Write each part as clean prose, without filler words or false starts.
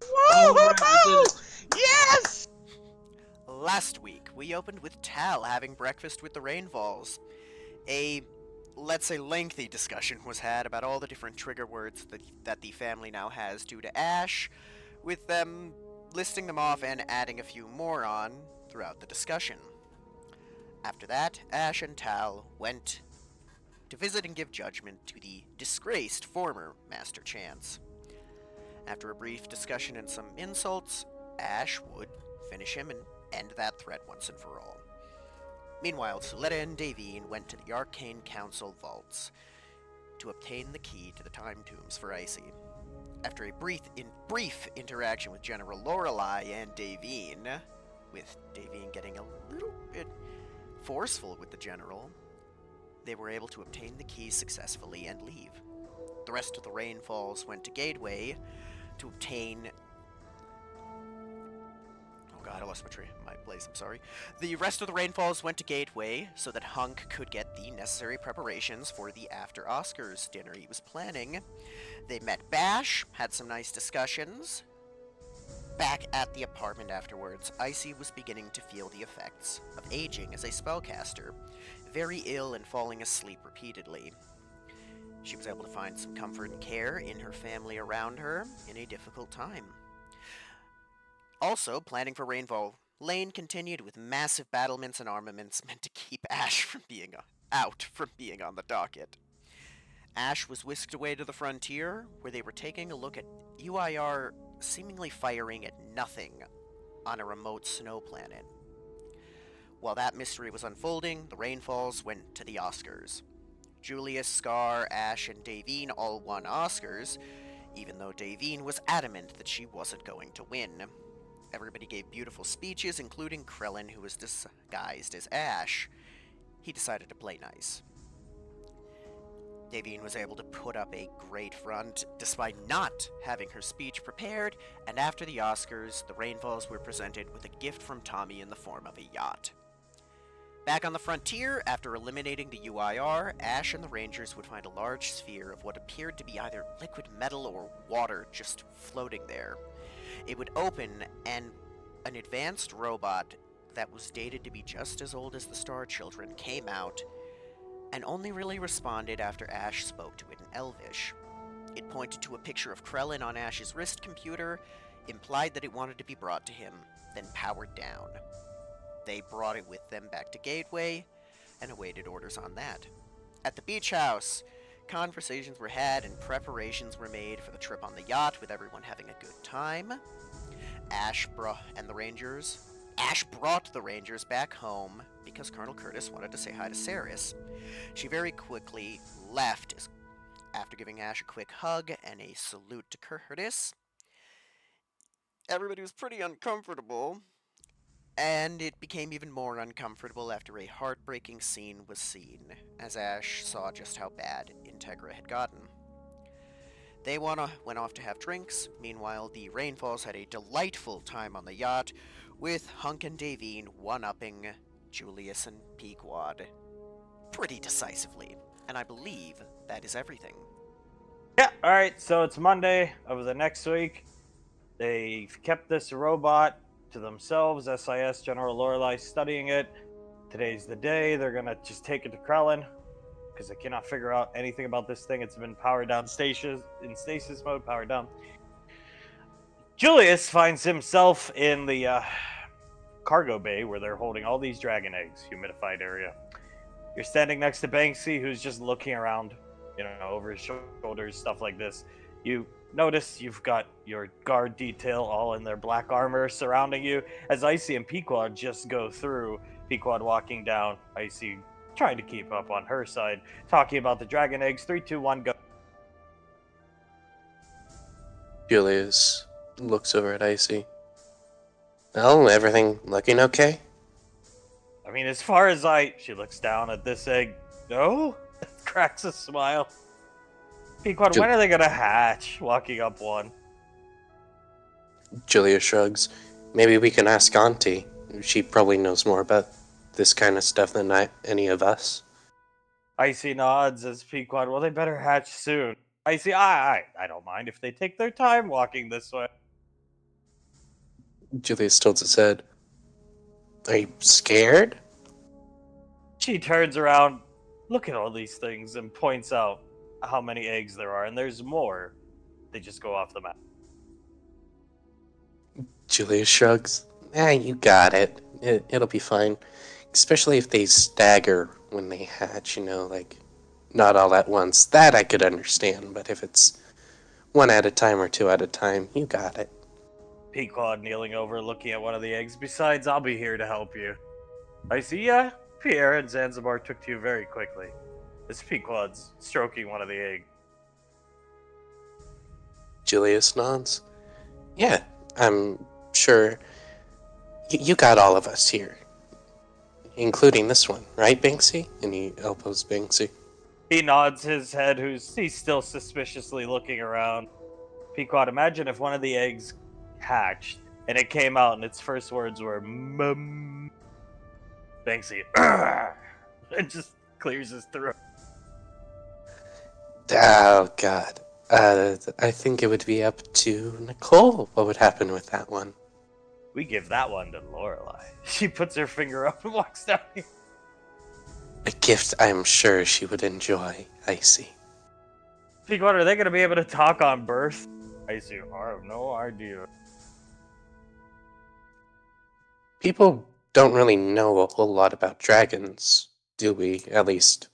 All right, we did Woo! it. Yes! Last week, we opened with Tal having breakfast with the Rainfalls. A, let's say, lengthy discussion was had about all the different trigger words that the family now has due to Ash, with them listing them off and adding a few more on throughout the discussion. After that, Ash and Tal went to visit and give judgment to the disgraced former Master Chance. After a brief discussion and some insults, Ash would finish him and end that threat once and for all. Meanwhile, Suletta and Davine went to the Arcane Council vaults to obtain the key to the Time Tombs for Icy. After a brief interaction with General Lorelei and Davine, with Davine getting a little bit forceful with the General, they were able to obtain the keys successfully and leave. The rest of the Rainfalls went to Gateway to obtain. Oh god, I lost my place, I'm sorry. The rest of the Rainfalls went to Gateway so that Hunk could get the necessary preparations for the after Oscars dinner he was planning. They met Bash, had some nice discussions. Back at the apartment afterwards, Icy was beginning to feel the effects of aging as a spellcaster, very ill and falling asleep repeatedly. She was able to find some comfort and care in her family around her in a difficult time. Also, planning for Rainbow Lane continued with massive battlements and armaments meant to keep Ash from being on the docket. Ash was whisked away to the frontier, where they were taking a look at UIR seemingly firing at nothing on a remote snow planet. While that mystery was unfolding, the Rainfalls went to the Oscars. Julius, Scar, Ash, and Davine all won Oscars, even though Davine was adamant that she wasn't going to win. Everybody gave beautiful speeches, including Krellin, who was disguised as Ash. He decided to play nice. Davine was able to put up a great front, despite not having her speech prepared, and after the Oscars, the Rainfalls were presented with a gift from Tommy in the form of a yacht. Back on the frontier, after eliminating the UIR, Ash and the Rangers would find a large sphere of what appeared to be either liquid metal or water just floating there. It would open, and an advanced robot that was dated to be just as old as the Star Children came out, and only really responded after Ash spoke to it in Elvish. It pointed to a picture of Krellin on Ash's wrist computer, implied that it wanted to be brought to him, then powered down. They brought it with them back to Gateway and awaited orders on that. At the beach house, conversations were had and preparations were made for the trip on the yacht, with everyone having a good time. Ash brought the Rangers back home because Colonel Curtis wanted to say hi to Saris. She very quickly left after giving Ash a quick hug and a salute to Curtis. Everybody was pretty uncomfortable, and it became even more uncomfortable after a heartbreaking scene was seen, as Ash saw just how bad Integra had gotten. They went off to have drinks. Meanwhile, the Rainfalls had a delightful time on the yacht, with Hunk and Davine one-upping Julius and Pequod pretty decisively. And I believe that is everything. Yeah, alright, so it's Monday of the next week. They've kept this robot to themselves, SIS General Lorelei studying it. Today's the day. They're gonna just take it to Krellin, because they cannot figure out anything about this thing. It's been powered down in stasis mode, powered down. Julius finds himself in the cargo bay where they're holding all these dragon eggs, humidified area. You're standing next to Banksy, who's just looking around, over his shoulders, stuff like this. You notice you've got your guard detail all in their black armor surrounding you, as Icy and Pequod just go through. Pequod walking down, Icy trying to keep up on her side, talking about the dragon eggs. 3, 2, 1, go. Julius looks over at Icy. Well, everything looking okay? I mean, as far as she looks down at this egg. No? Cracks a smile. Pequod, when are they gonna hatch? Walking up one. Julius shrugs. Maybe we can ask Auntie. She probably knows more about this kind of stuff than any of us. Icy nods as Pequod, well, they better hatch soon. Icy, I don't mind if they take their time walking this way. Julius tilts his head. Are you scared? She turns around, look at all these things, and points out how many eggs there are, and there's more. They just go off the map. Julius shrugs. You got it. It'll be fine. Especially if they stagger when they hatch, like not all at once. That I could understand, but if it's one at a time or two at a time, you got it. Pequod kneeling over, looking at one of the eggs. Besides, I'll be here to help you. I see, Pierre and Zanzibar took to you very quickly. This Pequod's stroking one of the eggs. Julius nods. Yeah, I'm sure you got all of us here. Including this one, right, Banksy? And he elbows Banksy. He nods his head, he's still suspiciously looking around. Pequod, imagine if one of the eggs hatched, and it came out, and its first words were, Mum. Banksy, it just clears his throat. Oh, God. I think it would be up to Nicole what would happen with that one. We give that one to Lorelei. She puts her finger up and walks down here. A gift I'm sure she would enjoy, Icy. Pequod, are they going to be able to talk on birth? Icy, I have no idea. People don't really know a whole lot about dragons, do we? At least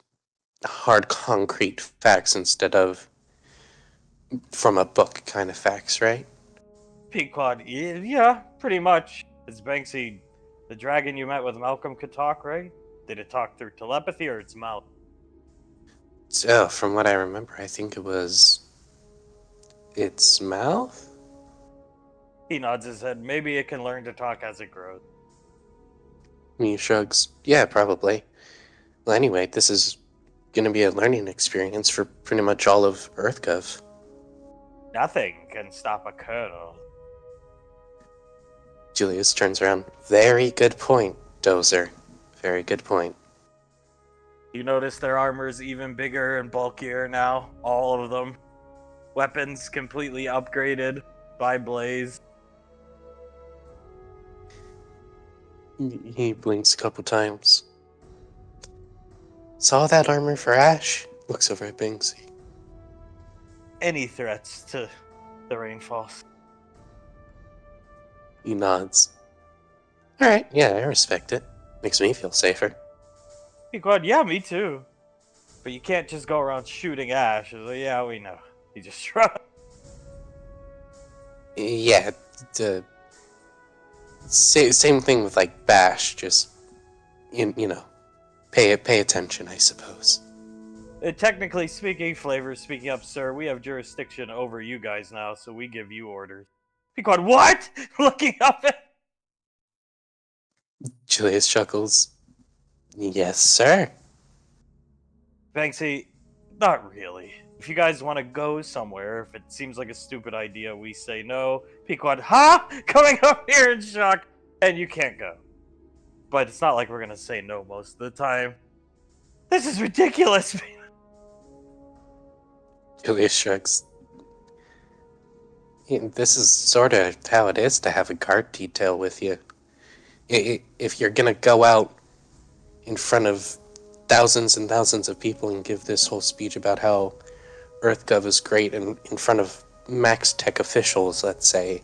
hard concrete facts instead of from a book kind of facts, right? Pequod, yeah, pretty much. It's Banksy, the dragon you met with Malcolm could talk, right? Did it talk through telepathy or its mouth? So, from what I remember, I think it was its mouth? He nods his head. Maybe it can learn to talk as it grows. He shrugs. Yeah, probably. Well, anyway, this is going to be a learning experience for pretty much all of EarthGov. Nothing can stop a colonel. Julius turns around. Very good point, Dozer. Very good point. You notice their armor's even bigger and bulkier now. All of them. Weapons completely upgraded by Blaze. He blinks a couple times. Saw that armor for Ash? Looks over at Banksy. Any threats to the rainfalls? He nods. Alright, yeah, I respect it. Makes me feel safer. Pequod, yeah, me too. But you can't just go around shooting Ash. Like, yeah, we know. He just shrugged. Yeah, same thing with like Bash, just pay attention, I suppose. Technically speaking, Flavor, speaking up, sir, we have jurisdiction over you guys now, so we give you orders. Pequod, what? Looking up at... Julius chuckles. Yes, sir. Banksy, not really. If you guys want to go somewhere, if it seems like a stupid idea, we say no. Pequod, huh? Coming up here in shock, and you can't go. But it's not like we're gonna say no most of the time. This is ridiculous. Julius shrugs. This is sort of how it is to have a guard detail with you. If you're gonna go out in front of thousands and thousands of people and give this whole speech about how EarthGov is great and in front of max tech officials, let's say,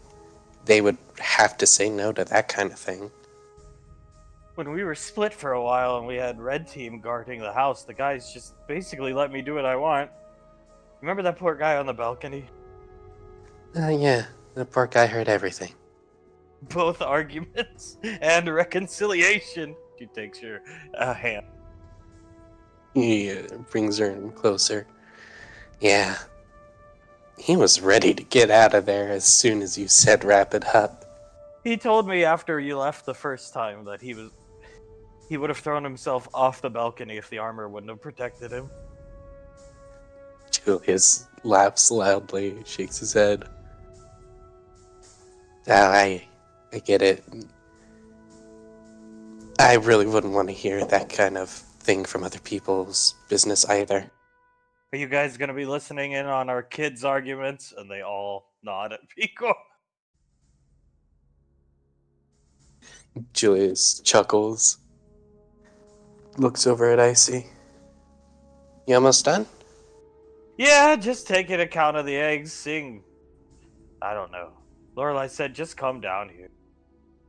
they would have to say no to that kind of thing. When we were split for a while and we had Red Team guarding the house, the guys just basically let me do what I want. Remember that poor guy on the balcony? Yeah, the poor guy heard everything. Both arguments and reconciliation. She takes your hand. He brings her in closer. Yeah. He was ready to get out of there as soon as you said wrap it up. He told me after you left the first time that he would have thrown himself off the balcony if the armor wouldn't have protected him. Julius laughs loudly, shakes his head. I get it. I really wouldn't want to hear that kind of thing from other people's business either. Are you guys going to be listening in on our kids' arguments? And they all nod at Pico. Julius chuckles, looks over at Icy. You almost done? Yeah, just taking account of the eggs, seeing. I don't know. Lorelai said, just come down here.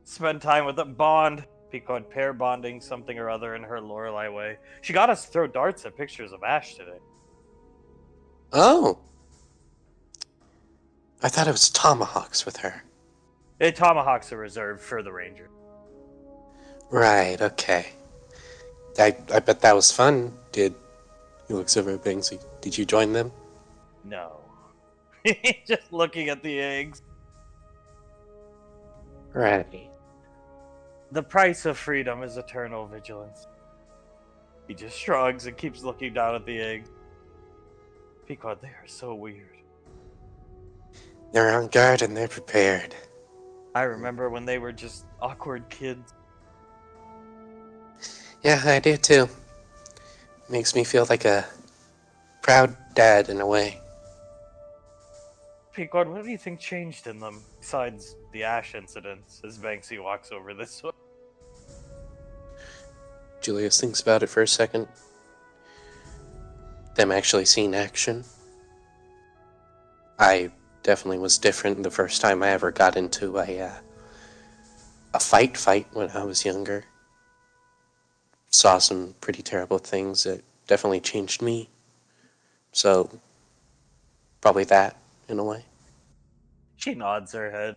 Spend time with them, bond. Pequod pair bonding something or other in her Lorelai way. She got us to throw darts at pictures of Ash today. Oh. I thought it was tomahawks with her. Hey, tomahawks are reserved for the ranger. Right, okay. I bet that was fun. He looks over at Banksy. Did you join them? No. Just looking at the eggs. Right. The price of freedom is eternal vigilance. He just shrugs and keeps looking down at the eggs. Pequod, they are so weird. They're on guard and they're prepared. I remember when they were just awkward kids. Yeah, I do too. Makes me feel like a proud dad in a way. Pequod, what do you think changed in them, besides the Ash incidents, as Banksy walks over this way? Julius thinks about it for a second. Them actually seeing action. I definitely was different the first time I ever got into a fight when I was younger. Saw some pretty terrible things that definitely changed me. So, probably that, in a way. She nods her head.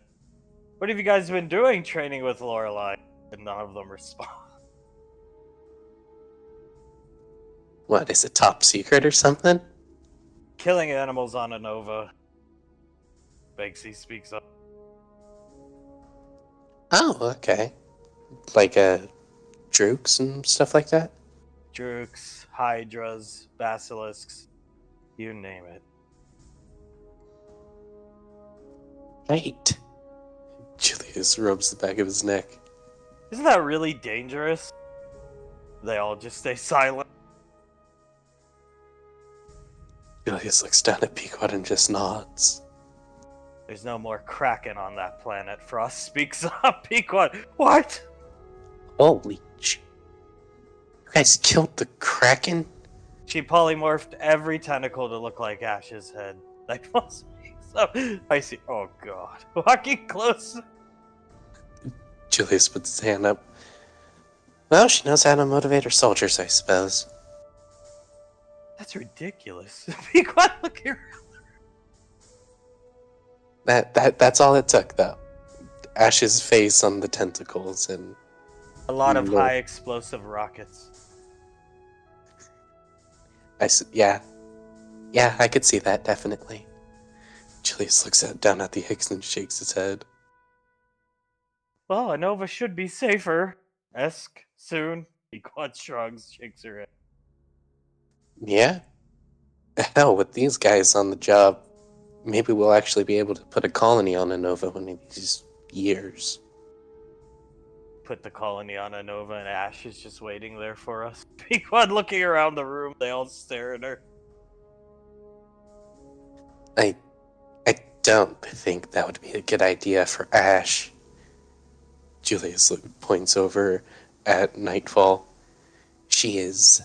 What have you guys been doing training with Lorelai? And none of them respond. What, is it top secret or something? Killing animals on a Nova. Banksy speaks up. Oh, okay. Like, drukes and stuff like that? Drooks, hydras, basilisks, you name it. Right. Julius rubs the back of his neck. Isn't that really dangerous? They all just stay silent. Julius looks down at Pequod and just nods. There's no more Kraken on that planet. Frost speaks up. Pequod, what? Holy sh... You guys killed the Kraken? She polymorphed every tentacle to look like Ash's head. Like, so I see. Oh god. Walking close. Julius puts his hand up. Well, she knows how to motivate her soldiers, I suppose. That's ridiculous. Pequod, look here. That's all it took, though. Ash's face on the tentacles and... A lot of high explosive rockets. Yeah. Yeah, I could see that, definitely. Julius looks down at the eggs and shakes his head. Well, a Nova should be safer. Soon. Pequod shrugs, shakes her head. Yeah? Hell, with these guys on the job, maybe we'll actually be able to put a colony on a Nova one of these years. Put the colony on a Nova and Ash is just waiting there for us. Pequod looking around the room, they all stare at her. I don't think that would be a good idea for Ash. Julius points over at Nightfall. She is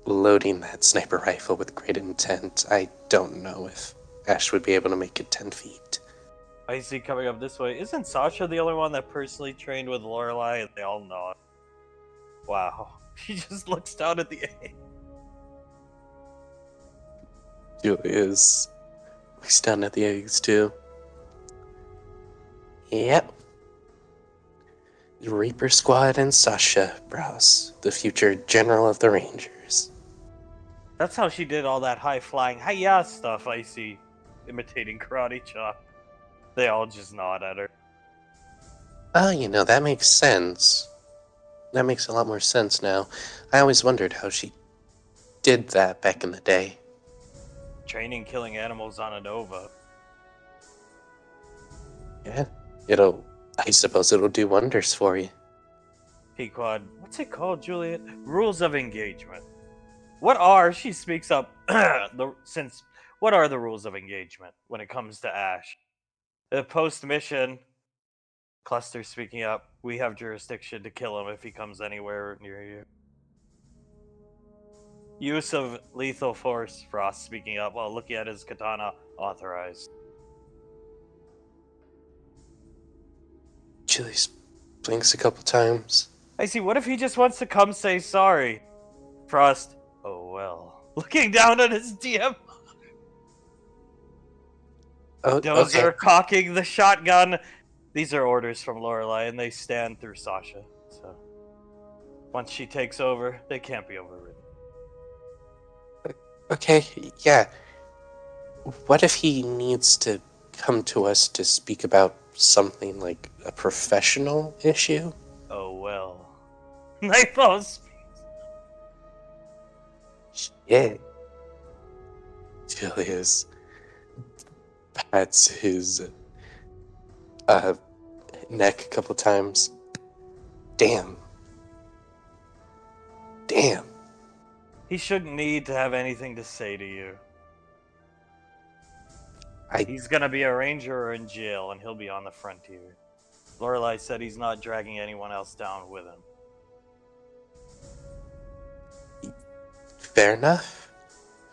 loading that sniper rifle with great intent. I don't know if Ash would be able to make it 10 feet. I see coming up this way. Isn't Sasha the only one that personally trained with Lorelai? And they all nod. Wow. She just looks down at the egg. Julius looks down at the eggs too. Yep. The Reaper Squad and Sasha Browse, the future General of the Rangers. That's how she did all that high-flying hi-ya stuff I see, imitating Karate Chop. They all just nod at her. Oh, that makes sense. That makes a lot more sense now. I always wondered how she did that back in the day. Training killing animals on a Nova. Yeah, I suppose it'll do wonders for you. Pequod, what's it called, Juliet? Rules of engagement. She speaks up, what are the rules of engagement when it comes to Ash? The post-mission, Cluster speaking up. We have jurisdiction to kill him if he comes anywhere near you. Use of lethal force, Frost speaking up while looking at his katana, authorized. Julius blinks a couple times. I see, what if he just wants to come say sorry? Frost, oh well. Looking down at his DM. Oh, Dozer okay. cocking the shotgun. These are orders from Lorelei, and they stand through Sasha. So once she takes over, they can't be overridden. Okay, yeah. What if he needs to come to us to speak about something like a professional issue? Oh well. Nightfalls. Yeah. Julius pats his neck a couple times. Damn. He shouldn't need to have anything to say to you. He's gonna be a ranger or in jail, and he'll be on the frontier. Lorelei said he's not dragging anyone else down with him. Fair enough.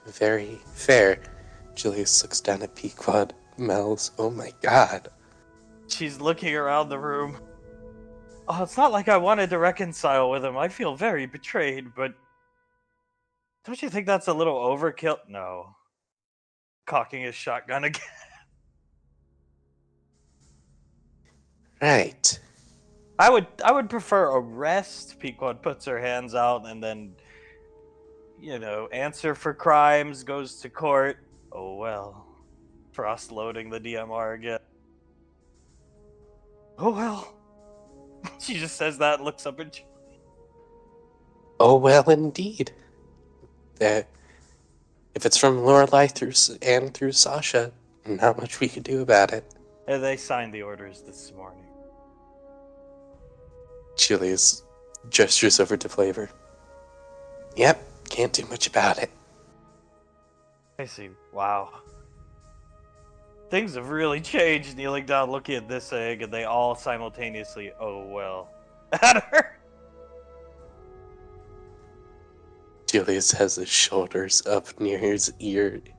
Very fair. Julius looks down at Pequod. Mel's, oh my god. She's looking around the room. Oh, it's not like I wanted to reconcile with him. I feel very betrayed, but don't you think that's a little overkill? No. Cocking his shotgun again. Right. I would prefer arrest. Pequod puts her hands out and then, answer for crimes, goes to court. Oh well. Frost loading the DMR again. Oh well. She just says that and looks up at you. Oh well, indeed. That if it's from Lorelei through Sasha, not much we can do about it. And they signed the orders this morning. Julius gestures over to Flavor. Yep, can't do much about it. I see. Wow. Things have really changed. Kneeling down, looking at this egg, and they all simultaneously, oh well, at her. Julius has his shoulders up near his ears.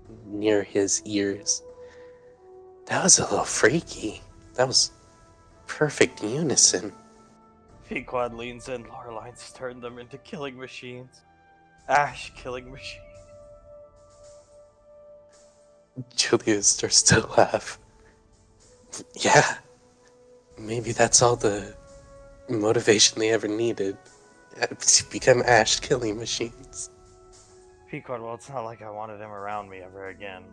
That was a little freaky. That was perfect unison. Pequod leans in. Lorelei's turned them into killing machines. Ash killing machine. Julius starts to laugh. Yeah, maybe that's all the motivation they ever needed. To become Ash killing machines. Pequod, well, it's not like I wanted him around me ever again.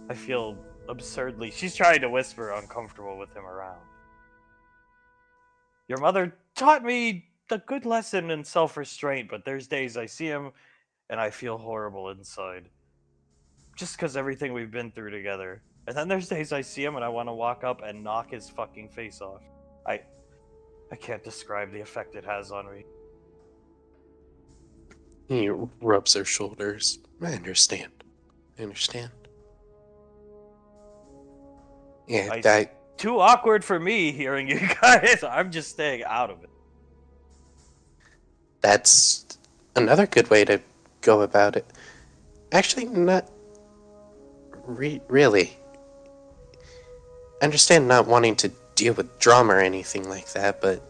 I feel absurdly. She's trying to whisper, uncomfortable with him around. Your mother taught me a good lesson in self-restraint, but there's days I see him and I feel horrible inside. Just because everything we've been through together. And then there's days I see him and I want to walk up and knock his fucking face off. I can't describe the effect it has on me. He rubs her shoulders. I understand. Yeah, Too awkward for me hearing you guys. I'm just staying out of it. That's another good way to go about it. Actually, not really. I understand not wanting to deal with drama or anything like that, but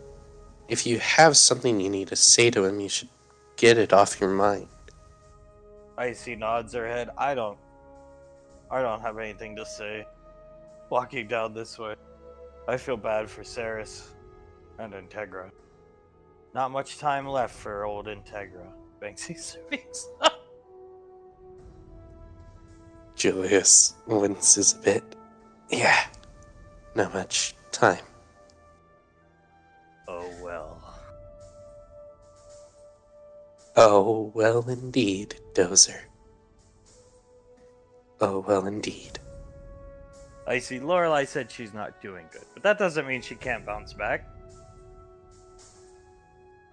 if you have something you need to say to him, you should get it off your mind. Icy nods her head. I don't have anything to say. Walking down this way, I feel bad for Saris and Integra. Not much time left for old Integra. Banksy speaks. Julius winces a bit. Yeah, not much time. Oh well. Oh well indeed, Dozer. Oh well indeed. I see. Lorelei said she's not doing good, but that doesn't mean she can't bounce back.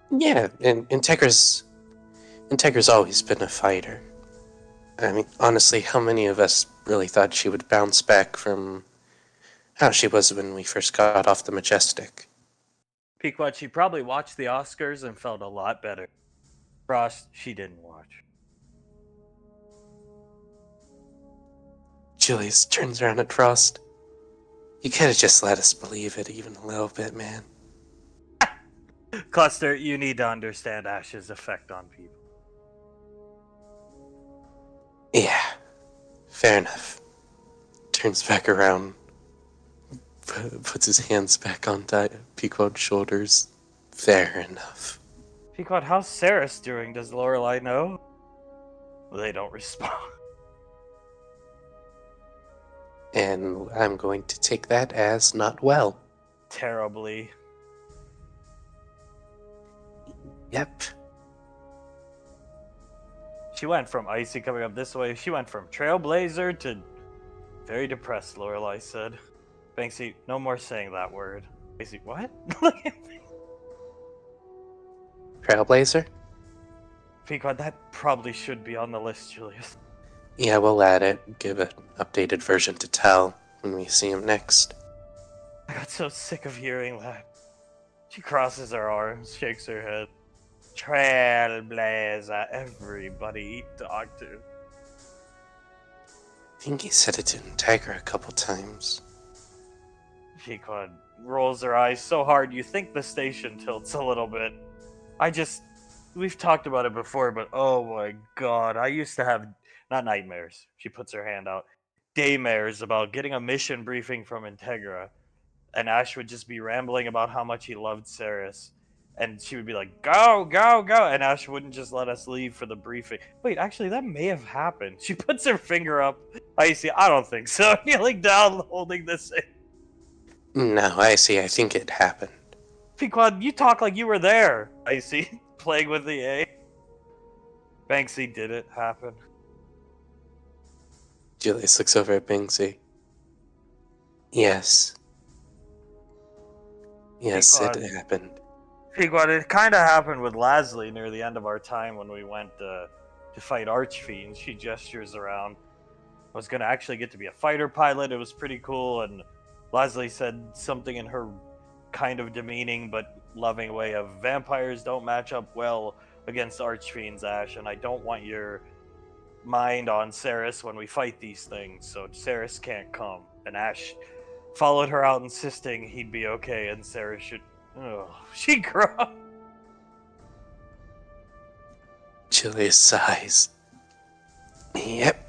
Yeah, and Integra's always been a fighter. I mean, honestly, how many of us really thought she would bounce back from how she was when we first got off the Majestic. Pequod, she probably watched the Oscars and felt a lot better. Frost, she didn't watch. Julius turns around at Frost. You could have just let us believe it even a little bit, man. Cluster, you need to understand Ash's effect on people. Yeah, fair enough. Turns back around, puts his hands back on Pequod's shoulders. Fair enough. Pequod, how's Ceres doing? Does Lorelei know? They don't respond. And I'm going to take that as not well. Terribly. Yep. She went from Icy coming up this way, she went from Trailblazer to very depressed, Lorelei said. Banksy, no more saying that word. Banksy, what? Look at me. Trailblazer? Pequod, that probably should be on the list, Julius. Yeah, we'll add it. Give an updated version to Tal when we see him next. I got so sick of hearing that. She crosses her arms, shakes her head. Trailblazer, everybody talk to. I think he said it to Integra a couple times. Pequod rolls her eyes so hard you think the station tilts a little bit. We've talked about it before, but oh my god, I used to have, not nightmares, she puts her hand out, daymares about getting a mission briefing from Integra, and Ash would just be rambling about how much he loved Ceres, and she would be like, go, go, go, and Ash wouldn't just let us leave for the briefing. Wait, actually, that may have happened. She puts her finger up. I see, I don't think so. Kneeling down, holding this in. No, I see. I think it happened. Pequod, you talk like you were there. I see. Playing with the A. Banksy, did it happen? Julius looks over at Banksy. Yes. Yes, Pequod. it happened. Pequod, it kind of happened with Lasley near the end of our time when we went to fight Archfiends. She gestures around. I was going to actually get to be a fighter pilot. It was pretty cool, and Lasley said something in her kind of demeaning but loving way of, vampires don't match up well against Archfiends, Ash, and I don't want your mind on Ceres when we fight these things, so Ceres can't come. And Ash followed her out, insisting he'd be okay and Ceres should... Oh, she cried. Julius sighs. Yep.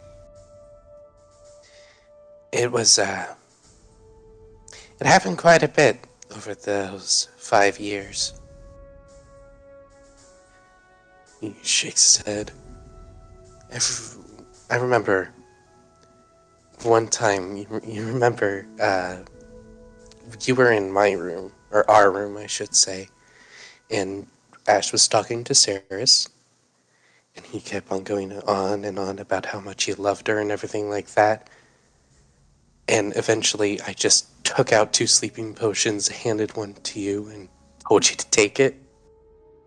It was, it happened quite a bit over those 5 years. He shakes his head. I remember one time, you remember, you were in my room, or our room, I should say, and Ash was talking to Ceres, and he kept on going on and on about how much he loved her and everything like that. And eventually, I just took out 2 sleeping potions, handed one to you, and told you to take it.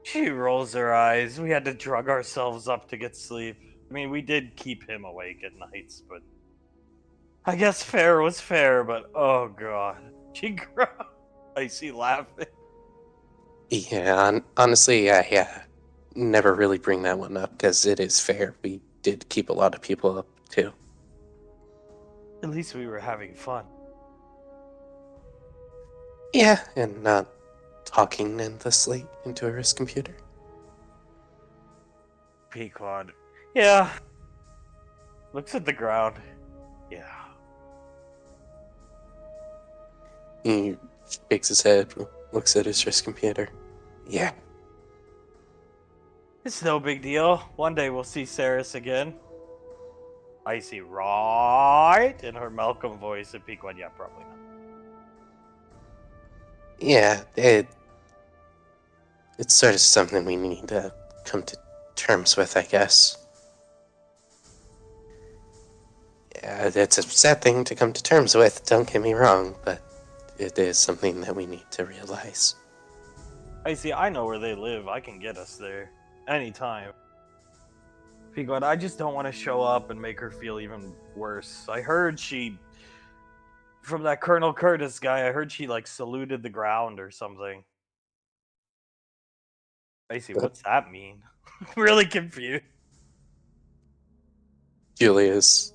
She rolls her eyes. We had to drug ourselves up to get sleep. I mean, we did keep him awake at nights, but... I guess fair was fair, but oh god. She groaned. I see laughing. Yeah, honestly, yeah. Never really bring that one up, because it is fair. We did keep a lot of people up, too. At least we were having fun. Yeah, and not talking endlessly into his computer. Pequod. Yeah. Looks at the ground. Yeah. He shakes his head, looks at his wrist computer. Yeah. It's no big deal. One day we'll see Ceres again. I see right in her Malcolm voice at Pequod. Yeah, probably not. Yeah, it's sort of something we need to come to terms with, I guess. Yeah, it's a sad thing to come to terms with, don't get me wrong, but it is something that we need to realize. I see, I know where they live. I can get us there. Anytime. Pequod, I just don't want to show up and make her feel even worse. I heard she from that Colonel Curtis guy. I heard she like saluted the ground or something. Icy, what's that mean? Really confused. Julius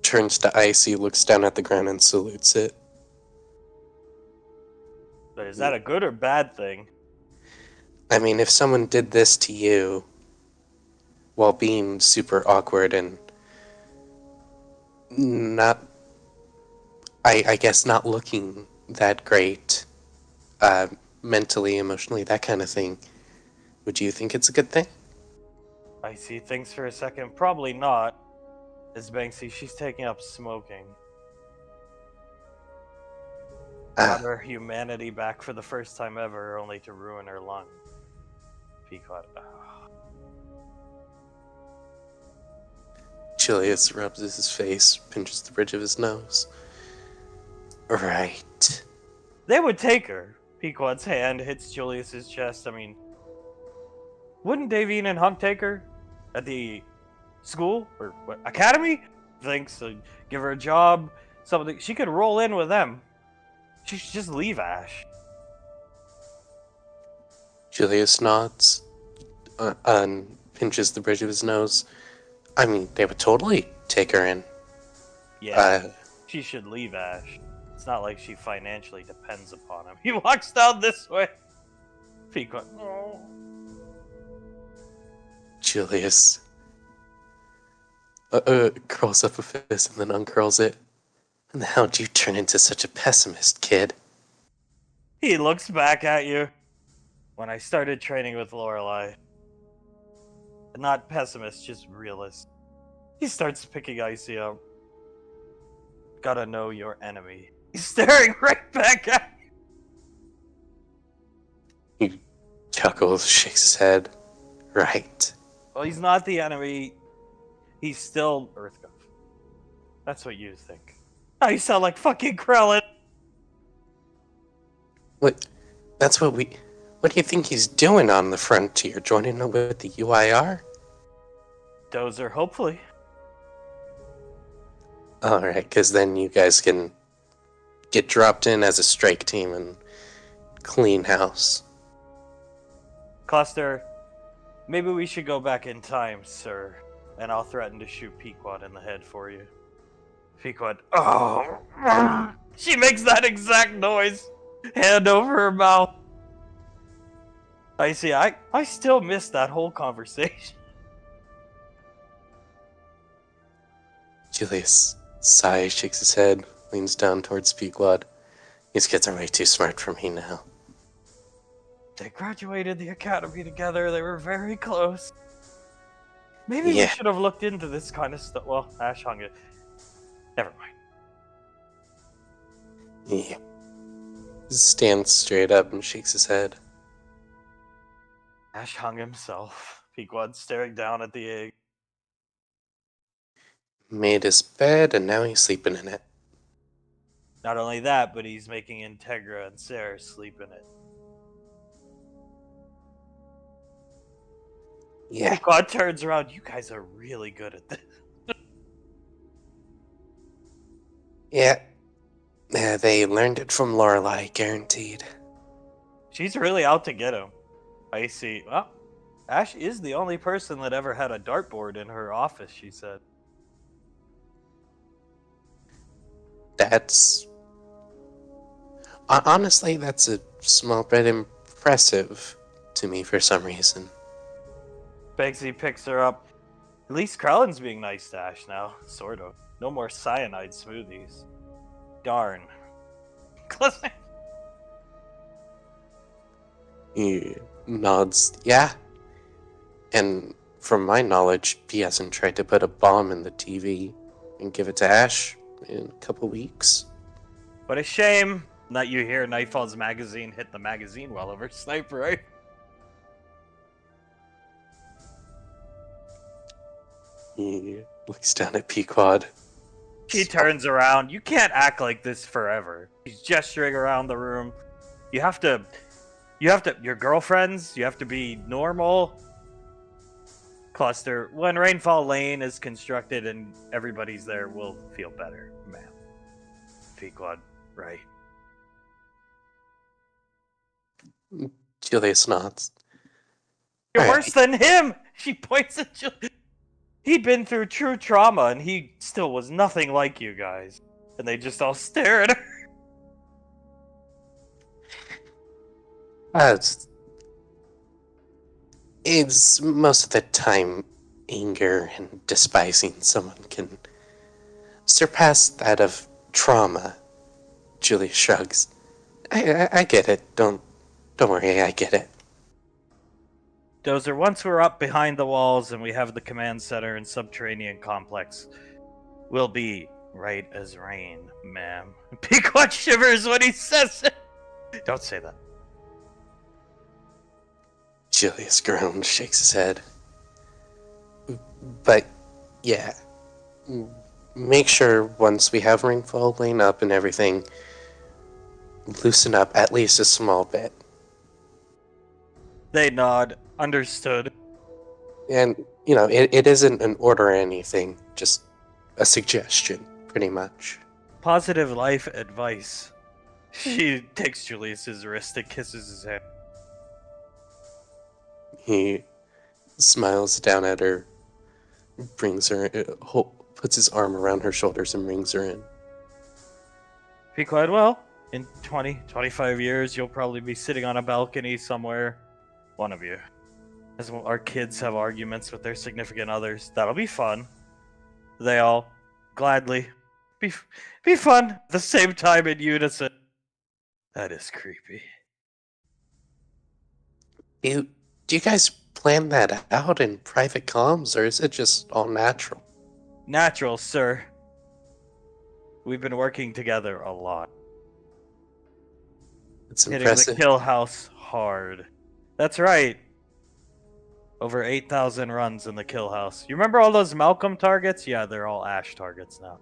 turns to Icy, looks down at the ground, and salutes it. But is that a good or bad thing? I mean, if someone did this to you while being super awkward and not, I guess, not looking that great, mentally, emotionally, that kind of thing, would you think it's a good thing? Icy thinks for a second. Probably not. As Banksy, she's taking up smoking. Got her humanity back for the first time ever, only to ruin her lung. Pequot. Julius rubs his face, pinches the bridge of his nose. Right. They would take her. Pequot's hand hits Julius's chest. I mean, wouldn't Davine and Hunk take her at the school or what, academy? Thinks to give her a job, something she could roll in with them. She should just leave Ash. Julius nods and pinches the bridge of his nose. I mean, they would totally take her in. Yeah, she should leave Ash. It's not like she financially depends upon him. He walks down this way. Pequot. No. Julius curls up a fist and then uncurls it. And how'd you turn into such a pessimist, kid? He looks back at you. When I started training with Lorelei. Not pessimist, just realist. He starts picking Icy up. Gotta know your enemy. He's staring right back at you. He chuckles, shakes his head. Right. Well, he's not the enemy. He's still Earthgov. That's what you think. Oh, you sound like fucking Krell. What? That's what we... What do you think he's doing on the frontier? Joining up with the UIR? Dozer, hopefully. Alright, because then you guys can get dropped in as a strike team and clean house. Cluster, maybe we should go back in time, sir. And I'll threaten to shoot Pequot in the head for you. Pequot, oh! She makes that exact noise! Hand over her mouth. I see, I still miss that whole conversation. Julius sighs, shakes his head, leans down towards Pequod. These kids are way too smart for me now. They graduated the academy together, they were very close. Maybe we Yeah. should have looked into this kind of stuff. Well, Ash hung it. Never mind. Yeah. He stands straight up and shakes his head. Ash hung himself. Pequod staring down at the egg. Made his bed and now he's sleeping in it. Not only that, but he's making Integra and Sarah sleep in it. Yeah. Pequod turns around. You guys are really good at this. Yeah. Yeah, they learned it from Lorelei, guaranteed. She's really out to get him. I see. Well, Ash is the only person that ever had a dartboard in her office, she said. That's... Honestly, that's a small bit impressive to me for some reason. Begsy picks her up. At least Krellin's being nice to Ash now. Sort of. No more cyanide smoothies. Darn. He nods, yeah. And from my knowledge, he hasn't tried to put a bomb in the TV and give it to Ash in a couple weeks. What a shame that you hear Nightfall's magazine hit the magazine well over Sniper, right? He looks down at Pequod. She turns around. You can't act like this forever. She's gesturing around the room. You have to, your girlfriends, you have to be normal. Cluster, when Rainfall Lane is constructed and everybody's there, we'll feel better, ma'am. Pequod, right? Julius nods. You're All worse right. than him! She points at Julius. He'd been through true trauma, and he still was nothing like you guys. And they just all stare at her. It's, it's most of the time anger and despising someone can surpass that of trauma. Julius shrugs. I get it. Don't worry. I get it. Dozer, once we're up behind the walls and we have the command center and subterranean complex, we'll be right as rain, ma'am. Pequod shivers when he says it. Don't say that. Julius groans, shakes his head. But yeah, make sure once we have Rainfall Lane up and everything, loosen up at least a small bit. They nod. Understood. And, you know, it isn't an order or anything, just a suggestion, pretty much. Positive life advice. She takes Julius's wrist and kisses his hand. He smiles down at her, brings her, puts his arm around her shoulders and brings her in. Pequod, well, in 20, 25 years, you'll probably be sitting on a balcony somewhere. One of you. As our kids have arguments with their significant others. That'll be fun. They all gladly be fun at the same time in unison. That is creepy. Do you guys plan that out in private comms, or is it just all natural? Natural, sir. We've been working together a lot. It's Hitting impressive. the kill house hard. That's right. Over 8,000 runs in the kill house. You remember all those Malcolm targets? Yeah, they're all Ash targets now.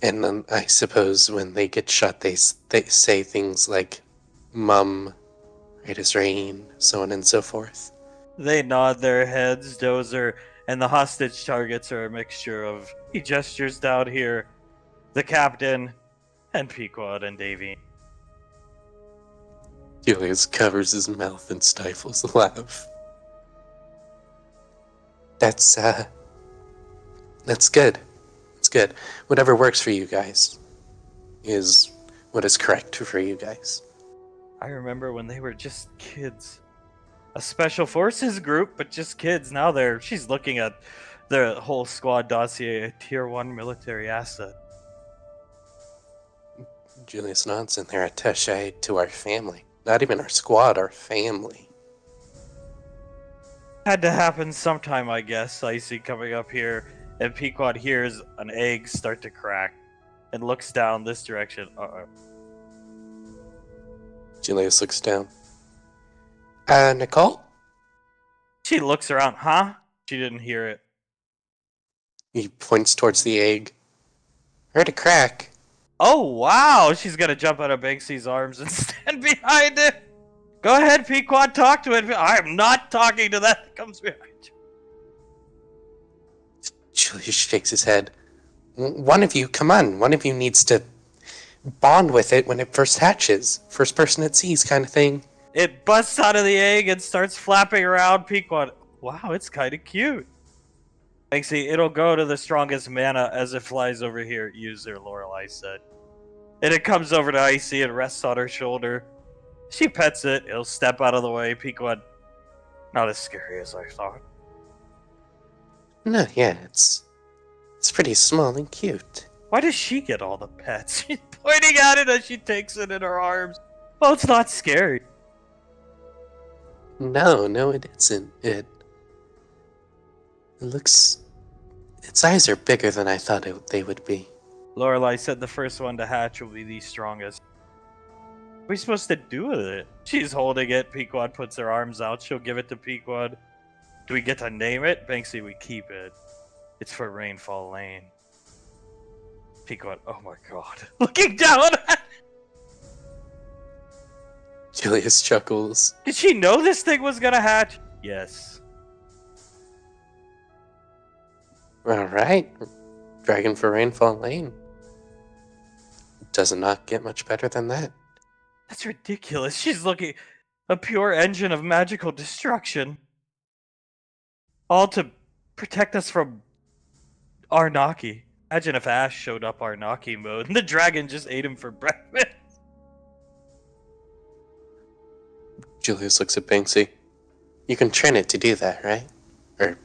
And then I suppose when they get shot, they say things like, "Mum, right as rain," so on and so forth. They nod their heads, Dozer, and the hostage targets are a mixture of, he gestures down here, the captain, and Pequod and Davy. Julius covers his mouth and stifles a laugh. That's good. That's good. Whatever works for you guys is what is correct for you guys. I remember when they were just kids. A special forces group, but just kids. Now she's looking at the whole squad dossier, a tier 1 military asset. Julius nods, and they're attaché to our family. Not even our squad, our family. Had to happen sometime, I guess. Icy coming up here, and Pequod hears an egg start to crack and looks down this direction. Uh-oh. Julius looks down. Nicole? She looks around. Huh? She didn't hear it. He points towards the egg. Heard a crack. Oh, wow! She's gonna jump out of Banksy's arms and stand behind it. Go ahead, Pequod, talk to it. I am not talking to that comes behind you. Julius shakes his head. One of you, come on. One of you needs to bond with it when it first hatches. First person it sees kind of thing. It busts out of the egg and starts flapping around. Pequod, wow, it's kind of cute. Banksy, it'll go to the strongest mana as it flies over here, user, Lorelei said. And it comes over to Icy and rests on her shoulder. She pets it, it'll step out of the way. Pequod, not as scary as I thought. No, yeah, it's pretty small and cute. Why does she get all the pets? She's pointing at it as she takes it in her arms. Oh, it's not scary. No, it isn't. It looks... Its eyes are bigger than I thought they would be. Lorelei said the first one to hatch will be the strongest. What are we supposed to do with it? She's holding it. Pequod puts her arms out. She'll give it to Pequod. Do we get to name it? Banksy, we keep it. It's for Rainfall Lane. Pequod, oh my god. Looking down at... Julius chuckles. Did she know this thing was gonna hatch? Yes. All right. dragon for Rainfall Lane. Does it not get much better than that? That's ridiculous. She's looking a pure engine of magical destruction. All to protect us from Arnaki. Imagine if Ash showed up Arnaki mode and the dragon just ate him for breakfast. Julius looks at Banksy. You can train it to do that, right? Or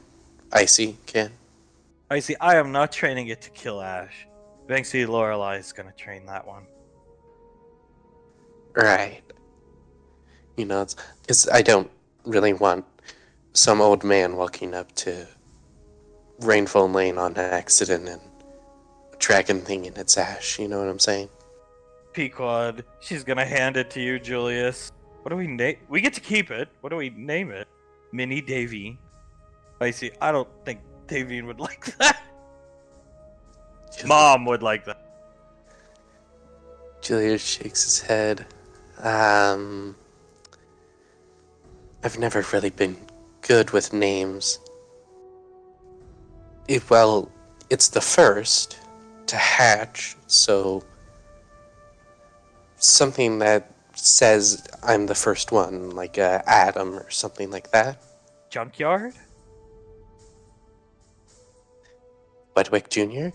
Icy can. I see. I am not training it to kill Ash. Banksy Lorelei is gonna train that one. Right. You know, because I don't really want some old man walking up to Rainfall Lane on accident and a dragon thinking it's Ash, you know what I'm saying? Pequod, she's gonna hand it to you, Julius. What do we name? We get to keep it. What do we name it? Mini Davy. I see. I don't think Davine would like that. Mom would like that. Julius shakes his head. I've never really been good with names. It's the first to hatch, so something that says I'm the first one, like Adam or something like that. Junkyard? Wedwick Jr.?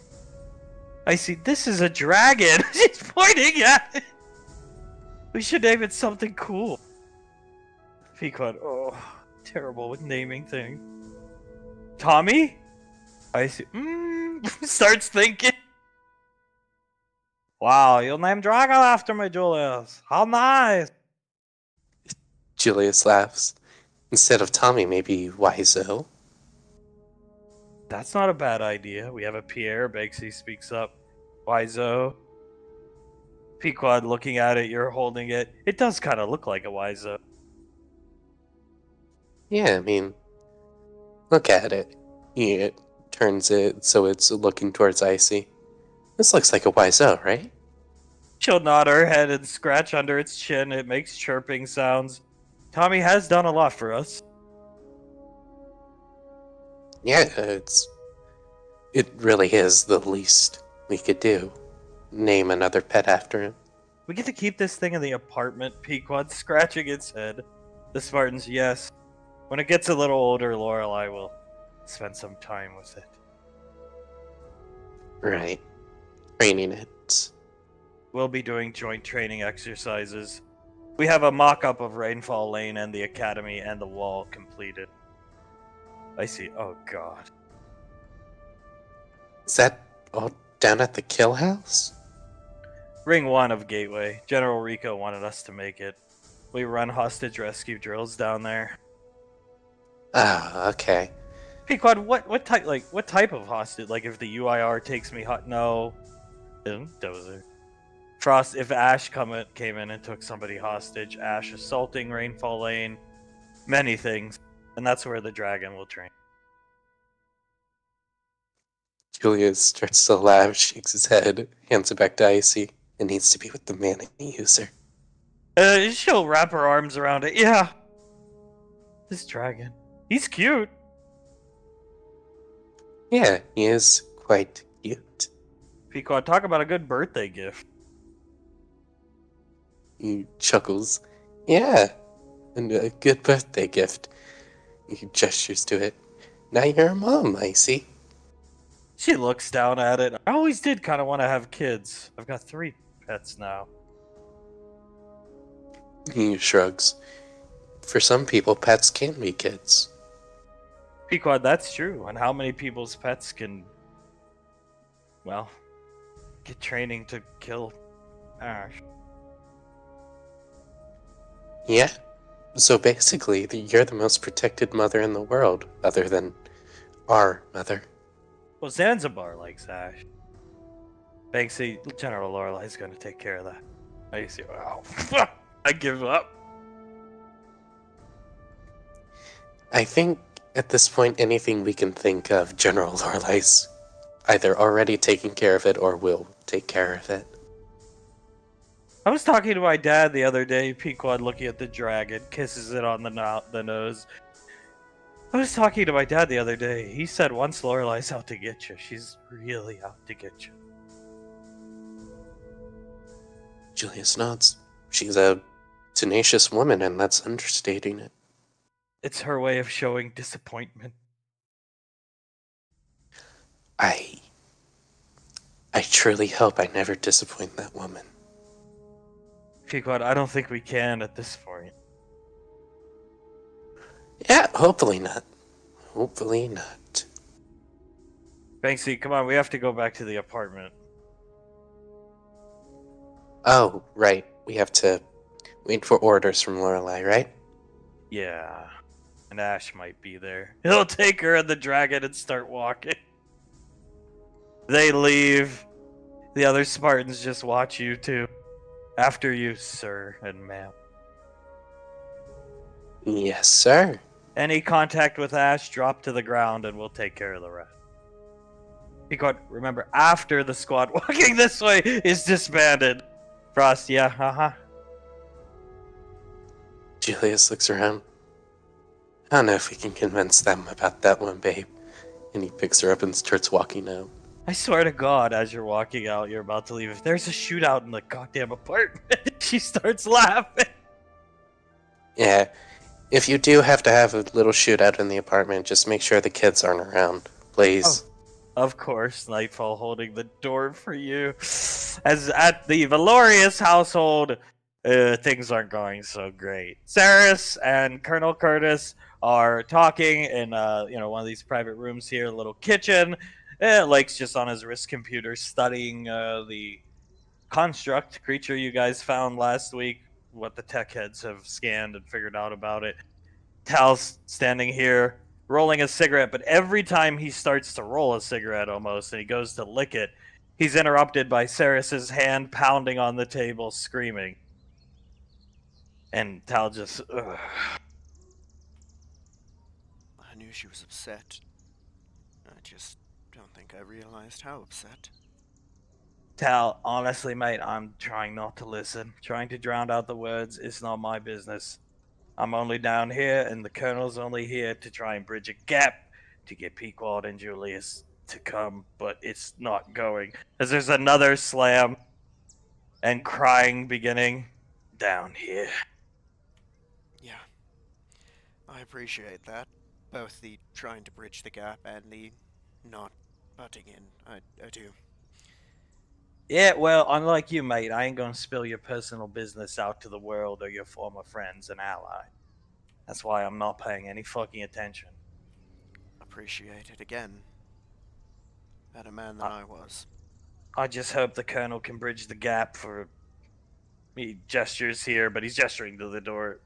I see. This is a dragon. She's pointing at it. We should name it something cool. Pequod, oh, terrible with naming things. Tommy? I see. Starts thinking. Wow, you'll name Dragon after me, Julius. How nice. Julius laughs. Instead of Tommy, maybe Wiseau? That's not a bad idea. We have a Pierre. Banksy speaks up. Wiseau. Pequod looking at it, you're holding it. It does kind of look like a Wiseau. Yeah, I mean, look at it. He turns it so it's looking towards Icy. This looks like a Wiseau, right? She'll nod her head and scratch under its chin. It makes chirping sounds. Tommy has done a lot for us. Yeah, it really is the least we could do. Name another pet after him. We get to keep this thing in the apartment, Pequod scratching its head. The Spartans, yes. When it gets a little older, Lorelei will spend some time with it. Right. Training it. We'll be doing joint training exercises. We have a mock-up of Rainfall Lane and the Academy and the wall completed. I see. Oh, God. Is that all down at the kill house? Ring 1 of Gateway. General Rico wanted us to make it. We run hostage rescue drills down there. Ah, okay. Pequod, what type of hostage? Like if the UIR takes me no. Dozer. Frost, if Ash came in and took somebody hostage, Ash assaulting Rainfall Lane, many things. And that's where the dragon will train. Julius starts to laugh, shakes his head, hands it back to Icy. It needs to be with the mana user. She'll wrap her arms around it. Yeah. This dragon. He's cute. Yeah, he is quite cute. Pequod, talk about a good birthday gift. He chuckles. Yeah, and a good birthday gift. He gestures to it. Now you're a mom, Icy. She looks down at it. I always did kind of want to have kids. I've got 3 pets now. He shrugs. For some people, pets can be kids. Pequod, that's true. And how many people's pets can, well, get training to kill Ash? Yeah. So basically, you're the most protected mother in the world, other than our mother. Well, Zanzibar likes Ash. Banksy, General Lorelei's going to take care of that. I see. Wow. I give up. I think at this point, anything we can think of, General Lorelei's either already taking care of it or will take care of it. I was talking to my dad the other day, Pequod looking at the dragon, kisses it on the nose. I was talking to my dad the other day. He said once Lorelai's out to get you, she's really out to get you. Julius nods. She's a tenacious woman, and that's understating it. It's her way of showing disappointment. I truly hope I never disappoint that woman. Pequod, I don't think we can at this point. Yeah, hopefully not. Hopefully not. Banksy, come on, we have to go back to the apartment. Oh, right. We have to wait for orders from Lorelai, right? Yeah. And Ash might be there. He'll take her and the dragon and start walking. They leave. The other Spartans just watch you too. After you, sir and ma'am. Yes, sir. Any contact with Ash, drop to the ground and we'll take care of the rest. Pequod, remember, after the squad walking this way is disbanded. Frost, yeah, Julius looks around. I don't know if we can convince them about that one, babe. And he picks her up and starts walking out. I swear to God, as you're walking out, you're about to leave. If there's a shootout in the goddamn apartment, she starts laughing. Yeah, if you do have to have a little shootout in the apartment, just make sure the kids aren't around, please. Oh. Of course, Nightfall holding the door for you. As at the Valorious household, things aren't going so great. Saris and Colonel Curtis are talking in one of these private rooms here, a little kitchen. Lake's just on his wrist computer studying the construct creature you guys found last week, what the tech heads have scanned and figured out about it. Tal's standing here rolling a cigarette, but every time he starts to roll a cigarette almost and he goes to lick it, he's interrupted by Saris's hand pounding on the table, screaming. And Tal just... Ugh. I knew she was upset. I just don't think I realized how upset. Tal, honestly, mate, I'm trying not to listen. Trying to drown out the words is not my business. I'm only down here, and the Colonel's only here to try and bridge a gap to get Pequod and Julius to come, but it's not going. As there's another slam and crying beginning down here. Yeah. I appreciate that. Both the trying to bridge the gap and the not butting in. I do. Yeah, well, unlike you, mate, I ain't gonna spill your personal business out to the world or your former friends and allies. That's why I'm not paying any fucking attention. Appreciate it again. Better man than I was. I just hope the Colonel can bridge the gap for... He gestures here, but he's gesturing to the door.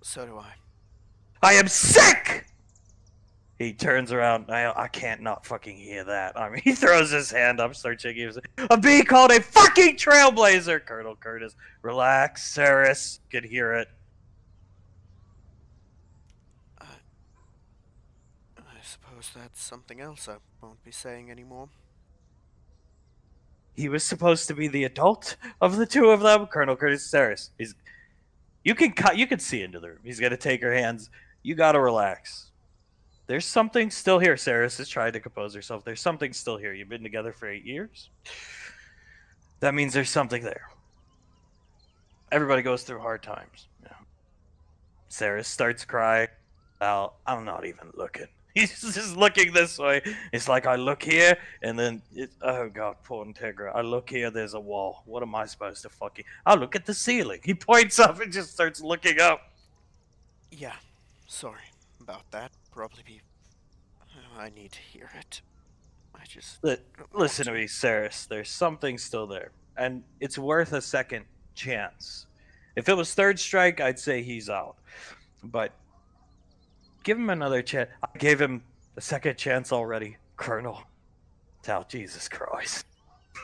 So do I. I am sick! He turns around. I can't not fucking hear that. I mean, he throws his hand up, starts shaking his... I'm being called a fucking trailblazer! Colonel Curtis. Relax, Saris. Could hear it. I suppose that's something else I won't be saying anymore. He was supposed to be the adult of the two of them. Colonel Curtis, Saris. You can see into the room. He's gonna take her hands. You gotta relax. There's something still here. Saris is trying to compose herself. There's something still here. You've been together for 8 years. That means there's something there. Everybody goes through hard times. Yeah. Saris starts crying. Well, I'm not even looking. He's just looking this way. It's like I look here, and then oh god, poor Integra. I look here. There's a wall. What am I supposed to fucking? I look at the ceiling. He points up and just starts looking up. Yeah, sorry about that. Probably be. I need to hear it. I just. Listen to me, Saris. There's something still there, and it's worth a second chance. If it was third strike, I'd say he's out, but give him another chance. I gave him a second chance already, Colonel. Tal, Jesus Christ.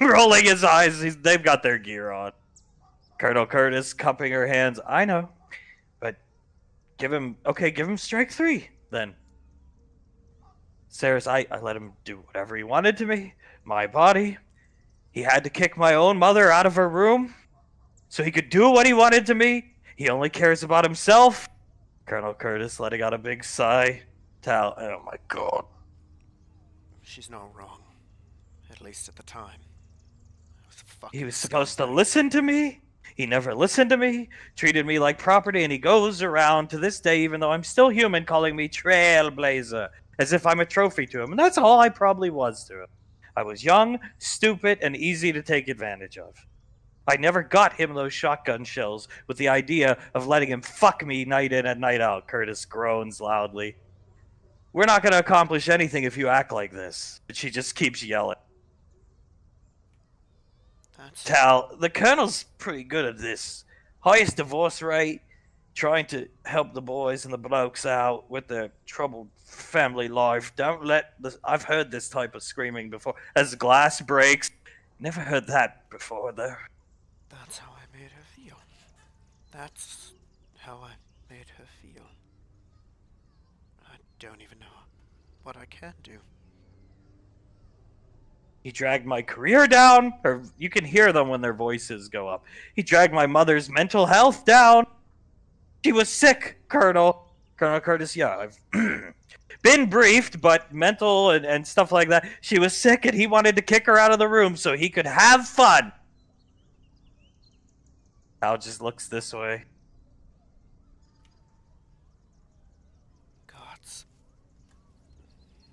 Rolling his eyes, they've got their gear on. Colonel Curtis cupping her hands. I know, but give him strike 3, then. Saris, I let him do whatever he wanted to me. My body. He had to kick my own mother out of her room so he could do what he wanted to me. He only cares about himself. Colonel Curtis letting out a big sigh. Tal, oh my god. She's not wrong. At least at the time. I was a He fucking was supposed to scumbag. listen to me. He never listened to me, treated me like property, and he goes around to this day, even though I'm still human, calling me Trailblazer, as if I'm a trophy to him. And that's all I probably was to him. I was young, stupid, and easy to take advantage of. I never got him those shotgun shells with the idea of letting him fuck me night in and night out, Curtis groans loudly. We're not going to accomplish anything if you act like this. But she just keeps yelling. That's... Tal, the colonel's pretty good at this. Highest divorce rate, trying to help the boys and the blokes out with their troubled family life. Don't let this. I've heard this type of screaming before. As glass breaks. Never heard that before, though. That's how I made her feel. That's how I made her feel. I don't even know what I can do. He dragged my career down, or you can hear them when their voices go up. He dragged my mother's mental health down. She was sick, Colonel. Colonel Curtis, yeah, I've been briefed, but mental and stuff like that. She was sick and he wanted to kick her out of the room so he could have fun. Al just looks this way. Gods.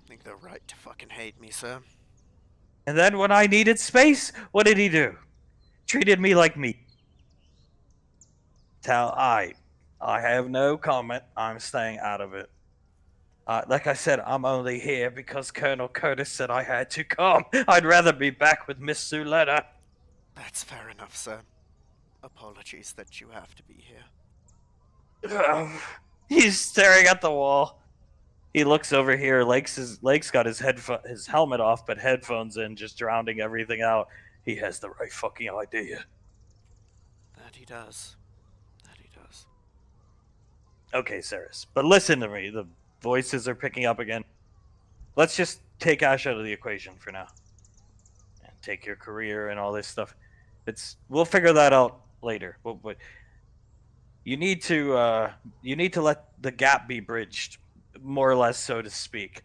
Think they're right to fucking hate me, sir. And then when I needed space, what did he do? Treated me like meat. Tal, I have no comment. I'm staying out of it. Like I said, I'm only here because Colonel Curtis said I had to come. I'd rather be back with Miss Suletta. That's fair enough, sir. Apologies that you have to be here. He's staring at the wall. He looks over here. Lake's got his helmet off, but headphones in, just drowning everything out. He has the right fucking idea. That he does. That he does. Okay, Saris, but listen to me. The voices are picking up again. Let's just take Ash out of the equation for now. And take your career and all this stuff. We'll figure that out later. But you need to let the gap be bridged, more or less, so to speak.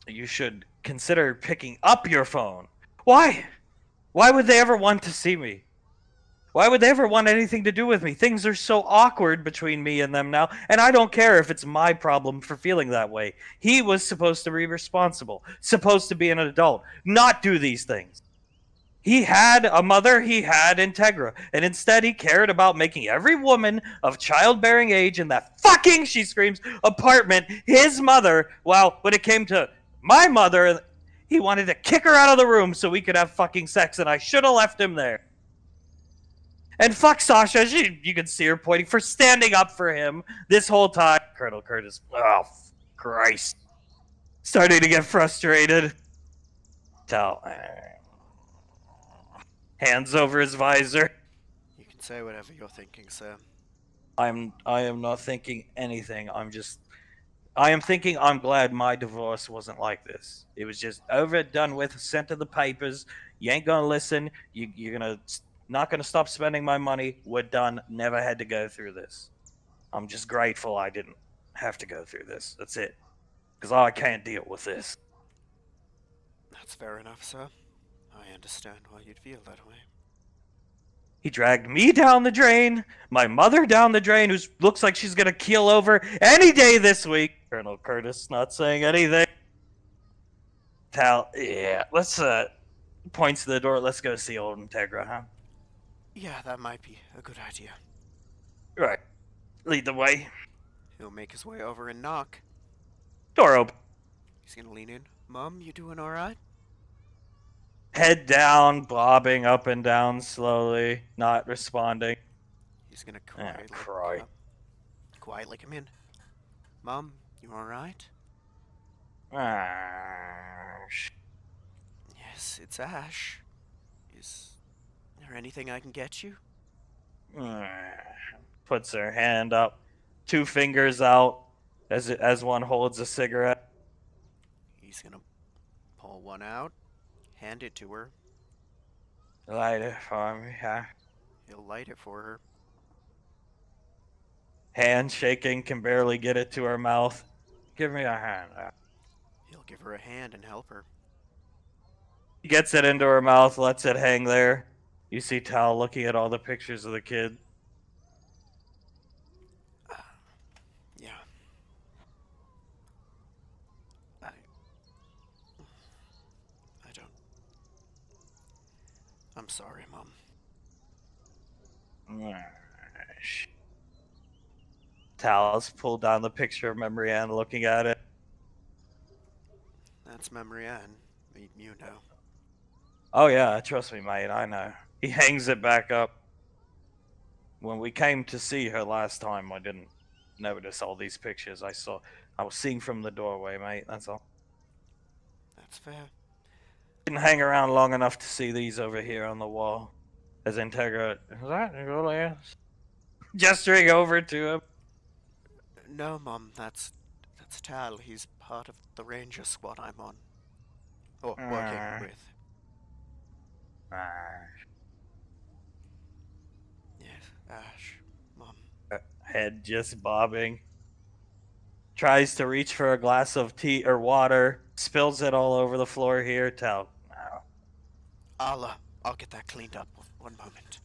You should consider picking up your phone. Why? Why would they ever want to see me? Why would they ever want anything to do with me? Things are so awkward between me and them now, and I don't care if it's my problem for feeling that way. He was supposed to be responsible, supposed to be an adult, not do these things. He had a mother, he had Integra, and instead he cared about making every woman of childbearing age in that fucking, she screams, apartment his mother, while when it came to my mother, he wanted to kick her out of the room so we could have fucking sex, and I should have left him there. And fuck Sasha, you can see her pointing, for standing up for him this whole time. Colonel Curtis, oh, Christ. Starting to get frustrated. Tal. Hands over his visor. You can say whatever you're thinking, sir. I am not thinking anything. I am thinking I'm glad my divorce wasn't like this. It was just over, done with, sent to the papers. You ain't gonna listen. You're not gonna stop spending my money. We're done. Never had to go through this. I'm just grateful I didn't have to go through this. That's it. Because I can't deal with this. That's fair enough, sir. I understand why you'd feel that way. He dragged me down the drain, my mother down the drain, who looks like she's gonna keel over any day this week. Colonel Curtis not saying anything. Tal, yeah, let's, points to the door, let's go see old Integra, huh? Yeah, that might be a good idea. Right. Lead the way. He'll make his way over and knock. Door open. He's gonna lean in. Mom, you doing alright? Head down, bobbing up and down slowly, not responding. He's gonna cry. Quietly come in. Mom, you alright? Yes, it's Ash. Is there anything I can get you? Puts her hand up, 2 fingers out, as one holds a cigarette. He's gonna pull one out, hand it to her. Light it for me, huh? He'll light it for her. Hand shaking, can barely get it to her mouth. Give me a hand. He'll give her a hand and help her. He gets it into her mouth, lets it hang there. You see Tal looking at all the pictures of the kid. Yeah. I. I don't. I'm sorry, Mom. Tal's pulled down the picture of Memory Ann looking at it. That's Memory Ann. You know. Oh yeah, trust me, mate, I know. He hangs it back up. When we came to see her last time, I didn't notice all these pictures. I was seeing from the doorway, mate, that's all. That's fair. Didn't hang around long enough to see these over here on the wall. As Integra, is that Julius? Gesturing over to him. No, Mom. That's Tal. He's part of the Ranger squad I'm on. Or working with. Yes, Ash. Mom. Head just bobbing. Tries to reach for a glass of tea or water. Spills it all over the floor here. I'll get that cleaned up. One moment.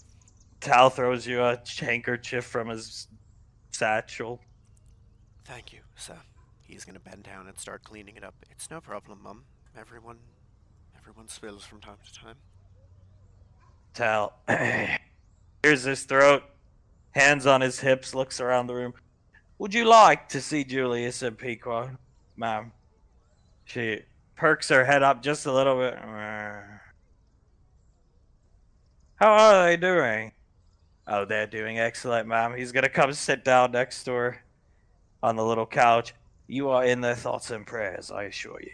Tal throws you a handkerchief from his satchel. Thank you, sir. He's gonna bend down and start cleaning it up. It's no problem, Mum. Everyone spills from time to time. Tal clears his throat, hands on his hips, looks around the room. Would you like to see Julius and Pequod, ma'am? She perks her head up just a little bit. How are they doing? Oh, they're doing excellent, ma'am. He's gonna come sit down next to her on the little couch. You are in their thoughts and prayers, I assure you.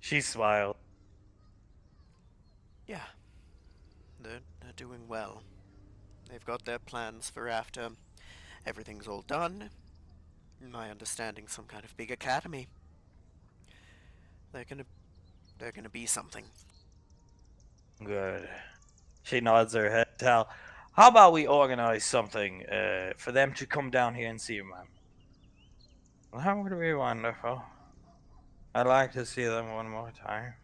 She smiled. Yeah, they're doing well. They've got their plans for after everything's all done. In my understanding, some kind of big academy. They're gonna be something. Good. She nods her head. Tal, how about we organize something for them to come down here and see you, ma'am? Well, that would be wonderful. I'd like to see them one more time.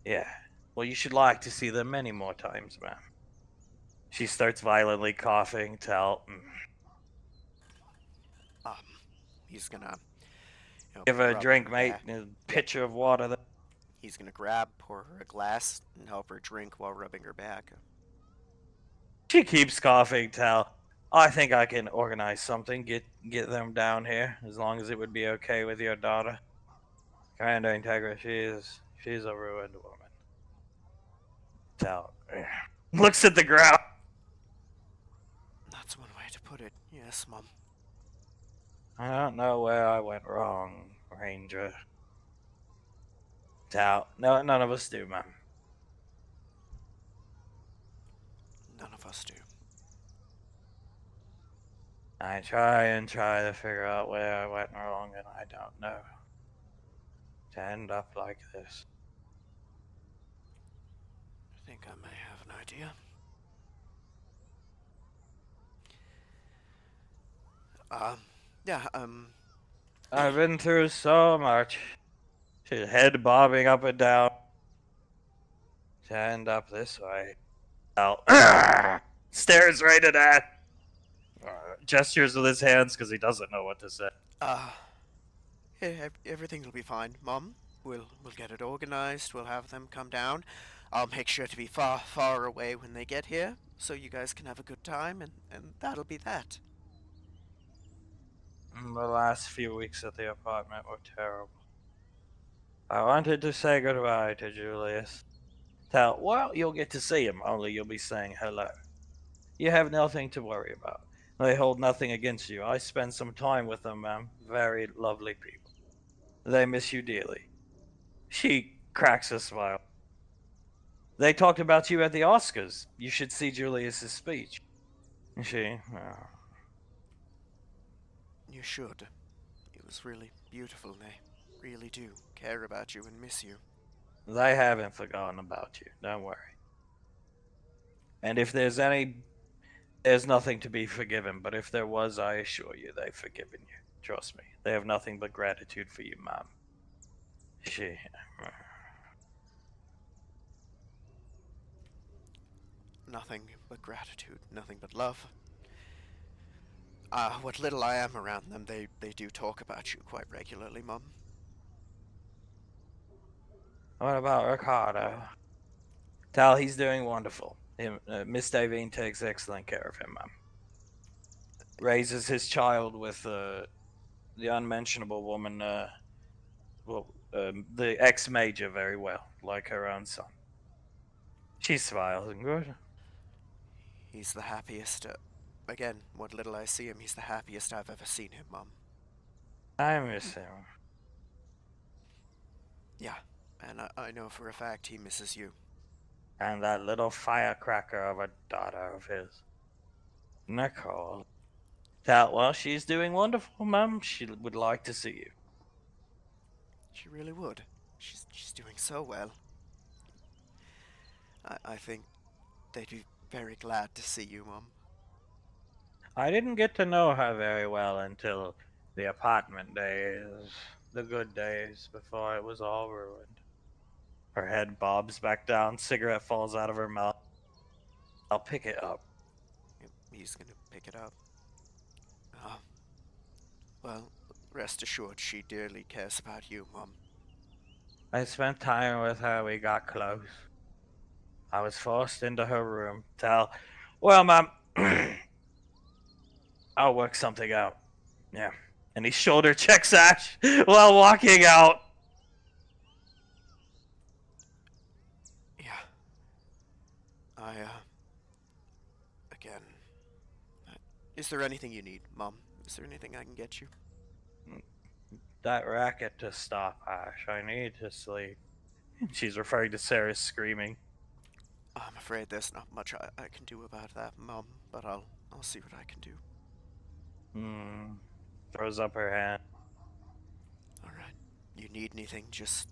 Yeah. Well, you should like to see them many more times, ma'am. She starts violently coughing. Tal, Um, he's gonna, give her a rub drink, her mate. back. A pitcher of water. He's gonna grab, pour her a glass, and help her drink while rubbing her back. She keeps coughing. Tal, I think I can organize something. Get them down here, as long as it would be okay with your daughter. Commander Integra, she's a ruined woman. Tal looks at the ground. That's one way to put it. Yes, Mom. I don't know where I went wrong, Ranger. Tal, no, none of us do, ma'am. None of us do. I try to figure out where I went wrong, and I don't know. To end up like this. I think I may have an idea. Yeah, I've been through so much. His head bobbing up and down. To end up this way. Tal stares right at that. Gestures with his hands because he doesn't know what to say. everything will be fine, Mom. We'll get it organized. We'll have them come down. I'll make sure to be far away when they get here, so you guys can have a good time, and that'll be that. The last few weeks at the apartment were terrible. I wanted to say goodbye to Julius. Tal, well, you'll get to see him, only you'll be saying hello. You have nothing to worry about. They hold nothing against you. I spent some time with them, ma'am. Very lovely people. They miss you dearly. She cracks a smile. They talked about you at the Oscars. You should see Julius's speech. She, You should. It was really beautiful. They really do care about you and miss you. they haven't forgotten about you. Don't worry. And if there's any There's nothing to be forgiven, but if there was, I assure you they've forgiven you. Trust me, they have nothing but gratitude for you, Mom. She. Nothing but gratitude, nothing but love. What little I am around them, they do talk about you quite regularly, Mum. What about Ricardo? Tal, he's doing wonderful. Miss Davine takes excellent care of him, Mom. Raises his child with the unmentionable woman, the ex-major very well, like her own son. She smiles and good. He's the happiest. Again, what little I see him, he's the happiest I've ever seen him, Mum. I miss him. Yeah, and I know for a fact he misses you. And that little firecracker of a daughter of his, Nicole. Tal, well, she's doing wonderful, Mum. She would like to see you. She really would. She's doing so well. I think they'd be very glad to see you, Mum. I didn't get to know her very well until the apartment days, the good days before it was all ruined. Her head bobs back down, cigarette falls out of her mouth. I'll pick it up. He's gonna pick it up. Uh, well, rest assured she dearly cares about you, Mum. I spent time with her, we got close. I was forced into her room. Well, Mom, I'll work something out. Yeah. And he shoulder checks Ash while walking out. Yeah. Again. Uh, is there anything you need, Mum? Is there anything I can get you? That racket to stop, Ash. I need to sleep. She's referring to Sarah screaming. I'm afraid there's not much I can do about that, Mum, but I'll see what I can do. Hmm. Throws up her hand. Alright. You need anything, just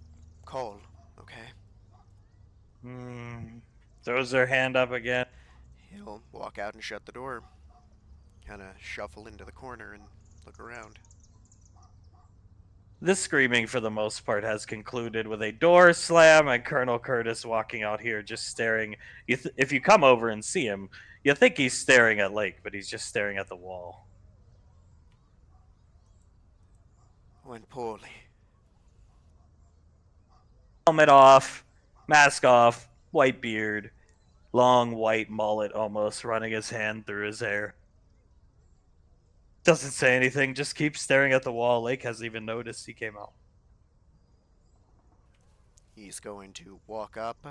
call, okay? Hmm. Throws her hand up again. He'll walk out and shut the door. Kinda shuffle into the corner and look around. This screaming, for the most part, has concluded with a door slam and Colonel Curtis walking out here just staring. If you come over and see him, you think he's staring at Lake, but he's just staring at the wall. Went poorly. Helmet off, mask off, white beard, long white mullet almost, running his hand through his hair. Doesn't say anything, just keeps staring at the wall. Lake hasn't even noticed he came out. He's going to walk up.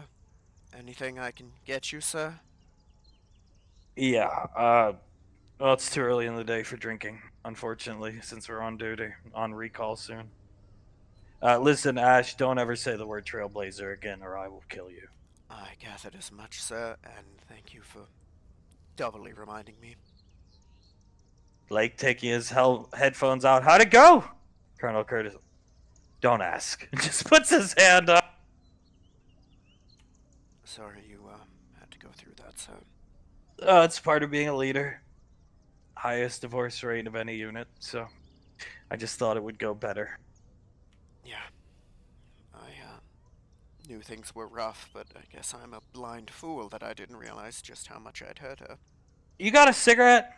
Anything I can get you, sir? Yeah, well, it's too early in the day for drinking, unfortunately, since we're on duty, on recall soon. Listen, Ash, don't ever say the word Trailblazer again or I will kill you. I gathered as much, sir, and thank you for doubly reminding me. Lake taking his headphones out. How'd it go? Colonel Curtis. Don't ask. Just puts his hand up. Sorry you, had to go through that, sir. It's part of being a leader. Highest divorce rate of any unit, so I just thought it would go better. Yeah. I, knew things were rough, but I guess I'm a blind fool that I didn't realize just how much I'd hurt her. You got a cigarette?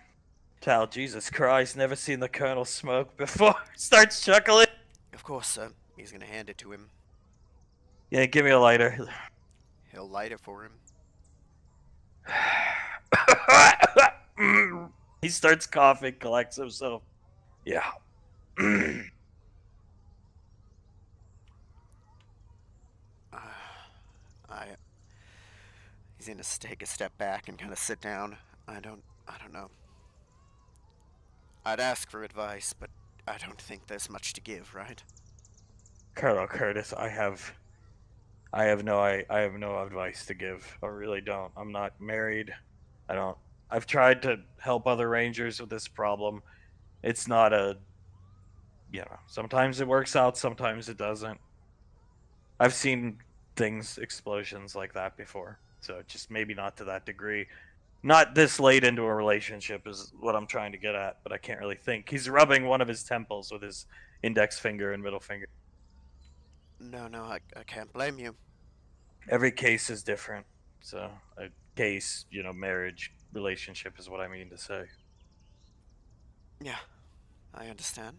Tal, Jesus Christ, never seen the Colonel smoke before. Starts chuckling. Of course, sir. He's gonna hand it to him. Yeah, give me a lighter. He'll light it for him. He starts coughing, collects himself. Yeah. I. He's gonna take a step back and kind of sit down. I don't know. I'd ask for advice, but I don't think there's much to give, right? Colonel Curtis, I have no advice to give. I really don't. I'm not married. I don't. I've tried to help other rangers with this problem. It's not a, sometimes it works out, sometimes it doesn't. I've seen explosions like that before. So just maybe not to that degree. Not this late into a relationship is what I'm trying to get at, but I can't really think. He's rubbing one of his temples with his index finger and middle finger. No, no, I can't blame you. Every case is different. So, a case, marriage, relationship is what I mean to say. Yeah, I understand.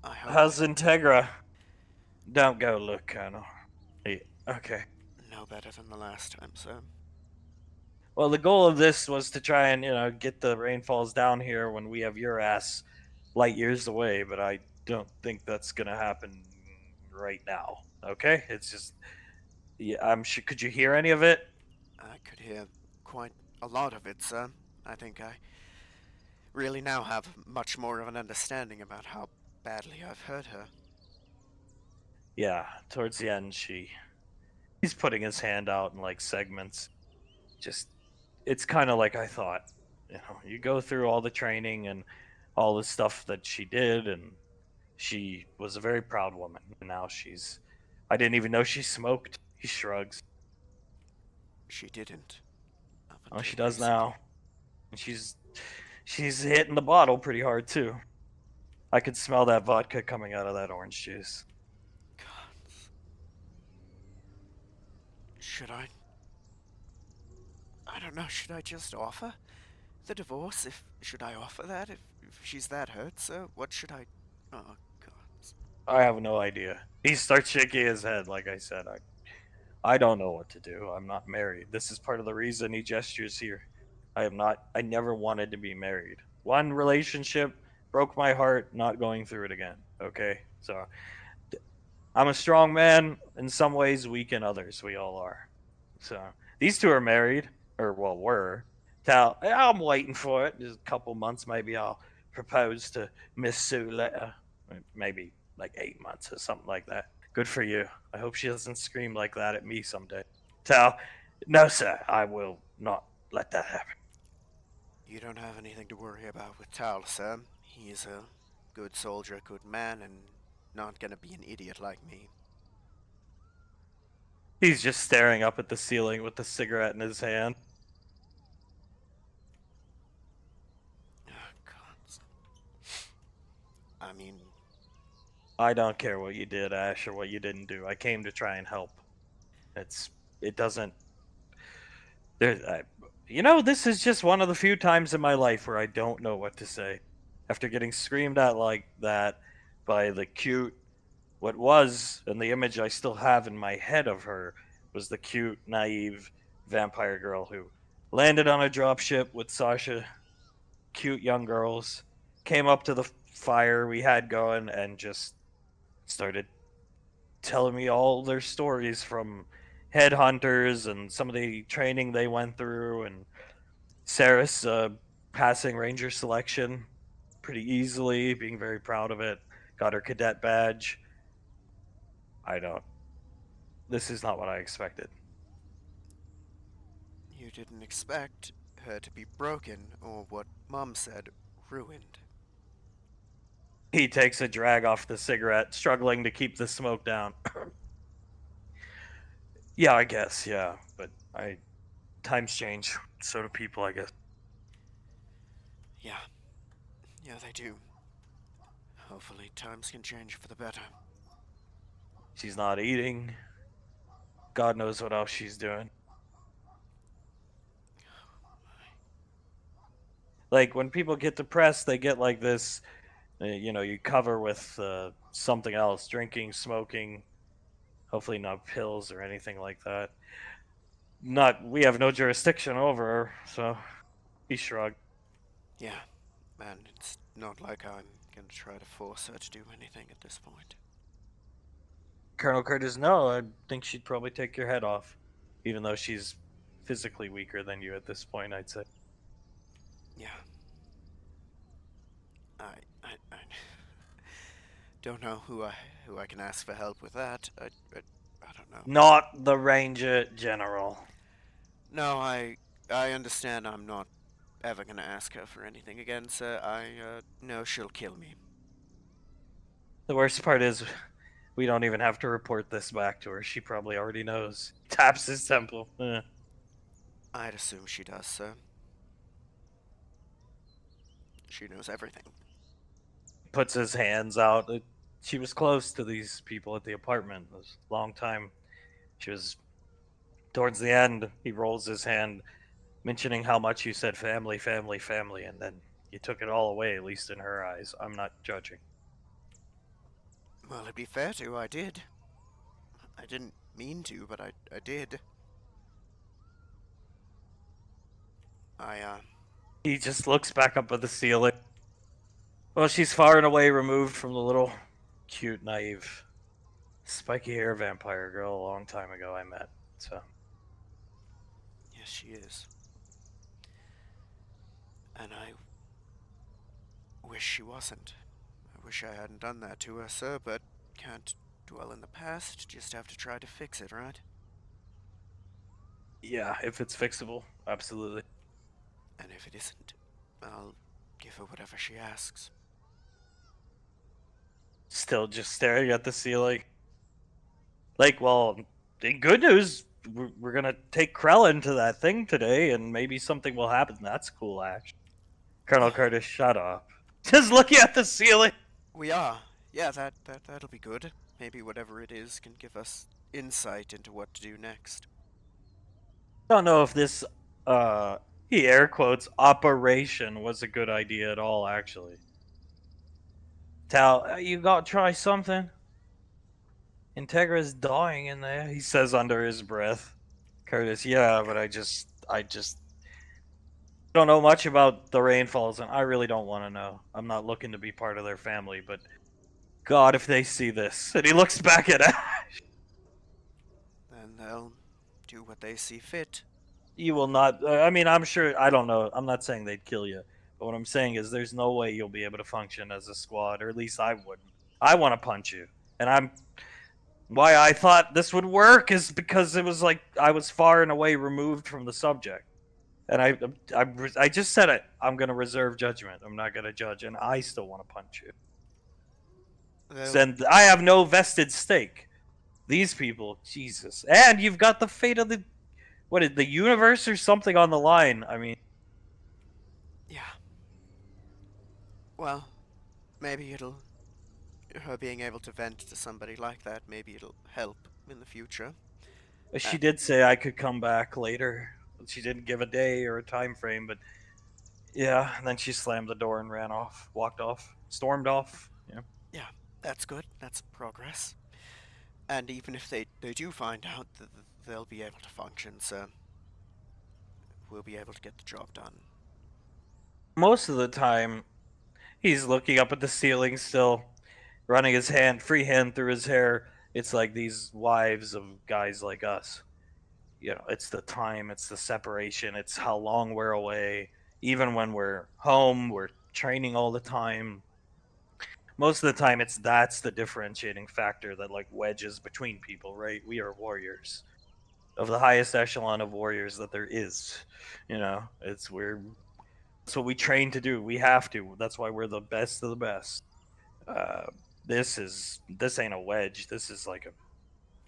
I hope How's Integra? Don't go look, Colonel. Yeah, okay. no better than the last time, sir. Well, the goal of this was to try and, get the rainfalls down here when we have your ass light years away, but I don't think that's going to happen right now. Okay? It's just, yeah, I'm sure. Could you hear any of it? I could hear quite a lot of it, sir. I think I really now have much more of an understanding about how badly I've hurt her. Yeah, towards the end, he's putting his hand out in like segments. Just, it's kind of like I thought. You go through all the training and all the stuff that she did, and she was a very proud woman. And now I didn't even know she smoked. He shrugs. She didn't, up Oh, until she does recently. now. And she's hitting the bottle pretty hard too. I could smell that vodka coming out of that orange juice. God, should I? I don't know. Should I just offer the divorce? If should I offer that if she's that hurt, sir? What should I? Oh God. I have no idea. He starts shaking his head. Like I said, I don't know what to do. I'm not married. This is part of the reason he gestures here. I am not. I never wanted to be married. One relationship broke my heart. Not going through it again. Okay, so I'm a strong man in some ways, weak in others. We all are. So these two are married, or well, were. Tal, I'm waiting for it. Just a couple months, maybe I'll propose to Miss Sue later. Maybe like 8 months or something like that. Good for you. I hope she doesn't scream like that at me someday. Tal, no, sir, I will not let that happen. You don't have anything to worry about with Tal, sir. He is a good soldier, good man, and not gonna be an idiot like me. He's just staring up at the ceiling with the cigarette in his hand. Oh God. I mean, I don't care what you did, Ash, or what you didn't do. I came to try and help. It's it doesn't there. This is just one of the few times in my life where I don't know what to say. After getting screamed at like that by the cute, what was, and the image I still have in my head of her was the cute, naive vampire girl who landed on a dropship with Sasha, cute young girls, came up to the fire we had going, and just started telling me all their stories from headhunters and some of the training they went through, and Saris passing ranger selection pretty easily, being very proud of it, got her cadet badge. I don't. This is not what I expected. you didn't expect her to be broken, or what Mom said, ruined. He takes a drag off the cigarette, struggling to keep the smoke down. Yeah, I guess, yeah. But times change. So do people, I guess. Yeah, yeah, they do. Hopefully, times can change for the better. She's not eating. God knows what else she's doing. Like, when people get depressed, they get like this, you cover with something else, drinking, smoking, hopefully not pills or anything like that. Not, we have no jurisdiction over her, so he shrugged. Yeah, and it's not like I'm gonna try to force her to do anything at this point. Colonel Curtis, no, I think she'd probably take your head off, even though she's physically weaker than you at this point, I'd say. Yeah, I don't know who I can ask for help with that. I don't know. Not the Ranger General. No, I understand. I'm not ever gonna ask her for anything again, sir. I know she'll kill me. The worst part is, we don't even have to report this back to her. She probably already knows. Taps his temple. I'd assume she does, sir. She knows everything. Puts his hands out. She was close to these people at the apartment. It was a long time. She was towards the end. He rolls his hand, mentioning how much you said family, family, family, and then you took it all away. At least in her eyes. I'm not judging. Well, to be fair to, I did. I didn't mean to, but I did. I. He just looks back up at the ceiling. Well, she's far and away removed from the little, cute, naive, spiky hair vampire girl a long time ago I met. So Yes, she is. And I wish she wasn't. I wish I hadn't done that to her, sir, but can't dwell in the past, just have to try to fix it, right? yeah, if it's fixable, absolutely. And if it isn't, I'll give her whatever she asks. Still just staring at the ceiling. Like, well, in good news, we're gonna take Krell into that thing today, and maybe something will happen. That's cool, actually. Colonel Curtis, shut up. Just looking at the ceiling. We are. Yeah, that'll be good. Maybe whatever it is can give us insight into what to do next. I don't know if this, uh, he air quotes, operation was a good idea at all, actually. Tal, you gotta try something. Integra's dying in there, he says under his breath. Curtis, yeah, but I just don't know much about the rainfalls, and I really don't want to know. I'm not looking to be part of their family, but God, if they see this. And he looks back at Ash. Then they'll do what they see fit. You will not, I mean, I'm sure, I don't know. I'm not saying they'd kill you. But what I'm saying is there's no way you'll be able to function as a squad, or at least I wouldn't. I want to punch you. And why I thought this would work is because it was like I was far and away removed from the subject. And I just said it. I'm gonna reserve judgment. I'm not gonna judge, and I still want to punch you. They'll. And I have no vested stake. These people, Jesus, and you've got the fate of the universe or something on the line. I mean, Yeah. Well, maybe it'll. Her being able to vent to somebody like that, maybe it'll help in the future. she did say I could come back later. She didn't give a day or a time frame, but yeah. And then she slammed the door and ran off, walked off, stormed off. Yeah. Yeah, that's good. That's progress. And even if they do find out, they'll be able to function, so we'll be able to get the job done. Most of the time, he's looking up at the ceiling still, running his free hand through his hair. It's like these wives of guys like us. You know, it's the time, it's the separation, it's how long we're away. Even when we're home, we're training all the time. Most of the time, that's the differentiating factor that like wedges between people, right? We are warriors of the highest echelon of warriors that there is. You know, that's what we train to do. We have to. That's why we're the best of the best. Uh, this ain't a wedge. This is like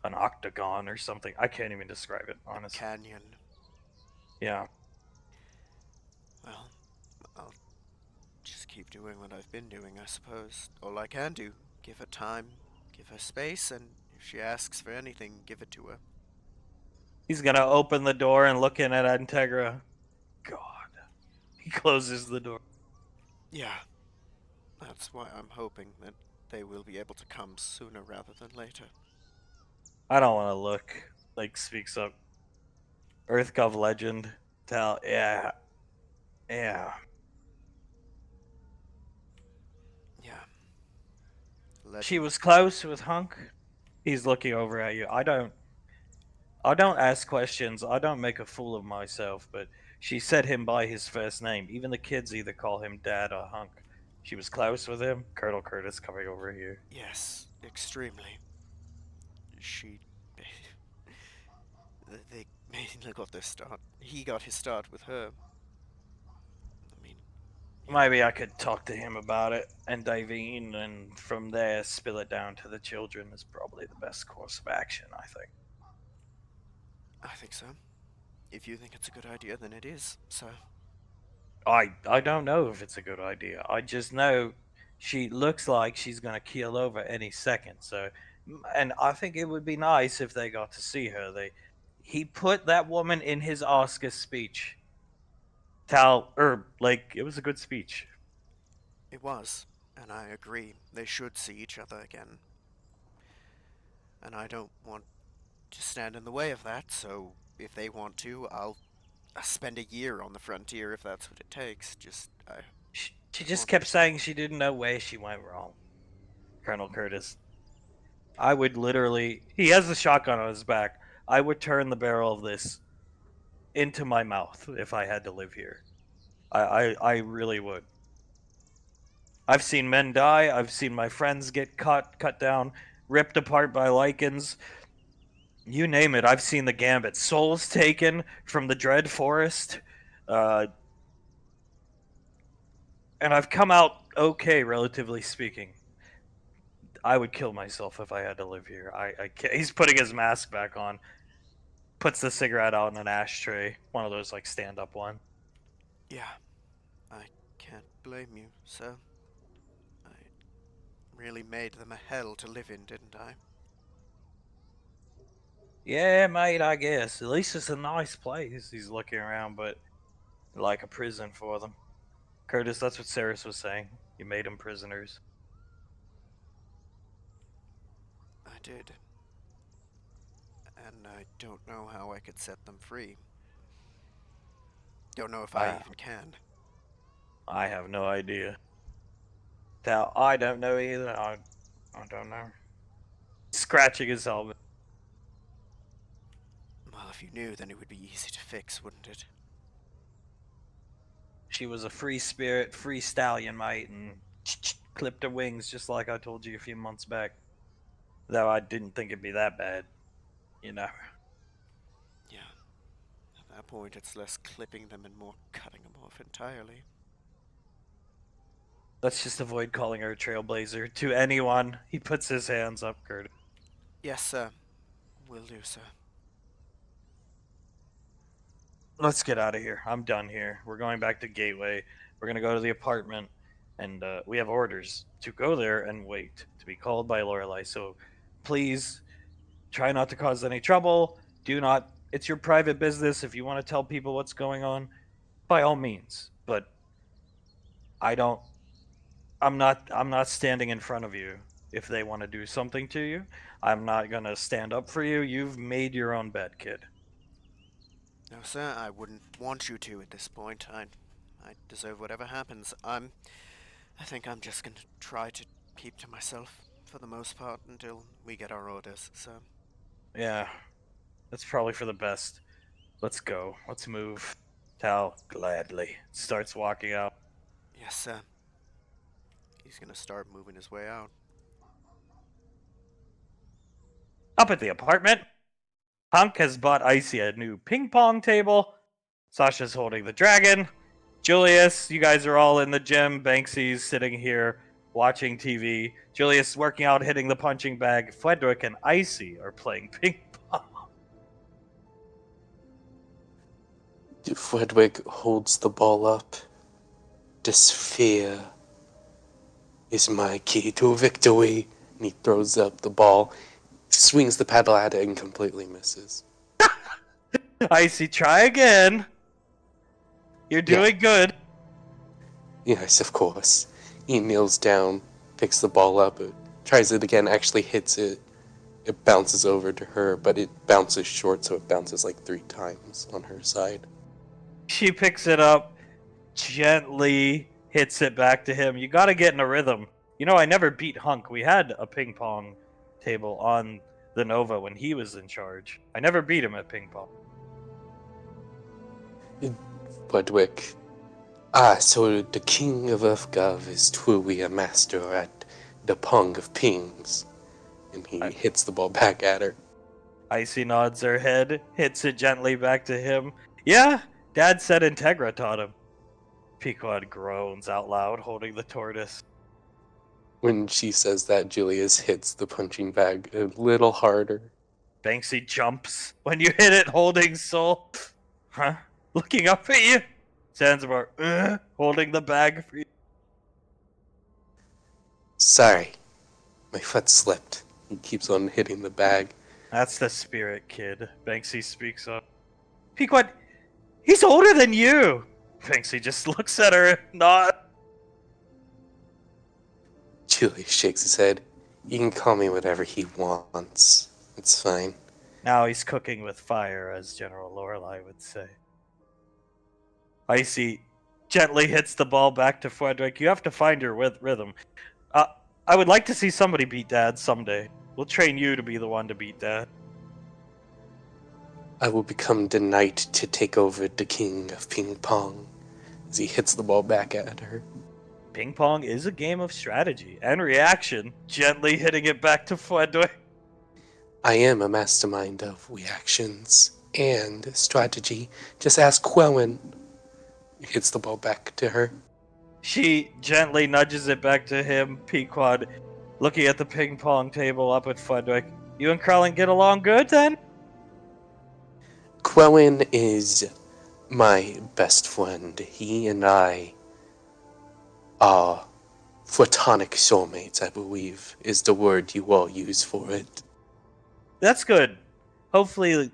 an octagon or something. I can't even describe it, A honestly. canyon. Yeah. Well, I'll just keep doing what I've been doing, I suppose. All I can do. Give her time, give her space, and if she asks for anything, give it to her. He's gonna open the door and look in at Integra. God. He closes the door. Yeah, that's why I'm hoping that they will be able to come sooner rather than later. I don't want to look. Like speaks up. EarthGov legend. Tell. Yeah. Yeah. Yeah. She Legend. was close with Hunk. He's looking over at you. I don't ask questions. I don't make a fool of myself, but she said him by his first name. Even the kids either call him Dad or Hunk. She was close with him. Colonel Curtis coming over here. Yes, extremely. She. They mainly got their start. He got his start with her. I mean, yeah. Maybe I could talk to him about it and Davine, and from there spill it down to the children is probably the best course of action, I think. I think so. If you think it's a good idea, then it is, sir. I don't know if it's a good idea. I just know she looks like she's gonna keel over any second. So, and I think it would be nice if they got to see her. He put that woman in his Oscar speech. Like it was a good speech. It was, and I agree. They should see each other again. And I don't want to stand in the way of that, so if they want to, I'll spend a year on the frontier if that's what it takes. She I just want. kept saying she didn't know where she went wrong. Colonel Curtis. I would literally. He has the shotgun on his back. I would turn the barrel of this into my mouth if I had to live here. I really would. I've seen men die. I've seen my friends get cut down, ripped apart by lichens. You name it. I've seen the gambit. Souls taken from the Dread Forest. Uh, and I've come out okay, relatively speaking. I would kill myself if I had to live here. I can't. He's putting his mask back on, puts the cigarette out in an ashtray, one of those like stand up ones. Yeah, I can't blame you, sir. I really made them a hell to live in, didn't I? Yeah, mate, I guess. At least it's a nice place. He's looking around, but like a prison for them. Curtis, that's what Saris was saying. You made them prisoners. I did. And I don't know how I could set them free. Don't know if I I even can. I have no idea. Now I don't know either. I don't know. Scratching his helmet. Well, if you knew, then it would be easy to fix, wouldn't it? She was a free spirit, free stallion, mate, and clipped her wings just like I told you a few months back. Though I didn't think it'd be that bad, you know. Yeah. At that point, it's less clipping them and more cutting them off entirely. Let's just avoid calling her a trailblazer to anyone. He puts his hands up, Curtis. Yes, sir. Will do, sir. Let's get out of here. I'm done here. We're going back to Gateway. We're gonna go to the apartment, and we have orders to go there and wait to be called by Lorelei. So, please try not to cause any trouble. Do not. It's your private business. If you want to tell people what's going on, by all means. But I don't. I'm not. I'm not standing in front of you if they want to do something to you. I'm not gonna stand up for you. You've made your own bed, kid. No, sir, I wouldn't want you to at this point. I deserve whatever happens. I think I'm just gonna try to keep to myself for the most part until we get our orders, so. Yeah, that's probably for the best. Let's go. Let's move. Tal gladly starts walking out. Yes, sir. He's gonna start moving his way out. Up at the apartment, Hunk has bought Icy a new ping pong table. Sasha's holding the dragon. Julius, you guys are all in the gym. Banksy's sitting here watching TV. Julius working out, hitting the punching bag. Frederick and Icy are playing ping pong. Fredwick holds the ball up. Despair is my key to victory. And he throws up the ball, swings the paddle at it, and completely misses. Icy, try again. You're doing good. Yes, of course. He kneels down, picks the ball up, tries it again, actually hits it. It bounces over to her, but it bounces short, so it bounces like 3 times on her side. She picks it up, gently hits it back to him. You gotta get in a rhythm. You know, I never beat Hunk. We had a ping pong table on the Nova when he was in charge. I never beat him at ping pong. Fredwick. So the king of Earthgov is truly a master at the pong of pings. And he hits the ball back at her. Icy nods her head, hits it gently back to him. Yeah, Dad said Integra taught him. Pequod groans out loud, holding the tortoise. When she says that, Julius hits the punching bag a little harder. Banksy jumps when you hit it holding Soul. Huh? Looking up at you? Zanzibar, holding the bag for you. Sorry, my foot slipped. He keeps on hitting the bag. That's the spirit, kid. Banksy speaks up. Pequod, he's older than you! Banksy just looks at her, nod. Julius shakes his head. You can call me whatever he wants. It's fine. Now he's cooking with fire, as General Lorelei would say. Icy gently hits the ball back to Frederick. You have to find your rhythm. I would like to see somebody beat Dad someday. We'll train you to be the one to beat Dad. I will become the knight to take over the king of ping pong. As he hits the ball back at her. Ping pong is a game of strategy and reaction, gently hitting it back to Frederick. I am a mastermind of reactions and strategy. Just ask Quellen. He hits the ball back to her. She gently nudges it back to him, Pequod, looking at the ping pong table up at Frederick. You and Krell get along good, then? Quellen is my best friend. He and I are photonic soulmates, I believe, is the word you all use for it. That's good. Hopefully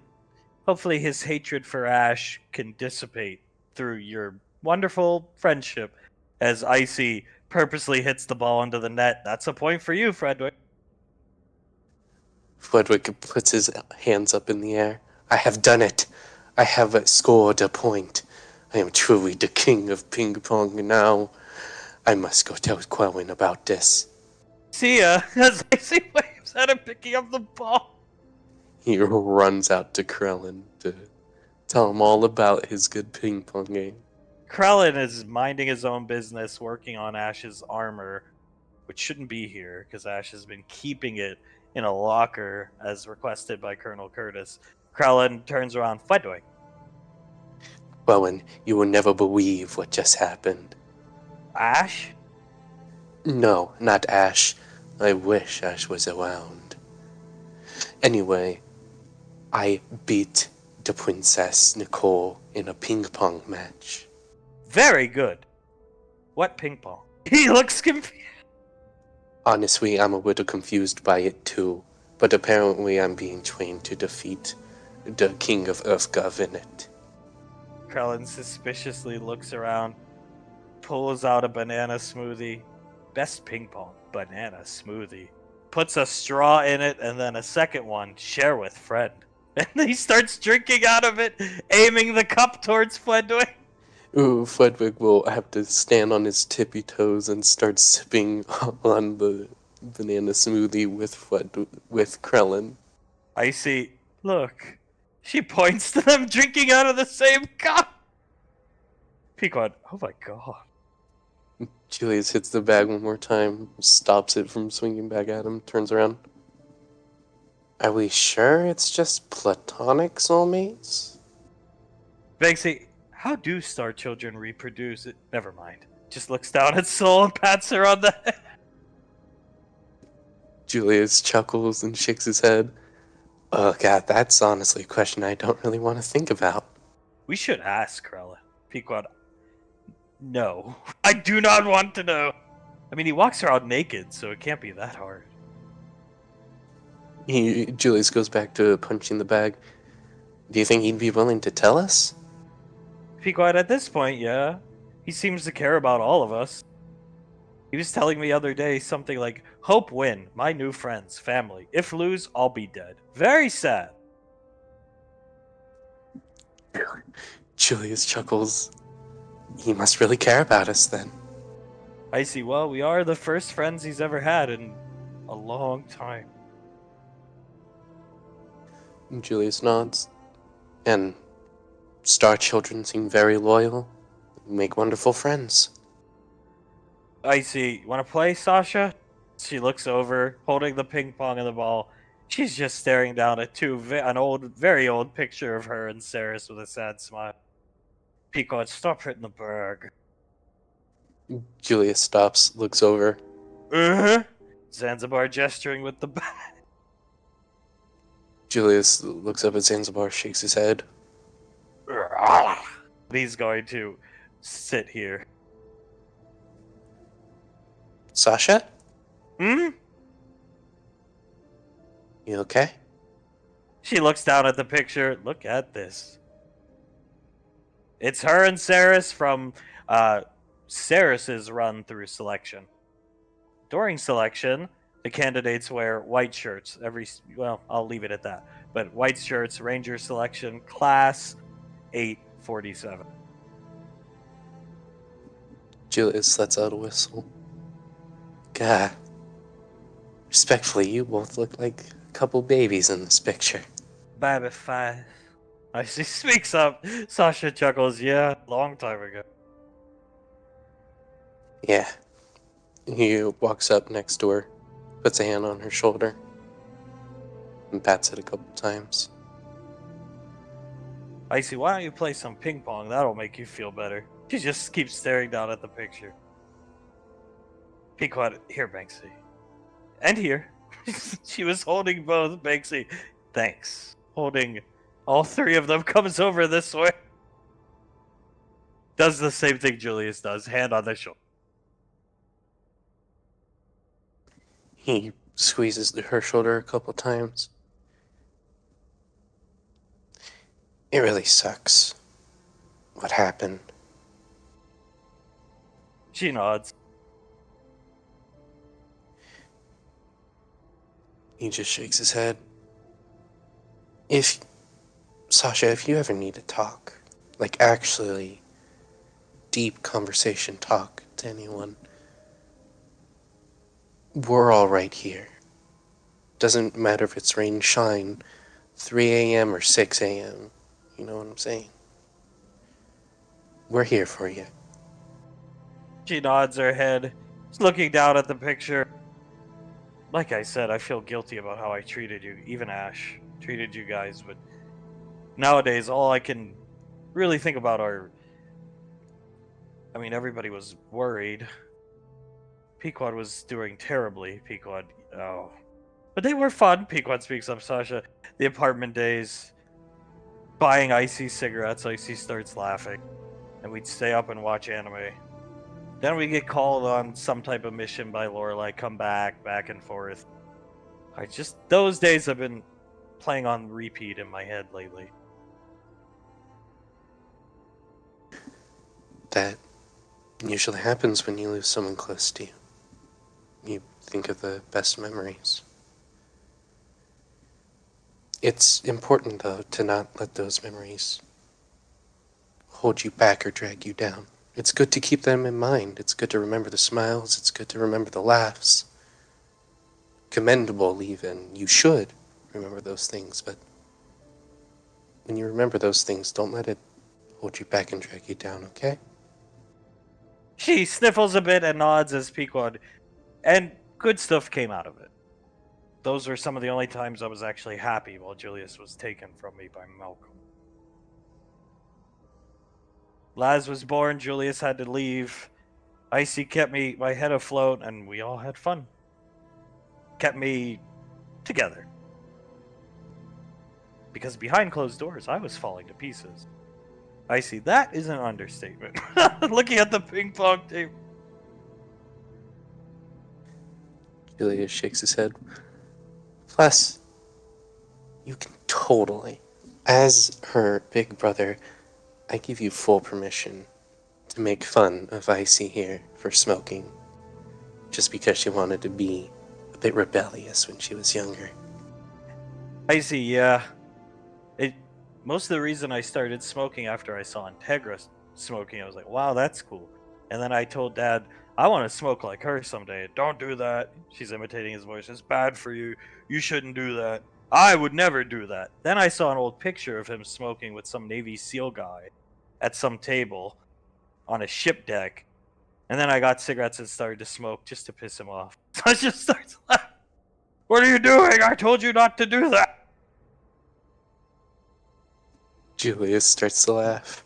his hatred for Ash can dissipate through your wonderful friendship. As Icy purposely hits the ball into the net. That's a point for you, Frederick. Frederick puts his hands up in the air. I have done it. I have scored a point. I am truly the king of ping pong now. I must go tell Quellen about this. See ya, as Icy waves at him picking up the ball. He runs out to Krellin to tell him all about his good ping pong game. Krellin is minding his own business, working on Ash's armor, which shouldn't be here, because Ash has been keeping it in a locker, as requested by Colonel Curtis. Krellin turns around. Frederick. Quellen, you will never believe what just happened. Ash? No, not Ash. I wish Ash was around. Anyway, I beat the Princess Nicole in a ping pong match. Very good. What ping pong? He looks confused. Honestly, I'm a little confused by it too, but apparently I'm being trained to defeat the King of Earthgov in it. Krellin suspiciously looks around, pulls out a banana smoothie. Best ping pong, banana smoothie. Puts a straw in it and then a second one, share with friend. And he starts drinking out of it, aiming the cup towards Fredwick. Ooh, Frederick will have to stand on his tippy toes and start sipping on the banana smoothie with Krellin. Icy, look. She points to them drinking out of the same cup. Pequod, oh my god. Julius hits the bag one more time, stops it from swinging back at him, turns around. Are we sure it's just platonic soulmates? Banksy, how do star children reproduce? Never mind. Just looks down at Soul and pats her on the head. Julius chuckles and shakes his head. Oh god, that's honestly a question I don't really want to think about. We should ask Krell. Pequod, no. I do not want to know. I mean, he walks around naked, so it can't be that hard. Julius goes back to punching the bag. Do you think he'd be willing to tell us? Pequod, at this point, yeah. He seems to care about all of us. He was telling me the other day something like, hope win, my new friends, family. If lose, I'll be dead. Very sad. Julius chuckles. He must really care about us then. I see. Well, we are the first friends he's ever had in a long time. Julius nods. And star children seem very loyal. Make wonderful friends. I see. Want to play, Sasha? She looks over, holding the ping pong and the ball. She's just staring down at an very old picture of her and Saris with a sad smile. Pequod, stop hitting the bag. Julius stops, looks over. Zanzibar gesturing with the bag. Julius looks up at Zanzibar, shakes his head. he's going to sit here. Sasha? Hmm? You okay? She looks down at the picture. Look at this. It's her and Saris from Saris's run through selection. During selection, the candidates wear white shirts. Well, I'll leave it at that. But white shirts, Ranger selection, class 847. Julius lets out a whistle. God. Respectfully, you both look like a couple babies in this picture. Baby 5. She speaks up. Sasha chuckles. Yeah, long time ago. Yeah. He walks up next to her, puts a hand on her shoulder, and pats it a couple times. Icy, why don't you play some ping pong? That'll make you feel better. She just keeps staring down at the picture. Pequod, here, Banksy. And here. She was holding both, Banksy. Thanks. Holding all three of them, comes over this way. Does the same thing Julius does, hand on the shoulder. He squeezes her shoulder a couple times. It really sucks. What happened? She nods. He just shakes his head. Sasha, if you ever need to talk, like actually deep conversation talk to anyone, we're all right here. Doesn't matter if it's rain, shine, 3 a.m. or 6 a.m. You know what I'm saying? We're here for you. She nods her head, just looking down at the picture. Like I said, I feel guilty about how I treated you, even Ash treated you guys, but nowadays all I can really think about are... I mean, everybody was worried. Pequod was doing terribly, Pequod. Oh. But they were fun, Pequod speaks up, Sasha. The apartment days. Buying Icy cigarettes, Icy starts laughing. And we'd stay up and watch anime. Then we get called on some type of mission by Lorelai, come back and forth. Those days have been playing on repeat in my head lately. That usually happens when you lose someone close to you. You think of the best memories. It's important, though, to not let those memories hold you back or drag you down. It's good to keep them in mind. It's good to remember the smiles. It's good to remember the laughs. Commendable, even. You should remember those things, but when you remember those things, don't let it hold you back and drag you down, okay? She sniffles a bit and nods as Pequod, and good stuff came out of it. Those were some of the only times I was actually happy while Julius was taken from me by Malcolm. Laz was born, Julius had to leave. Icy kept my head afloat, and we all had fun. Kept me together. Because behind closed doors, I was falling to pieces. Icy, that is an understatement. Looking at the ping pong table. Julius shakes his head. Plus, you can totally, as her big brother, I give you full permission to make fun of Icy here for smoking, just because she wanted to be a bit rebellious when she was younger. Icy, yeah. Most of the reason I started smoking after I saw Integra smoking, I was like, wow, that's cool. And then I told Dad, I want to smoke like her someday. Don't do that. She's imitating his voice. It's bad for you. You shouldn't do that. I would never do that. Then I saw an old picture of him smoking with some Navy SEAL guy at some table on a ship deck. And then I got cigarettes and started to smoke just to piss him off. So I just starts laughing. What are you doing? I told you not to do that. Julius starts to laugh.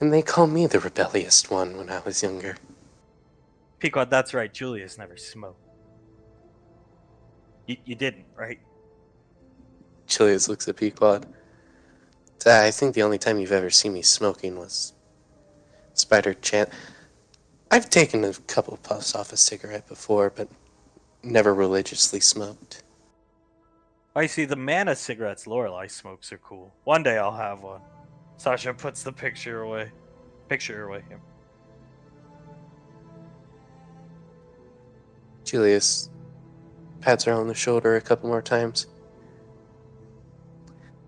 And they call me the rebellious one when I was younger. Pequod, that's right. Julius never smoked. You didn't, right? Julius looks at Pequod. I think the only time you've ever seen me smoking was Spider Chan. I've taken a couple puffs off a cigarette before, but never religiously smoked. I see the mana cigarettes Lorelei smokes are cool. One day I'll have one. Sasha puts the picture away. Julius pats her on the shoulder a couple more times.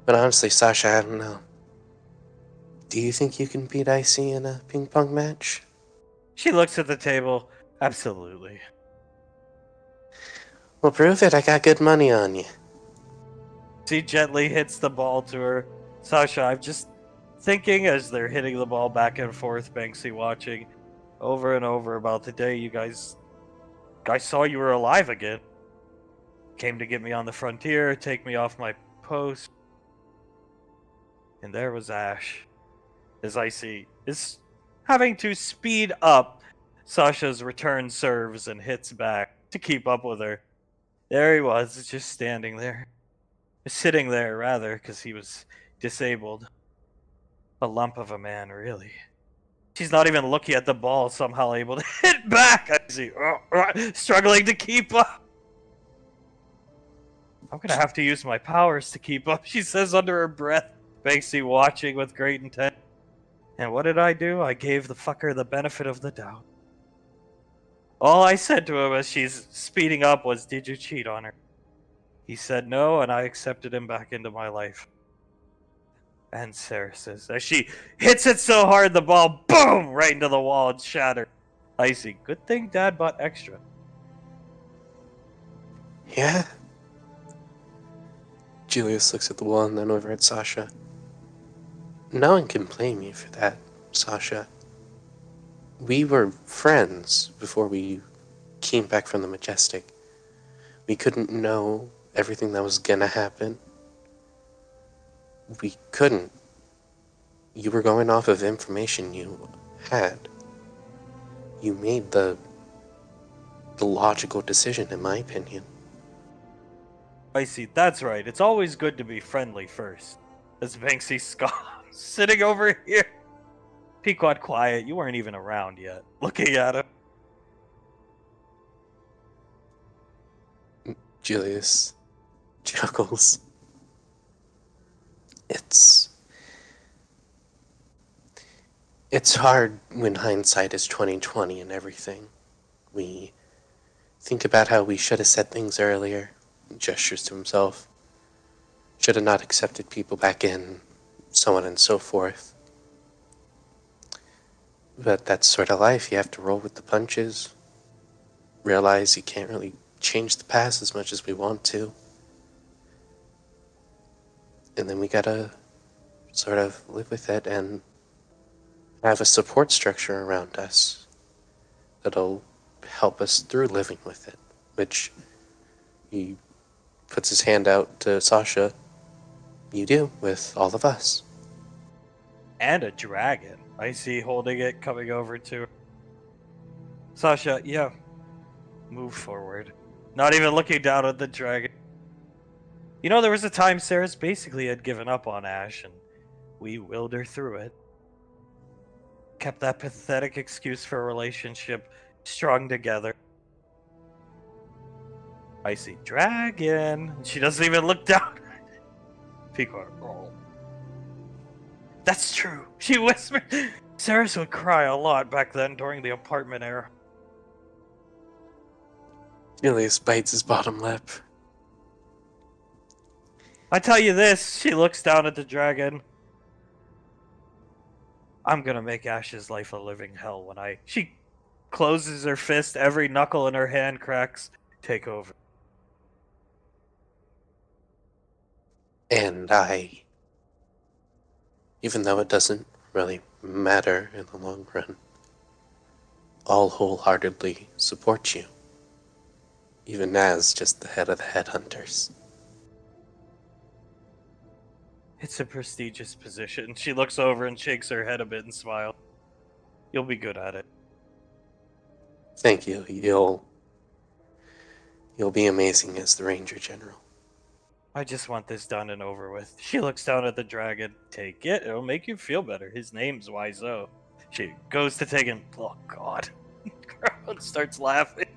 But honestly, Sasha, I don't know. Do you think you can beat Icy in a ping pong match? She looks at the table. Absolutely. Well, prove it. I got good money on you. She gently hits the ball to her. Sasha, I'm just thinking as they're hitting the ball back and forth, Banksy watching over and over about the day you guys saw you were alive again. Came to get me on the frontier, take me off my post. And there was Ash. As Icy is having to speed up Sasha's return serves and hits back to keep up with her. There he was, just standing there. Sitting there, rather, because he was disabled. A lump of a man, really. She's not even looking at the ball, somehow able to hit back. I see, struggling to keep up. I'm gonna have to use my powers to keep up, she says under her breath. Banksy watching with great intent. And what did I do? I gave the fucker the benefit of the doubt. All I said to him as she's speeding up was, did you cheat on her? He said no, and I accepted him back into my life. And Sarah says, as she hits it so hard, the ball, boom, right into the wall and shattered. Icy, good thing Dad bought extra. Yeah? Julius looks at the wall and then over at Sasha. No one can blame you for that, Sasha. We were friends before we came back from the Majestic. We couldn't know everything that was gonna happen. We couldn't. You were going off of information you had. You made the logical decision, in my opinion. Icy, that's right. It's always good to be friendly first. As Banksy scoffs, sitting over here. Pequod quiet, you weren't even around yet. Looking at him. Julius chuckles. It's hard when hindsight is 20/20 and everything. We think about how we should have said things earlier, gestures to himself. Should have not accepted people back in, so on and so forth. But that's sort of life. You have to roll with the punches. Realize you can't really change the past as much as we want to. And then we gotta sort of live with it and have a support structure around us that'll help us through living with it. Which he puts his hand out to Sasha. You do, with all of us. And a dragon. Icy holding it, coming over to her. Sasha, yeah. Move forward. Not even looking down at the dragon. You know, there was a time Sarah's basically had given up on Ash, and we willed her through it. Kept that pathetic excuse for a relationship strung together. Icy, dragon. She doesn't even look down. Pequod, oh. That's true. She whispered. Sarah's would cry a lot back then during the apartment era. Julius bites his bottom lip. I tell you this, she looks down at the dragon. I'm gonna make Ash's life a living hell when She closes her fist, every knuckle in her hand cracks. Take over. And I, even though it doesn't really matter in the long run, I'll wholeheartedly support you. Even as just the head of the headhunters. It's a prestigious position. She looks over and shakes her head a bit and smiles. You'll be good at it. Thank you. You'll be amazing as the Ranger General. I just want this done and over with. She looks down at the dragon. Take it. It'll make you feel better. His name's Wiseau. She goes to take him. Oh, God. Crowd starts laughing.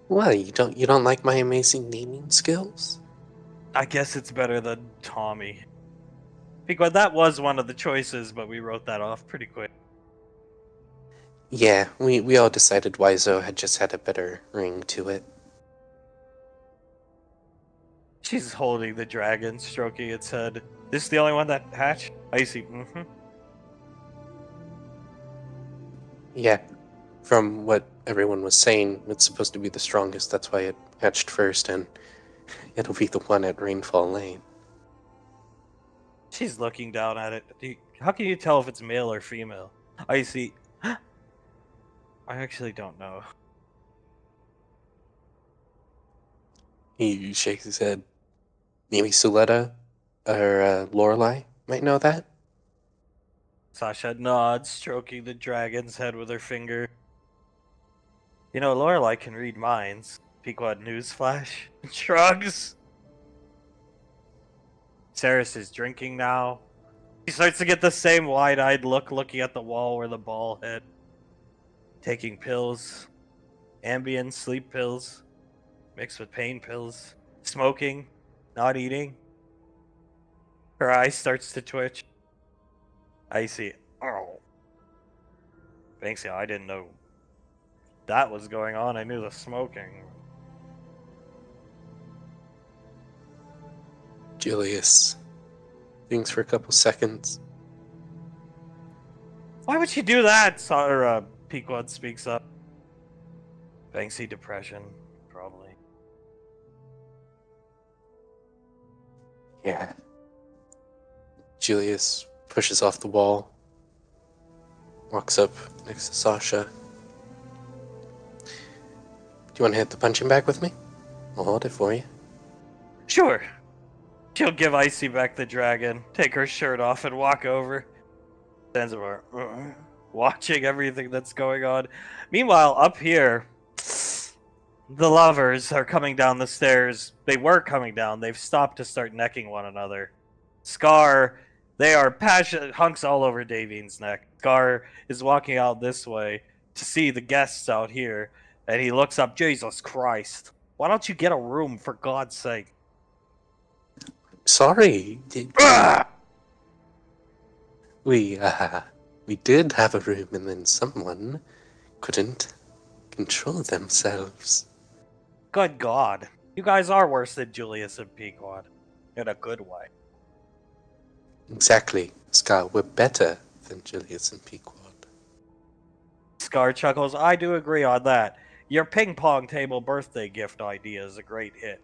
Well, you don't like my amazing naming skills? I guess it's better than Tommy. Because that was one of the choices, but we wrote that off pretty quick. Yeah, we all decided Wiseau had just had a better ring to it. She's holding the dragon, stroking its head. This is the only one that hatched? Icy. Yeah, from what everyone was saying, it's supposed to be the strongest. That's why it hatched first, and it'll be the one at Rainfall Lane. She's looking down at it. How can you tell if it's male or female? Icy. I actually don't know. He shakes his head. Maybe Suletta or Lorelei might know that? Sasha nods, stroking the dragon's head with her finger. You know, Lorelei can read minds. Pequod newsflash. Shrugs. Saris is drinking now. He starts to get the same wide-eyed look looking at the wall where the ball hit. Taking pills. Ambien sleep pills. Mixed with pain pills. Smoking. Not eating. Her eye starts to twitch. Icy. Oh. Banksy, I didn't know that was going on. I knew the smoking. Julius thinks for a couple seconds. Why would she do that? Pequod speaks up. Banksy depression, probably. Yeah. Julius pushes off the wall, walks up next to Sasha. Do you want to hit the punching bag with me? I'll hold it for you. Sure. She'll give Icy back the dragon, take her shirt off, and walk over. Stands over, watching everything that's going on. Meanwhile, up here, the lovers are coming down the stairs. They were coming down. They've stopped to start necking one another. Scar, they are passionate hunks all over Davine's neck. Scar is walking out this way to see the guests out here, and he looks up. Jesus Christ! Why don't you get a room, for God's sake? Sorry. Ah! We did have a room, and then someone couldn't control themselves. Good God. You guys are worse than Julius and Pequod. In a good way. Exactly, Scar. We're better than Julius and Pequod. Scar chuckles. I do agree on that. Your ping pong table birthday gift idea is a great hit.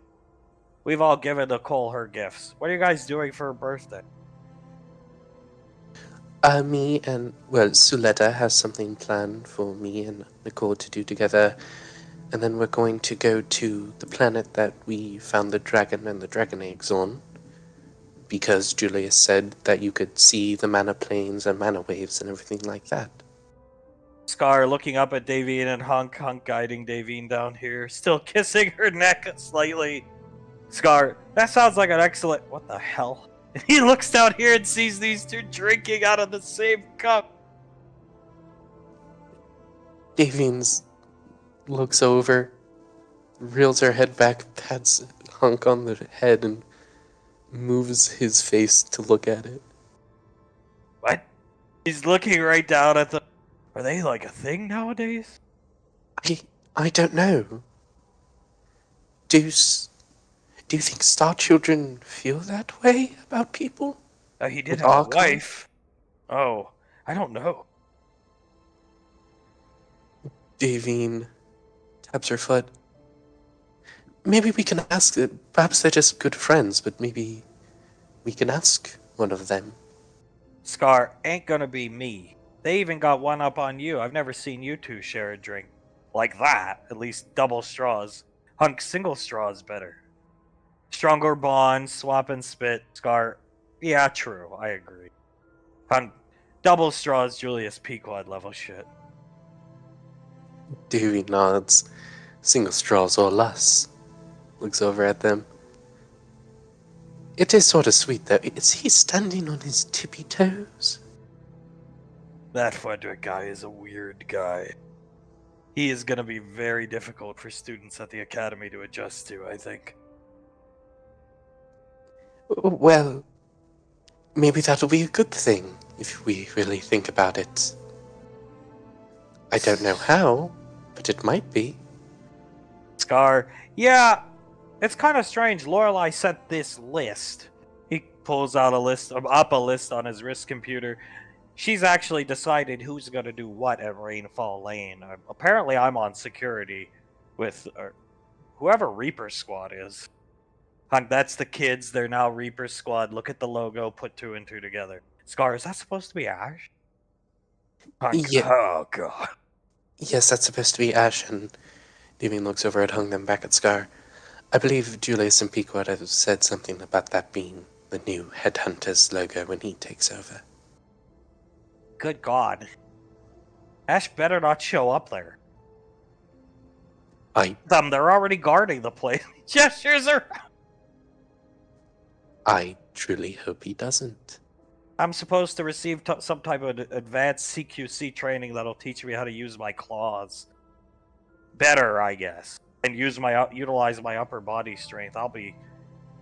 We've all given Nicole her gifts. What are you guys doing for her birthday? Me and, Suletta has something planned for me and Nicole to do together. And then we're going to go to the planet that we found the dragon and the dragon eggs on. Because Julius said that you could see the mana planes and mana waves and everything like that. Scar looking up at Davine and Hunk guiding Davine down here, still kissing her neck slightly. Scar, that sounds like an excellent... What the hell? He looks down here and sees these two drinking out of the same cup. Davines looks over, reels her head back, pats Hunk on the head, and moves his face to look at it. What? He's looking right down at the... Are they like a thing nowadays? I don't know. Do you think Star Children feel that way about people? He did With have our a wife. Oh, I don't know. Davine taps her foot. Maybe we can ask it. Perhaps they're just good friends, but maybe we can ask one of them. Scar, ain't gonna be me. They even got one up on you. I've never seen you two share a drink. Like that, at least double straws. Hunk, single straws better. Stronger bond, swap and spit. Scar, yeah, true, I agree. Hunk, double straws, Julius Pequod level shit. Davine nods. Single straws or less. looks over at them. It is sort of sweet, though. Is he standing on his tippy toes? That Frederick guy is a weird guy. He is going to be very difficult for students at the academy to adjust to, I think. Well, maybe that'll be a good thing, if we really think about it. I don't know how, but it might be. Scar, yeah, it's kind of strange. Lorelei sent this list. He pulls out up a list on his wrist computer. She's actually decided who's going to do what at Rainfall Lane. Apparently, I'm on security with whoever Reaper Squad is. Hunk, that's the kids. They're now Reaper Squad. Look at the logo. Put two and two together. Scar, is that supposed to be Ash? Hunk, Yeah, oh god. yes, that's supposed to be Ash, and Damien looks over at Hung, then back at Scar. I believe Julius and Pequod have said something about that being the new Headhunters logo when he takes over. Good god. Ash better not show up there. They're already guarding the place. Gestures are. I truly hope he doesn't. I'm supposed to receive some type of advanced CQC training that'll teach me how to use my claws better, I guess, and utilize my upper body strength. I'll be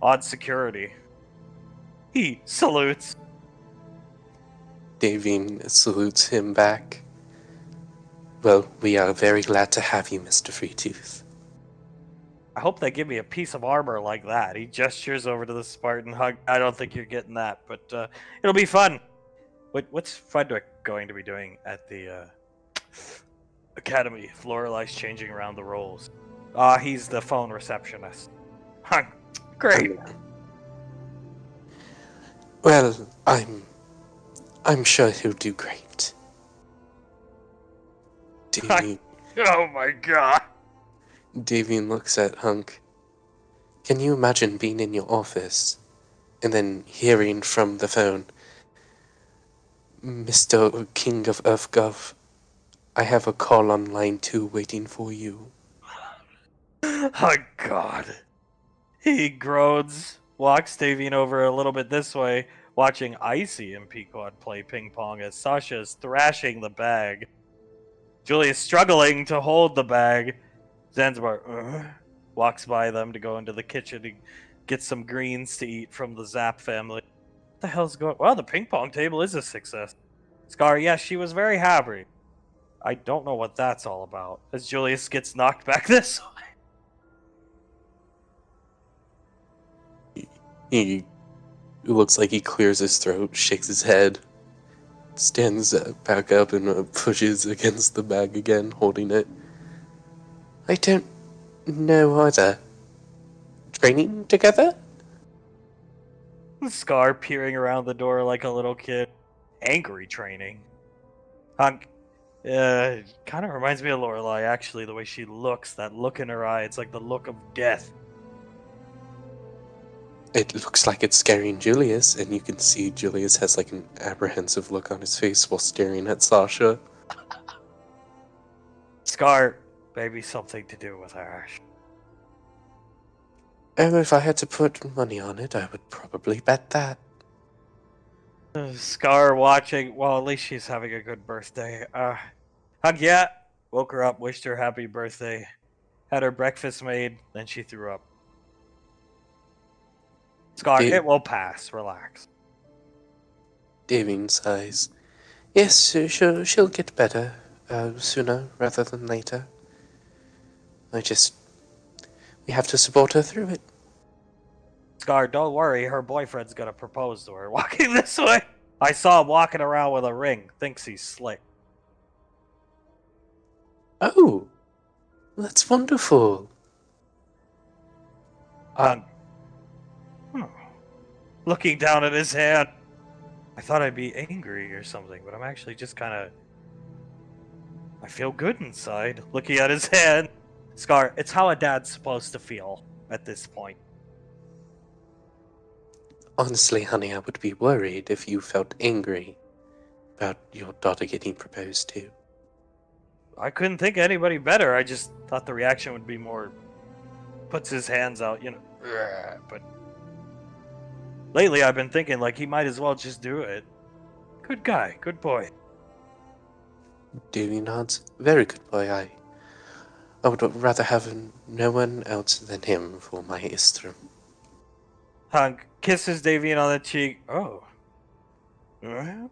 on security. He salutes. Davine salutes him back. Well, we are very glad to have you, Mr. Freetooth. I hope they give me a piece of armor like that. He gestures over to the Spartan hug. I don't think you're getting that, but it'll be fun. What's Frederick going to be doing at the academy? Lorelei's changing around the roles. He's the phone receptionist. Great. Well, I'm sure he'll do great. Oh my god. Davian looks at Hunk. Can you imagine being in your office and then hearing from the phone, Mr. King of EarthGov, I have a call on line 2 waiting for you. Oh god. He groans, walks Davian over a little bit this way, watching Icy and Pequod play ping pong as Sasha is thrashing the bag. Julia's struggling to hold the bag. Zanzibar walks by them to go into the kitchen to get some greens to eat from the Zap family. What the hell's going on? Well, the ping pong table is a success. Scar, yes, she was very happy. I don't know what that's all about. As Julius gets knocked back this way. He looks like he clears his throat, shakes his head, stands back up and pushes against the bag again, holding it. I don't know either. Training together? Scar peering around the door like a little kid. Angry training. Hunk. Kind of reminds me of Lorelei, actually, the way she looks. That look in her eye, it's like the look of death. It looks like it's scaring Julius, and you can see Julius has like an apprehensive look on his face while staring at Sasha. Scar, maybe something to do with Ash. Oh, if I had to put money on it, I would probably bet that. Scar watching, well, at least she's having a good birthday. Hug, yeah, woke her up, wished her happy birthday, had her breakfast made, then she threw up. Scar, it will pass, relax. Davine sighs. Yes, she'll get better, sooner rather than later. We have to support her through it. Scar, don't worry, her boyfriend's gonna propose to her walking this way. I saw him walking around with a ring, thinks he's slick. Oh, that's wonderful. Looking down at his hand. I thought I'd be angry or something, but I'm actually just kind of... I feel good inside, looking at his hand. Scar, it's how a dad's supposed to feel at this point. Honestly, honey, I would be worried if you felt angry about your daughter getting proposed to. I couldn't think of anybody better. I just thought the reaction would be more puts his hands out, but lately I've been thinking like he might as well just do it. Good guy, good boy. Davy nods. Very good boy. I would rather have no one else than him for my Istrum. Hunk kisses Davian on the cheek. Oh.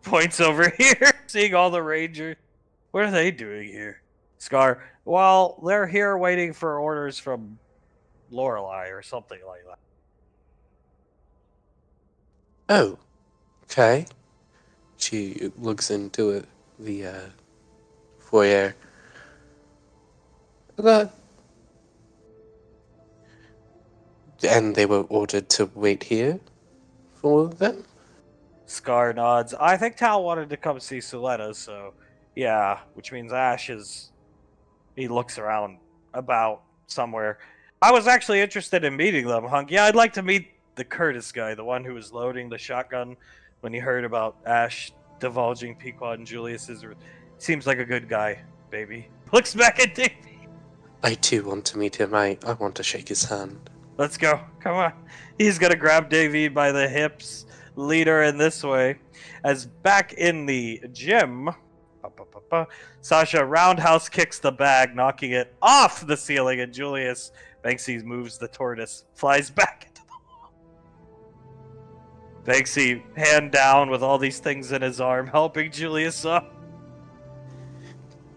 Points over here, seeing all the Rangers. What are they doing here? Scar, well, they're here waiting for orders from Lorelei or something like that. Oh, okay. She looks into the foyer. Uh, and they were ordered to wait here for them? Scar nods. I think Tal wanted to come see Suletta, so yeah, which means Ash is. He looks around about somewhere. I was actually interested in meeting them, Hunk. Yeah, I'd like to meet the Curtis guy, the one who was loading the shotgun when he heard about Ash divulging Pequod and Julius's. Seems like a good guy, baby. Looks back at Davy. I too want to meet him. I want to shake his hand. Let's go. Come on. He's gonna grab Davy by the hips, lead her in this way. As back in the gym, Sasha roundhouse kicks the bag, knocking it off the ceiling, and Julius Banksy moves the tortoise, flies back into the wall. Banksy, hand down with all these things in his arm, helping Julius up.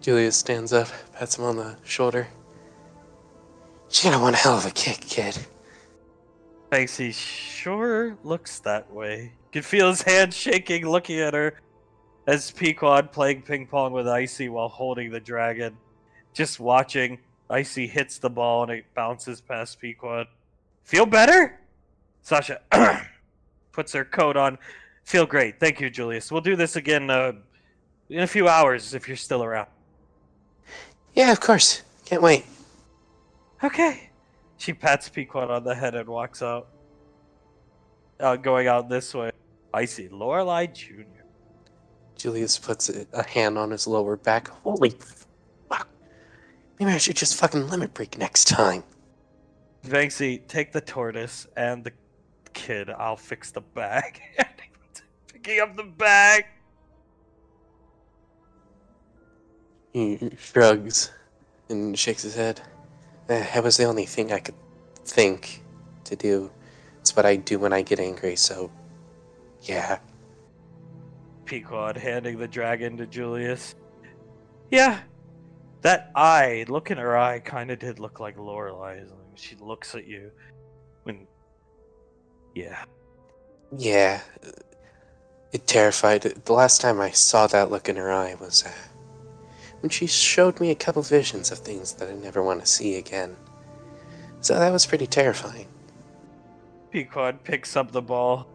Julius stands up, pats him on the shoulder. You got one hell of a kick, kid. Banksy sure looks that way. You can feel his hand shaking, looking at her as Pequod playing ping pong with Icy while holding the dragon. Just watching, Icy hits the ball and it bounces past Pequod. Feel better? Sasha puts her coat on. Feel great. Thank you, Julius. We'll do this again in a few hours if you're still around. Yeah, of course. Can't wait. Okay. She pats Pequod on the head and walks out. Going out this way. Icy, Lorelei Jr. Julius puts a hand on his lower back. Holy fuck. Maybe I should just fucking limit break next time. Banksy, take the tortoise and the kid. I'll fix the bag. Picking up the bag. He shrugs and shakes his head. That was the only thing I could think to do. It's what I do when I get angry, so yeah. Pequod handing the dragon to Julius. Yeah, that eye, look in her eye, kind of did look like Lorelai's. She looks at you when, yeah. Yeah, it terrified. The last time I saw that look in her eye was when she showed me a couple visions of things that I never want to see again. So that was pretty terrifying. Pequod picks up the ball,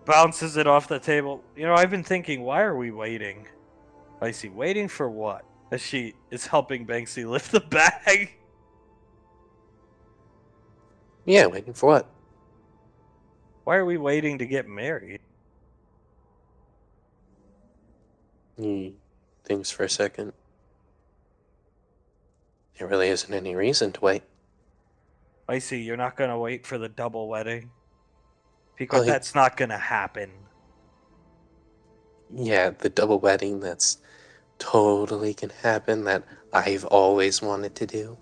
bounces it off the table. I've been thinking, why are we waiting? Icy, waiting for what? As she is helping Banksy lift the bag. Yeah, waiting for what? Why are we waiting to get married? He thinks for a second. There really isn't any reason to wait. Icy, you're not gonna wait for the double wedding? Because that's not gonna happen. Yeah, the double wedding that's totally can happen that I've always wanted to do.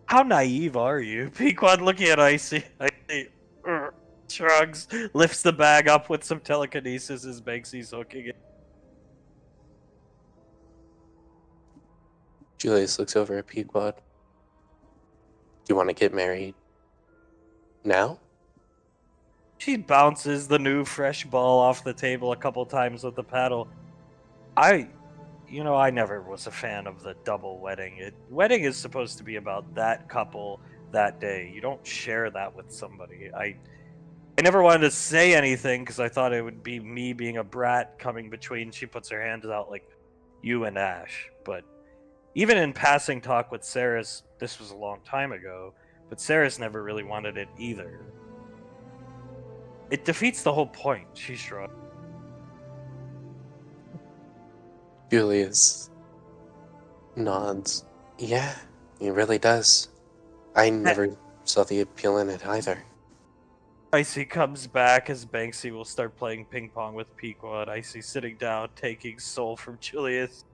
How naive are you? Pequod looking at Icy. Icy shrugs, lifts the bag up with some telekinesis as Banksy's hooking it. Julius looks over at Pequod. Do you want to get married now? She bounces the new fresh ball off the table a couple times with the paddle. I never was a fan of the double wedding. Wedding is supposed to be about that couple that day. You don't share that with somebody. I never wanted to say anything because I thought it would be me being a brat coming between. She puts her hands out like you and Ash. But even in passing talk with Saris, this was a long time ago, but Saris never really wanted it either. It defeats the whole point, she shrugged. Julius nods. Yeah, it really does. I never saw the appeal in it either. Icy comes back as Banksy will start playing ping pong with Pequod. Icy sitting down, taking soul from Julius.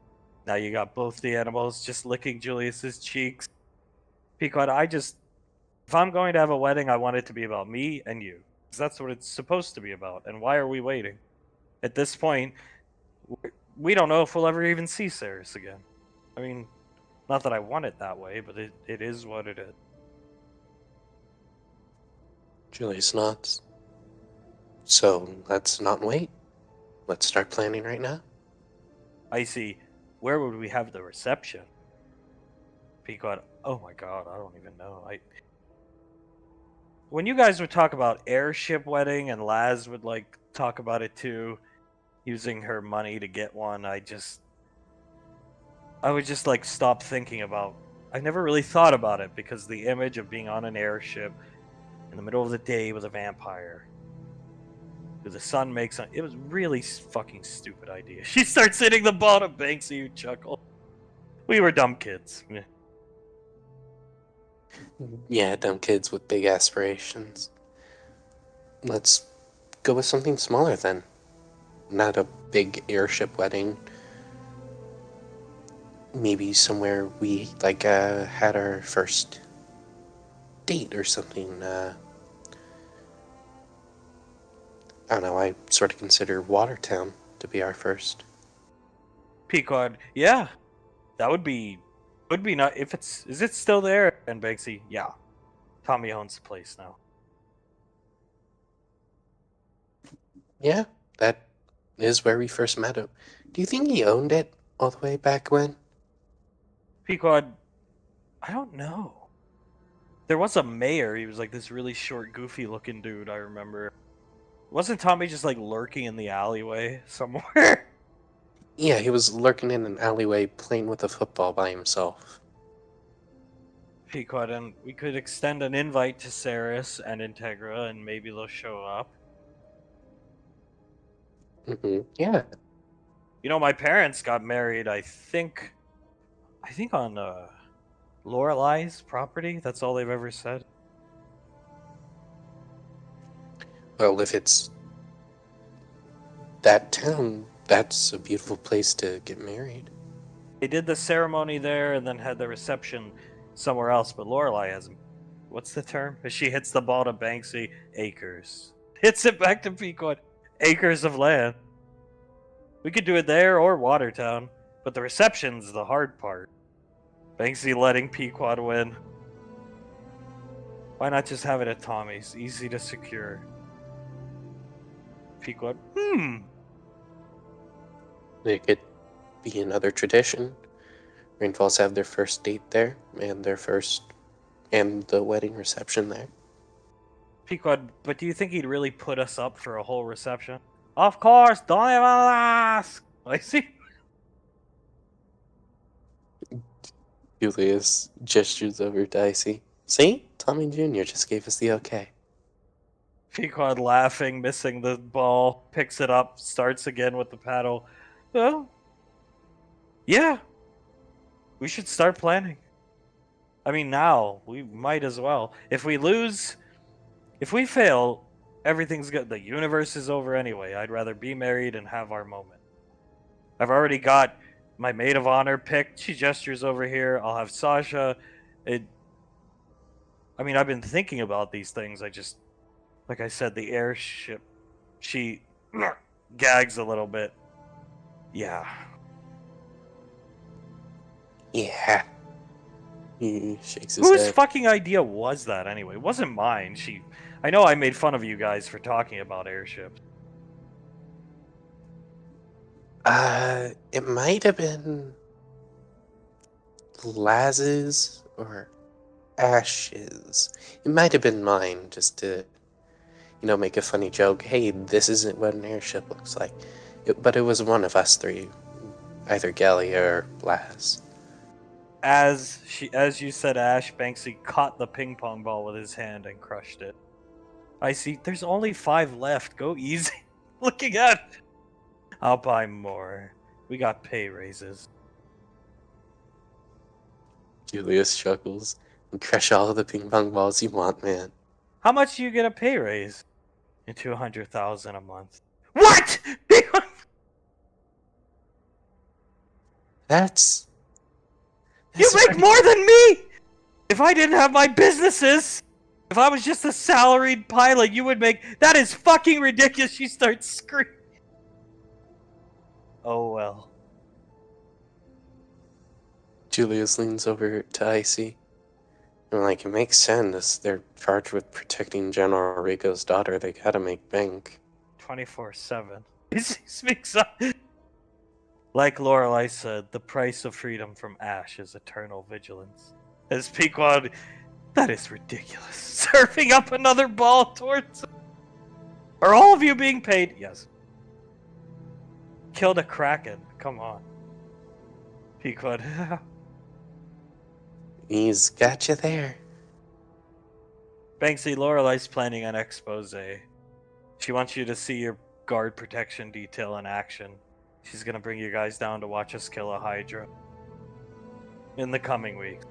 Now you got both the animals just licking Julius's cheeks. Pequod, if I'm going to have a wedding, I want it to be about me and you. 'Cause that's what it's supposed to be about. And why are we waiting? At this point, we don't know if we'll ever even see Ceres again. I mean, not that I want it that way, but it is what it is. Julius nods. So let's not wait. Let's start planning right now. Icy, where would we have the reception? Pequod, oh my god, I don't even know. When you guys would talk about airship wedding and Laz would like talk about it too, using her money to get one, I would just like stop thinking about. I never really thought about it because the image of being on an airship in the middle of the day with a vampire, with the sun makes it was really fucking stupid idea. She starts hitting the bottom, Banksy, you chuckle. We were dumb kids. Yeah, dumb kids with big aspirations. Let's go with something smaller then. Not a big airship wedding. Maybe somewhere we had our first date or something. I don't know. I sort of consider Watertown to be our first. Pequod, yeah, that would be not if it's is it still there? And Banksy, yeah, Tommy owns the place now. Yeah, that is where we first met him. Do you think he owned it all the way back when? Pequod, I don't know. There was a mayor. He was like this really short, goofy-looking dude. I remember. Wasn't Tommy just like lurking in the alleyway somewhere? Yeah, he was lurking in an alleyway playing with a football by himself. Pequod, and we could extend an invite to Ceres and Integra, and maybe they'll show up. Yeah. You know, my parents got married. I think on Lorelei's property. That's all they've ever said. Well, if it's that town, that's a beautiful place to get married. They did the ceremony there and then had the reception somewhere else, but Lorelei hasn't. What's the term? If she hits the ball to Banksy, acres. Hits it back to Pequod, acres of land. We could do it there or Watertown, but the reception's the hard part. Banksy letting Pequod win. Why not just have it at Tommy's? Easy to secure. Pequod, It could be another tradition. Rainfalls have their first date there, and the wedding reception there. Pequod, but do you think he'd really put us up for a whole reception? Of course, don't even ask! I see. Julius gestures over Dicey. See? Tommy Jr. just gave us the okay. Pequod laughing, missing the ball, picks it up, starts again with the paddle. Well, yeah. We should start planning. I mean, now. We might as well. If we fail, everything's good. The universe is over anyway. I'd rather be married and have our moment. I've already got my maid of honor picked. She gestures over here. I'll have Sasha. I've been thinking about these things. Like I said, the airship, she gags a little bit. Yeah. Yeah. He shakes his Whose head. fucking idea was that anyway? It wasn't mine. I know I made fun of you guys for talking about airships. It might have been Laz's or Ash's. It might have been mine, just to, make a funny joke. Hey, this isn't what an airship looks like. But it was one of us three, either Gally or Laz. As you said, Ash, Banksy caught the ping pong ball with his hand and crushed it. I see. There's only 5 left. Go easy. Looking at it. I'll buy more. We got pay raises. Julius chuckles. and crush all of the ping pong balls you want, man. How much do you get a pay raise? Into 100,000 a month. What? That's You that's a make pretty. more than me! If I didn't have my businesses, if I was just a salaried pilot, you would make. That is fucking ridiculous. She starts screaming. Oh well. Julius leans over to Icy. And like, it makes sense. They're charged with protecting General Rico's daughter. They gotta make bank. 24/7. He speaks up. Like Lorelei said, the price of freedom from Ash is eternal vigilance. As Pequod, that is ridiculous. Surfing up another ball towards. Are all of you being paid? Yes. Killed a kraken. Come on. Pequod. He's got you there. Banksy, Lorelei's planning an expose. She wants you to see your guard protection detail in action. She's gonna bring you guys down to watch us kill a Hydra. In the coming weeks.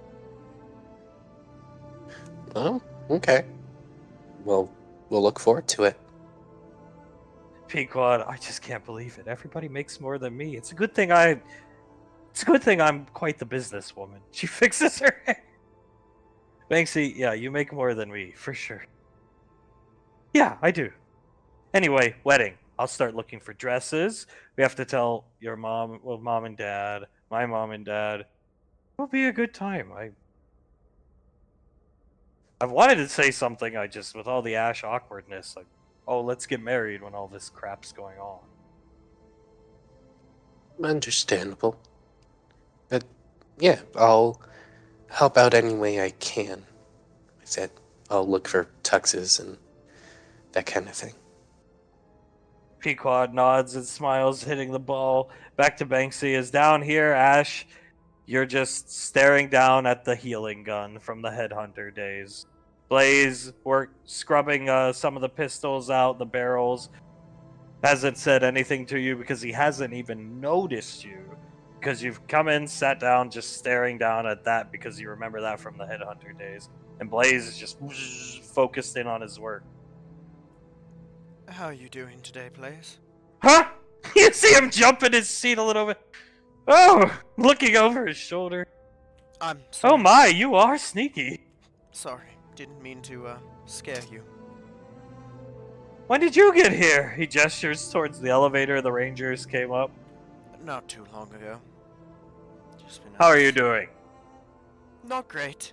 Oh, okay. Well, we'll look forward to it. Pequod, I just can't believe it. Everybody makes more than me. It's a good thing I'm quite the businesswoman. She fixes her hair. Banksy, yeah, you make more than me, for sure. Yeah, I do. Anyway, wedding. I'll start looking for dresses. We have to tell your mom, well, mom and dad, my mom and dad. It'll be a good time. I've wanted to say something, I just, with all the Ash awkwardness, like, oh, let's get married when all this crap's going on. Understandable. But yeah, I'll help out any way I can. I said I'll look for tuxes and that kind of thing. Pequod nods and smiles, hitting the ball. Back to Banksy is down here. Ash, you're just staring down at the healing gun from the headhunter days. Blaze, work scrubbing some of the pistols out, the barrels. Hasn't said anything to you because he hasn't even noticed you. Because you've come in, sat down, just staring down at that because you remember that from the headhunter days. And Blaze is just focused in on his work. How are you doing today, Blaze? Huh? You see him jump in his seat a little bit. Oh, looking over his shoulder. I'm sorry. Oh my, you are sneaky. Sorry, didn't mean to, scare you. When did you get here? He gestures towards the elevator the Rangers came up. Not too long ago. Just been How are you doing? Not great.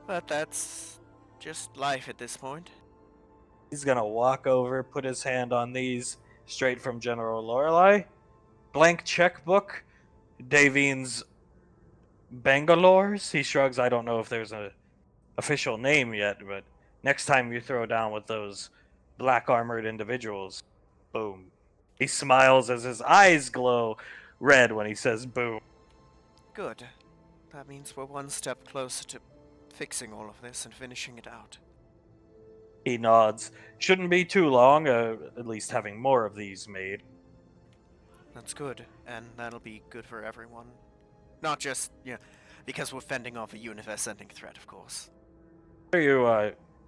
But that's just life at this point. He's gonna walk over, put his hand on these, straight from General Lorelei. Blank checkbook. Davine's Bangalores. He shrugs. I don't know if there's an official name yet, but next time you throw down with those black armored individuals, boom. He smiles as his eyes glow red when he says boom. Good. That means we're one step closer to fixing all of this and finishing it out. He nods. Shouldn't be too long, at least having more of these made. That's good, and that'll be good for everyone. Not just, because we're fending off a universe-ending threat, of course. Are you,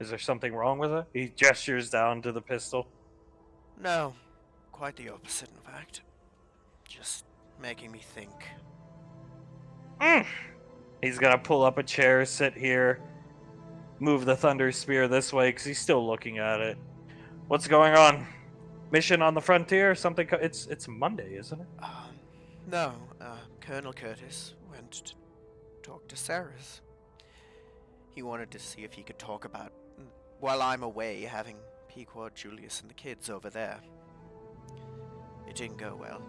is there something wrong with it? He gestures down to the pistol. No, quite the opposite, in fact. Just making me think. He's gonna pull up a chair, sit here, move the Thunder Spear this way, because he's still looking at it. What's going on? Mission on the frontier? Something? It's Monday, isn't it? No, Colonel Curtis went to talk to Saris. He wanted to see if he could talk about, while I'm away, having Pequod, Julius, and the kids over there. It didn't go well.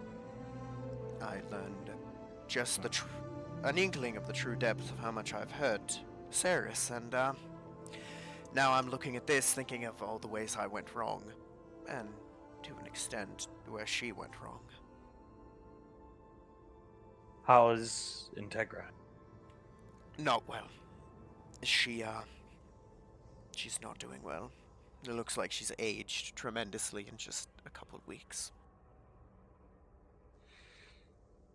I learned just an inkling of the true depth of how much I've hurt Saris, and now I'm looking at this, thinking of all the ways I went wrong, and to an extent, where she went wrong. How is Integra? Not well. She's not doing well. It looks like she's aged tremendously in just a couple of weeks.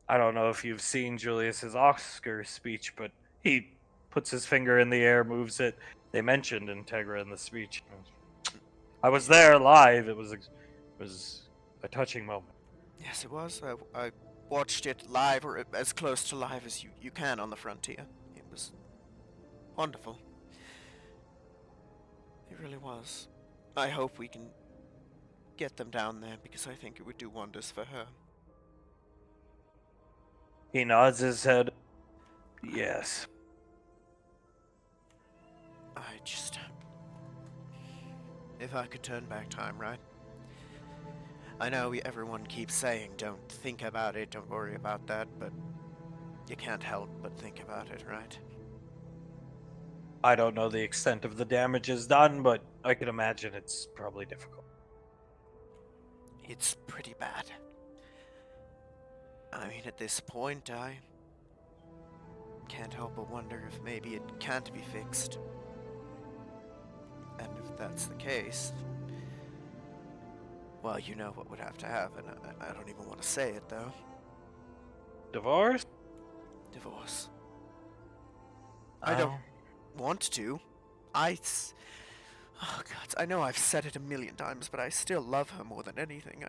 I don't know if you've seen Julius's Oscar speech, but he puts his finger in the air, moves it. They mentioned Integra in the speech. I was there live. It was a touching moment. Yes, it was. I watched it live, or as close to live as you can on the Frontier. It was wonderful. It really was. I hope we can get them down there because I think it would do wonders for her. He nods his head. Yes. I just. If I could turn back time, right? I know everyone keeps saying don't think about it, don't worry about that, but you can't help but think about it, right? I don't know the extent of the damages done, but I can imagine it's probably difficult. It's pretty bad. I mean, at this point, I can't help but wonder if maybe it can't be fixed. And if that's the case, well, you know what would have to happen. I don't even want to say it, though. Divorce? Divorce. I don't want to. Oh, God, I know I've said it a million times, but I still love her more than anything.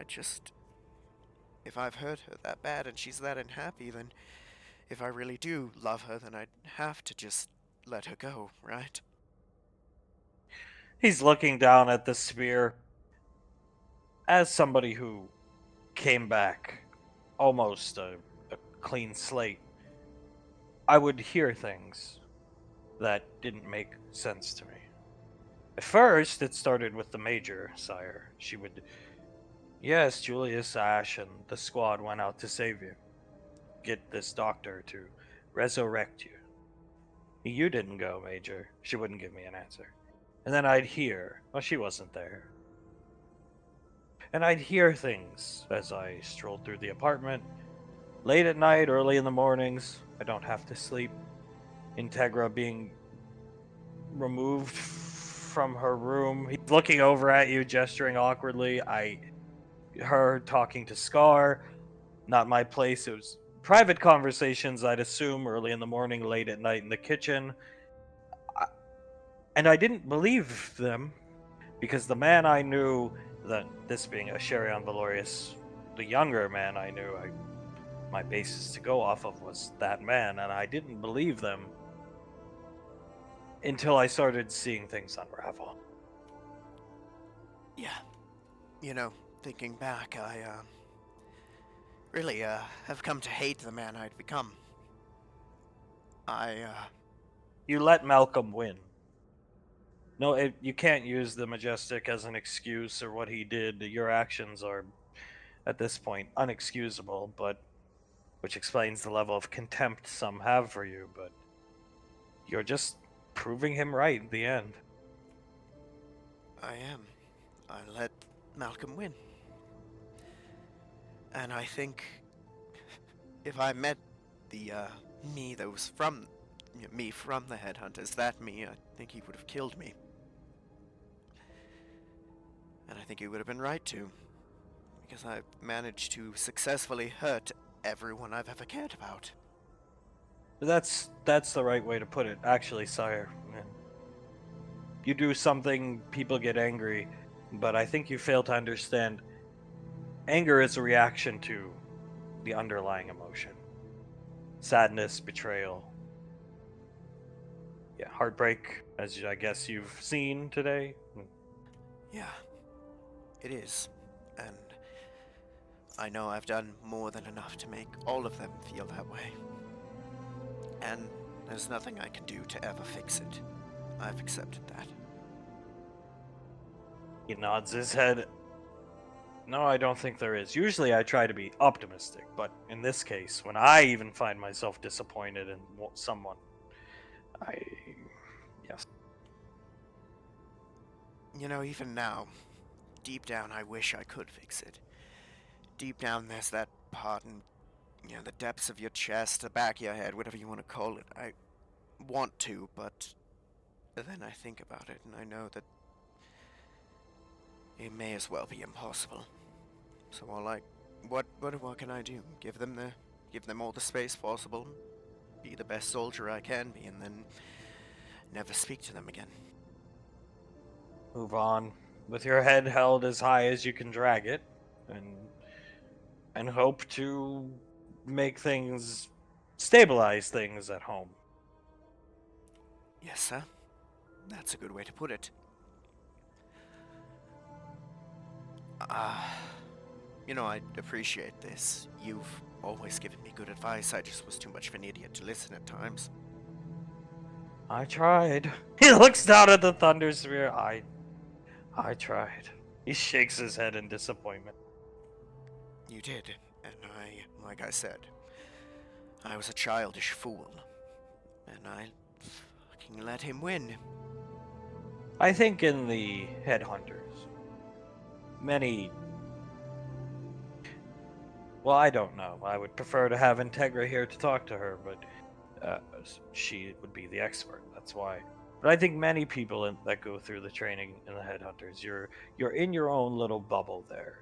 If I've hurt her that bad and she's that unhappy, then if I really do love her, then I'd have to just let her go, right? He's looking down at the spear. As somebody who came back almost a clean slate, I would hear things that didn't make sense to me. At first, it started with the Major, sire. She would, yes, Julius Ash and the squad went out to save you. Get this doctor to resurrect you. You didn't go, Major. She wouldn't give me an answer. And then I'd hear, well, she wasn't there. And I'd hear things as I strolled through the apartment. Late at night, early in the mornings, I don't have to sleep. Integra being removed from her room. He's looking over at you, gesturing awkwardly. Her talking to Scar. Not my place. It was private conversations, I'd assume, early in the morning, late at night in the kitchen. And I didn't believe them because the man I knew, that this being a Sherion Valorius, the younger man I knew, my basis to go off of was that man, and I didn't believe them until I started seeing things unravel. Yeah. You know, thinking back, I, really, have come to hate the man I'd become. You let Malcolm win. No, you can't use the Majestic as an excuse or what he did. Your actions are, at this point, unexcusable, but which explains the level of contempt some have for you, but you're just proving him right in the end. I am. I let Malcolm win. And I think if I met the, me that was from, me from the Headhunters, that me, I think he would have killed me. And I think he would have been right to. Because I've managed to successfully hurt everyone I've ever cared about. That's the right way to put it, actually, sire. You do something, people get angry, but I think you fail to understand anger is a reaction to the underlying emotion. Sadness, betrayal. Yeah, heartbreak, as I guess you've seen today. Yeah, it is. And I know I've done more than enough to make all of them feel that way. And there's nothing I can do to ever fix it. I've accepted that. He nods his head. No, I don't think there is. Usually I try to be optimistic, but in this case, when I even find myself disappointed in someone, yes. You know, even now, deep down I wish I could fix it. Deep down there's that part in, the depths of your chest, the back of your head, whatever you want to call it. I want to, but then I think about it and I know that it may as well be impossible. So what can I do? Give them all the space possible? be the best soldier I can be, and then never speak to them again. Move on with your head held as high as you can drag it, and hope to make things stabilize things at home. Yes, sir. That's a good way to put it. I appreciate this. You've always given me good advice. I just was too much of an idiot to listen at times. I tried. He looks down at the thunder sphere. I tried. He shakes his head in disappointment. You did, and like I said, I was a childish fool, and I fucking let him win. I think in the headhunters, well, I don't know. I would prefer to have Integra here to talk to her, but she would be the expert. That's why. But I think many people that go through the training in the headhunters, you're in your own little bubble there.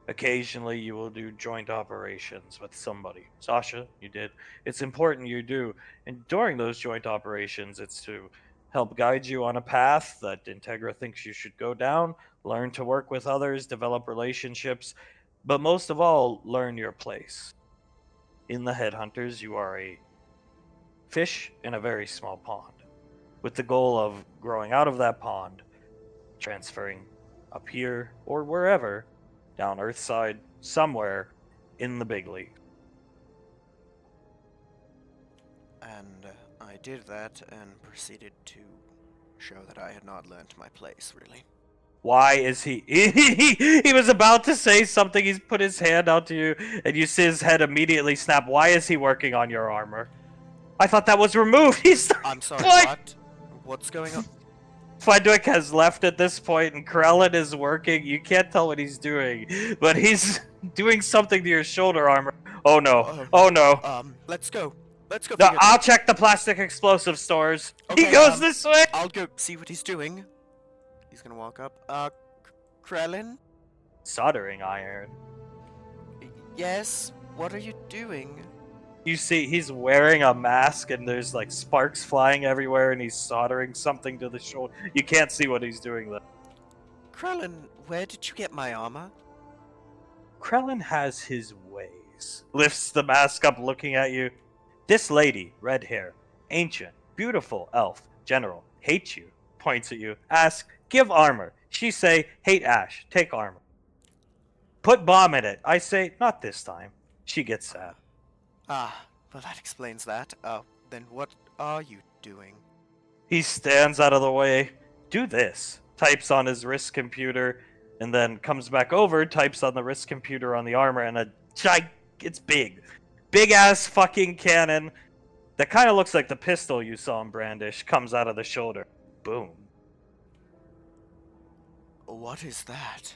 Occasionally, you will do joint operations with somebody. Sasha, you did. It's important you do. And during those joint operations, it's to help guide you on a path that Integra thinks you should go down, learn to work with others, develop relationships, but most of all, learn your place. In the headhunters, you are a fish in a very small pond, with the goal of growing out of that pond, transferring up here or wherever, down Earthside, somewhere in the big league. And I did that and proceeded to show that I had not learned my place, really. Why is he? He was about to say something. He's put his hand out to you, and you see his head immediately snap. Why is he working on your armor? I thought that was removed. He's. I'm sorry, What? what? What's going on? Fudwick has left at this point, and Krell is working. You can't tell what he's doing, but he's doing something to your shoulder armor. Oh no! Oh no! Let's go. Let's go. No, figure- I'll check the plastic explosive stores. Okay, He goes this way. I'll go see what he's doing. He's gonna walk up. Krellin? Soldering iron. Yes? What are you doing? You see, he's wearing a mask, and there's like sparks flying everywhere, and he's soldering something to the shoulder. You can't see what he's doing though. Krellin, where did you get my armor? Krellin has his ways. Lifts the mask up, looking at you. This lady, red hair, ancient, beautiful elf, general, hates you. Points at you. Ask, give armor. She say, hate Ash, take armor. Put bomb in it. I say, not this time. She gets sad. Well that explains that. Then what are you doing? He stands out of the way. Do this. Types on his wrist computer, and then comes back over, types on the wrist computer on the armor, and it's big. Big ass fucking cannon that kind of looks like the pistol you saw him brandish comes out of the shoulder. Boom. What is that?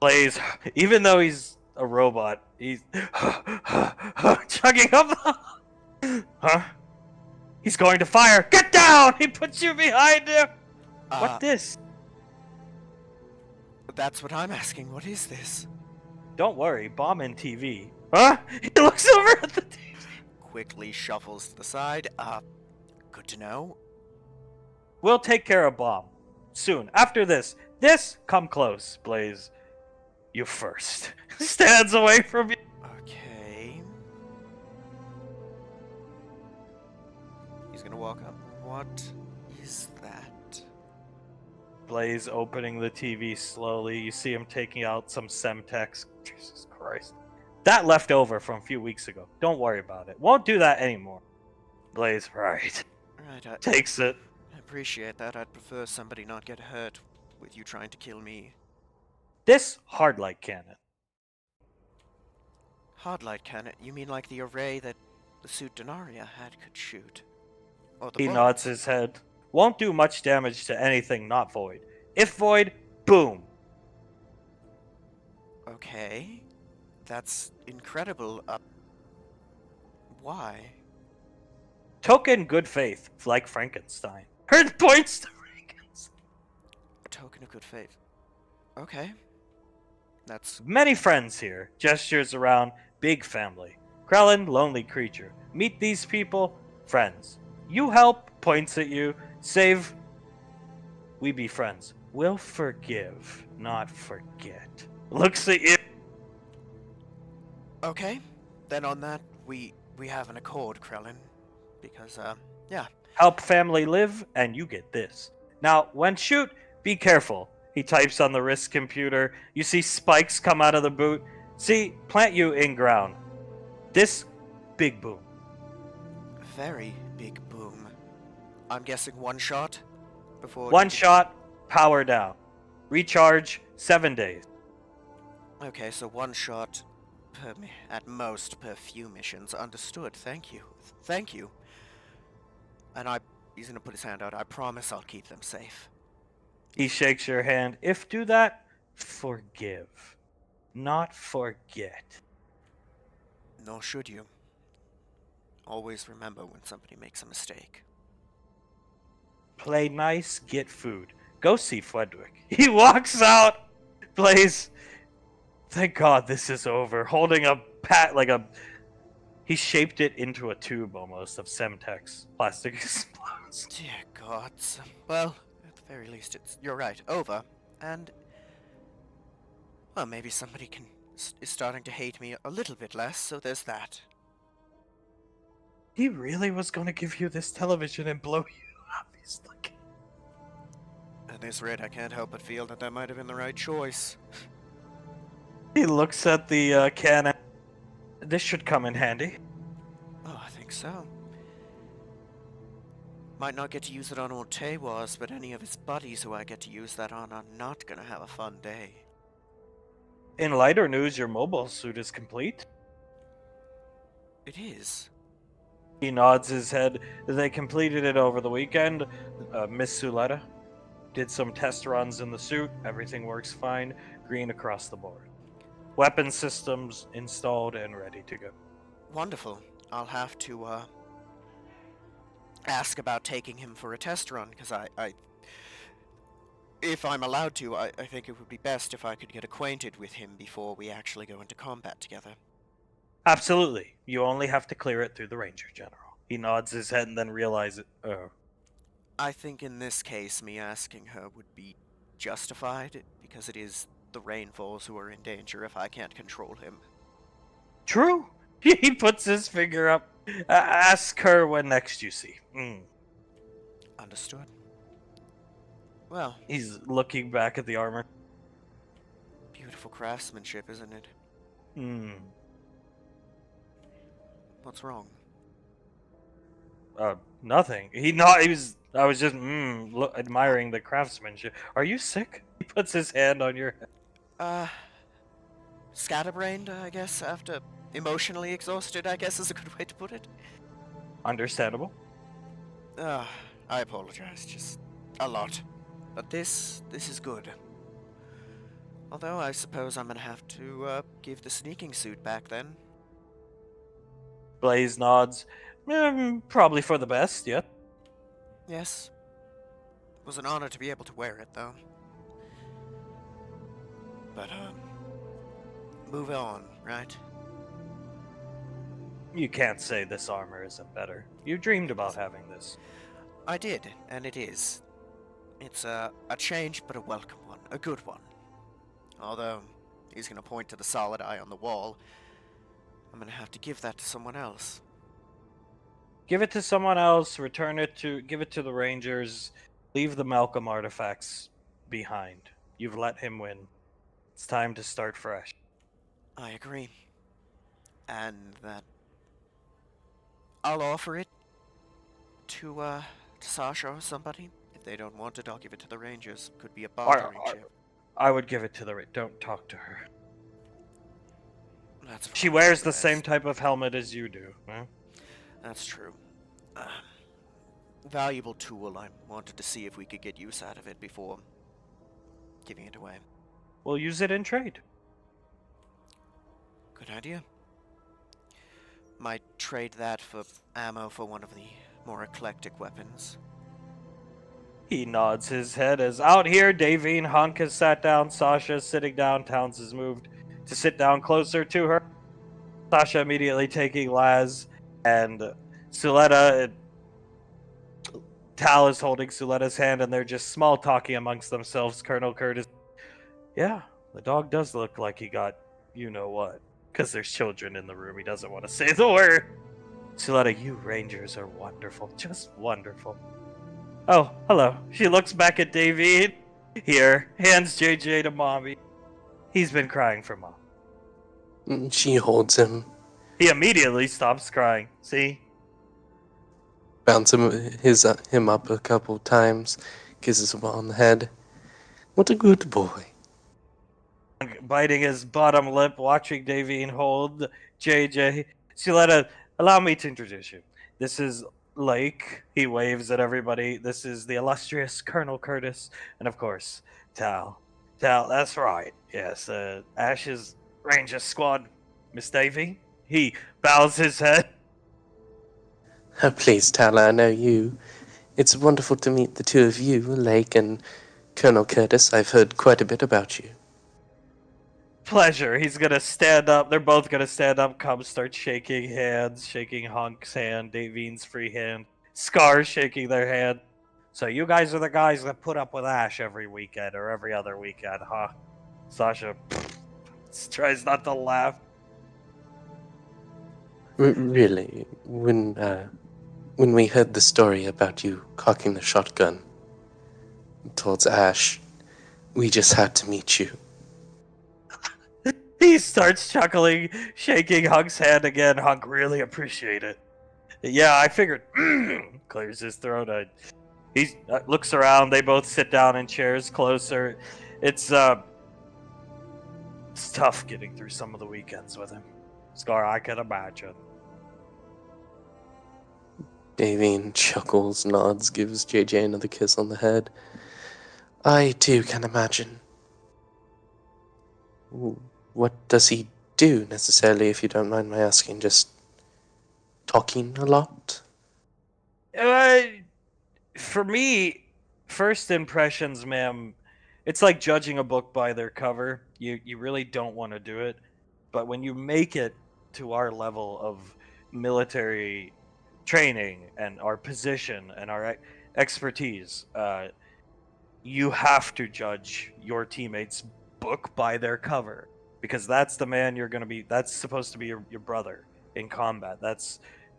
Blaze, even though he's a robot, he's chugging up. Huh? He's going to fire. Get down! He puts you behind him. What this? That's what I'm asking. What is this? Don't worry, bomb in TV. Huh? He looks over at the TV. Quickly shuffles to the side. Good to know. We'll take care of bomb. Soon. After this. Come close, Blaze. You first. Stands away from you. Okay. He's gonna walk up. What is that? Blaze opening the TV slowly. You see him taking out some Semtex. Jesus Christ. That left over from a few weeks ago. Don't worry about it. Won't do that anymore. Blaze, right. Right, Takes it. I appreciate that. I'd prefer somebody not get hurt with you trying to kill me. This hard light cannon. Hard light cannon? You mean like the array that the suit Denaria had could shoot? Or the He bullets? nods his head. Won't do much damage to anything not void. If void, boom. Okay. That's incredible. Why? Token good faith, like Frankenstein. Her points to Frankenstein. A token of good faith. Okay. That's... Many friends here. Gestures around. Big family. Krellin, lonely creature. Meet these people, friends. You help, points at you. Save, we be friends. We'll forgive, not forget. Looks at you. Okay, then on that, we have an accord, Krellin. Because, yeah. Help family live, and you get this. Now, when shoot, be careful. He types on the wrist computer. You see spikes come out of the boot. See, plant you in ground. This big boom. Very big boom. I'm guessing one shot? Before One you can- shot, power down. Recharge, 7 days. Okay, so one shot at most per few missions. Understood. Thank you. Thank you. And he's gonna put his hand out. I promise I'll keep them safe. He shakes your hand. If do that, forgive, not forget. Nor should you. Always remember when somebody makes a mistake. Play nice, get food. Go see Frederick. He walks out, plays. Thank God this is over. Holding a he shaped it into a tube almost of Semtex. Plastic explodes. Dear gods. Well, at the very least, you're right. Over. And well, maybe somebody is starting to hate me a little bit less. So there's that. He really was going to give you this television and blow you up. He's like. At this rate, I can't help but feel that might have been the right choice. He looks at the cannon. This should come in handy. Oh, I think so. Might not get to use it on old Tewaz, but any of his buddies who I get to use that on are not gonna have a fun day. In lighter news, your mobile suit is complete. It is. He nods his head. They completed it over the weekend. Miss Suletta did some test runs in the suit. Everything works fine. Green across the board. Weapon systems installed and ready to go. Wonderful. I'll have to, ask about taking him for a test run, because if I'm allowed to, I think it would be best if I could get acquainted with him before we actually go into combat together. Absolutely. You only have to clear it through the Ranger General. He nods his head and then realizes, I think in this case, me asking her would be justified, because it is the Rainfalls who are in danger if I can't control him. True. He puts his finger up. Ask her when next you see. Understood. Well, He's looking back at the armor. beautiful craftsmanship, isn't it? What's wrong? Nothing. I was just admiring the craftsmanship. Are you sick? He puts his hand on your head. Scatterbrained, I guess, after emotionally exhausted, I guess is a good way to put it. Understandable. I apologize, just a lot. But this is good. Although I suppose I'm gonna have to, give the sneaking suit back then. Blaze nods. Probably for the best, yeah. Yes. It was an honor to be able to wear it, though. But, move on, right? You can't say this armor isn't better. You dreamed about having this. I did, and it is. It's a change, but a welcome one. A good one. Although, he's gonna point to the solid eye on the wall. I'm gonna have to give that to someone else. Give it to someone else, give it to the Rangers, leave the Malcolm artifacts behind. You've let him win. It's time to start fresh. I agree. And that I'll offer it to Sasha or somebody. If they don't want it, I'll give it to the Rangers. Could be a bartering chip. I would give it to the Don't talk to her. That's She fine, wears I the guess. same type of helmet as you do. Huh? That's true. Valuable tool. I wanted to see if we could get use out of it before giving it away. We'll use it in trade. Good idea. Might trade that for ammo for one of the more eclectic weapons. He nods his head as out here, Davine Hunk has sat down, Sasha is sitting down, Towns has moved to sit down closer to her. Sasha immediately taking Laz, and Suletta and Tal is holding Suletta's hand, and they're just small talking amongst themselves. Colonel Curtis, yeah, the dog does look like he got you know what, because there's children in the room. He doesn't want to say the word. Suletta, you Rangers are wonderful, just wonderful. Oh, hello. She looks back at Davey. Here, hands JJ to mommy. He's been crying for mom. She holds him, He immediately stops crying. See? bounce him up a couple times, kisses him on the head. What a good boy. Biting his bottom lip, watching Davine hold JJ. Suletta, allow me to introduce you. This is Lake. He waves at everybody. This is the illustrious Colonel Curtis. And of course, Tal. Tal, that's right. Yes, Ash's Ranger Squad, Miss Davy. He bows his head. Please, Tala, I know you. It's wonderful to meet the two of you, Lake and Colonel Curtis. I've heard quite a bit about you. Pleasure. He's gonna stand up. They're both gonna stand up, come start shaking hands, shaking Hunk's hand, Davine's free hand, Scar shaking their hand. So you guys are the guys that put up with Ash every weekend or every other weekend, huh? Sasha tries not to laugh. Really, when we heard the story about you cocking the shotgun towards Ash, we just had to meet you. He starts chuckling, shaking Hunk's hand again. Hunk really appreciate it. Yeah, I figured. Clears his throat. He looks around. They both sit down in chairs closer. It's tough getting through some of the weekends with him. Scar, I can imagine. Davine chuckles, nods, gives JJ another kiss on the head. I too can imagine. What does he do necessarily, if you don't mind my asking? Just talking a lot? For me, first impressions, ma'am, it's like judging a book by their cover. You really don't want to do it, but when you make it to our level of military training and our position and our expertise, you have to judge your teammates' book by their cover, because that's the man you're going to be. That's supposed to be your brother in combat.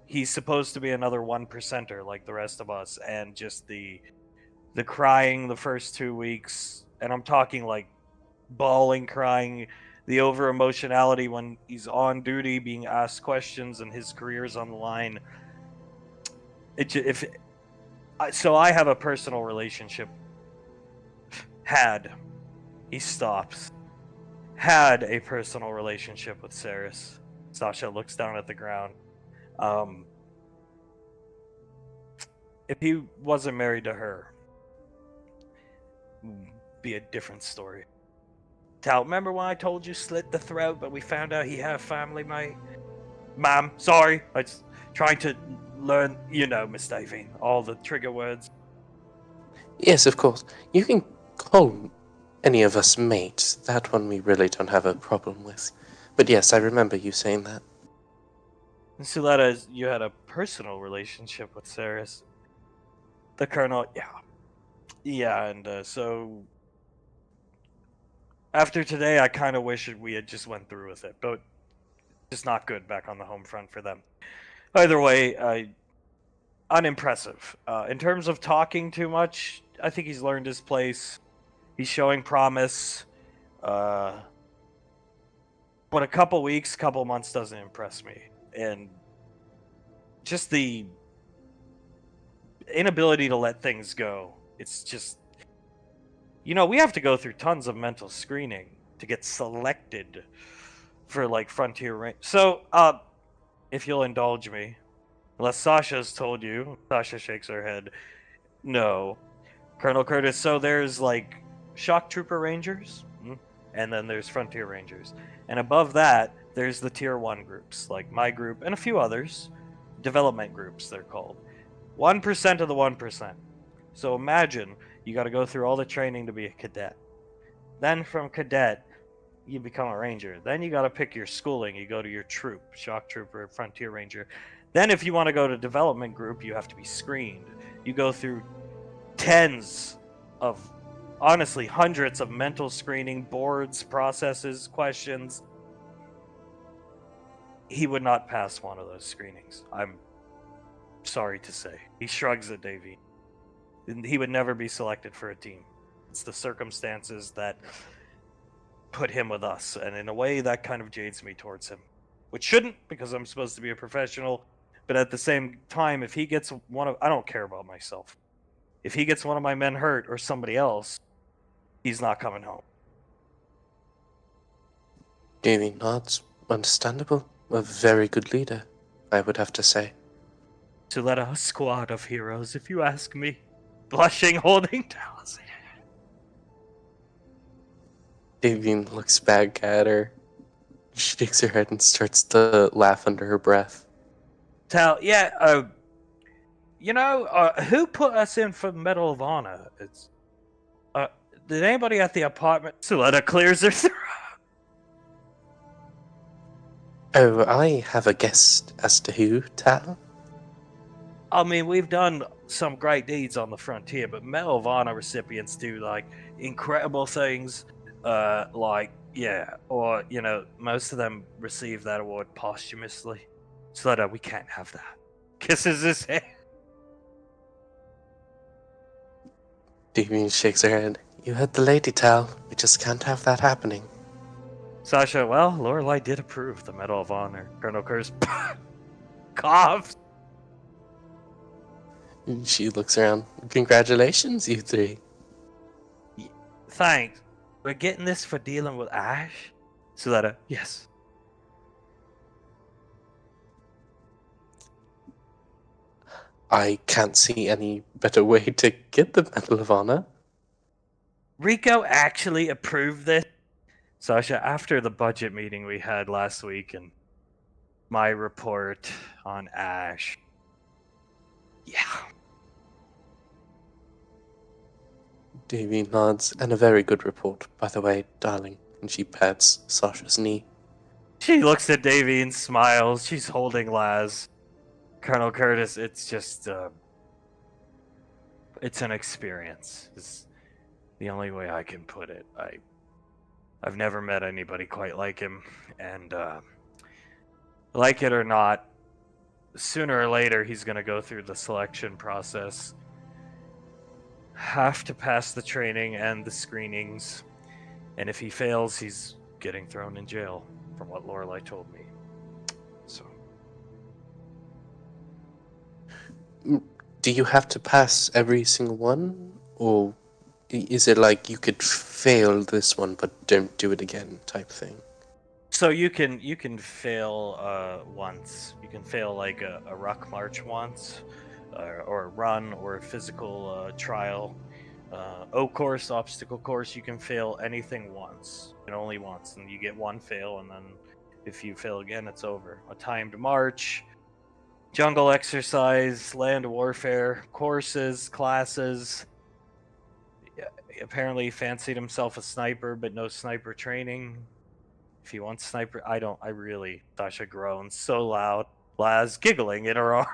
He's supposed to be another 1%er like the rest of us, and just the crying the first 2 weeks, and I'm talking like bawling, crying, the over emotionality when he's on duty, being asked questions, and his career's on the line. So I have a personal relationship. He stops. Had a personal relationship with Saris. Sasha looks down at the ground. If he wasn't married to her, be a different story. Tal, remember when I told you slit the throat, but we found out he had a family, mate? Ma'am, sorry. I was trying to learn, Miss Davine, all the trigger words. Yes, of course. You can call any of us mates. That one we really don't have a problem with. But yes, I remember you saying that. And Suletta, you had a personal relationship with Saris. The Colonel, yeah. Yeah, and so after today, I kind of wish we had just went through with it, but just not good back on the home front for them. Either way, unimpressive. In terms of talking too much, I think he's learned his place. He's showing promise. But a couple weeks, couple months doesn't impress me. And just the inability to let things go. It's just, we have to go through tons of mental screening to get selected for like frontier range. So, if you'll indulge me, unless Sasha's told you, Sasha shakes her head. No, Colonel Curtis. So there's like shock trooper rangers, and then there's frontier rangers, and above that there's the tier 1 groups, like my group and a few others, development groups they're called. 1% of the 1%. So imagine you got to go through all the training to be a cadet. Then from cadet, you become a ranger. Then you got to pick your schooling. You go to your troop, shock trooper, frontier ranger. Then if you want to go to development group, you have to be screened. You go through tens of, honestly, hundreds of mental screening boards, processes, questions. He would not pass one of those screenings. I'm sorry to say. He shrugs at Davy. He would never be selected for a team. It's the circumstances that put him with us, and in a way that kind of jades me towards him. Which shouldn't, because I'm supposed to be a professional, but at the same time, if he gets I don't care about myself. If he gets one of my men hurt or somebody else, he's not coming home. Davy nods. Understandable. A very good leader, I would have to say. To let a squad of heroes, if you ask me. Blushing, holding towels. Davy looks back at her, shakes her head, and starts to laugh under her breath. Who put us in for Medal of Honor? Did anybody at the apartment? Suletta clears her throat. Oh, I have a guess as to who, Tal? I mean, we've done some great deeds on the frontier, but Medal of Honor recipients do, like, incredible things. Most of them receive that award posthumously. Suletta, we can't have that. Kisses his head. Davy shakes her head. You heard the lady, Tal. We just can't have that happening. Sasha, well, Lorelei did approve the Medal of Honor. Colonel Kurz coughs. She looks around. Congratulations, you three. Thanks. We're getting this for dealing with Ash? Suletta, yes. I can't see any better way to get the Medal of Honor. Rico actually approved this? Sasha, after the budget meeting we had last week and my report on Ash. Yeah. Davy nods, and a very good report, by the way, darling. And she pats Sasha's knee. She looks at Davy and smiles. She's holding Laz. Colonel Curtis, it's just, it's an experience. It's the only way I can put it. I've never met anybody quite like him, and like it or not, sooner or later he's going to go through the selection process. Have to pass the training and the screenings, and if he fails, he's getting thrown in jail, from what Lorelei told me. So, Do you have to pass every single one? Or is it like you could fail this one but don't do it again type thing? so you can fail once. You can fail like a ruck march once, or a run, or a physical trial. O-course, obstacle course, you can fail anything once, and only once, and you get one fail, and then if you fail again, it's over. A timed march, jungle exercise, land warfare, courses, classes. Apparently he fancied himself a sniper, but no sniper training. If he wants sniper, Sasha groans so loud. Laz giggling in her arm.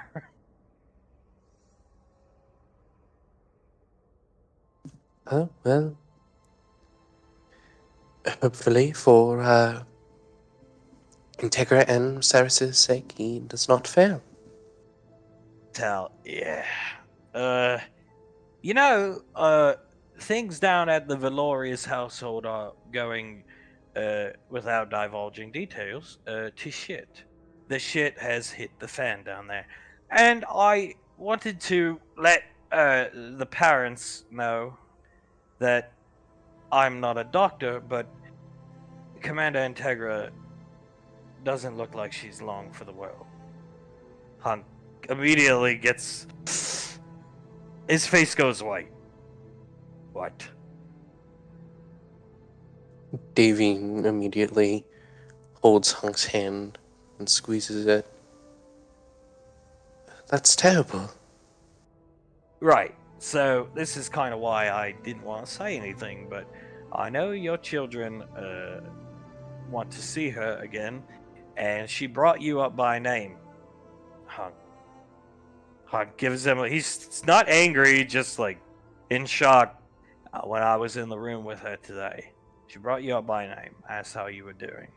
Oh, well. Hopefully, for Integra and Ceres's sake, he does not fail. Tal, yeah. Things down at the Valorious household are going, without divulging details, to shit. The shit has hit the fan down there. And I wanted to let the parents know that I'm not a doctor, but Commander Integra doesn't look like she's long for the world. Hunk immediately gets... His face goes white. What? Davy immediately holds Hunk's hand and squeezes it. That's terrible. Right. So this is kind of why I didn't want to say anything, but I know your children want to see her again, and she brought you up by name. Hunk. Hunk gives him. He's not angry, just like in shock. When I was in the room with her today, she brought you up by name, asked how you were doing.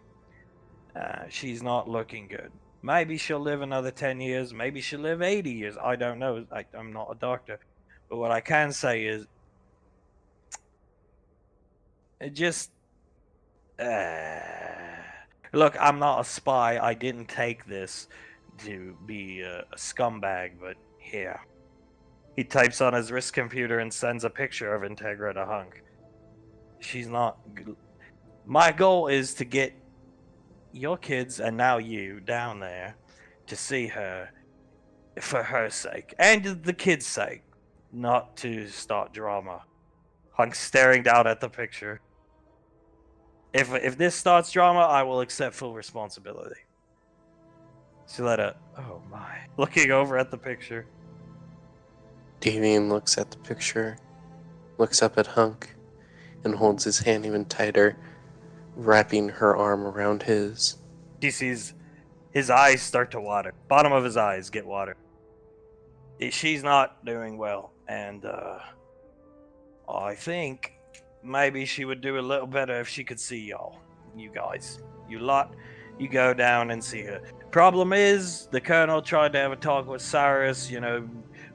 She's not looking good. Maybe she'll live another 10 years. Maybe she'll live 80 years. I don't know. I'm not a doctor. But what I can say is, it just. Look, I'm not a spy. I didn't take this to be a scumbag, but here. He types on his wrist computer and sends a picture of Integra to Hunk. She's not. My goal is to get your kids and now you down there to see her for her sake and the kids' sake, not to start drama. Hunk's staring down at the picture. If this starts drama, I will accept full responsibility. Suletta, oh my, looking over at the picture. Damien looks at the picture, looks up at Hunk, and holds his hand even tighter, wrapping her arm around his. He sees his eyes start to water. Bottom of his eyes get water. She's not doing well, and I think maybe she would do a little better if she could see y'all. You guys. You lot. You go down and see her. Problem is, the Colonel tried to have a talk with Cyrus,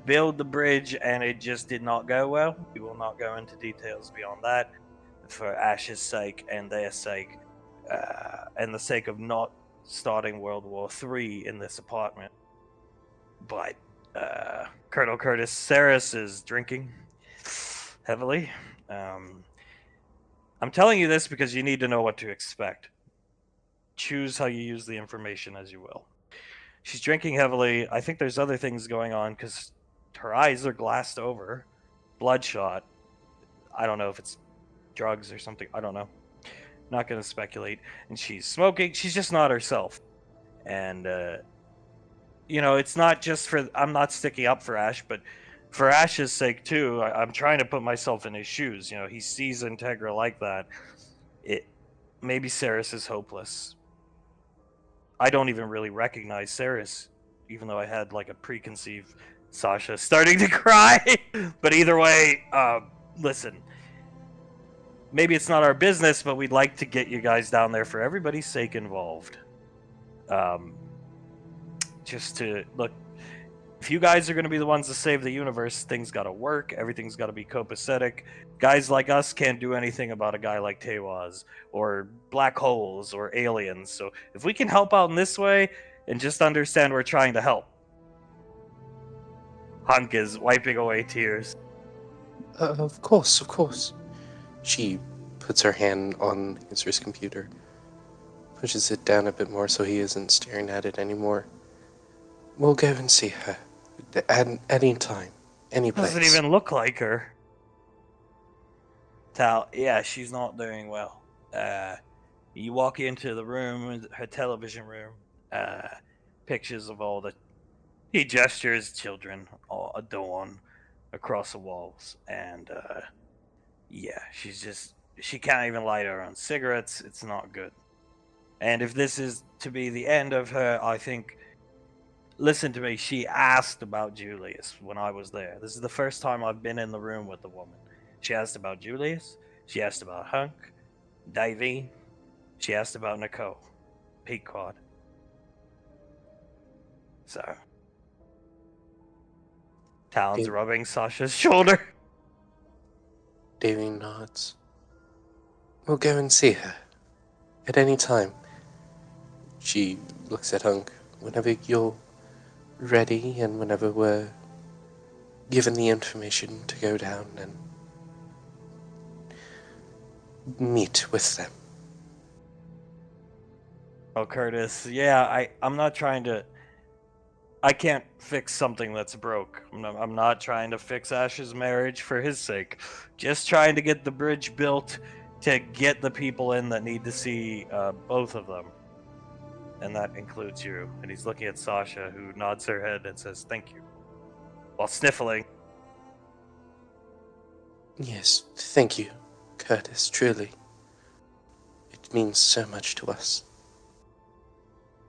build the bridge, and it just did not go well. We will not go into details beyond that. For Ash's sake and their sake, and the sake of not starting World War III in this apartment. But Colonel Curtis Saris is drinking heavily. I'm telling you this because you need to know what to expect. Choose how you use the information as you will. She's drinking heavily. I think there's other things going on because her eyes are glassed over, bloodshot. I don't know if it's drugs or something. I don't know. Not going to speculate. And she's smoking. She's just not herself. And, it's not just for. I'm not sticking up for Ash, but for Ash's sake, too, I'm trying to put myself in his shoes. He sees Integra like that. Maybe Saris is hopeless. I don't even really recognize Saris, even though I had like a preconceived Sasha starting to cry. But either way, listen. Maybe it's not our business, but we'd like to get you guys down there for everybody's sake involved. Just to look, if you guys are going to be the ones to save the universe, things got to work. Everything's got to be copacetic. Guys like us can't do anything about a guy like Tewaz or black holes or aliens. So if we can help out in this way and just understand we're trying to help. Hunk is wiping away tears. Of course, of course. She puts her hand on his wrist computer, pushes it down a bit more so he isn't staring at it anymore. We'll go and see her at any time, any place. Doesn't even look like her. Tal, yeah, she's not doing well. You walk into the room, her television room, pictures of all the... He gestures children adorn across the walls, and yeah, she can't even light her own cigarettes. It's not good. And if this is to be the end of her, I think... Listen to me, she asked about Julius when I was there. This is the first time I've been in the room with the woman. She asked about Julius. She asked about Hunk, Davey. She asked about Nicole, Pequod. So, Talon's rubbing Sasha's shoulder. Davy nods. We'll go and see her at any time. She looks at Hunk. Whenever you're ready and whenever we're given the information to go down and meet with them. Oh, Curtis, yeah, I'm not trying to... I can't fix something that's broke. I'm not trying to fix Ash's marriage for his sake. Just trying to get the bridge built to get the people in that need to see both of them. And that includes you. And he's looking at Sasha, who nods her head and says, thank you. While sniffling. Yes, thank you, Curtis, truly. means so much to us.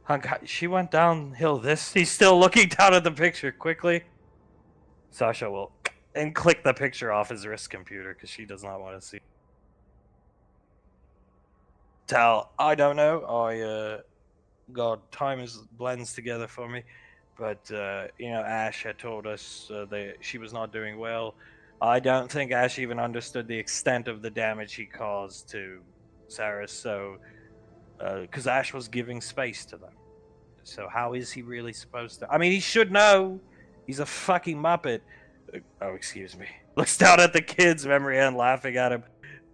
Hunk, she went downhill this. He's still looking down at the picture quickly. Sasha will and click the picture off his wrist computer because she does not want to see. Tal, I don't know. God, time blends together for me. But, Ash had told us that she was not doing well. I don't think Ash even understood the extent of the damage he caused to Saris, so, because Ash was giving space to them. So how is he really supposed to? I mean, he should know. He's a fucking muppet. Oh, excuse me. Looks down at the kids, memory and laughing at him.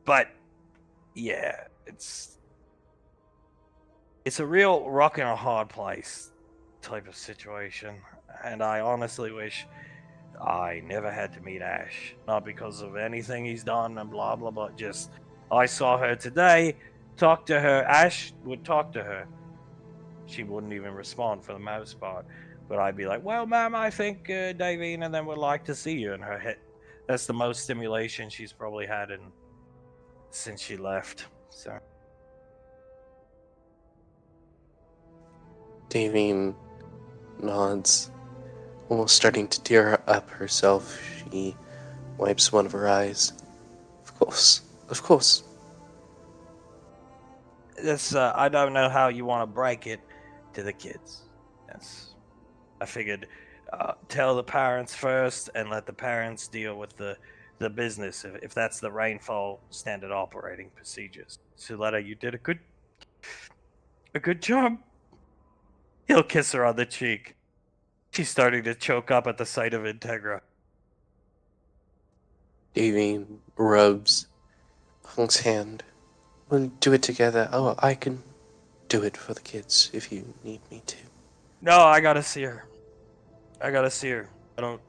But, yeah, it's a real rock and a hard place type of situation, and I honestly wish I never had to meet Ash. Not because of anything he's done and blah blah blah. Just I saw her today, talked to her. Ash would talk to her. She wouldn't even respond for the most part. But I'd be like, "Well, ma'am, I think Davina then would like to see you." In her head, that's the most stimulation she's probably had since she left. So. Davine nods, almost starting to tear up herself. She wipes one of her eyes. Of course, of course. That's I don't know how you want to break it to the kids. I figured tell the parents first and let the parents deal with the business if that's the rainfall standard operating procedures. Suletta, you did a good job. He'll kiss her on the cheek. She's starting to choke up at the sight of Integra. Davine rubs Hunk's hand. We'll do it together. Oh, I can do it for the kids if you need me to. No, I gotta see her. I don't.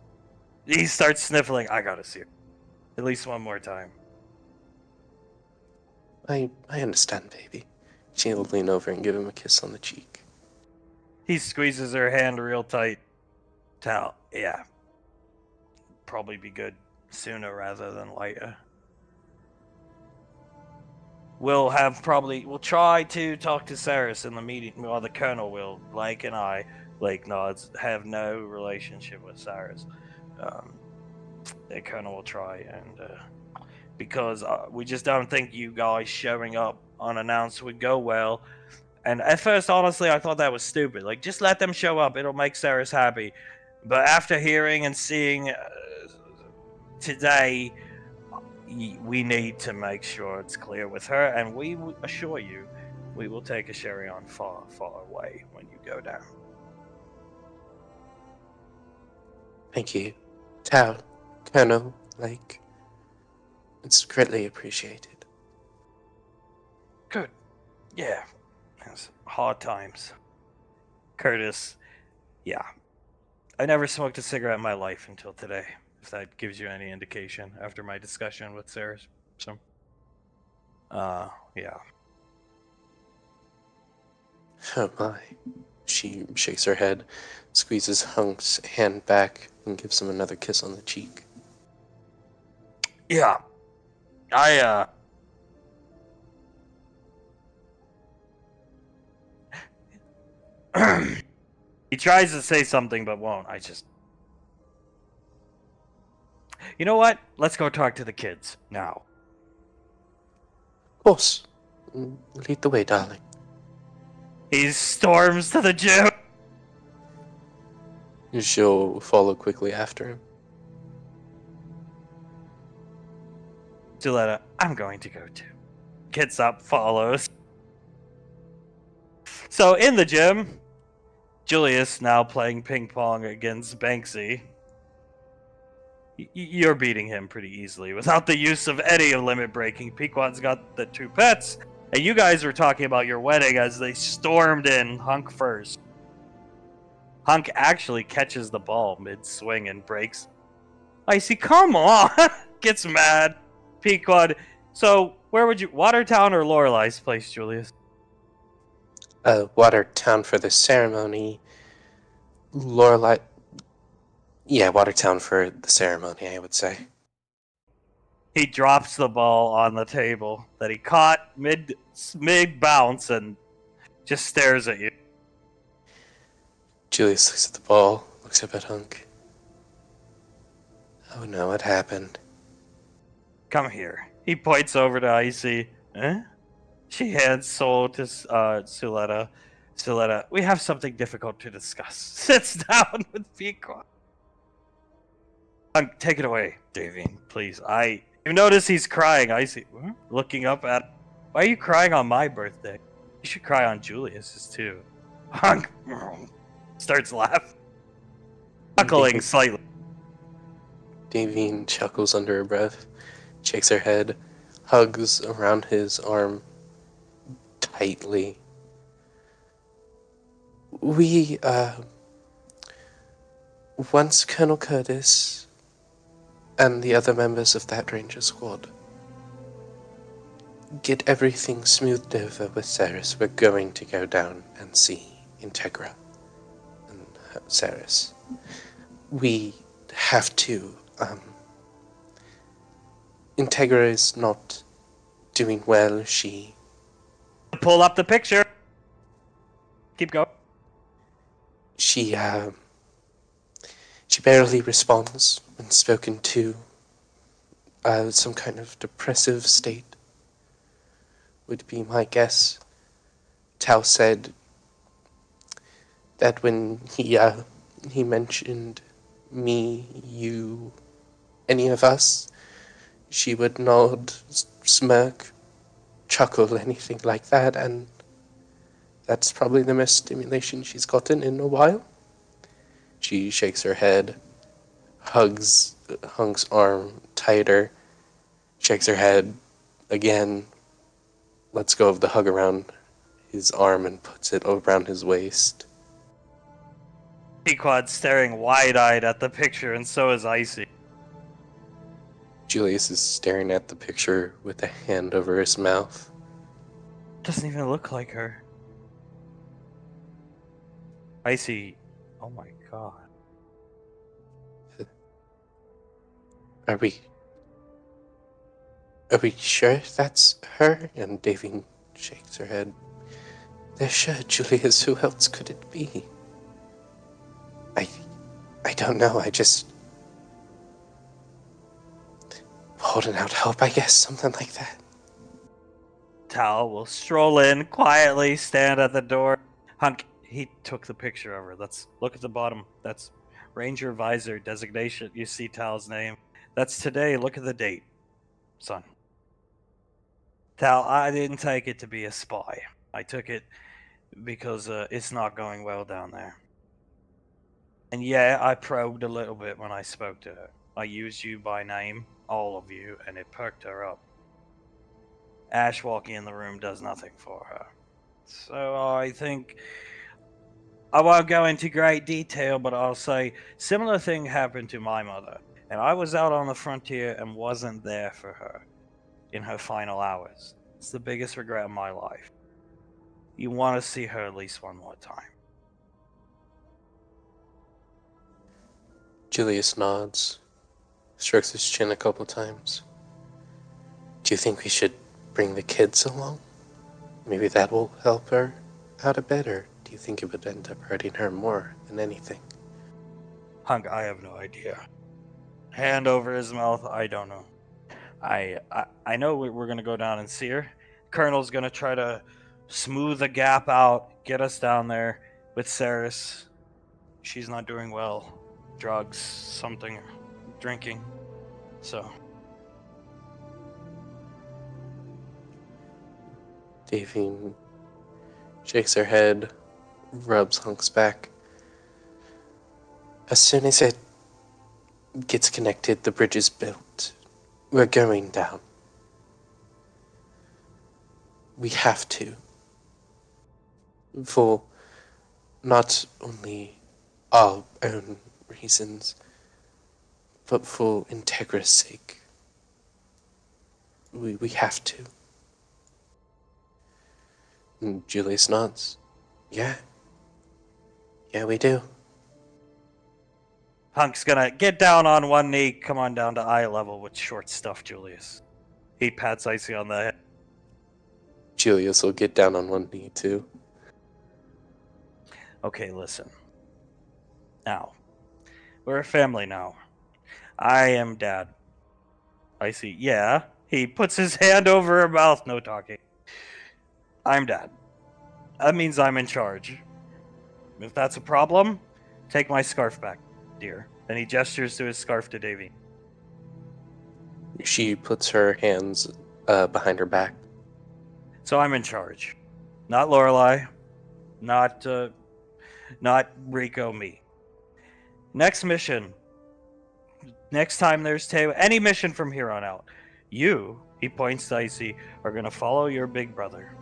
He starts sniffling. I gotta see her. At least one more time. I understand, baby. She'll lean over and give him a kiss on the cheek. He squeezes her hand real tight. Tal, yeah. Probably be good sooner rather than later. We'll try to talk to Saris in the meeting, or the Colonel will. Blake and I, Blake nods, have no relationship with Saris. The Colonel will try, and because we just don't think you guys showing up unannounced would go well. And at first, honestly, I thought that was stupid. Like, just let them show up. It'll make Saris happy. But after hearing and seeing today, we need to make sure it's clear with her. And we assure you, we will take a sherry on far, far away when you go down. Thank you. Tal, Colonel, Lake. It's greatly appreciated. Good. Yeah. It's hard times. Curtis, yeah. I never smoked a cigarette in my life until today, if that gives you any indication after my discussion with Sarah. So, yeah. Oh my. She shakes her head, squeezes Hunk's hand back, and gives him another kiss on the cheek. Yeah. He tries to say something but won't. You know what? Let's go talk to the kids now. Of course. Lead the way, darling. He storms to the gym. She'll follow quickly after him. Gilletta, I'm going to go too. Gets up, follows. So in the gym, Julius now playing ping pong against Banksy. You're beating him pretty easily without the use of any limit breaking. Pequod's got the two pets, and you guys were talking about your wedding as they stormed in. Hunk first. Hunk actually catches the ball mid-swing and breaks. Icy, come on! Gets mad. Pequod. So, where would you... Watertown or Lorelei's place, Julius? Watertown for the ceremony. Lorelei... Yeah, Watertown for the ceremony, I would say. He drops the ball on the table that he caught mid bounce and just stares at you. Julius looks at the ball, looks up at Hunk. Oh no, what happened? Come here. He points over to Icy. Eh? She hands Soul to Suletta. Suletta, we have something difficult to discuss. Sits down with Pequod. Take it away, Davine, please. You notice he's crying. Icy, looking up at. Why are you crying on my birthday? You should cry on Julius's too. Hunk starts laughing, chuckling slightly. Davine chuckles under her breath, shakes her head, hugs around his arm tightly. We, once Colonel Curtis and the other members of that Ranger squad get everything smoothed over with Ceres, we're going to go down and see Integra and Ceres. We have to, Integra is not doing well. She Pull up the picture. Keep going. She barely responds when spoken to. Some kind of depressive state would be my guess. Tao said that when he mentioned me, you, any of us, she would nod, smirk, chuckle, anything like that, and that's probably the most stimulation she's gotten in a while. She shakes her head, hugs Hunk's arm tighter, shakes her head again, lets go of the hug around his arm and puts it around his waist. Pequod's staring wide-eyed at the picture, and so is Icy. Julius is staring at the picture with a hand over his mouth. Doesn't even look like her. Icy, oh my god. Are we sure that's her? And Davine shakes her head. They're sure, Julius. Who else could it be? I don't know. I just holding out hope, I guess, something like that. Tal will stroll in quietly, stand at the door. Hunk, he took the picture of her. Let's look at the bottom. That's Ranger Visor designation. You see Tal's name. That's today. Look at the date, son. Tal, I didn't take it to be a spy. I took it because it's not going well down there. And yeah, I probed a little bit when I spoke to her. I used you by name, all of you, and it perked her up. Ash walking in the room does nothing for her. So I think I won't go into great detail, but I'll say similar thing happened to my mother, and I was out on the frontier and wasn't there for her in her final hours. It's the biggest regret of my life. You want to see her at least one more time. Julius nods, strokes his chin a couple times. Do you think we should bring the kids along? Maybe that will help her out a bit, or do you think it would end up hurting her more than anything? Hunk, I have no idea. Hand over his mouth, I don't know. I know we're going to go down and see her. Colonel's going to try to smooth the gap out, get us down there with Ceres. She's not doing well. Drugs, something, drinking. So. Davine shakes her head, rubs Hunk's back. As soon as it gets connected, the bridge is built. We're going down. We have to. For not only our own reasons, but for Integra's sake. We have to. And Julius nods. Yeah. Yeah, we do. Punk's gonna get down on one knee, come on down to eye level with short stuff, Julius. He pats Icy on the head. Julius will get down on one knee too. Okay, listen. Now, we're a family now. I am Dad. Icy, yeah. He puts his hand over her mouth, no talking. I'm Dad. That means I'm in charge. If that's a problem, take my scarf back, dear. And he gestures to his scarf to Davy. She puts her hands behind her back. So I'm in charge. Not Lorelai. Not Rico, me. Next mission. Next time there's any mission from here on out, you, he points to Icy, are going to follow your big brother.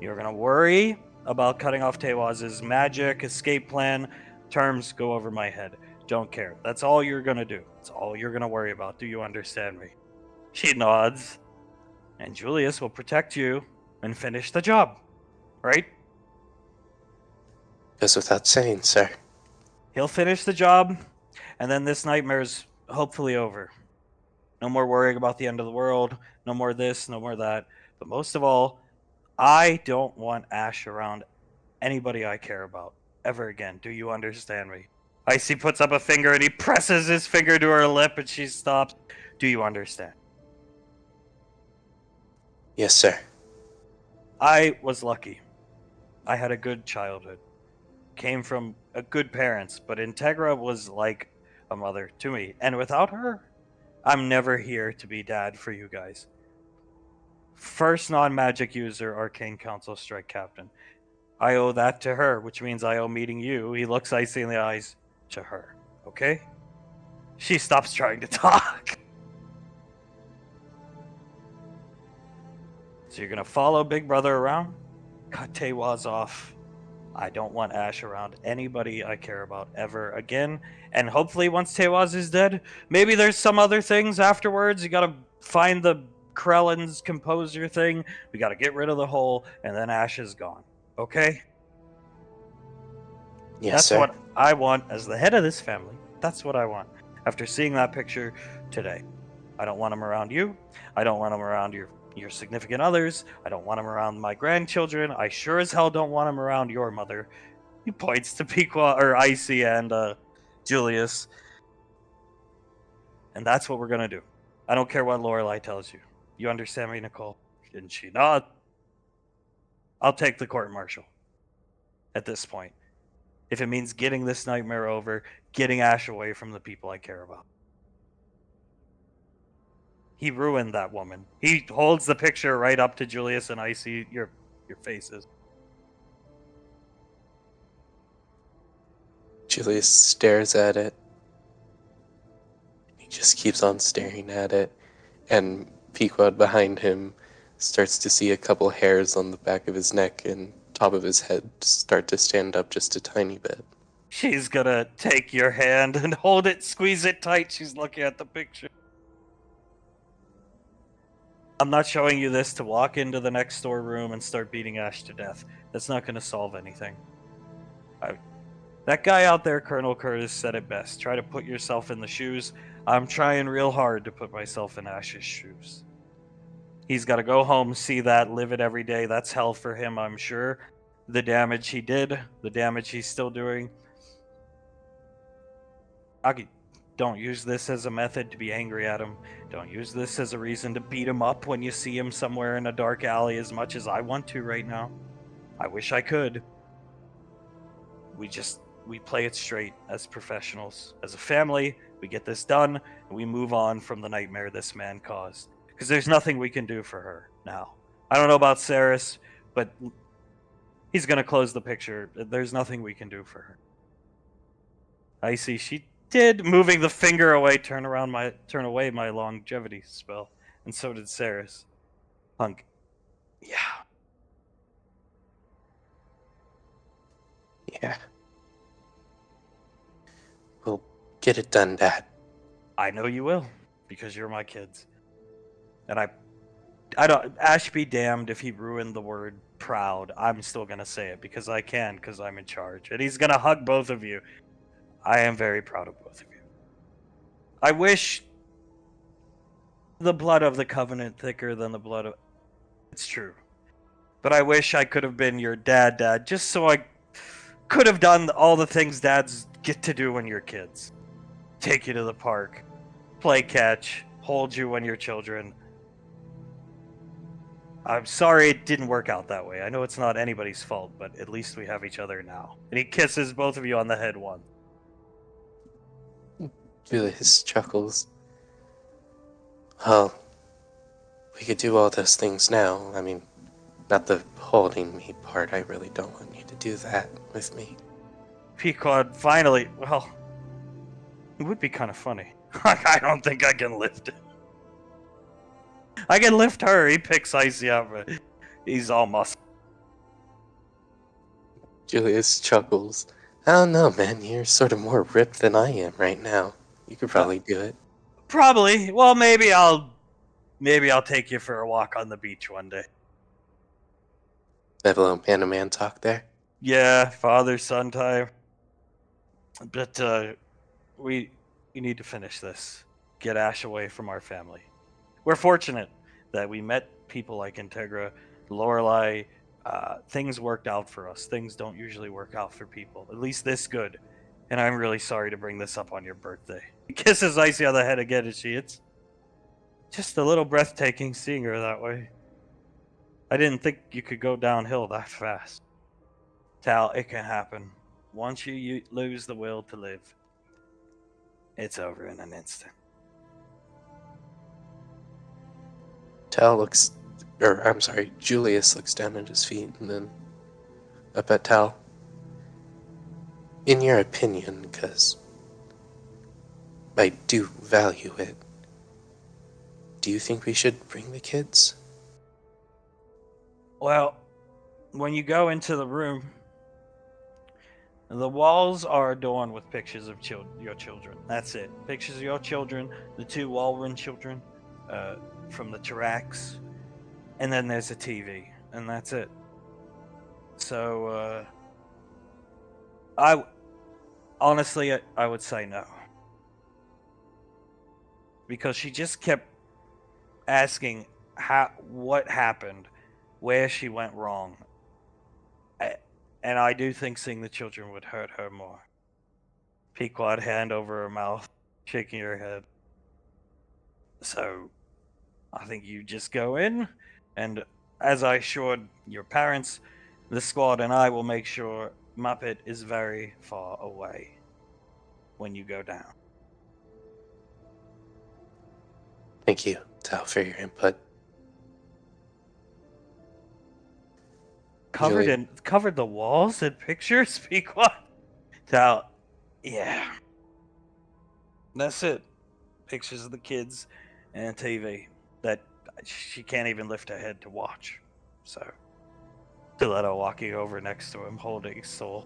You're going to worry about cutting off Tewaz's magic escape plan. Terms go over my head. Don't care. That's all you're going to do. That's all you're going to worry about. Do you understand me? She nods. And Julius will protect you and finish the job. Right? Goes without saying, sir. He'll finish the job, and then this nightmare's hopefully over. No more worrying about the end of the world. No more this, no more that. But most of all, I don't want Ash around anybody I care about ever again. Do you understand me? Icy puts up a finger and he presses his finger to her lip and she stops. Do you understand? Yes, sir. I was lucky. I had a good childhood. Came from a good parents, but Integra was like a mother to me. And without her, I'm never here to be dad for you guys. First non-magic user, Arcane Council Strike Captain. I owe that to her, which means I owe meeting you. He looks Icy in the eyes to her. Okay? She stops trying to talk. So you're gonna follow Big Brother around? Cut Tewaz off. I don't want Ash around anybody I care about ever again. And hopefully once Tewaz is dead, maybe there's some other things afterwards. You gotta find the Krellin's composer thing. We gotta get rid of the hole, and then Ash is gone. Okay? Yes, That's sir. what I want as the head of this family. That's what I want. After seeing that picture today. I don't want him around you. I don't want him around your significant others. I don't want him around my grandchildren. I sure as hell don't want him around your mother. He points to Pequa or Icy and Julius. And that's what we're gonna do. I don't care what Lorelai tells you. You understand me, Nicole? Didn't she? No. I'll take the court martial. At this point. If it means getting this nightmare over, getting Ash away from the people I care about. He ruined that woman. He holds the picture right up to Julius and Icy, your faces. Julius stares at it. He just keeps on staring at it. And Pequod behind him starts to see a couple hairs on the back of his neck and top of his head start to stand up just a tiny bit. She's gonna take your hand and hold it, squeeze it tight. She's looking at the picture. I'm not showing you this to walk into the next door room and start beating Ash to death. That's not gonna solve anything. That guy out there, Colonel Curtis, said it best. Try to put yourself in the shoes. I'm trying real hard to put myself in Ash's shoes. He's got to go home, see that, live it every day. That's hell for him, I'm sure. The damage he did, the damage he's still doing. Don't use this as a method to be angry at him. Don't use this as a reason to beat him up when you see him somewhere in a dark alley as much as I want to right now. I wish I could. We play it straight as professionals. As a family, we get this done, and we move on from the nightmare this man caused. Because there's nothing we can do for her now. I don't know about Saris, but he's going to close the picture. There's nothing we can do for her. I see she did, moving the finger away, turn away my longevity spell. And so did Saris. Punk. Yeah. Yeah. We'll get it done, Dad. I know you will, because you're my kids. And I don't, Ash be damned if he ruined the word proud. I'm still gonna say it because I can, because I'm in charge. And he's gonna hug both of you. I am very proud of both of you. I wish the blood of the Covenant thicker than the blood of... It's true. But I wish I could have been your dad, just so I could have done all the things dads get to do when you're kids. Take you to the park, play catch, hold you when you're children. I'm sorry it didn't work out that way. I know it's not anybody's fault, but at least we have each other now. And he kisses both of you on the head once. Julius chuckles. Well, we could do all those things now. I mean, not the holding me part. I really don't want you to do that with me. Pequod finally, well, it would be kind of funny. I don't think I can lift it. I can lift her. He picks Icy up, but he's all muscle. Julius chuckles. I don't know, man. You're sort of more ripped than I am right now. You could probably do it. Probably. Well, maybe I'll take you for a walk on the beach one day. Have a little man-to-man talk there. Yeah, father-son time. But we need to finish this. Get Ash away from our family. We're fortunate that we met people like Integra, Lorelei. Things worked out for us. Things don't usually work out for people. At least this good. And I'm really sorry to bring this up on your birthday. He kisses Icy on the head again, and it's just a little breathtaking seeing her that way. I didn't think you could go downhill that fast. Tal, it can happen. Once you lose the will to live, it's over in an instant. Julius looks down at his feet and then up at Tal. In your opinion, because I do value it, do you think we should bring the kids? Well, when you go into the room, the walls are adorned with pictures of your children. That's it. Pictures of your children, the two Walrun children from the Tarax, and then there's a TV, and that's it. So, I would say no. Because she just kept asking what happened, where she went wrong. And I do think seeing the children would hurt her more. Pequod, hand over her mouth, shaking her head. So, I think you just go in, and as I assured your parents, the squad and I will make sure Muppet is very far away when you go down. Thank you, Tal, for your input. Covered the walls in pictures? Pequod? Tal, yeah. That's it. Pictures of the kids and TV that she can't even lift her head to watch. So, Stiletto walking over next to him, holding Soul.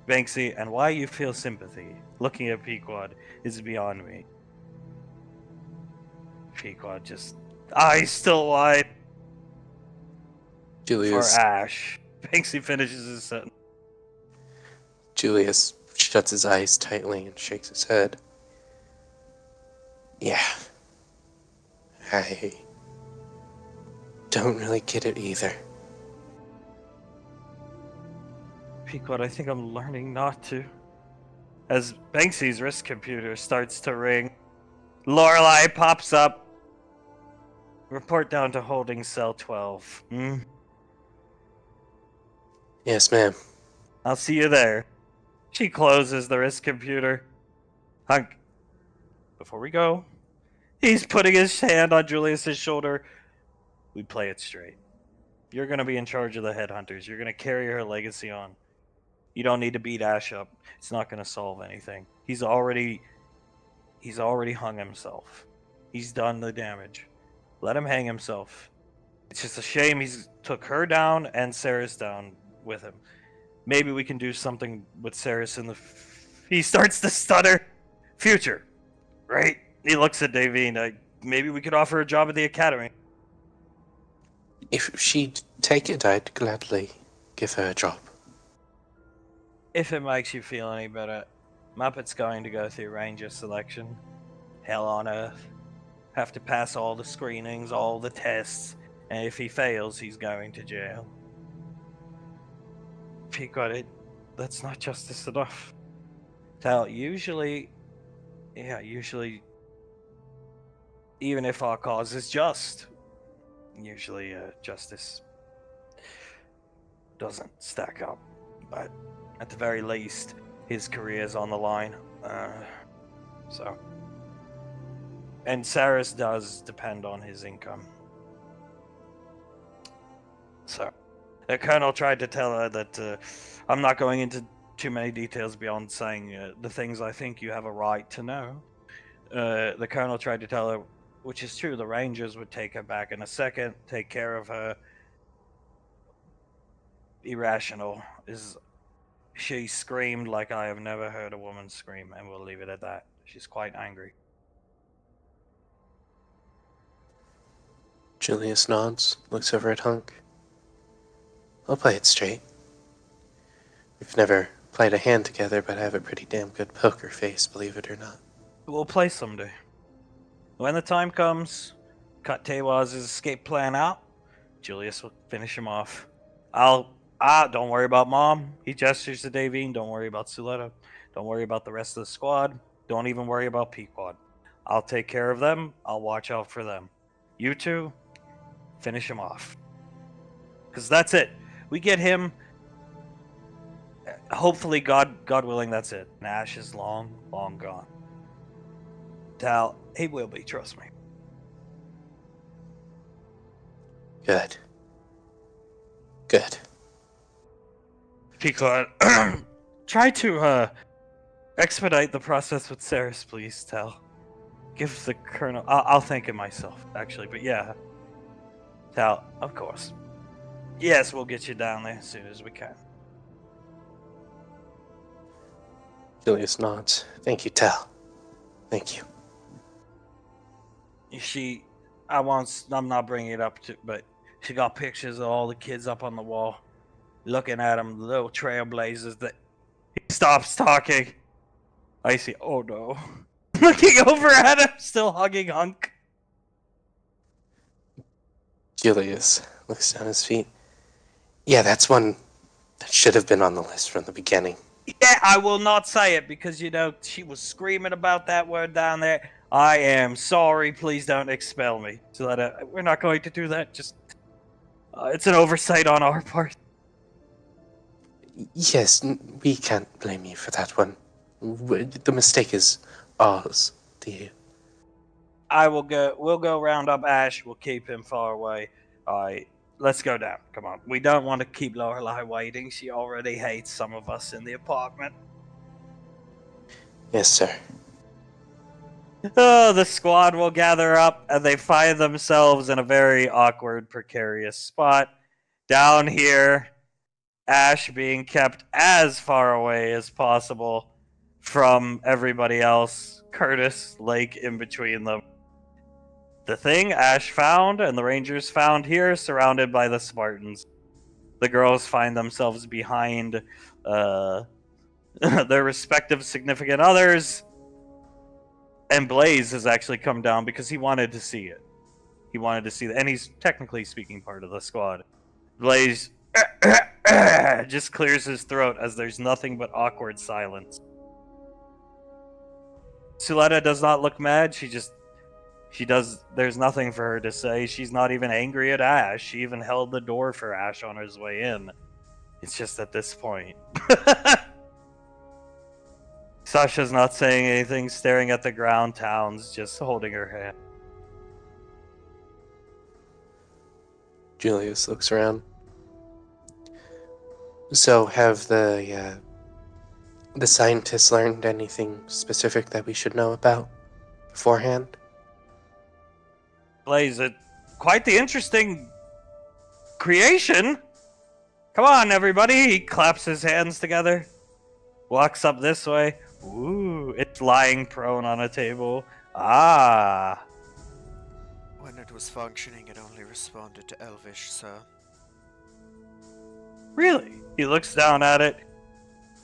Banksy, and why you feel sympathy looking at Pequod is beyond me. Pequod just eyes still wide. Julius For Ash. Banksy finishes his sentence. Julius shuts his eyes tightly and shakes his head. Yeah. I don't really get it either. Pequod, I think I'm learning not to. As Banksy's wrist computer starts to ring, Lorelei pops up. Report down to holding cell 12. Yes, ma'am. I'll see you there. She closes the wrist computer. Hunk. Before we go, he's putting his hand on Julius's shoulder. We play it straight. You're going to be in charge of the headhunters. You're going to carry her legacy on. You don't need to beat Ash up. It's not going to solve anything. He's already hung himself. He's done the damage. Let him hang himself. It's just a shame he's took her down and Ceres down with him. Maybe we can do something with Ceres in the... He starts to stutter. Future. Right? He looks at Davine. Maybe we could offer her a job at the academy. If she'd take it, I'd gladly give her a job. If it makes you feel any better, Muppet's going to go through Ranger selection. Hell on earth. Have to pass all the screenings, all the tests, and if he fails, he's going to jail. Pequod, that's not justice enough. Usually, even if our cause is just, usually justice doesn't stack up. But at the very least, his career is on the line. And Saris does depend on his income. So, the colonel tried to tell her that I'm not going into too many details beyond saying the things I think you have a right to know. The colonel tried to tell her, which is true, the Rangers would take her back in a second, take care of her. Irrational is. She screamed like I have never heard a woman scream, and we'll leave it at that. She's quite angry. Julius nods, looks over at Hunk. I'll play it straight. We've never played a hand together, but I have a pretty damn good poker face, believe it or not. We'll play someday. When the time comes, cut Tewaz's escape plan out. Julius will finish him off. Don't worry about Mom. He gestures to Davine. Don't worry about Suletta. Don't worry about the rest of the squad. Don't even worry about Pequod. I'll take care of them. I'll watch out for them. You two, finish him off. Because that's it. We get him. Hopefully, God willing, that's it. Nash is long gone. Tal, he will be, trust me. Good. Pequod, try to expedite the process with Saris, please, Tal. Give the colonel... I'll thank him myself, actually, but yeah. Tal, of course. Yes, we'll get you down there as soon as we can. Julius nods. Thank you, Tal. Thank you. I'm not bringing it up, but she got pictures of all the kids up on the wall. Looking at them, little trailblazers that... He stops talking. I see, oh no. Looking over at him, still hugging Hunk. Julius looks down his feet. Yeah, that's one that should have been on the list from the beginning. Yeah, I will not say it because, she was screaming about that word down there. I am sorry, please don't expel me. So that we're not going to do that, just... it's an oversight on our part. Yes, we can't blame you for that one. The mistake is ours, to you. We'll go round up Ash, we'll keep him far away. Let's go down, come on. We don't want to keep Lorelei waiting, she already hates some of us in the apartment. Yes, sir. Oh, the squad will gather up, and they find themselves in a very awkward, precarious spot. Down here, Ash being kept as far away as possible from everybody else. Curtis, Lake in between them. The thing Ash found and the Rangers found here, surrounded by the Spartans. The girls find themselves behind their respective significant others. And Blaze has actually come down because he wanted to see it. He wanted to see it, and he's technically speaking part of the squad. Blaze just clears his throat as there's nothing but awkward silence. Suletta does not look mad. There's nothing for her to say. She's not even angry at Ash. She even held the door for Ash on his way in. It's just at this point. Sasha's not saying anything, staring at the ground. Towns just holding her hand. Julius looks around. So, have the scientists learned anything specific that we should know about beforehand? Blaze, quite the interesting creation. Come on, everybody. He claps his hands together. Walks up this way. Ooh, it's lying prone on a table. Ah. When it was functioning, it only responded to Elvish, sir. Really? He looks down at it.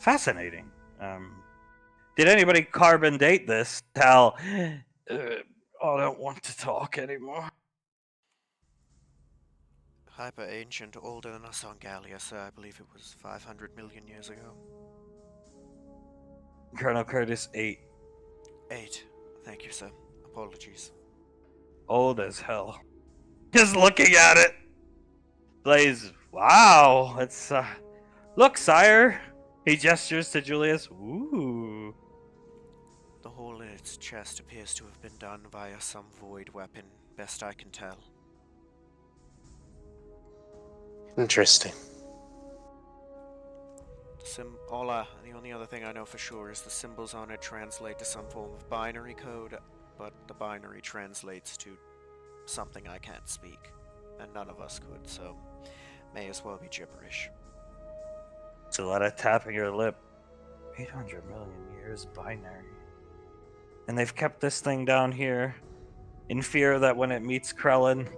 Fascinating. Did anybody carbon date this? Tal, I don't want to talk anymore. Hyper ancient, older than us on Gallia, sir. I believe it was 500 million years ago. Colonel Curtis, 8. 8. Thank you, sir. Apologies. Old as hell. Just looking at it. Blaze, wow, it's, look, sire. He gestures to Julius. Ooh. The hole in its chest appears to have been done via some void weapon, best I can tell. Interesting. The only other thing I know for sure is the symbols on it translate to some form of binary code, but the binary translates to something I can't speak, and none of us could, so may as well be gibberish. Soletta tapping her lip. 800 million years binary. And they've kept this thing down here in fear that when it meets Krellin,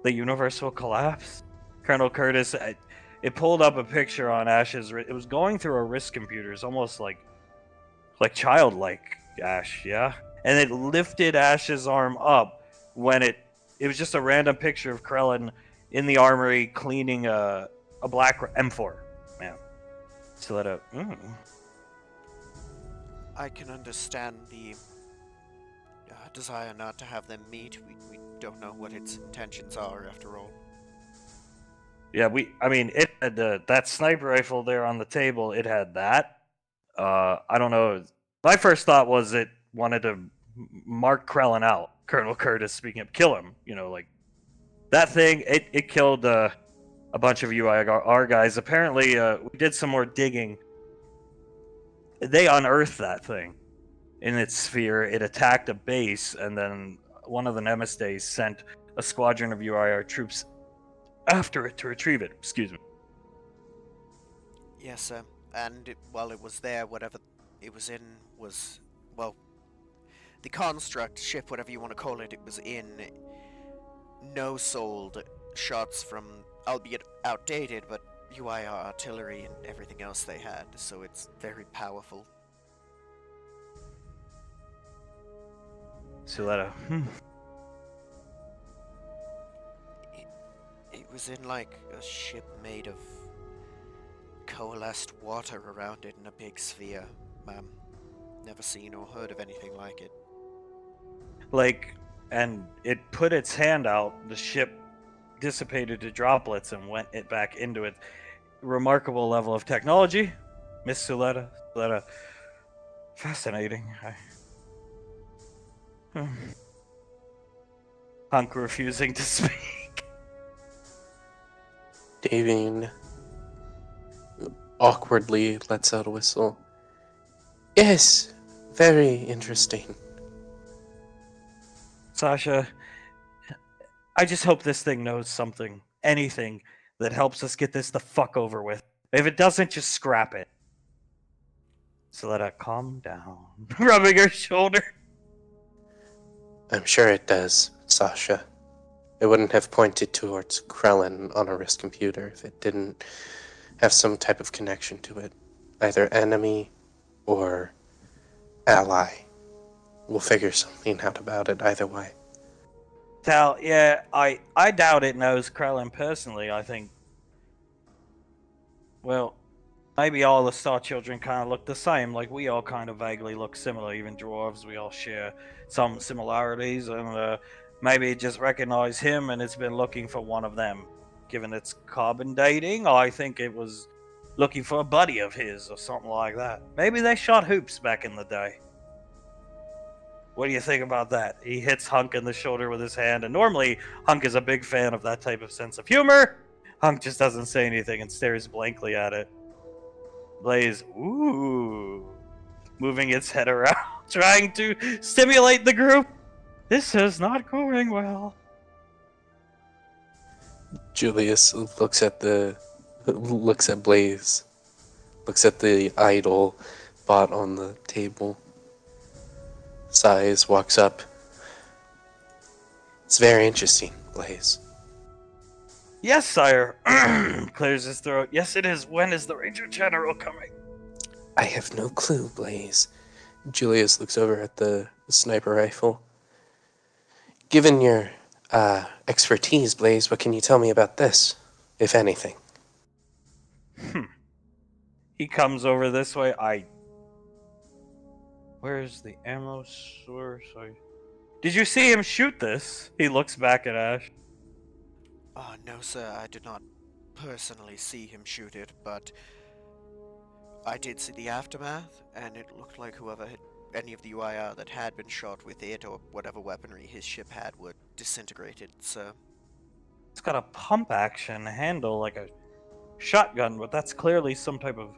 the universe will collapse. Colonel Curtis, it pulled up a picture on Ash's. It was going through a wrist computer. It's almost like childlike Ash, yeah. And it lifted Ash's arm up when it was just a random picture of Krellin in the armory cleaning a black M4. Man, Soletta. I can understand the desire not to have them meet. We don't know what its intentions are, after all. Yeah, it had that sniper rifle there on the table. It had that. I don't know. My first thought was it wanted to mark Krellin out. Colonel Curtis speaking up, kill him. Like that thing. It killed a bunch of UIR guys. Apparently, we did some more digging. They unearthed that thing in its sphere. It attacked a base, and then one of the Nemesis days sent a squadron of UIR troops after it to retrieve it. Excuse me. Yes, sir. And while it was there, whatever it was in was, well, the construct, ship, whatever you want to call it, it was in no-sold shots from, albeit outdated, but UIR artillery and everything else they had, so it's very powerful. Soletta. It was in like a ship made of coalesced water around it in a big sphere, ma'am. Never seen or heard of anything like it. And it put its hand out, the ship dissipated to droplets and went it back into it. Remarkable level of technology, Miss Soletta. Fascinating. Hunk refusing to speak. Davine awkwardly lets out a whistle. Yes, very interesting. Sasha, I just hope this thing knows something, anything that helps us get this the fuck over with. If it doesn't, just scrap it. Soletta, calm down. Rubbing her shoulder. I'm sure it does, Sasha. It wouldn't have pointed towards Krellin on a wrist computer if it didn't have some type of connection to it. Either enemy or ally. We'll figure something out about it either way. Tal, yeah, I doubt it knows Krellin personally. I think, well, maybe all the Star Children kind of look the same. Like, we all kind of vaguely look similar. Even dwarves, we all share some similarities. And maybe it just recognized him and it's been looking for one of them. Given its carbon dating, I think it was looking for a buddy of his or something like that. Maybe they shot hoops back in the day. What do you think about that? He hits Hunk in the shoulder with his hand, and normally Hunk is a big fan of that type of sense of humor. Hunk just doesn't say anything and stares blankly at it. Blaze, ooh, moving its head around, trying to stimulate the group. This is not going well. Julius looks at Blaze, looks at the idol bot on the table, sighs, walks up. It's very interesting, Blaze. Yes, sire. Clears his throat. Yes, it is. When is the Ranger General coming? I have no clue, Blaze. Julius looks over at the sniper rifle. Given your expertise, Blaze, what can you tell me about this, if anything? He comes over this way. Where's the ammo source? Did you see him shoot this? He looks back at Ash. No, sir, I did not personally see him shoot it, but I did see the aftermath, and it looked like any of the UIR that had been shot with it or whatever weaponry his ship had were disintegrated, sir. It's got a pump action handle like a shotgun, but that's clearly some type of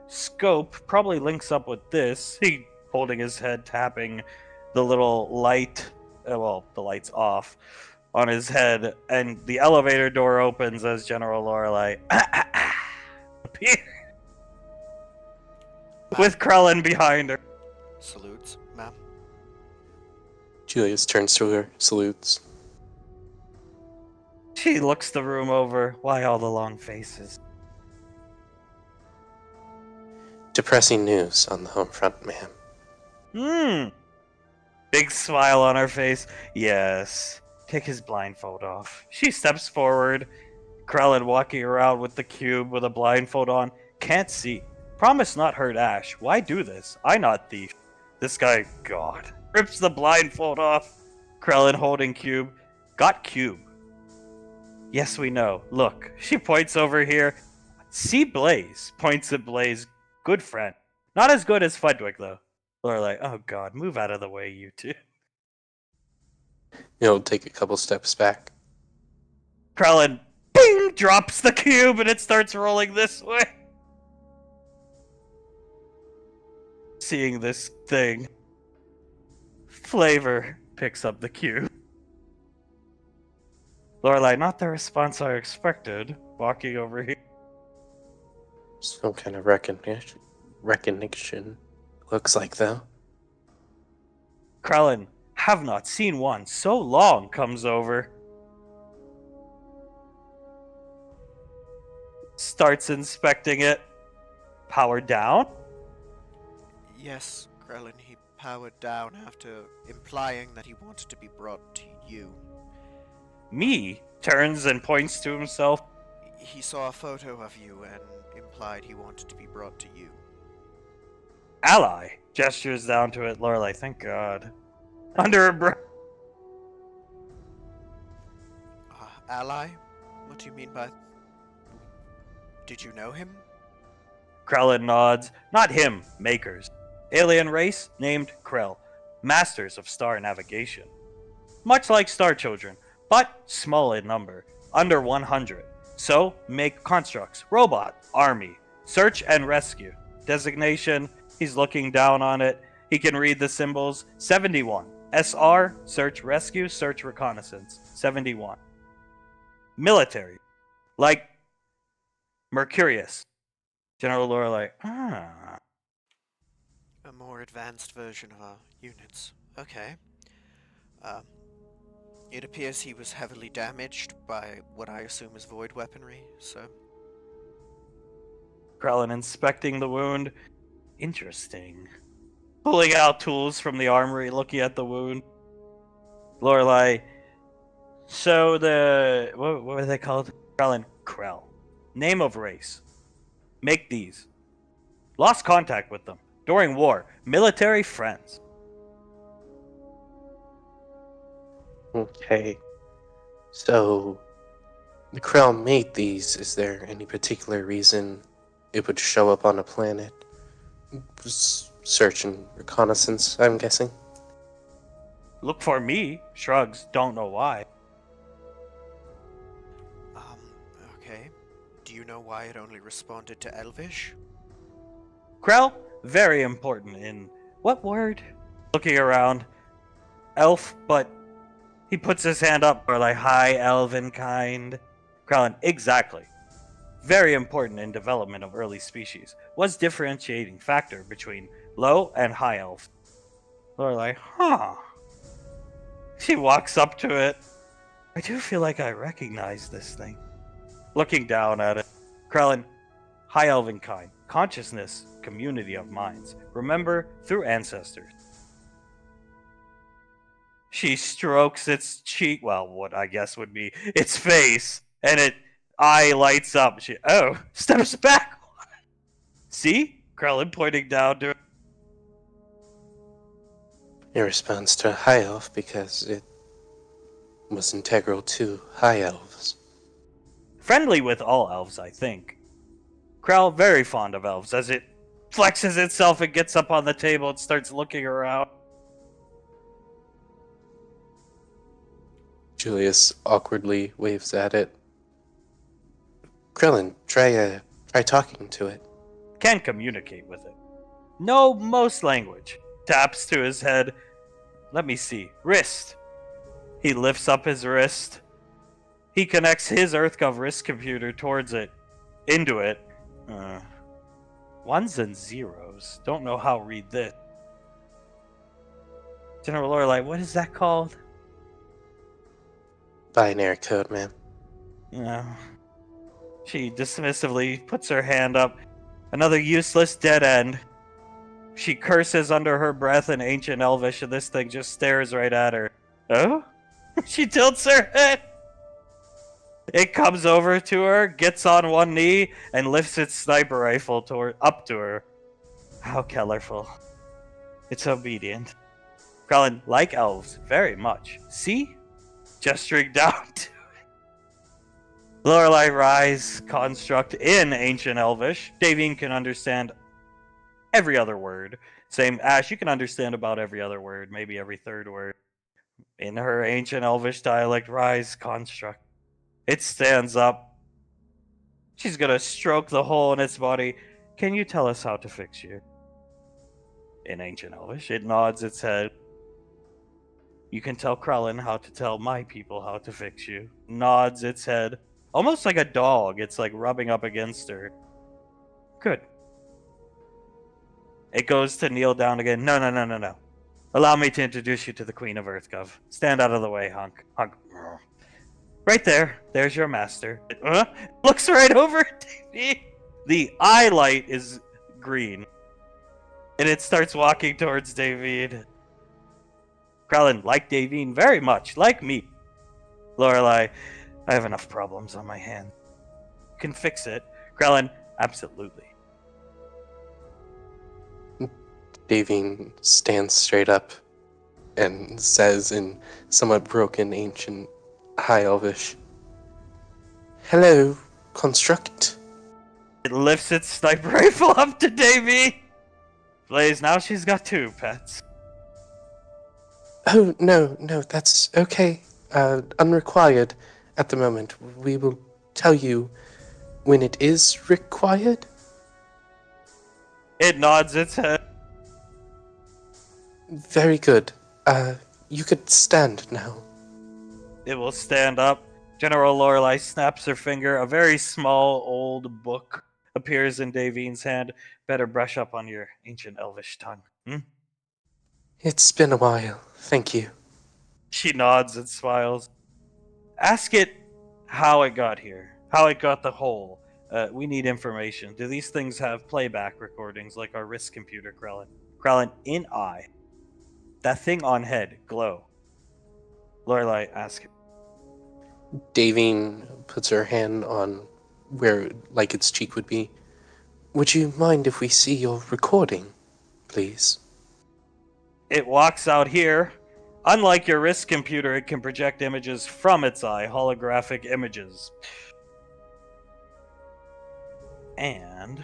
scope. Probably links up with this. He holding his head, tapping the little light. The light's off on his head, and the elevator door opens as General Lorelei appears with Krellin behind her. Salutes, ma'am. Julius turns to her, salutes. She looks the room over. Why all the long faces? Depressing news on the home front, ma'am. Big smile on her face. Yes. Take his blindfold off. She steps forward. Krellin walking around with the cube with a blindfold on. Can't see. Promise not hurt Ash. Why do this? I not thief. This guy, God. Rips the blindfold off. Krellin holding cube. Got cube. Yes, we know. Look. She points over here. See Blaze. Points at Blaze. Good friend. Not as good as Fudwick, though. Lorelei, oh God, move out of the way, you two. He'll take a couple steps back. Krellin, bing, drops the cube and it starts rolling this way. Seeing this thing. Flavor picks up the cube. Lorelei, not the response I expected. Walking over here. Some kind of recognition. Looks like, though. Krellin, have not seen one so long, comes over. Starts inspecting it. Power down? Yes, Krellin, he powered down after implying that he wanted to be brought to you. Me? Turns and points to himself. He saw a photo of you and implied he wanted to be brought to you. Ally gestures down to it. Lorelei, thank God. Under her breath. Ally? What do you mean by... Did you know him? Krellin nods. Not him, makers. Alien race named Krell. Masters of star navigation. Much like star children, but small in number. Under 100. So, make constructs. Robot. Army. Search and rescue. Designation. He's looking down on it. He can read the symbols. 71. SR, search rescue, search reconnaissance. 71. Military. Like Mercurius. General Lorelei. A more advanced version of our units. Okay. It appears he was heavily damaged by what I assume is void weaponry, so... Krellin inspecting the wound. Interesting. Pulling out tools from the armory, looking at the wound. Lorelei. So what were they called? Krell. Name of race. Make these. Lost contact with them. During war. Military friends. Okay. So, the Krell made these. Is there any particular reason it would show up on a planet? Search and reconnaissance, I'm guessing. Look for me. Shrugs. Don't know why. Okay. Do you know why it only responded to Elvish? Krell, very important in... What word? Looking around. Elf, but... He puts his hand up for like high elven kind. Krellin, exactly. Very important in development of early species. Was differentiating factor between low and high elf. Lorelei, She walks up to it. I do feel like I recognize this thing. Looking down at it. Krellin, high elven kind. Consciousness, community of minds. Remember through ancestors. She strokes its cheek, well, what I guess would be its face, and it eye lights up. She steps back. See? Krellin pointing down to her. It responds to High Elf because it was integral to High Elves. Friendly with all elves, I think. Krell very fond of elves as it flexes itself and gets up on the table and starts looking around. Julius awkwardly waves at it. Krillin, try talking to it. Can communicate with it. Know most language. Taps to his head. Let me see. Wrist. He lifts up his wrist. He connects his EarthGov wrist computer towards it. Into it. Ones and zeros. Don't know how to read this. General Lorelei, what is that called? Binary code, man. No. She dismissively puts her hand up. Another useless dead end. She curses under her breath in ancient Elvish, and this thing just stares right at her. Oh? She tilts her head. It comes over to her, gets on one knee, and lifts its sniper rifle up to her. How colorful. It's obedient. Krellin, like elves, very much. See? Gesturing down to it. Lorelei rise construct in ancient Elvish. Davine can understand every other word. Same Ash, you can understand about every other word, maybe every third word. In her ancient Elvish dialect, rise construct. It stands up. She's gonna stroke the hole in its body. Can you tell us how to fix you? In ancient Elvish, it nods its head. You can tell Krellin how to tell my people how to fix you. Nods its head. Almost like a dog. It's like rubbing up against her. Good. It goes to kneel down again. No. Allow me to introduce you to the Queen of EarthGov. Stand out of the way, hunk. Right there. There's your master. Looks right over at Davine. The eye light is green. And it starts walking towards Davine. Krellin, like Davine, very much. Like me. Lorelei, I have enough problems on my hands. You can fix it. Krellin, absolutely. Davine stands straight up and says in somewhat broken ancient High Elvish, "Hello, construct." It lifts its sniper rifle up to Davine. Blaze, now she's got two pets. Oh, no, that's okay. Unrequired at the moment. We will tell you when it is required. It nods its head. Very good. You could stand now. It will stand up. General Lorelei snaps her finger. A very small old book appears in Davine's hand. Better brush up on your ancient Elvish tongue. It's been a while. Thank you. She nods and smiles. Ask it how it got here. How it got the hole. We need information. Do these things have playback recordings like our wrist computer, Krellin? Krellin, in eye. That thing on head, glow. Lorelei, ask it. Davine puts her hand on where, like, its cheek would be. Would you mind if we see your recording, please? It walks out here. Unlike your wrist computer, it can project images from its eye, holographic images. And,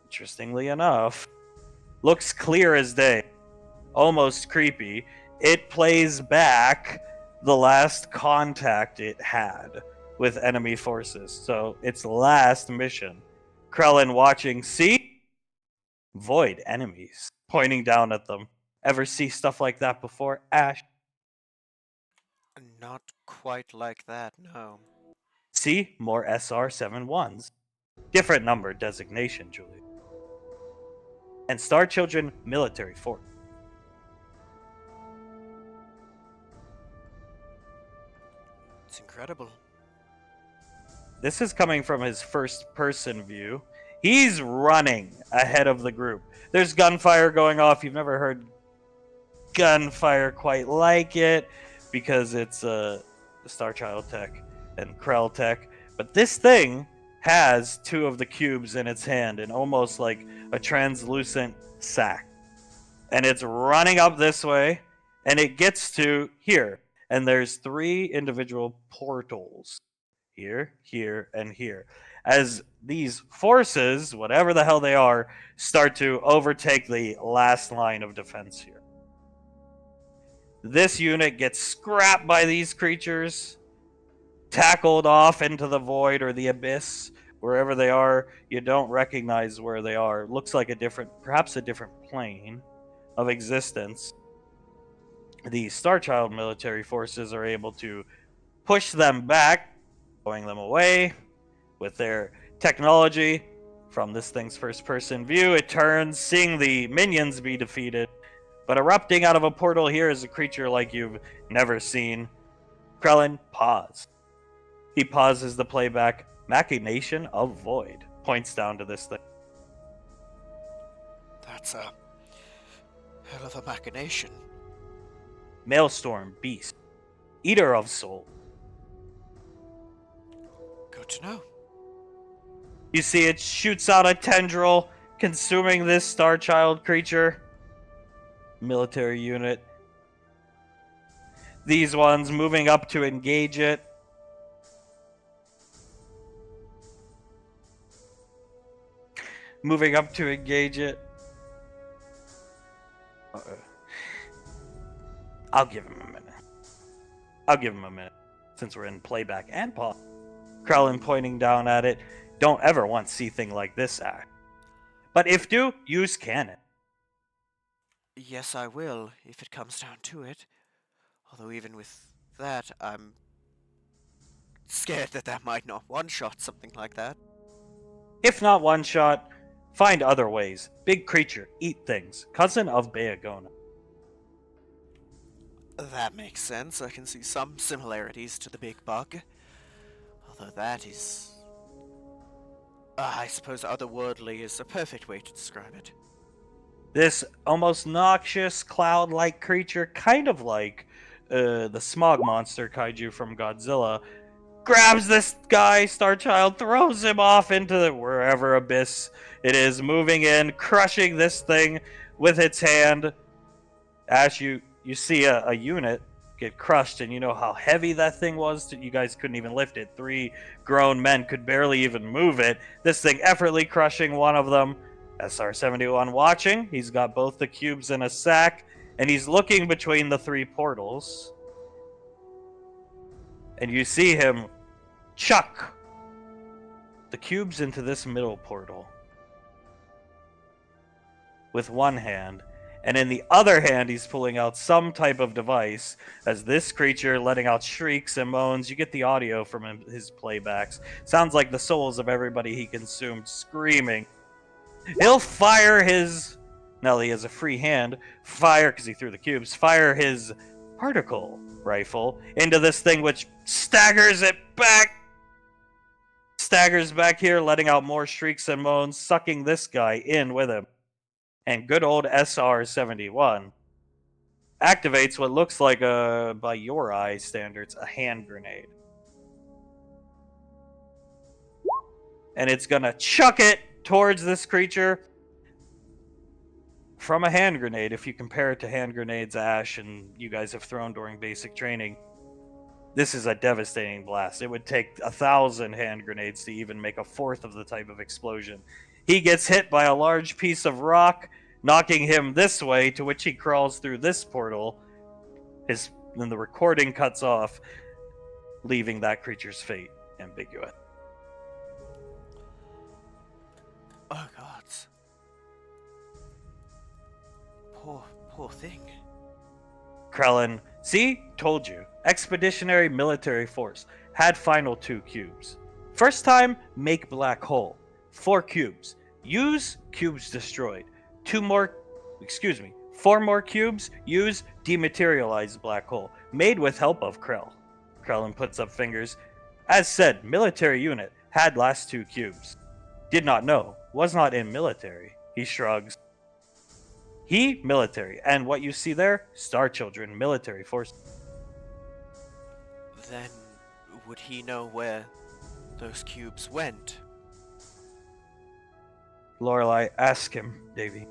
interestingly enough, looks clear as day. Almost creepy. It plays back the last contact it had with enemy forces. So, its last mission. Krellin watching, see? Void enemies. Pointing down at them. Ever see stuff like that before, Ash? Not quite like that, no. See? More SR-71s. Different number designation, Julie. And Star Children military force. It's incredible. This is coming from his first person view. He's running ahead of the group. There's gunfire going off. You've never heard gunfire quite like it because it's Starchild tech and Krell tech. But this thing has two of the cubes in its hand and almost like a translucent sack. And it's running up this way, and it gets to here. And there's three individual portals. Here, here, and here. As these forces, whatever the hell they are, start to overtake the last line of defense here. This unit gets scrapped by these creatures, tackled off into the void or the abyss, wherever they are. You don't recognize where they are. Looks like perhaps a different plane of existence. The Starchild military forces are able to push them back, throwing them away with their technology. From this thing's first-person view, it turns, seeing the minions be defeated. But erupting out of a portal here is a creature like you've never seen. Krellin, pause. He pauses the playback. Machination of Void. Points down to this thing. That's a hell of a machination. Maelstrom, Beast. Eater of Soul. Good to know. You see it shoots out a tendril, consuming this Starchild creature. Military unit. These ones moving up to engage it. Moving up to engage it. I'll give him a minute. Since we're in playback and pause. Krellin pointing down at it. Don't ever once see thing like this act. But if do, use cannon. Yes, I will, if it comes down to it. Although even with that, I'm scared that might not one-shot something like that. If not one shot, find other ways. Big creature, eat things. Cousin of Baegona. That makes sense. I can see some similarities to the big bug. Although that is... I suppose otherworldly is a perfect way to describe it. This almost noxious cloud-like creature, kind of like the smog monster kaiju from Godzilla, grabs this guy, Starchild, throws him off into wherever abyss it is, moving in, crushing this thing with its hand. Ash, you see a unit get crushed, and you know how heavy that thing was? You guys couldn't even lift it. 3 grown men could barely even move it. This thing effortlessly crushing one of them. SR-71 watching. He's got both the cubes in a sack, and he's looking between the 3 portals. And you see him chuck the cubes into this middle portal with one hand, and in the other hand he's pulling out some type of device as this creature letting out shrieks and moans. You get the audio from his playbacks. Sounds like the souls of everybody he consumed screaming. He'll fire his... Now he has a free hand. Fire, because he threw the cubes. Fire his particle rifle into this thing, which staggers it back. Staggers back here, letting out more shrieks and moans, sucking this guy in with him. And good old SR-71 activates what looks like by your eye standards, a hand grenade. And it's gonna chuck it towards this creature from a hand grenade. If you compare it to hand grenades Ash and you guys have thrown during basic training, this is a devastating blast. It would take 1,000 hand grenades to even make a fourth of the type of explosion. He gets hit by a large piece of rock, knocking him this way, to which he crawls through this portal. Then the recording cuts off, leaving that creature's fate ambiguous. Oh gods. Poor thing. Krellin, see? Told you. Expeditionary Military Force. Had final 2 cubes. First time, make black hole. 4 cubes. Use, cubes destroyed. 4 more cubes, use, dematerialize black hole. Made with help of Krell. Krellin puts up fingers. As said, military unit. Had last 2 cubes. Did not know. was not in military. He shrugs. He, military. And what you see there, Star Children, military force. Then, would he know where those cubes went? Lorelei, ask him, Davy.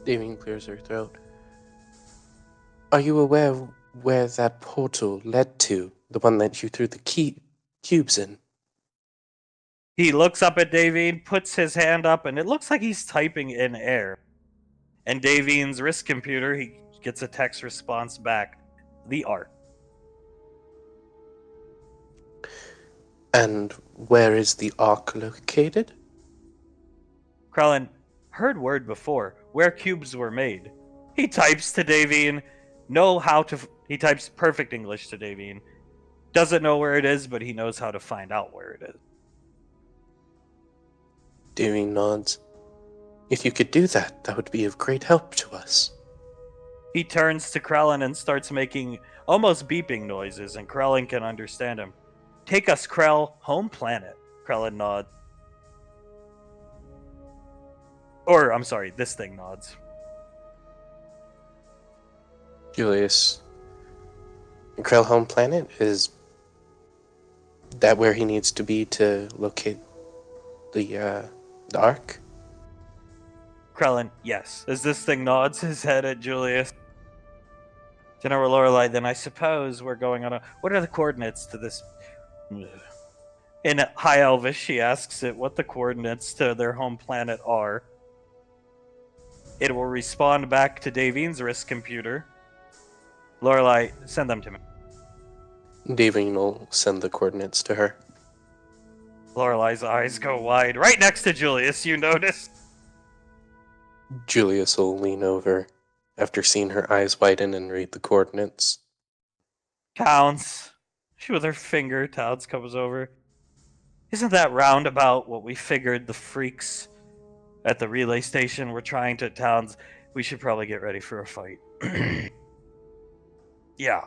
Damien clears her throat. Are you aware where that portal led to? The one that you threw the cubes in? He looks up at Davine, puts his hand up, and it looks like he's typing in air. And Davine's wrist computer, he gets a text response back. The art. And where is the Ark located? Krellin, heard word before, where cubes were made. He types to Davine, he types perfect English to Davine. Doesn't know where it is, but he knows how to find out where it is. Damien nods. If you could do that, that would be of great help to us. He turns to Krellin and starts making almost beeping noises, and Krellin can understand him. Take us, Krell, home planet. Krellin nods. Or, I'm sorry, this thing nods. Julius, Krell home planet, is that where he needs to be to locate the Ark? Krellin, yes. As this thing nods his head at Julius. General Lorelei, then I suppose we're going on a... What are the coordinates to this... In High Elvish, she asks it what the coordinates to their home planet are. It will respond back to Davine's wrist computer. Lorelei, send them to me. Davine will send the coordinates to her. Lorelei's eyes go wide. Right next to Julius, you notice. Julius will lean over after seeing her eyes widen and read the coordinates. Towns. She with her finger, Towns comes over. Isn't that roundabout what we figured the freaks at the relay station were trying to... Towns, we should probably get ready for a fight. Yeah.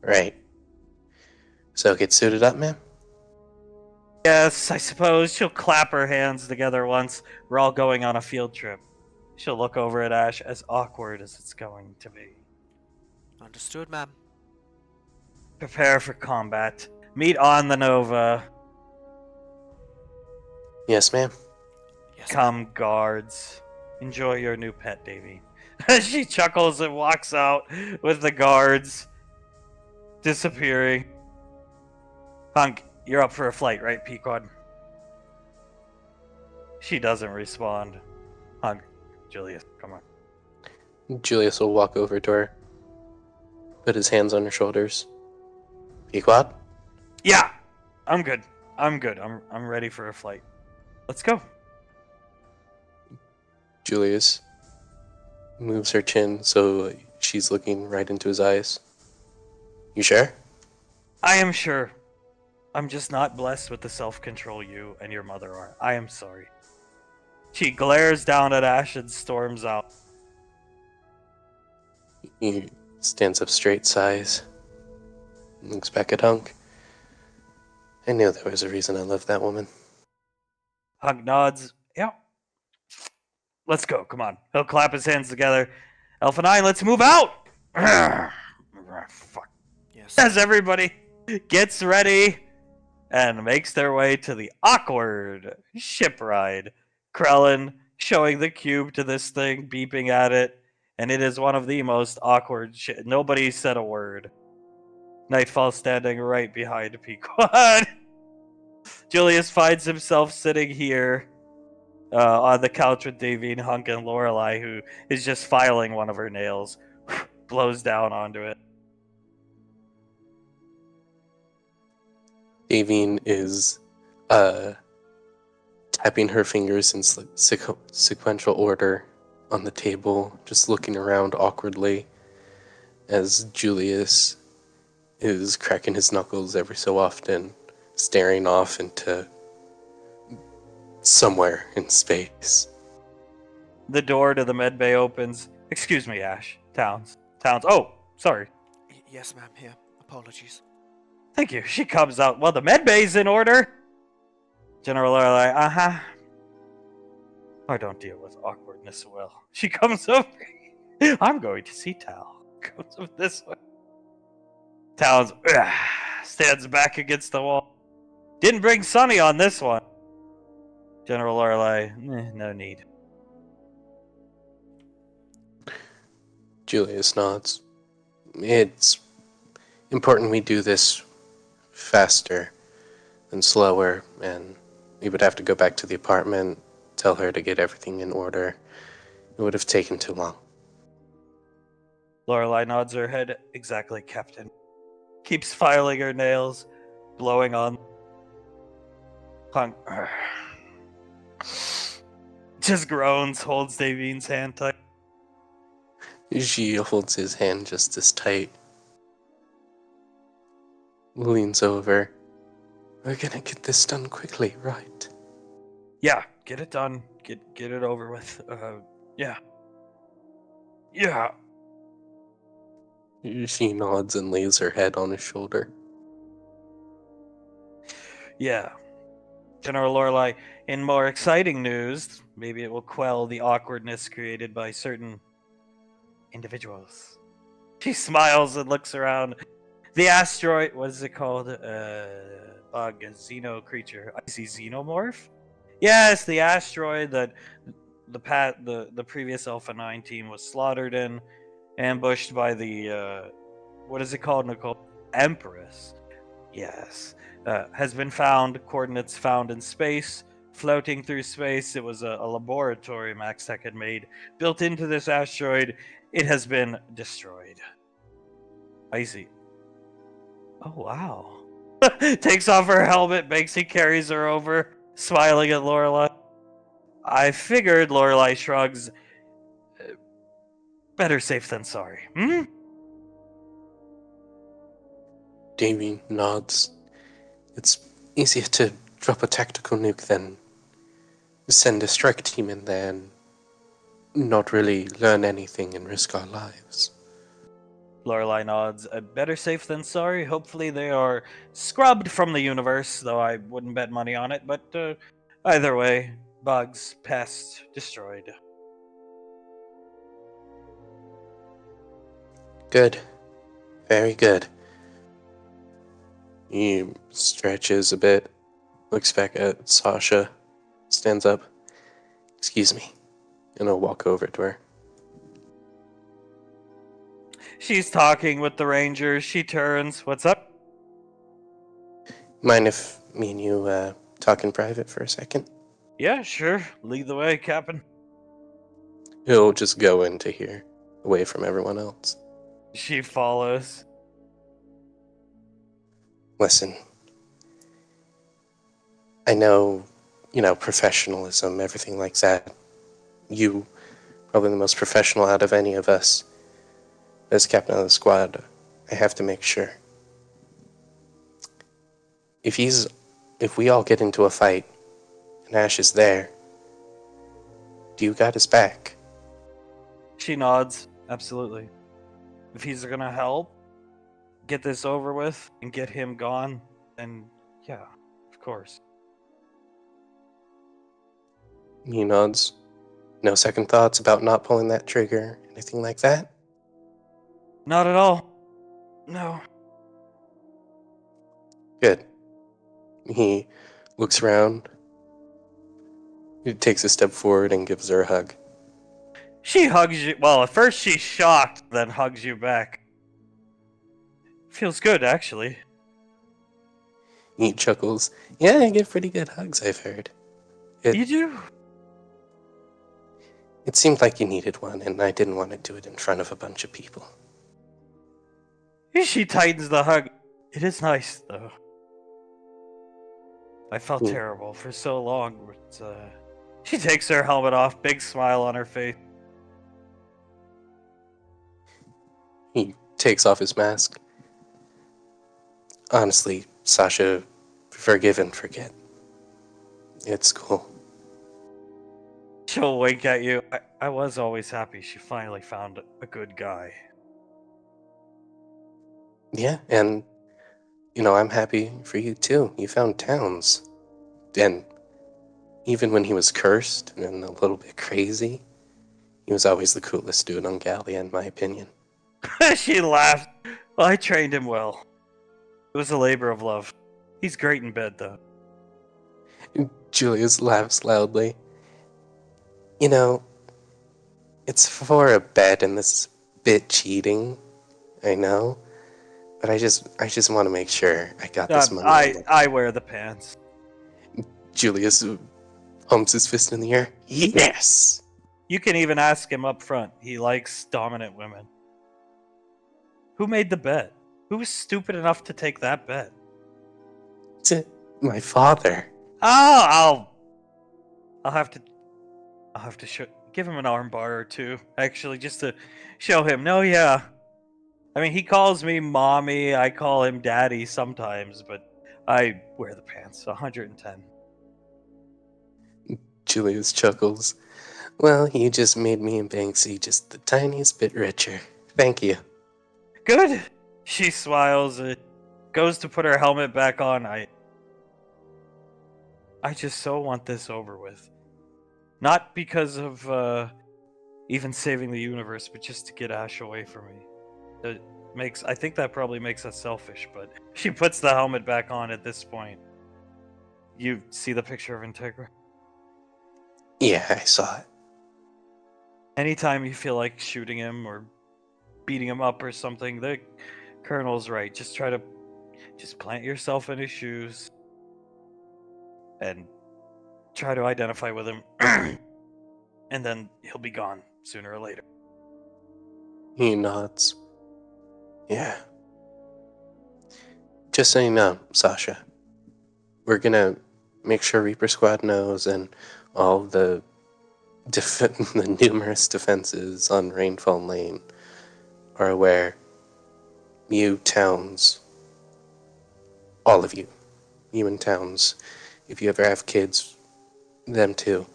Right. So get suited up, ma'am? Yes, I suppose she'll clap her hands together once we're all going on a field trip. She'll look over at Ash, as awkward as it's going to be. Understood, ma'am. Prepare for combat. Meet on the Nova. Yes, ma'am. Yes, Come, guards. Enjoy your new pet, Davy. She chuckles and walks out with the guards disappearing. Hunk, you're up for a flight, right, Pequod? She doesn't respond. Hunk, Julius, come on. Julius will walk over to her, put his hands on her shoulders. Pequod? Yeah, I'm good. I'm ready for a flight. Let's go. Julius moves her chin so she's looking right into his eyes. You sure? I am sure. I'm just not blessed with the self-control you and your mother are. I am sorry. She glares down at Ash and storms out. He stands up straight, sighs, looks back at Hunk. I knew there was a reason I loved that woman. Hunk nods. Yeah. Let's go. Come on. He'll clap his hands together. Alpha 9, let's move out! Fuck. Yes. As everybody gets ready and makes their way to the awkward ship ride. Krellin showing the cube to this thing, beeping at it, and it is one of the most awkward shit. Nobody said a word. Nightfall standing right behind Pequod. Julius finds himself sitting here on the couch with Davine, Hunk, and Lorelei, who is just filing one of her nails. Blows down onto it. Davine is tapping her fingers in sequential order on the table, just looking around awkwardly as Julius is cracking his knuckles every so often, staring off into somewhere in space. The door to the medbay opens. Excuse me, Ash. Towns. Oh, sorry. Yes, ma'am. Here. Apologies. Thank you. She comes out. Well, the medbay's in order. General Lorelei, uh-huh. I don't deal with awkwardness well. She comes over. I'm going to see Tal. Comes over this way. Tal's stands back against the wall. Didn't bring Sonny on this one. General Lorelei, no need. Julius nods. It's important we do this faster than slower, and we would have to go back to the apartment, tell her to get everything in order. It would have taken too long. Lorelei nods her head. Exactly, Captain. Keeps filing her nails, blowing on. Hung. Just groans, holds Davine's hand tight. She holds his hand just as tight. Leans over. We're gonna get this done quickly, right? Yeah, get it done. Get it over with. Yeah. Yeah. She nods and lays her head on his shoulder. Yeah. General Lorelei, in more exciting news, maybe it will quell the awkwardness created by certain individuals. She smiles and looks around. The asteroid, what is it called? Bug, a xeno creature. Icy xenomorph? Yes, the asteroid that the previous Alpha 9 team was slaughtered in, ambushed by the, what is it called, Nicole? Empress. Yes. Has been found, coordinates found in space, floating through space. It was a laboratory Max Tech had made, built into this asteroid. It has been destroyed. Icy. Oh, wow. Takes off her helmet, Banksy carries her over, smiling at Lorelei. I figured, Lorelei shrugs. Better safe than sorry. Hmm? Davy nods. It's easier to drop a tactical nuke than send a strike team in there and not really learn anything and risk our lives. Lorelei nods. Better safe than sorry. Hopefully they are scrubbed from the universe, though I wouldn't bet money on it. But either way, bugs, pests, destroyed. Good. Very good. He stretches a bit, looks back at Sasha, stands up. Excuse me. And I'll walk over to her. She's talking with the Rangers. She turns. What's up? Mind if me and you talk in private for a second? Yeah, sure. Lead the way, Captain. He'll just go into here, away from everyone else. She follows. Listen, I know, professionalism, everything like that. You, probably the most professional out of any of us. As captain of the squad, I have to make sure. If we all get into a fight, and Ash is there, do you got his back? She nods. Absolutely. If he's gonna help get this over with and get him gone, then yeah, of course. He nods. No second thoughts about not pulling that trigger, anything like that? Not at all. No. Good. He looks around. He takes a step forward and gives her a hug. She hugs you. Well, at first she's shocked, then hugs you back. Feels good, actually. He chuckles. Yeah, I give pretty good hugs, I've heard. You do? It seemed like you needed one, and I didn't want to do it in front of a bunch of people. She tightens the hug. It is nice, though. I felt terrible for so long. But, she takes her helmet off, big smile on her face. He takes off his mask. Honestly, Sasha, forgive and forget. It's cool. She'll wink at you. I was always happy she finally found a good guy. Yeah, and, I'm happy for you too. You found Towns. And even when he was cursed and a little bit crazy, he was always the coolest dude on Gallia, in my opinion. She laughed. Well, I trained him well. It was a labor of love. He's great in bed, though. Julius laughs loudly. You know, it's for a bet, and this is a bit cheating, I know, but I just want to make sure I got this money. I wear the pants. Julius pumps his fist in the air. Yes! You can even ask him up front. He likes dominant women. Who made the bet? Who was stupid enough to take that bet? My father. Oh, I'll have to give him an armbar or two, actually, just to show him. No, yeah. I mean, he calls me mommy. I call him daddy sometimes, but I wear the pants. 110. Julius chuckles. Well, you just made me and Banksy just the tiniest bit richer. Thank you. Good. She smiles. Goes to put her helmet back on. I just so want this over with. Not because of even saving the universe, but just to get Ash away from me. I think that probably makes us selfish, but she puts the helmet back on at this point. You see the picture of Integra? Yeah, I saw it. Anytime you feel like shooting him or beating him up or something, the Colonel's right. Just plant yourself in his shoes and try to identify with him. And then he'll be gone sooner or later. He nods. Yeah. Just so you know, Sasha, we're gonna make sure Reaper Squad knows, and all the the numerous defenses on Rainfall Lane are aware. You, Towns, all of you and Towns, if you ever have kids, them too,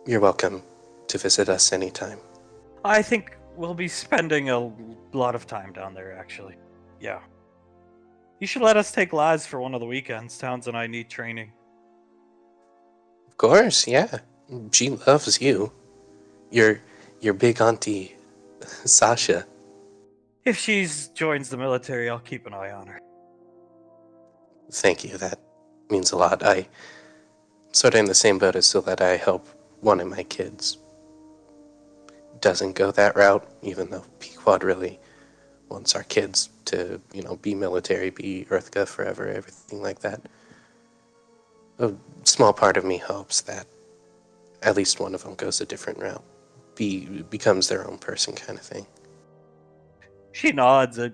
you're welcome to visit us anytime. I think we'll be spending a lot of time down there, actually. Yeah. You should let us take Laz for one of the weekends. Towns and I need training. Of course, yeah. She loves you. Your big auntie, Sasha. If she joins the military, I'll keep an eye on her. Thank you, that means a lot. I'm sort of in the same boat as so that I hope one of my kids doesn't go that route, even though Pequod really wants our kids to, be military, be Earthga forever, everything like that. A small part of me hopes that at least one of them goes a different route, becomes their own person kind of thing. She nods. At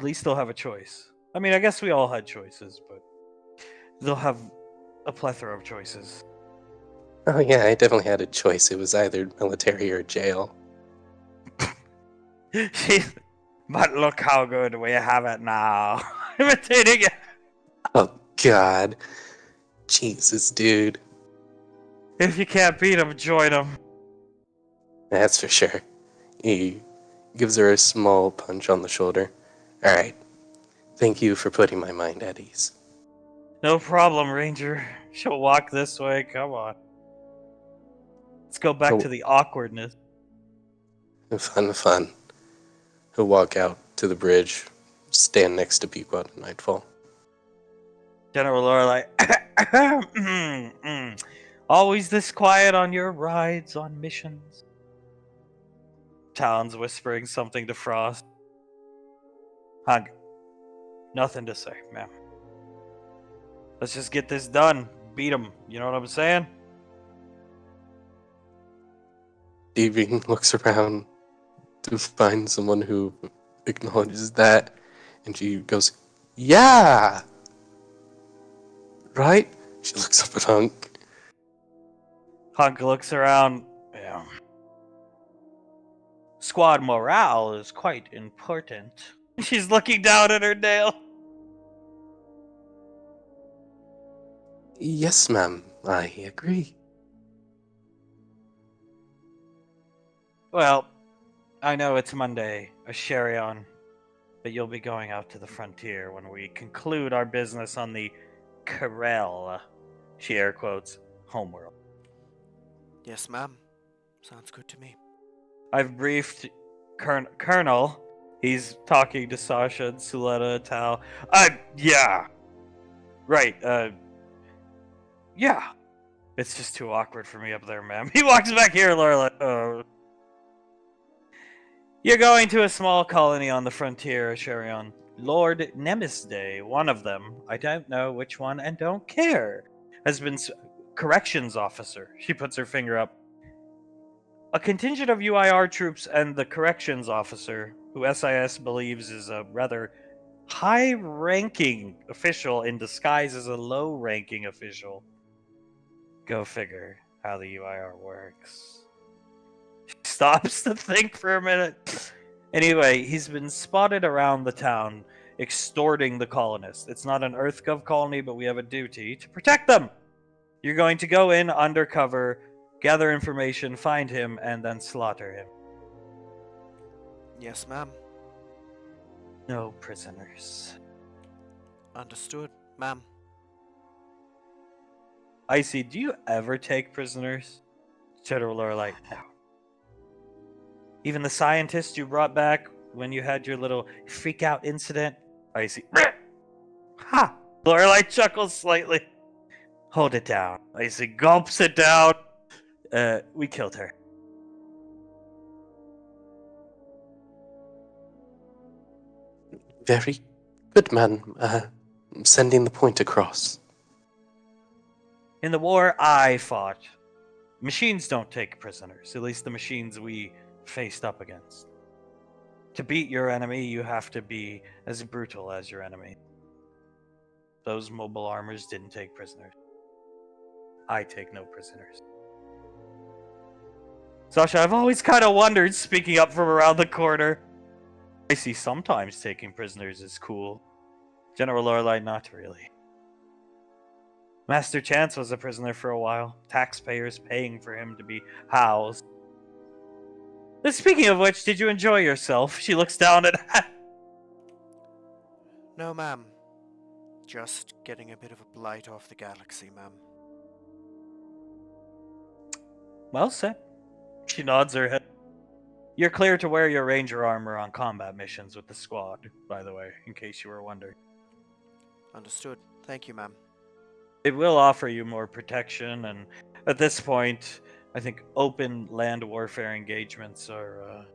least they'll have a choice. I mean, I guess we all had choices, but they'll have a plethora of choices. Oh yeah, I definitely had a choice. It was either military or jail. But look how good we have it now. Imitating it. Oh god. Jesus, dude. If you can't beat them, join them. That's for sure. He gives her a small punch on the shoulder. Alright. Thank you for putting my mind at ease. No problem, Ranger. She'll walk this way. Come on. Let's go back to the awkwardness. Fun. He'll walk out to the bridge, stand next to Pequod at nightfall. General Lorelei. Always this quiet on your rides on missions. Talon's whispering something to Frost. Hug. Nothing to say, ma'am. Let's just get this done. Beat him. You know what I'm saying? Evie looks around to find someone who acknowledges that, and she goes, yeah! Right? She looks up at Hunk. Hunk looks around. Yeah. Squad morale is quite important. She's looking down at her nail. Yes, ma'am, I agree. Well, I know it's Monday, a sherry-on, but you'll be going out to the frontier when we conclude our business on the Krell, she air quotes, homeworld. Yes, ma'am. Sounds good to me. I've briefed Colonel. He's talking to Sasha and Suletta and Tal. Yeah. Right, yeah. It's just too awkward for me up there, ma'am. He walks back here, Laura. You're going to a small colony on the frontier, Sherion. Lord Nemisday, one of them, I don't know which one and don't care, has been corrections officer. She puts her finger up. A contingent of UIR troops and the corrections officer, who SIS believes is a rather high-ranking official in disguise as a low-ranking official. Go figure how the UIR works. She stops to think for a minute. Anyway, he's been spotted around the town extorting the colonists. It's not an EarthGov colony, but we have a duty to protect them. You're going to go in undercover, gather information, find him, and then slaughter him. Yes, ma'am. No prisoners. Understood, ma'am. Icy, do you ever take prisoners? General Lorelei, no. Even the scientist you brought back when you had your little freak out incident? Icy, ha! Lorelei chuckles slightly. Hold it down. Icy gulps it down. We killed her. Very good, man. Sending the point across. In the war, I fought. Machines don't take prisoners, at least the machines we faced up against. To beat your enemy, you have to be as brutal as your enemy. Those mobile armors didn't take prisoners. I take no prisoners. Sasha, I've always kind of wondered, speaking up from around the corner. I see sometimes taking prisoners is cool. General Lorelei, not really. Master Chance was a prisoner for a while, taxpayers paying for him to be housed. Speaking of which, did you enjoy yourself? She looks down at... No, ma'am. Just getting a bit of a blight off the galaxy, ma'am. Well said. She nods her head. You're clear to wear your ranger armor on combat missions with the squad, by the way, in case you were wondering. Understood. Thank you, ma'am. It will offer you more protection, and at this point, I think open land warfare engagements are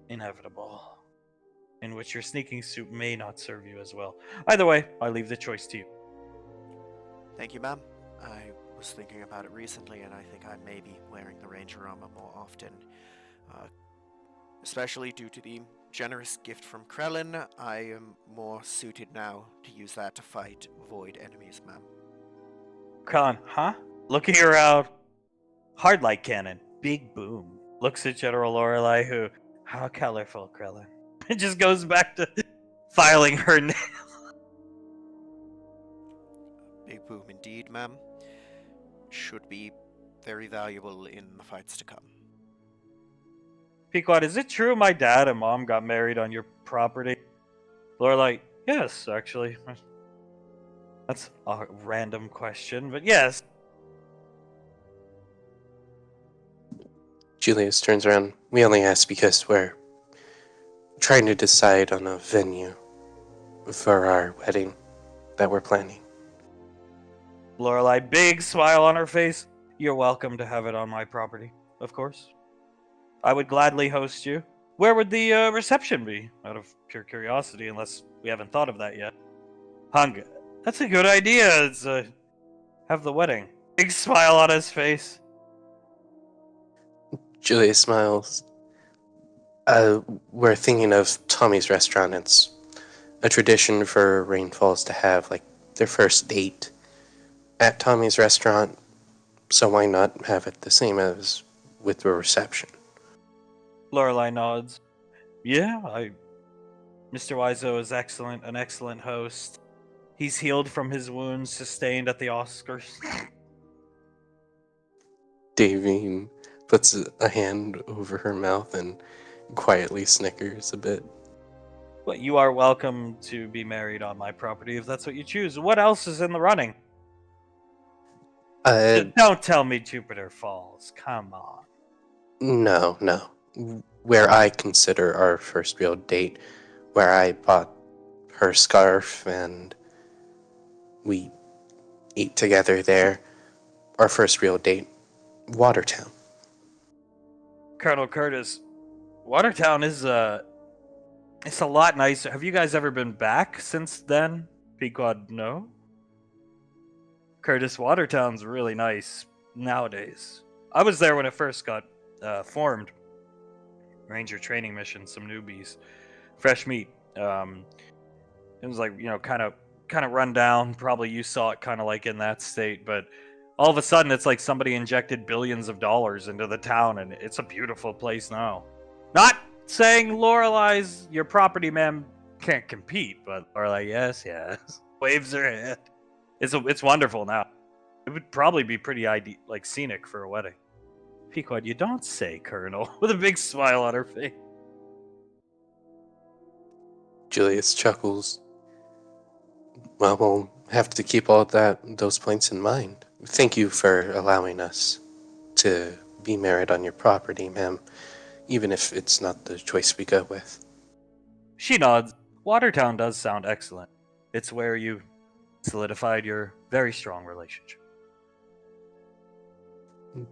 inevitable, in which your sneaking suit may not serve you as well. Either way, I leave the choice to you. Thank you, ma'am. I was thinking about it recently, and I think I may be wearing the ranger armor more often. Especially due to the generous gift from Krellin, I am more suited now to use that to fight void enemies, ma'am. Krellin, huh? Looking around. Hard light cannon. Big boom. Looks at General Lorelei, who... How colorful, Krellin. It just goes back to filing her nail. Big boom indeed, ma'am. Should be very valuable in the fights to come. Pequod, is it true my dad and mom got married on your property? Lorelei, yes, actually. That's a random question, but yes. Julius turns around. We only ask because we're trying to decide on a venue for our wedding that we're planning. Lorelei, big smile on her face. You're welcome to have it on my property, of course. I would gladly host you. Where would the reception be? Out of pure curiosity, unless we haven't thought of that yet. Hung, that's a good idea. It's have the wedding. Big smile on his face. Julius smiles. We're thinking of Tommy's restaurant. It's a tradition for Rainfalls to have like their first date at Tommy's restaurant, so why not have it the same as with the reception? Lorelei nods. Yeah, Mr. Wiseau is excellent, an excellent host. He's healed from his wounds sustained at the Oscars. Davine puts a hand over her mouth and quietly snickers a bit. But you are welcome to be married on my property if that's what you choose. What else is in the running? Don't tell me Jupiter Falls. Come on. No. Where I consider our first real date, where I bought her scarf and we ate together there. Our first real date, Watertown. Colonel Curtis, Watertown is it's a lot nicer. Have you guys ever been back since then? Pequod, no. Curtis, Watertown's really nice nowadays. I was there when it first got formed. Ranger training mission, some newbies, fresh meat. It was like kind of run down. Probably you saw it kind of like in that state, but all of a sudden it's like somebody injected billions of dollars into the town, and it's a beautiful place now. Not saying Lorelei's your property, ma'am, can't compete, but Lorelei, yes, waves her head. It's wonderful now. It would probably be pretty like scenic for a wedding. Pequod, you don't say, Colonel, with a big smile on her face. Julius chuckles. Well, we'll have to keep all those points in mind. Thank you for allowing us to be married on your property, ma'am, even if it's not the choice we go with. She nods. Watertown does sound excellent. It's where you solidified your very strong relationship.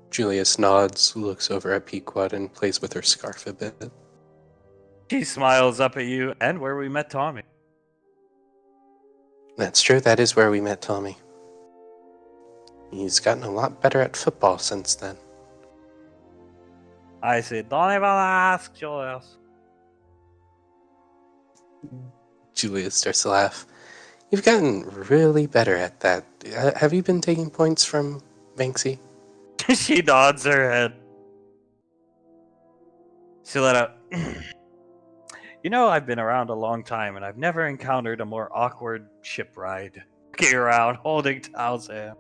Julius nods, looks over at Pequod, and plays with her scarf a bit. She smiles up at you, and where we met Tommy. That's true, that is where we met Tommy. He's gotten a lot better at football since then. I said, don't even ask, Julius. Julius starts to laugh. You've gotten really better at that. Have you been taking points from Banksy? She nods her head. She let out. I've been around a long time, and I've never encountered a more awkward ship ride. Looking around, holding Tal's hand.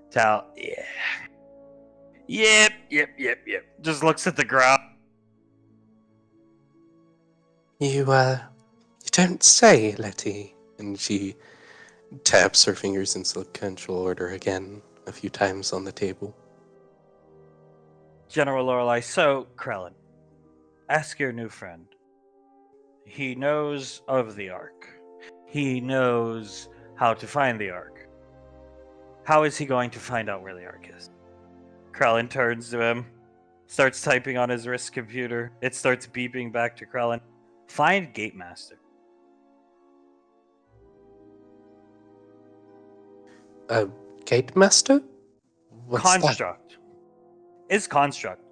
Tal, yeah. Yep. Just looks at the ground. You don't say, Letty. And she taps her fingers in sequential order again a few times on the table. General Lorelei, so, Krellin, ask your new friend. He knows of the Ark. He knows how to find the Ark. How is he going to find out where the Ark is? Krellin turns to him, starts typing on his wrist computer. It starts beeping back to Krellin. Find Gatemaster. Gatemaster? What's Construct. that? Is construct.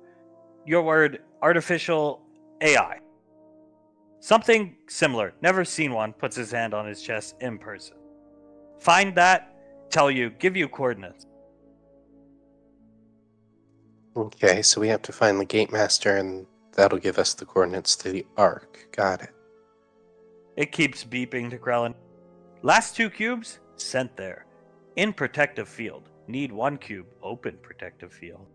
Your word, artificial AI. Something similar. Never seen one. Puts his hand on his chest in person. Find that, give you coordinates. Okay, so we have to find the Gatemaster, and that'll give us the coordinates to the Ark. Got it. It keeps beeping to Krellin. Last 2 cubes, sent there. In protective field. Need 1 cube, open protective field.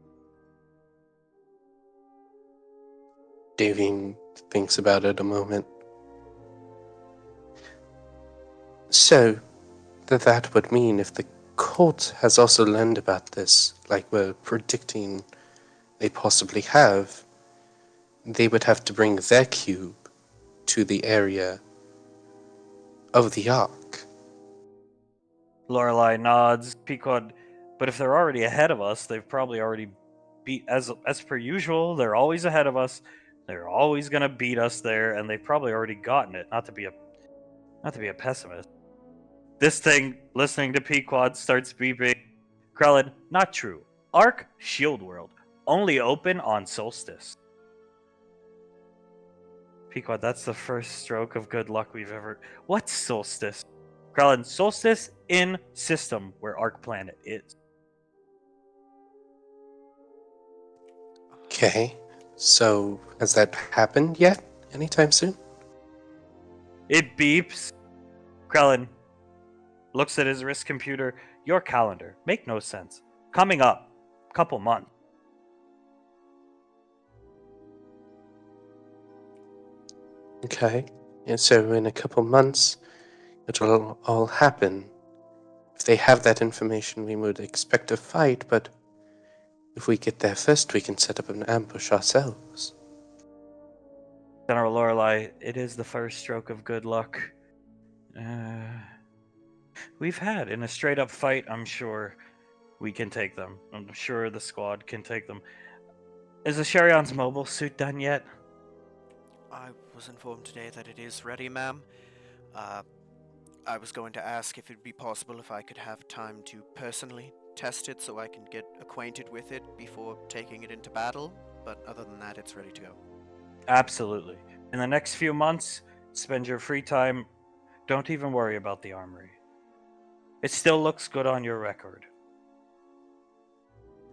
Davine thinks about it a moment. So, that would mean if the cult has also learned about this, like we're predicting they possibly have, they would have to bring their cube to the area of the Ark. Lorelei nods. Pequod, but if they're already ahead of us, they've probably already beat, as per usual, they're always ahead of us. They're always gonna beat us there, and they've probably already gotten it. Not to be a pessimist. This thing, listening to Pequod, starts beeping. Krellin, not true. Ark, Shield World. Only open on solstice. Pequod, that's the first stroke of good luck we've ever... What's solstice? Krellin, solstice in system where Ark planet is. Okay, so has that happened yet? Anytime soon? It beeps. Krellin looks at his wrist computer. Your calendar. Make no sense. Coming up. Couple months. Okay. And so in a couple months, it will all happen. If they have that information, we would expect a fight, but if we get there first, we can set up an ambush ourselves. General Lorelei, it is the first stroke of good luck we've had. In a straight up fight, I'm sure we can take them. I'm sure the squad can take them. Is the Sherion's mobile suit done yet? I was informed today that it is ready, ma'am. I was going to ask if it'd be possible if I could have time to personally test it so I can get acquainted with it before taking it into battle, but other than that, it's ready to go. Absolutely. In the next few months, spend your free time. Don't even worry about the armory. It still looks good on your record.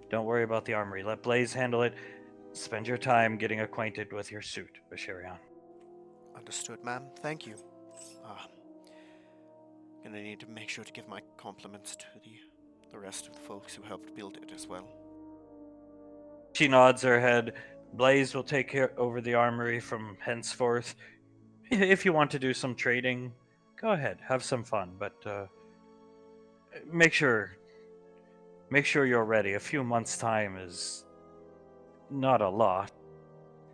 Don't worry about the armory. Let Blaze handle it. Spend your time getting acquainted with your suit, Basharion. Understood, ma'am. Thank you. Gonna need to make sure to give my compliments to the rest of the folks who helped build it as well. She nods her head. Blaze will take over the armory from henceforth. If you want to do some trading, go ahead, have some fun, but make sure you're ready. A few months' time is not a lot.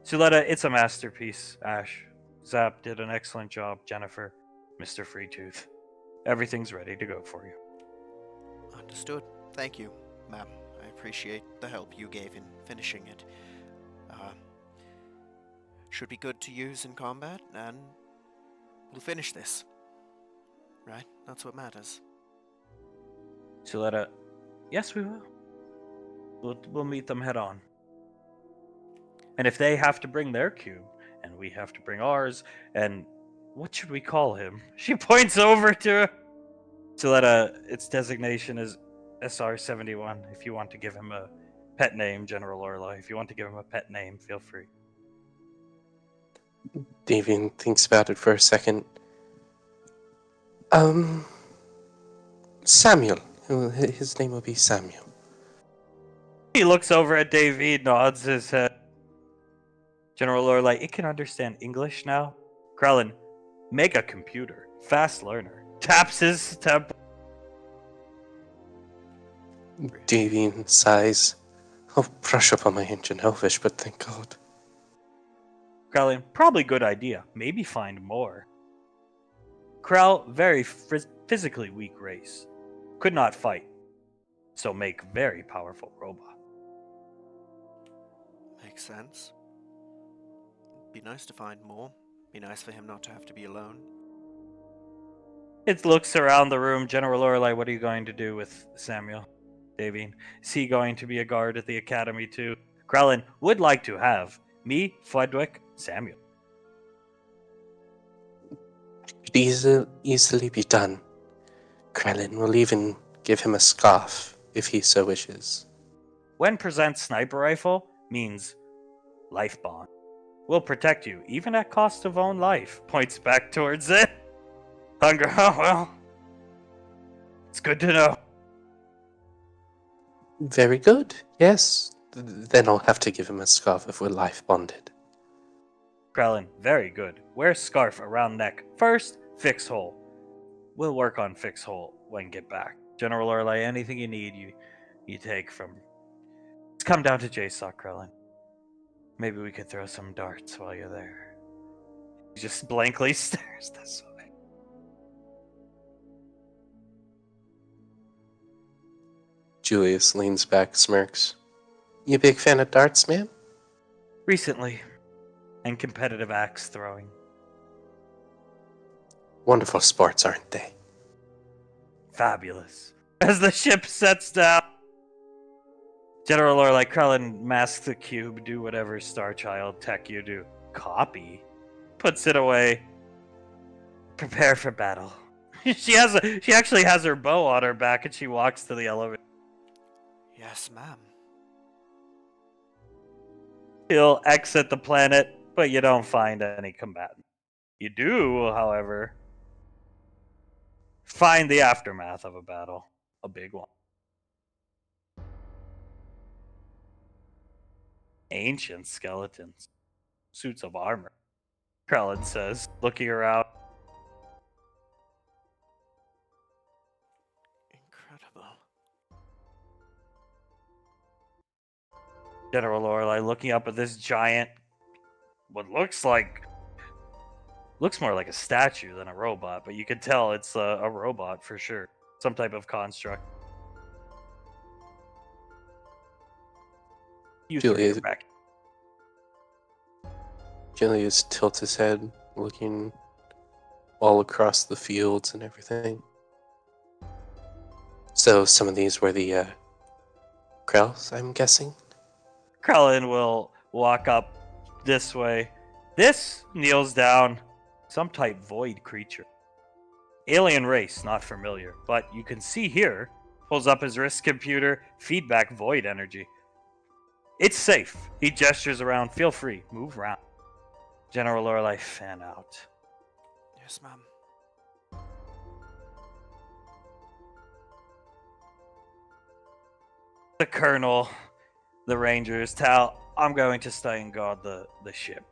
Suletta, it's a masterpiece. Ash, Zap did an excellent job. Jennifer, Mr. Freetooth, everything's ready to go for you. Understood. Thank you, ma'am. I appreciate the help you gave in finishing it. Should be good to use in combat, and we'll finish this. Right? That's what matters. Suletta, yes, we will. We'll meet them head on. And if they have to bring their cube, and we have to bring ours, and what should we call him? She points over to Suletta. Its designation is SR-71. If you want to give him a pet name, General Lorelei, if you want to give him a pet name, feel free. Davian thinks about it for a second. Samuel. His name will be Samuel. He looks over at Davey, nods his head. General Lorelei, it can understand English now. Krellin, mega computer, fast learner, taps his temple. Davian sighs. I'll brush up on my ancient Elvish, but thank God. Krellin, probably good idea. Maybe find more. Krell, very physically weak race. Could not fight. So make very powerful robot. Makes sense. Be nice to find more. Be nice for him not to have to be alone. It looks around the room. General Lorelei, what are you going to do with Samuel? Davine, is he going to be a guard at the academy too? Krellin would like to have me, Fledwick, Samuel. Could easily be done. Krellin will even give him a scarf, if he so wishes. When present sniper rifle means life bond. Will protect you, even at cost of own life. Points back towards it. Hunger, oh well. It's good to know. Very good, yes. Then I'll have to give him a scarf if we're life bonded. Krellin, very good. Wear scarf around neck. First, fix hole. We'll work on fix hole when get back. General Lorelei, anything you need, you take from. Let's come down to JSOC, Krellin. Maybe we could throw some darts while you're there. He just blankly stares this way. Julius leans back, smirks. You a big fan of darts, ma'am? Recently. And competitive axe throwing. Wonderful sports, aren't they? Fabulous. As the ship sets down, General Lorelei, Krellin mask the cube, do whatever Starchild tech you do. Copy. Puts it away. Prepare for battle. She actually has her bow on her back and she walks to the elevator. Yes, ma'am. He'll exit the planet, but you don't find any combatant. You do, however, find the aftermath of a battle. A big one. Ancient skeletons. Suits of armor. Krell says, looking around. Incredible. General Lorelei looking up at this giant, what looks more like a statue than a robot, but you can tell it's a robot for sure. Some type of construct. You three Julius, are back. Julius tilts his head, looking all across the fields and everything. So some of these were the Krells, I'm guessing? Krellin will walk up this way. This kneels down. Some type void creature. Alien race, not familiar, but you can see here, pulls up his wrist computer, feedback void energy. It's safe. He gestures around. Feel free. Move around. General Lorelei, fan out. Yes, ma'am. The Colonel, the Rangers, Tal, I'm going to stay and guard the ship.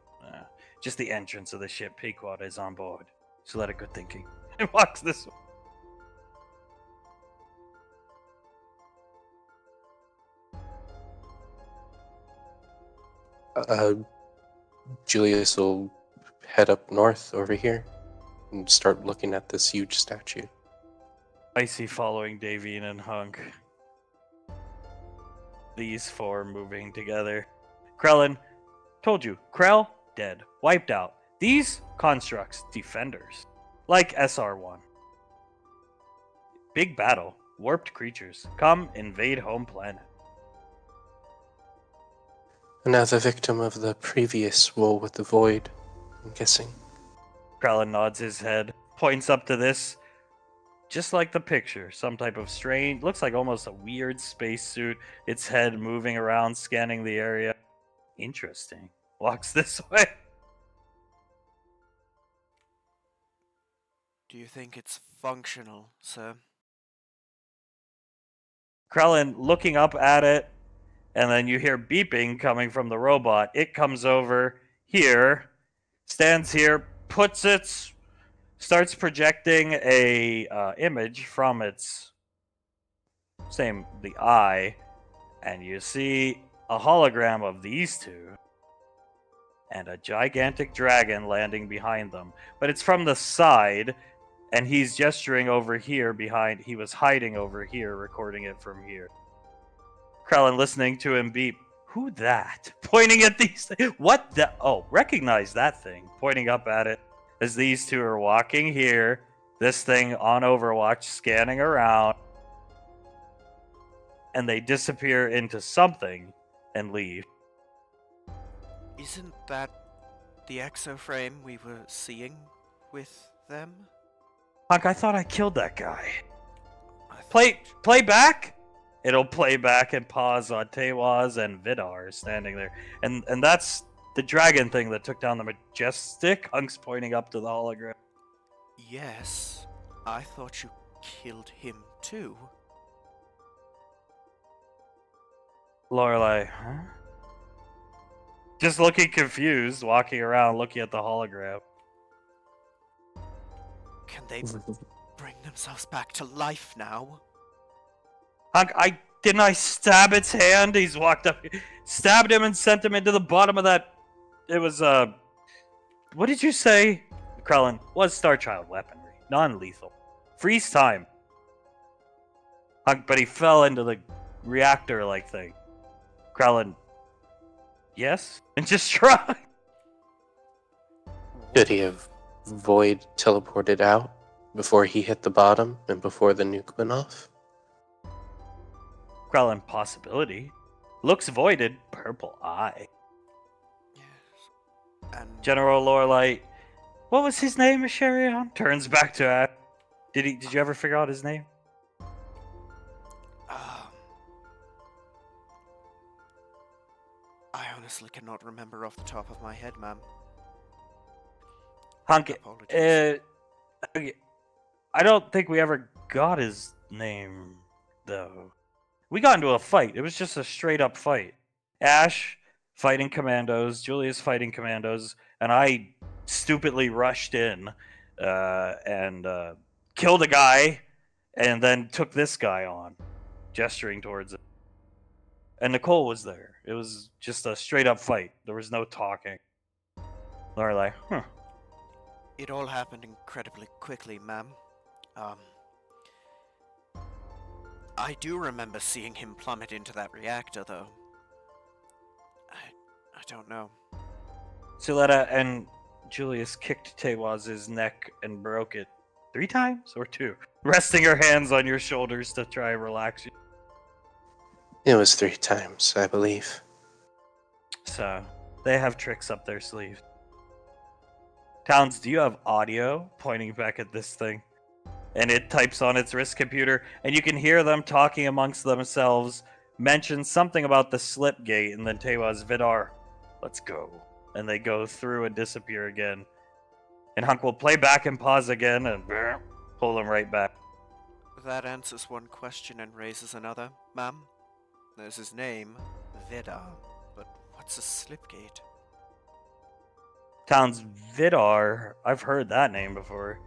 Just the entrance of the ship. Pequod is on board. So let it good thinking. He walks this way. Julius will head up north over here and start looking at this huge statue. I see following Davine and Hunk. These four moving together. Krellin, told you, Krell, dead. Wiped out. These constructs, defenders. Like SR1. Big battle. Warped creatures. Come invade home planet. Another victim of the previous war with the Void, I'm guessing. Krellin nods his head, points up to this. Just like the picture, some type of strange, looks like almost a weird spacesuit, its head moving around, scanning the area. Interesting. Walks this way. Do you think it's functional, sir? Krellin looking up at it, and then you hear beeping coming from the robot. It comes over here, stands here, puts its, starts projecting a image from its, the eye, and you see a hologram of these two, and a gigantic dragon landing behind them. But it's from the side, and he's gesturing over here behind. He was hiding over here, recording it from here. Krellin listening to him beep. Who that? Pointing at these things. What the? Oh, recognize that thing. Pointing up at it as these two are walking here. This thing on Overwatch scanning around. And they disappear into something and leave. Isn't that the exoframe we were seeing with them? Hunk, I thought I killed that guy. I Play back? It'll play back and pause on Tewaz and Vidar standing there. And that's the dragon thing that took down the Majestic. Hunk's pointing up to the hologram. Yes, I thought you killed him too. Lorelei, huh? Just looking confused, walking around, looking at the hologram. Can they bring themselves back to life now? Hunk, didn't I stab its hand? He's walked up, stabbed him and sent him into the bottom of that. It was, what did you say? Krellin, was Starchild weaponry, non-lethal. Freeze time. Hunk, but he fell into the reactor-like thing. Krellin, yes? And just shrug. Could he have Void teleported out before he hit the bottom and before the nuke went off? Krellin, possibility. Looks voided, purple eye. Yes. And General Lorelei, what was his name, Asherion? Turns back to Ash. Did you ever figure out his name? I honestly cannot remember off the top of my head, ma'am. Hunk, Apologies. I don't think we ever got his name, though. We got into a fight. It was just a straight up fight. Ash fighting commandos, Julius fighting commandos, and I stupidly rushed in and killed a guy and then took this guy on, gesturing towards it. And Nicole was there. It was just a straight up fight. There was no talking. Lorelai, It all happened incredibly quickly, ma'am. Um, I do remember seeing him plummet into that reactor, though. I don't know. Suletta and Julius kicked Tewaz's neck and broke it 3 times or 2, resting her hands on your shoulders to try and relax you. It was 3 times, I believe. So, they have tricks up their sleeve. Towns, do you have audio pointing back at this thing? And it types on its wrist computer, and you can hear them talking amongst themselves, mention something about the slip gate, and then Tewaz, Vidar, let's go. And they go through and disappear again. And Hunk will play back and pause again and pull them right back. That answers one question and raises another, ma'am. There's his name, Vidar, but what's a slipgate? Towns, Vidar, I've heard that name before.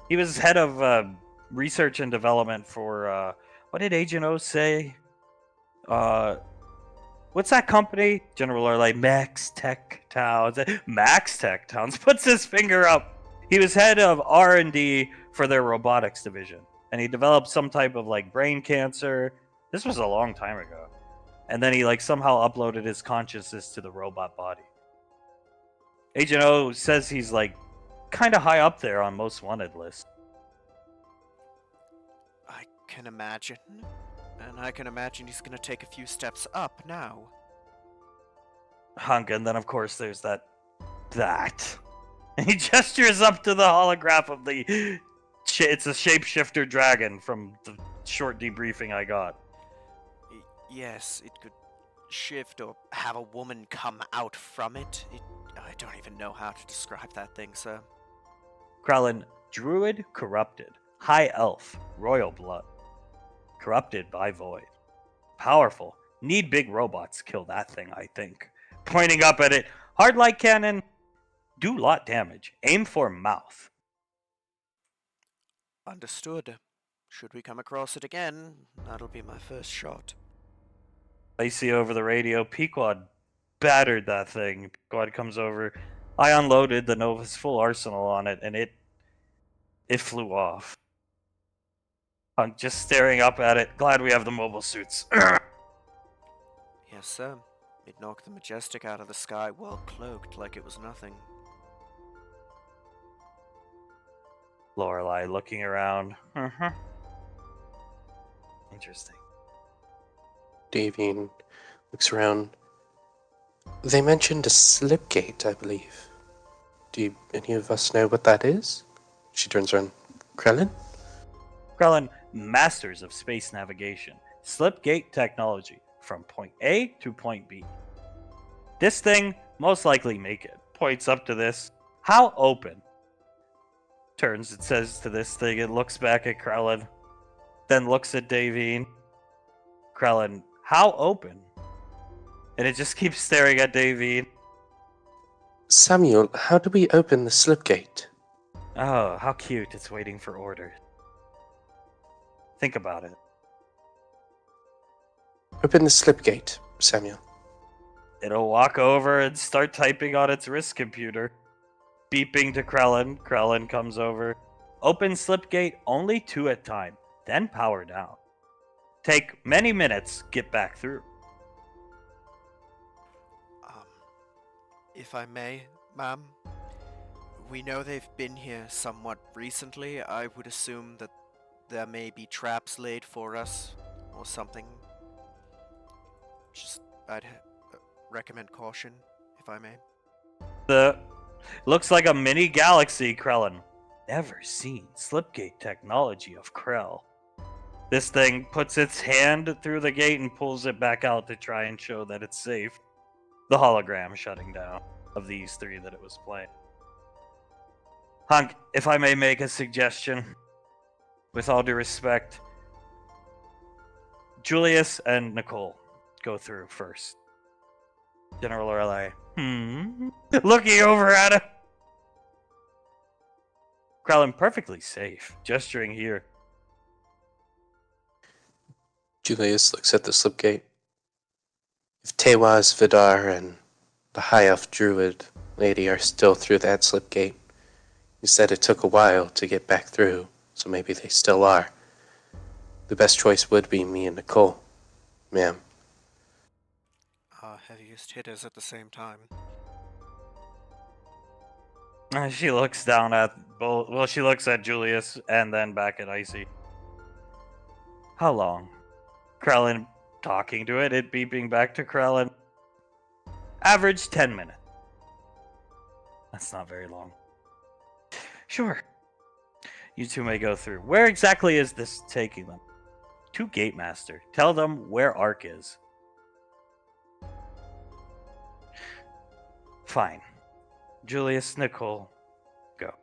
He was head of research and development for, what did Agent O say? What's that company? General are like Max Tech Towns. Max Tech Towns puts his finger up. He was head of R&D for their robotics division, and he developed some type of like brain cancer. This was a long time ago. And then he like somehow uploaded his consciousness to the robot body. Agent O says he's like kind of high up there on most wanted lists. I can imagine. And I can imagine he's gonna take a few steps up now. Hunk, and then of course there's that. And he gestures up to the holograph of the. It's a shapeshifter dragon from the short debriefing I got. Yes, it could shift or have a woman come out from it. I don't even know how to describe that thing, sir. Krellin, druid corrupted, high elf, royal blood, corrupted by void, powerful. Need big robots kill that thing, I think. Pointing up at it, hard light cannon, do lot damage. Aim for mouth. Understood. Should we come across it again, that'll be my first shot. I see over the radio, Pequod battered that thing. Pequod comes over. I unloaded the Nova's full arsenal on it, and it flew off. I'm just staring up at it. Glad we have the mobile suits. Yes, sir. It knocked the Majestic out of the sky well cloaked like it was nothing. Lorelai looking around. Interesting. Davian looks around. They mentioned a slipgate, I believe. Do any of us know what that is? She turns around. Krellin? Krellin, masters of space navigation. Slipgate technology. From point A to point B. This thing most likely make it. Points up to this. How open? Turns, it says to this thing. It looks back at Krellin. Then looks at Davine. Krellin, how open? And it just keeps staring at Davine. Samuel, how do we open the slipgate? Oh, how cute. It's waiting for orders. Think about it. Open the slipgate, Samuel. It'll walk over and start typing on its wrist computer. Beeping to Krellin. Krellin comes over. Open slipgate only 2 at a time. Then power down. Take many minutes, get back through. If I may, ma'am, we know they've been here somewhat recently. I would assume that there may be traps laid for us or something. I'd recommend caution, if I may. Looks like a mini galaxy, Krellin. Never seen slipgate technology of Krell. This thing puts its hand through the gate and pulls it back out to try and show that it's safe. The hologram shutting down of these 3 that it was playing. Hunk, if I may make a suggestion, with all due respect, Julius and Nicole go through first. General Lorelai, looking over at him. Krell, perfectly safe, gesturing here. Julius looks at the slipgate. If Tewaz, Vidar, and the High Elf Druid lady are still through that slipgate, you said it took a while to get back through, so maybe they still are. The best choice would be me and Nicole, ma'am. Heaviest hitters at the same time. She looks down at both. Well, she looks at Julius and then back at Icy. How long? Krellin talking to it, it beeping back to Krellin. Average 10 minutes. That's not very long. Sure. You two may go through. Where exactly is this taking them? To Gatemaster. Tell them where Ark is. Fine. Julius, Nicole, go.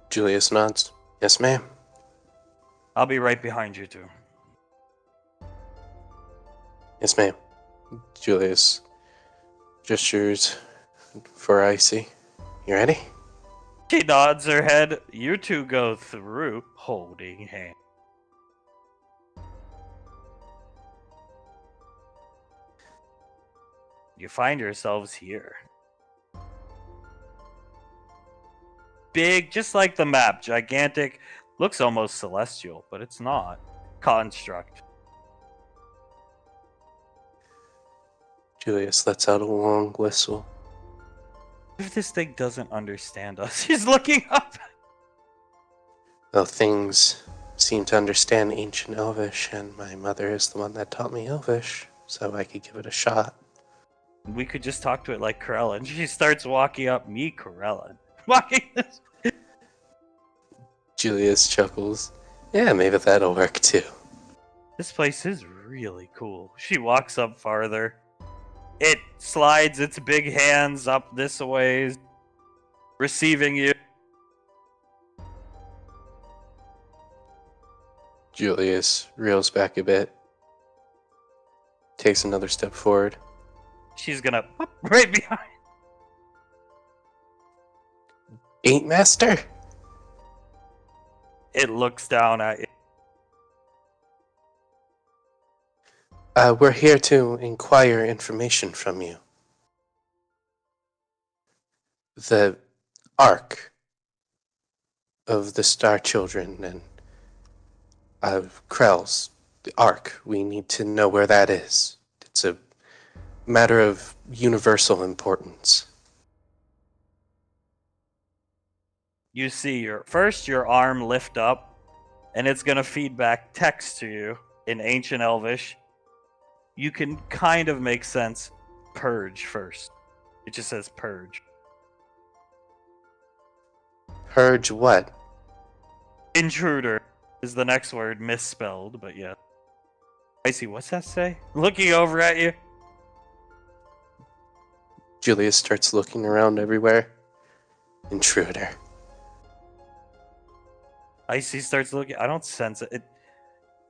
Julius nods. Yes, ma'am. I'll be right behind you two. Yes, ma'am. Julius gestures for Icy. You ready? She nods her head. You two go through, holding hands. You find yourselves here. Big, just like the map, gigantic, looks almost celestial, but it's not. Construct. Julius lets out a long whistle. If this thing doesn't understand us, he's looking up. Well, things seem to understand ancient Elvish, and my mother is the one that taught me Elvish, so I could give it a shot. We could just talk to it like Krellin. She starts walking up me, Krellin. Walking this. Julius chuckles. Yeah, maybe that'll work too. This place is really cool. She walks up farther. It slides its big hands up this ways, receiving you. Julius reels back a bit, takes another step forward. She's gonna right behind. Gatemaster? It looks down at you. We're here to inquire information from you. The Ark of the Star Children and Krell's, the Ark. We need to know where that is. It's a matter of universal importance. You see your arm lift up, and it's gonna feed back text to you in ancient Elvish. You can kind of make sense. Purge first. It just says purge. Purge what? Intruder is the next word, misspelled, but yeah. Icy, what's that say? Looking over at you. Julius starts looking around everywhere. Intruder. Icy starts looking. I don't sense it.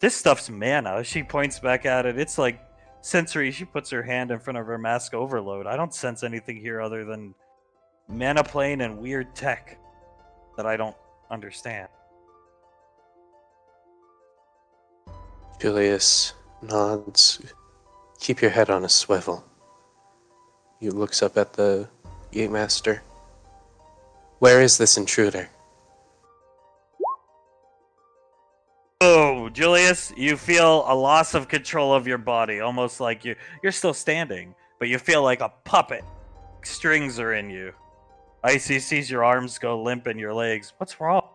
This stuff's mana. She points back at it. It's like sensory. She puts her hand in front of her mask overload. I don't sense anything here other than mana plane and weird tech that I don't understand. Julius nods. Keep your head on a swivel. He looks up at the Gatemaster. Where is this intruder? Oh, Julius, you feel a loss of control of your body, almost like you're still standing, but you feel like a puppet. Strings are in you. Icy sees your arms go limp in your legs. What's wrong?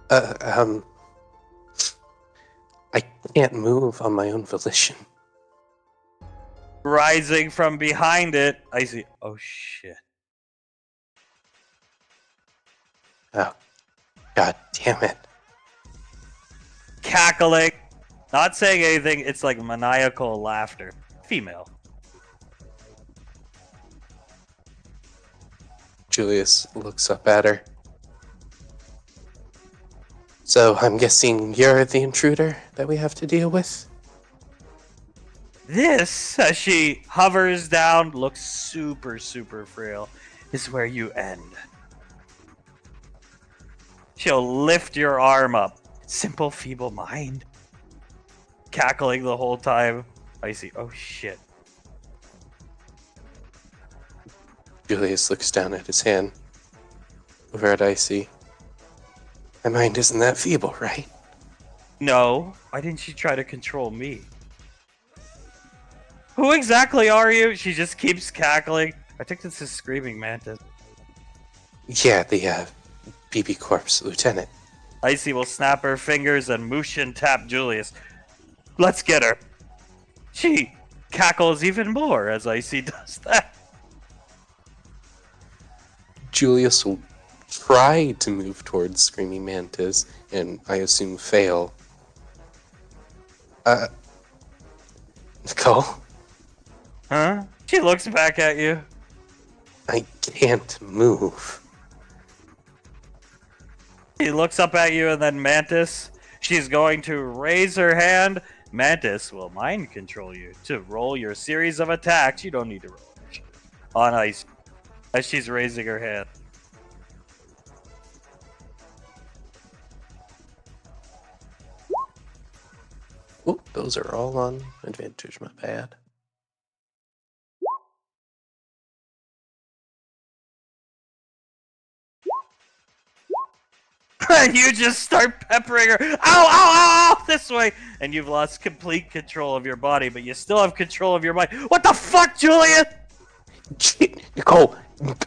I can't move on my own volition. Rising from behind it, Icy. Oh shit. Oh, God damn it. Cackling. Not saying anything, it's like maniacal laughter. Female. Julius looks up at her. So I'm guessing you're the intruder that we have to deal with? This, as she hovers down, looks super, super frail. is where you end. She'll lift your arm up. Simple, feeble mind. Cackling the whole time. I see. Oh shit. Julius looks down at his hand. Over at Icy. My mind isn't that feeble, right? No. Why didn't she try to control me? Who exactly are you? She just keeps cackling. I think this is Screaming Mantis. Yeah, the BB Corpse Lieutenant. Icy will snap her fingers and moosh and tap Julius. Let's get her. She cackles even more as Icy does that. Julius will try to move towards Screaming Mantis, and I assume fail. Nicole? Huh? She looks back at you. I can't move. She looks up at you and then Mantis. She's going to raise her hand. Mantis will mind control you to roll your series of attacks. You don't need to roll on ice as she's raising her hand. Oh, those are all on advantage, my bad. You just start peppering her. Ow, ow, ow, ow, this way. And you've lost complete control of your body, but you still have control of your mind. What the fuck, Julian? Nicole,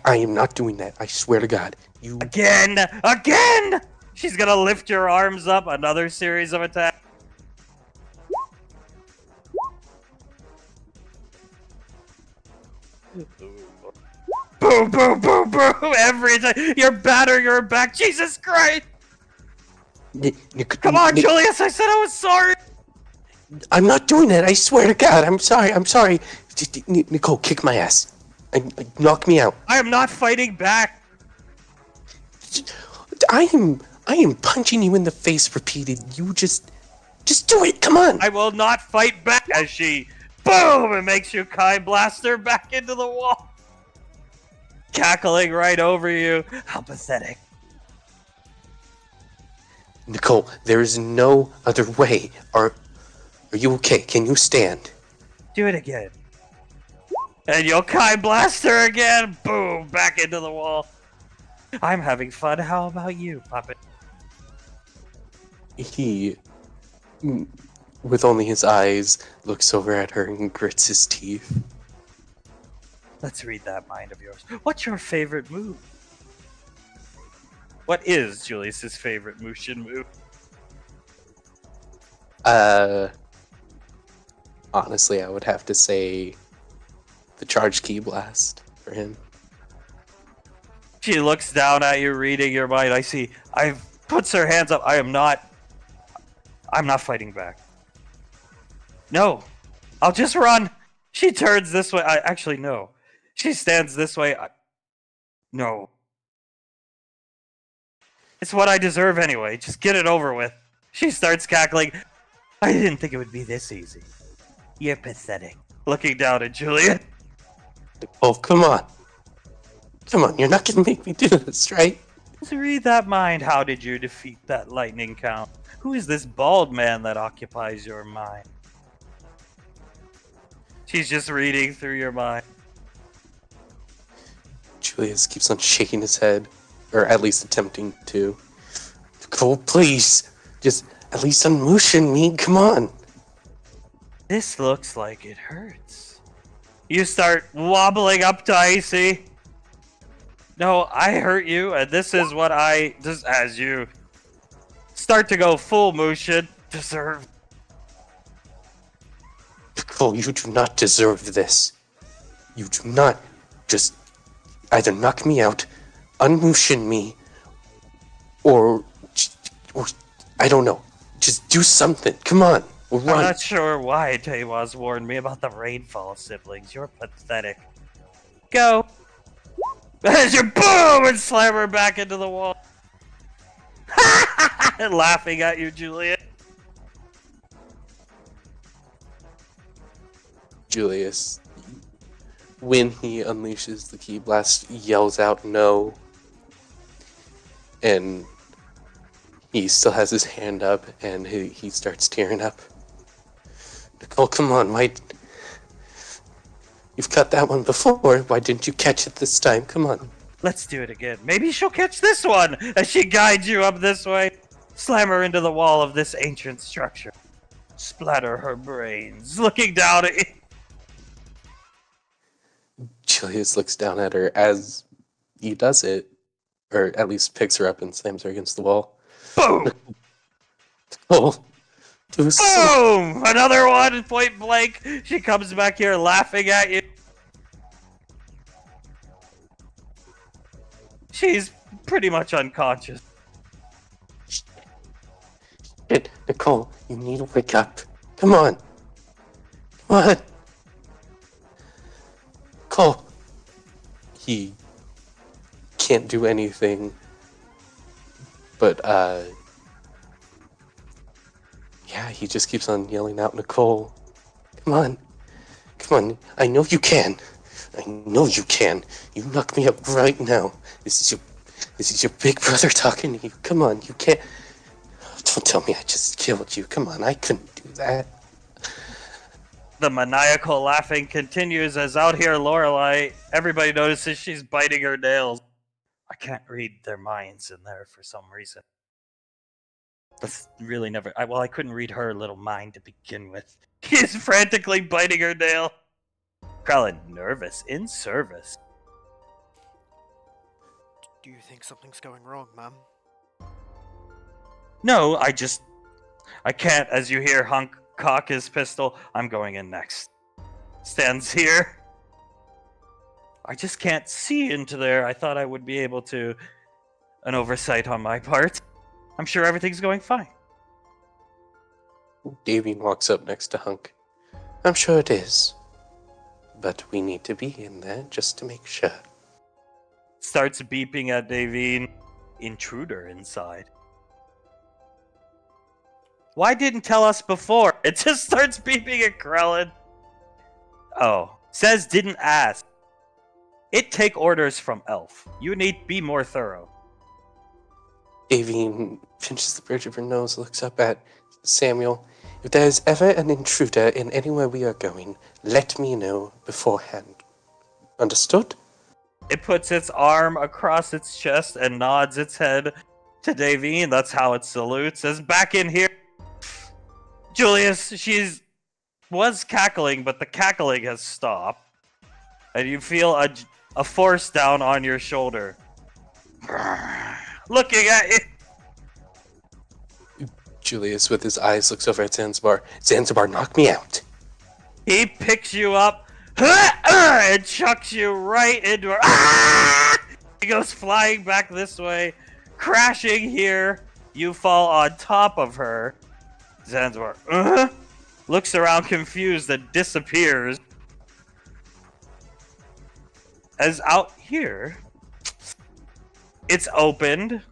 I am not doing that. I swear to God. You Again! Again! She's gonna lift your arms up. Another series of attacks. Boom, boom, boom, boom! Every time you're battering her back. Jesus Christ! Come on, Julius! I said I was sorry. I'm not doing that. I swear to God. I'm sorry. I'm sorry. Nicole, kick my ass. Knock me out. I am not fighting back. I am punching you in the face repeated. You just do it. Come on. I will not fight back. As she, boom, and makes you Kai Blaster back into the wall. Cackling right over you. How pathetic. Nicole, there is no other way. Are you okay? Can you stand? Do it again. And you'll Kai Blaster again. Boom, back into the wall. I'm having fun. How about you, puppet? He, with only his eyes, looks over at her and grits his teeth. Let's read that mind of yours. What's your favorite move? What is Julius's favorite Mushin move? Honestly, I would have to say the charge key blast for him. She looks down at you, reading your mind. I see. Puts her hands up. I'm not fighting back. No, I'll just run. She turns this way. Actually, no. She stands this way. No. It's what I deserve anyway. Just get it over with. She starts cackling. I didn't think it would be this easy. You're pathetic. Looking down at Julian. Oh, come on. Come on, you're not gonna make me do this, right? Just read that mind. How did you defeat that lightning count? Who is this bald man that occupies your mind? She's just reading through your mind. Julius keeps on shaking his head, or at least attempting to. Nicole, please, just at least unmotion me, come on. This looks like it hurts. You start wobbling up to Icy. No, I hurt you, and this is what I, just as you start to go full motion, deserve. Nicole, you do not deserve this. You do not. Just either knock me out, unmotion me, or I don't know. Just do something. Come on, we'll run. I'm not sure why Tewaz warned me about the Rainfall siblings. You're pathetic. Go. As you boom and slam her back into the wall. Laughing at you, Juliet. Julius when he unleashes the Ki Blast, yells out no, and he still has his hand up, and he starts tearing up. Nicole, come on, why? You've cut that one before. Why didn't you catch it this time? Come on. Let's do it again. Maybe she'll catch this one as she guides you up this way. Slam her into the wall of this ancient structure. Splatter her brains, looking down at you. Julius looks down at her as he does it, or at least picks her up and slams her against the wall. Boom! Oh, boom! Another one, point blank. She comes back here laughing at you. She's pretty much unconscious. Shit, Nicole, you need to wake up. Come on. Come on. Nicole. He can't do anything, but, yeah, he just keeps on yelling out, Nicole. Come on. Come on. I know you can. I know you can. You knock me up right now. This is your big brother talking to you. Come on, you can't. Don't tell me I just killed you. Come on, I couldn't do that. The maniacal laughing continues as out here Lorelei, everybody notices she's biting her nails. I can't read their minds in there for some reason. That's really never... I couldn't read her little mind to begin with. She's frantically biting her nail. Krell, nervous in service. Do you think something's going wrong, Mom? No, I can't. As you hear Hunk cock his pistol, I'm going in next. Stands here. I just can't see into there. I thought I would be able to. An oversight on my part. I'm sure everything's going fine. Davy walks up next to Hunk. I'm sure it is. But we need to be in there just to make sure. Starts beeping at Davine. Intruder inside. Why didn't tell us before? It just starts beeping at Krellin. Oh. Says didn't ask. It take orders from Elf. You need to be more thorough. Davine pinches the bridge of her nose, looks up at Samuel. If there is ever an intruder in anywhere we are going, let me know beforehand. Understood? It puts its arm across its chest and nods its head to Davine. That's how it salutes. As back in here, Julius, was cackling, but the cackling has stopped. And you feel a force down on your shoulder. Looking at you. Julius, with his eyes, looks over at Zanzibar. Zanzibar, knock me out. He picks you up and chucks you right into her. He goes flying back this way, crashing here. You fall on top of her. Zanzibar looks around confused and disappears. As out here, it's opened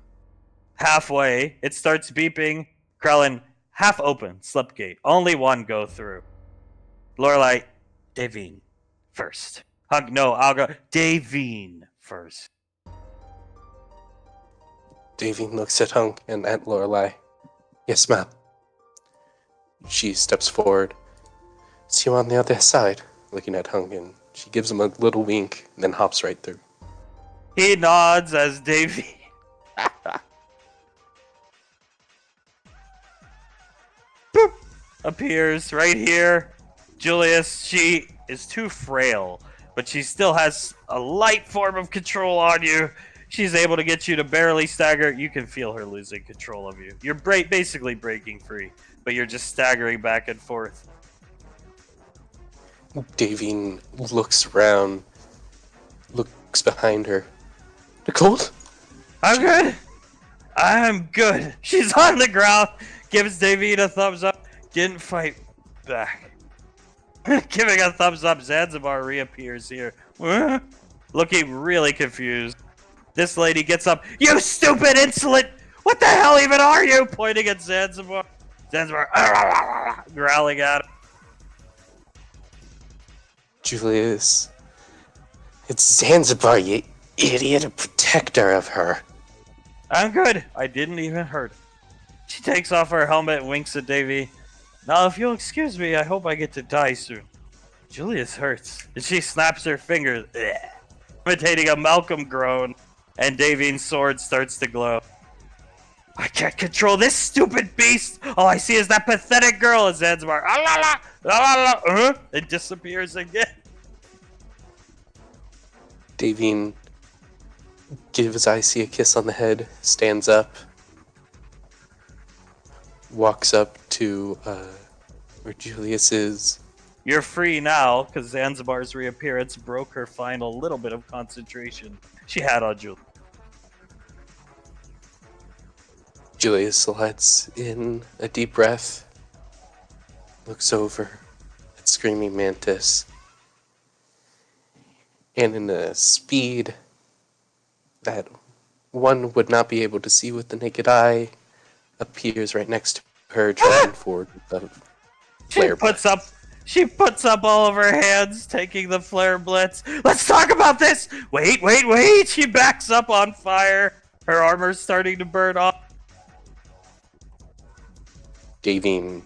halfway. It starts beeping. Krellin, half open, slipgate. Only one go through. Lorelei, Davine first. Hunk, no, I'll go. Davine first. Davine looks at Hunk and at Lorelei. Yes, ma'am. She steps forward. See you on the other side, looking at Hunk, and she gives him a little wink, then hops right through. He nods as Davine boop, appears right here. Julius, she is too frail, but she still has a light form of control on you. She's able to get you to barely stagger. You can feel her losing control of you. You're basically breaking free, but you're just staggering back and forth. Davine looks around, looks behind her. Nicole? I'm good. I'm good. She's on the ground. Gives Davine a thumbs up. Didn't fight back. Giving a thumbs up. Zanzibar reappears here. Looking really confused. This lady gets up. You stupid insolent! What the hell even are you? Pointing at Zanzibar. Zanzibar growling at him. Julius It's Zanzibar, you idiot, a protector of her. I'm good. I didn't even hurt her. She takes off her helmet and winks at Davy. Now, if you'll excuse me, I hope I get to die soon. Julius hurts, and she snaps her fingers, imitating a Malcolm groan, and Davine's sword starts to glow. I can't control this stupid beast! All I see is that pathetic girl as Zanzibar. Ah, la, la, la, la, la, it disappears again. Davine gives Icy a kiss on the head, stands up, walks up to where Julius is. You're free now, because Zanzibar's reappearance broke her final little bit of concentration she had on Julius. Julius lets in a deep breath, looks over at Screaming Mantis, and in a speed that one would not be able to see with the naked eye, appears right next to her, driving forward with the flare blitz. She puts up all of her hands, taking the flare blitz. Let's talk about this! Wait! She backs up on fire. Her armor's starting to burn off. Davine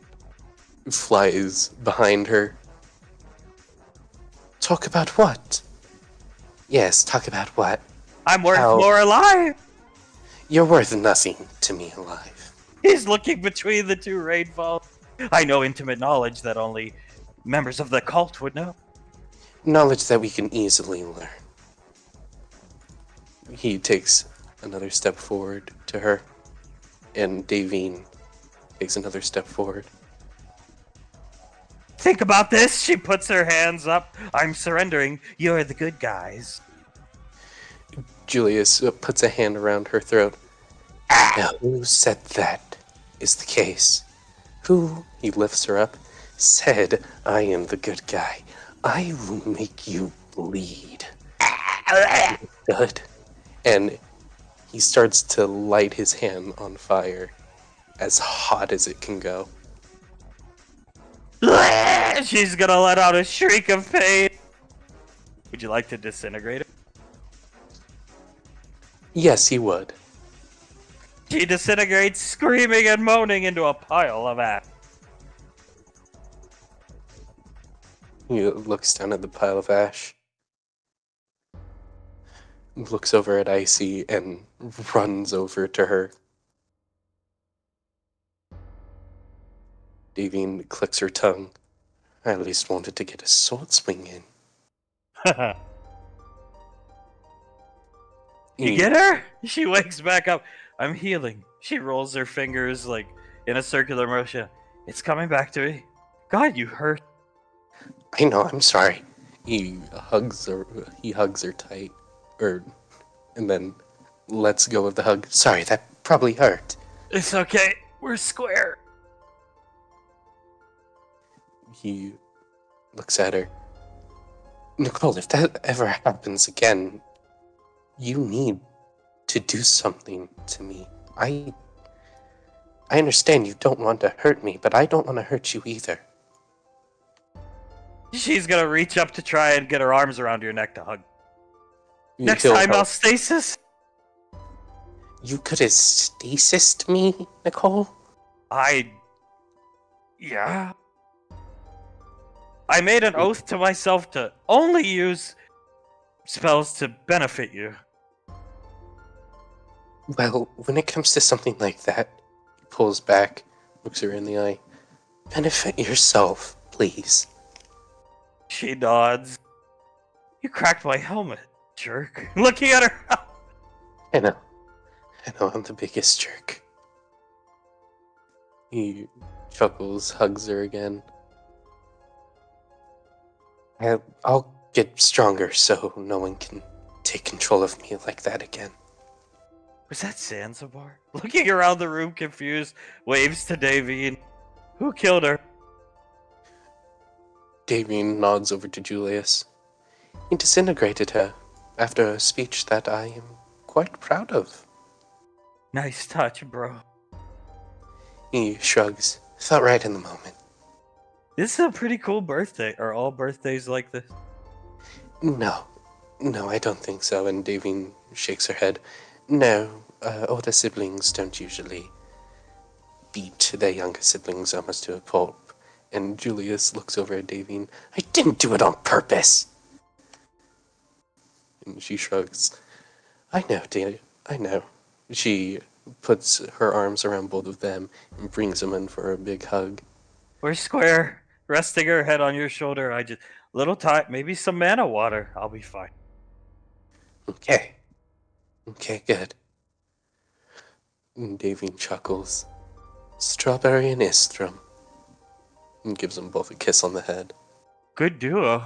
flies behind her. Talk about what? Yes, talk about what? I'm worth more alive! You're worth nothing to me alive. He's looking between the two rainfalls. I know intimate knowledge that only members of the cult would know. Knowledge that we can easily learn. He takes another step forward to her, and Davine takes another step forward. Think about this! She puts her hands up. I'm surrendering. You're the good guys. Julius puts a hand around her throat. Now, who said that is the case? Who, he lifts her up, said I am the good guy? I will make you bleed. Good. And he starts to light his hand on fire, as hot as it can go. She's gonna let out a shriek of pain. Would you like to disintegrate her? Yes, he would. She disintegrates, screaming and moaning into a pile of ash. He looks down at the pile of ash, looks over at Icy, and runs over to her. Davine clicks her tongue. I at least wanted to get a sword swing in. You get her? She wakes back up. I'm healing. She rolls her fingers like in a circular motion. It's coming back to me. God, you hurt. I know, I'm sorry. He hugs her tight, and then lets go of the hug. Sorry, that probably hurt. It's okay. We're square. He looks at her. Nicole, if that ever happens again, you need to do something to me. I understand you don't want to hurt me, but I don't want to hurt you either. She's gonna reach up to try and get her arms around your neck to hug. Next He'll time help. I'll stasis. You could have stasised me, Nicole? Yeah. I made an oath to myself to only use spells to benefit you. Well, when it comes to something like that, he pulls back, looks her in the eye. Benefit yourself, please. She nods. You cracked my helmet, jerk. Looking at her. I know, I'm the biggest jerk. He chuckles, hugs her again. I'll get stronger so no one can take control of me like that again. Was that Zanzibar? Looking around the room confused, waves to Davine. Who killed her? Davine nods over to Julius. He disintegrated her after a speech that I am quite proud of. Nice touch, bro. He shrugs. Felt right in the moment. This is a pretty cool birthday. Are all birthdays like this? No. No, I don't think so. And Davine shakes her head. No, older siblings don't usually beat their younger siblings almost to a pulp. And Julius looks over at Davine. I didn't do it on purpose! And she shrugs. I know, Dave. I know. She puts her arms around both of them and brings them in for a big hug. We're square. Resting her head on your shoulder. I just little time, maybe some mana water. I'll be fine. Okay. Okay, good. And Davine chuckles. Strawberry and Istrum. And gives them both a kiss on the head. Good duo.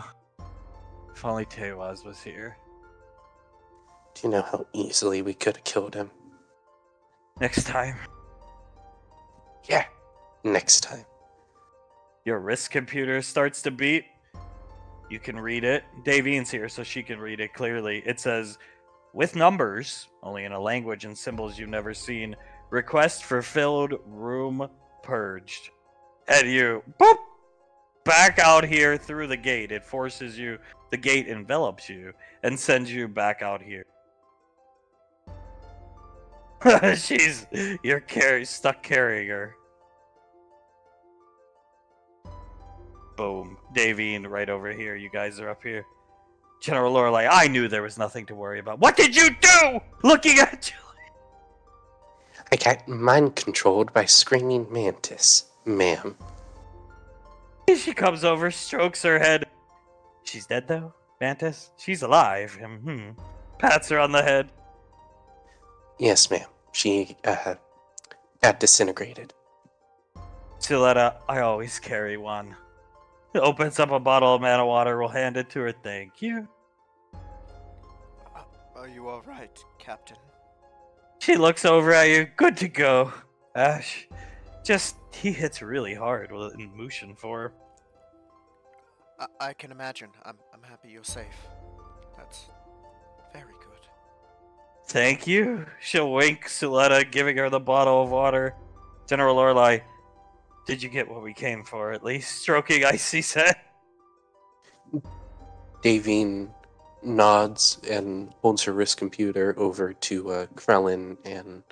If only Tewaz was here. Do you know how easily we could have killed him? Next time. Yeah, next time. Your wrist computer starts to beep. You can read it. Davine's here, so she can read it clearly. It says, with numbers, only in a language and symbols you've never seen, request fulfilled, room purged. And you, boop, back out here through the gate. It forces you, the gate envelops you, and sends you back out here. You're stuck carrying her. Boom. Davine right over here. You guys are up here. General Lorelei, I knew there was nothing to worry about. What did you do? Looking at you. I got mind controlled by Screaming Mantis, ma'am. She comes over, strokes her head. She's dead though, Mantis? She's alive. Pats her on the head. Yes, ma'am. She, got disintegrated. Siletta, I always carry one. Opens up a bottle of mana water, will hand it to her. Thank you. Are you alright, Captain? She looks over at you. Good to go. Ash, he hits really hard in Mushin for her. I can imagine. I'm happy you're safe. That's very good. Thank you. She'll wink Siletta, giving her the bottle of water. General Lorelei, did you get what we came for, at least? Stroking Icy's head. Davine nods and holds her wrist computer over to Krellin and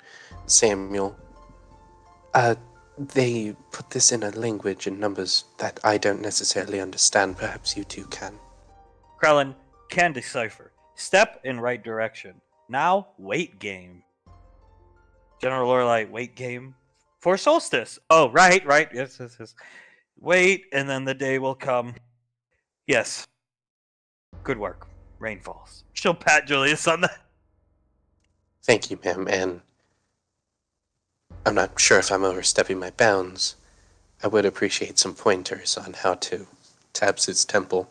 Samuel. They put this in a language and numbers that I don't necessarily understand. Perhaps you two can. Krellin can decipher. Step in right direction. Now, wait game. General Lorelei, wait game. For solstice. Oh, right. Yes. Wait, and then the day will come. Yes. Good work. Rain falls. She'll pat Julius on the... Thank you, ma'am, and I'm not sure if I'm overstepping my bounds. I would appreciate some pointers on how to, taps his temple,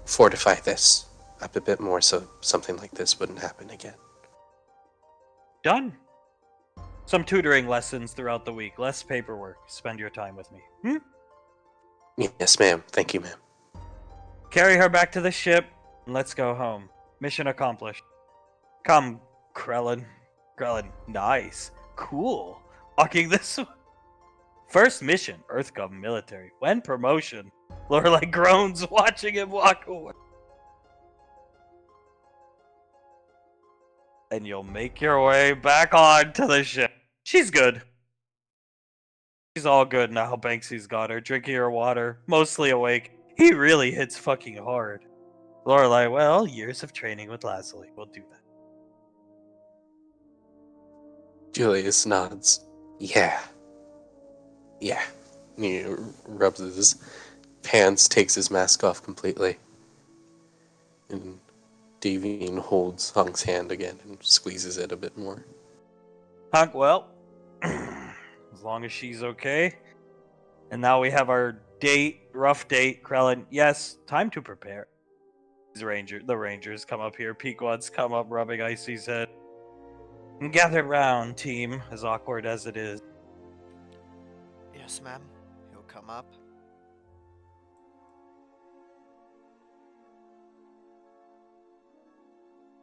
fortify this up a bit more so something like this wouldn't happen again. Done. Some tutoring lessons throughout the week. Less paperwork. Spend your time with me. Yes, ma'am. Thank you, ma'am. Carry her back to the ship, and let's go home. Mission accomplished. Come, Krellin. Krellin, nice. Cool. Walking this way. First mission, EarthGov military. When promotion? Lorelei groans watching him walk away. And you'll make your way back on to the ship. She's good. She's all good now. Banksy's got her, drinking her water, mostly awake. He really hits fucking hard. Lorelei, well, years of training with Lazuli will do that. Julius nods. Yeah. He rubs his pants, takes his mask off completely. And Davine holds Hunk's hand again and squeezes it a bit more. Hunk, well, as long as she's okay. And now we have our date, rough date. Krellin, yes, time to prepare. The Rangers come up here. Pequod's come up, rubbing Icy's head. And gather round, team, as awkward as it is. Yes, ma'am. He'll come up.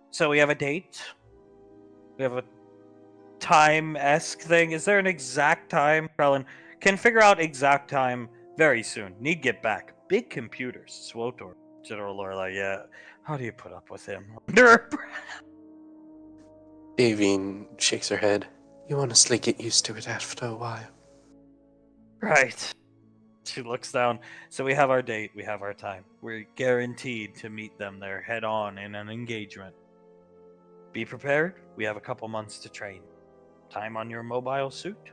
So we have a date. We have a time-esque thing. Is there an exact time? Krellin can figure out exact time very soon. Need get back. Big computers. Swotor. General Lorelai, yeah. How do you put up with him? Under her breath. Davine shakes her head. You honestly get used to it after a while. Right. She looks down. So we have our date, we have our time. We're guaranteed to meet them there head on in an engagement. Be prepared. We have a couple months to train. Time on your mobile suit?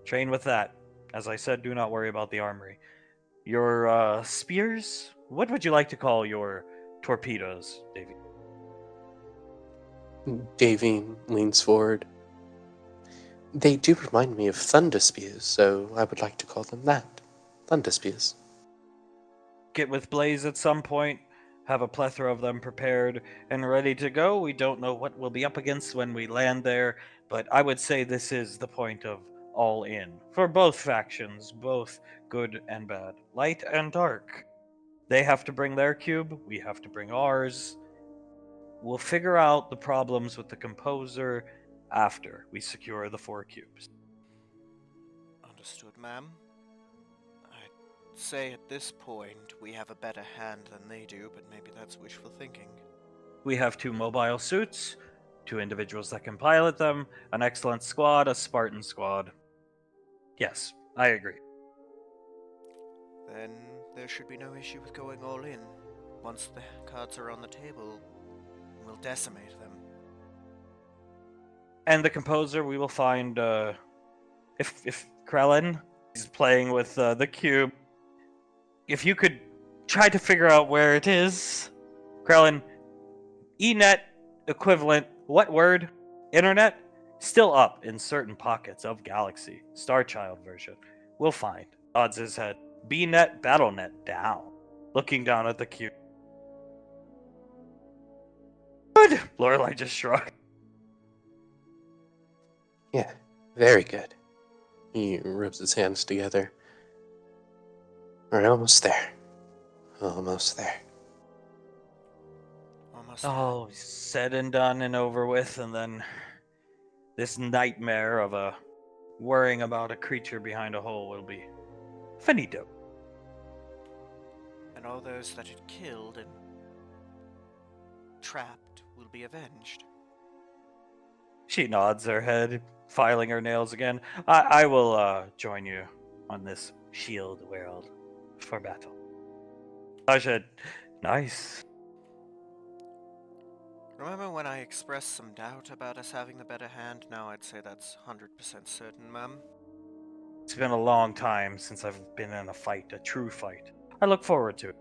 Train with that. As I said, do not worry about the armory. Your spears? What would you like to call your torpedoes, Davy? Davine leans forward. They do remind me of thunder spears, so I would like to call them that. Thunder spears. Get with Blaze at some point, have a plethora of them prepared and ready to go. We don't know what we'll be up against when we land there, but I would say this is the point of all in for both factions, both good and bad, light and dark. They have to bring their cube, we have to bring ours. We'll figure out the problems with the composer after we secure the 4 cubes. Understood, ma'am. I'd say at this point we have a better hand than they do, but maybe that's wishful thinking. We have 2 mobile suits, 2 individuals that can pilot them, an excellent squad, a Spartan squad. Yes, I agree. Then there should be no issue with going all in. Once the cards are on the table, we'll decimate them. And the composer, we will find if Krellen is playing with the cube. If you could try to figure out where it is, Krellen, ENET equivalent, what word? Internet? Still up in certain pockets of Galaxy. Starchild version. We'll find. Nods his head. BNet, BattleNet down. Looking down at the cube. Good! Lorelai just shrugged. Yeah, very good. He rubs his hands together. We're almost there. Almost there. Almost there. Oh, said and done and over with, and then this nightmare of a worrying about a creature behind a hole will be finito. And all those that it killed and trapped will be avenged. She nods her head, filing her nails again. I will join you on this shield world for battle. I said, nice. Remember when I expressed some doubt about us having the better hand? Now I'd say that's 100% certain, ma'am. It's been a long time since I've been in a fight, a true fight. I look forward to it.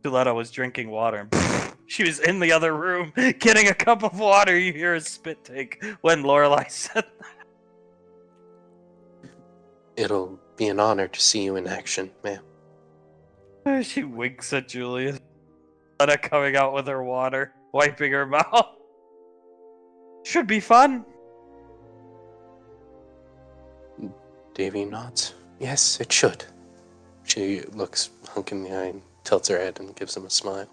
Tuletta was drinking water and she was in the other room getting a cup of water. You hear a spit take when Lorelai said It'll be an honor to see you in action, ma'am. that. She winks at Julius. Tuletta coming out with her water, wiping her mouth. Should be fun. Davy nods. Yes, it should. She looks Hunk in the eye and tilts her head and gives him a smile.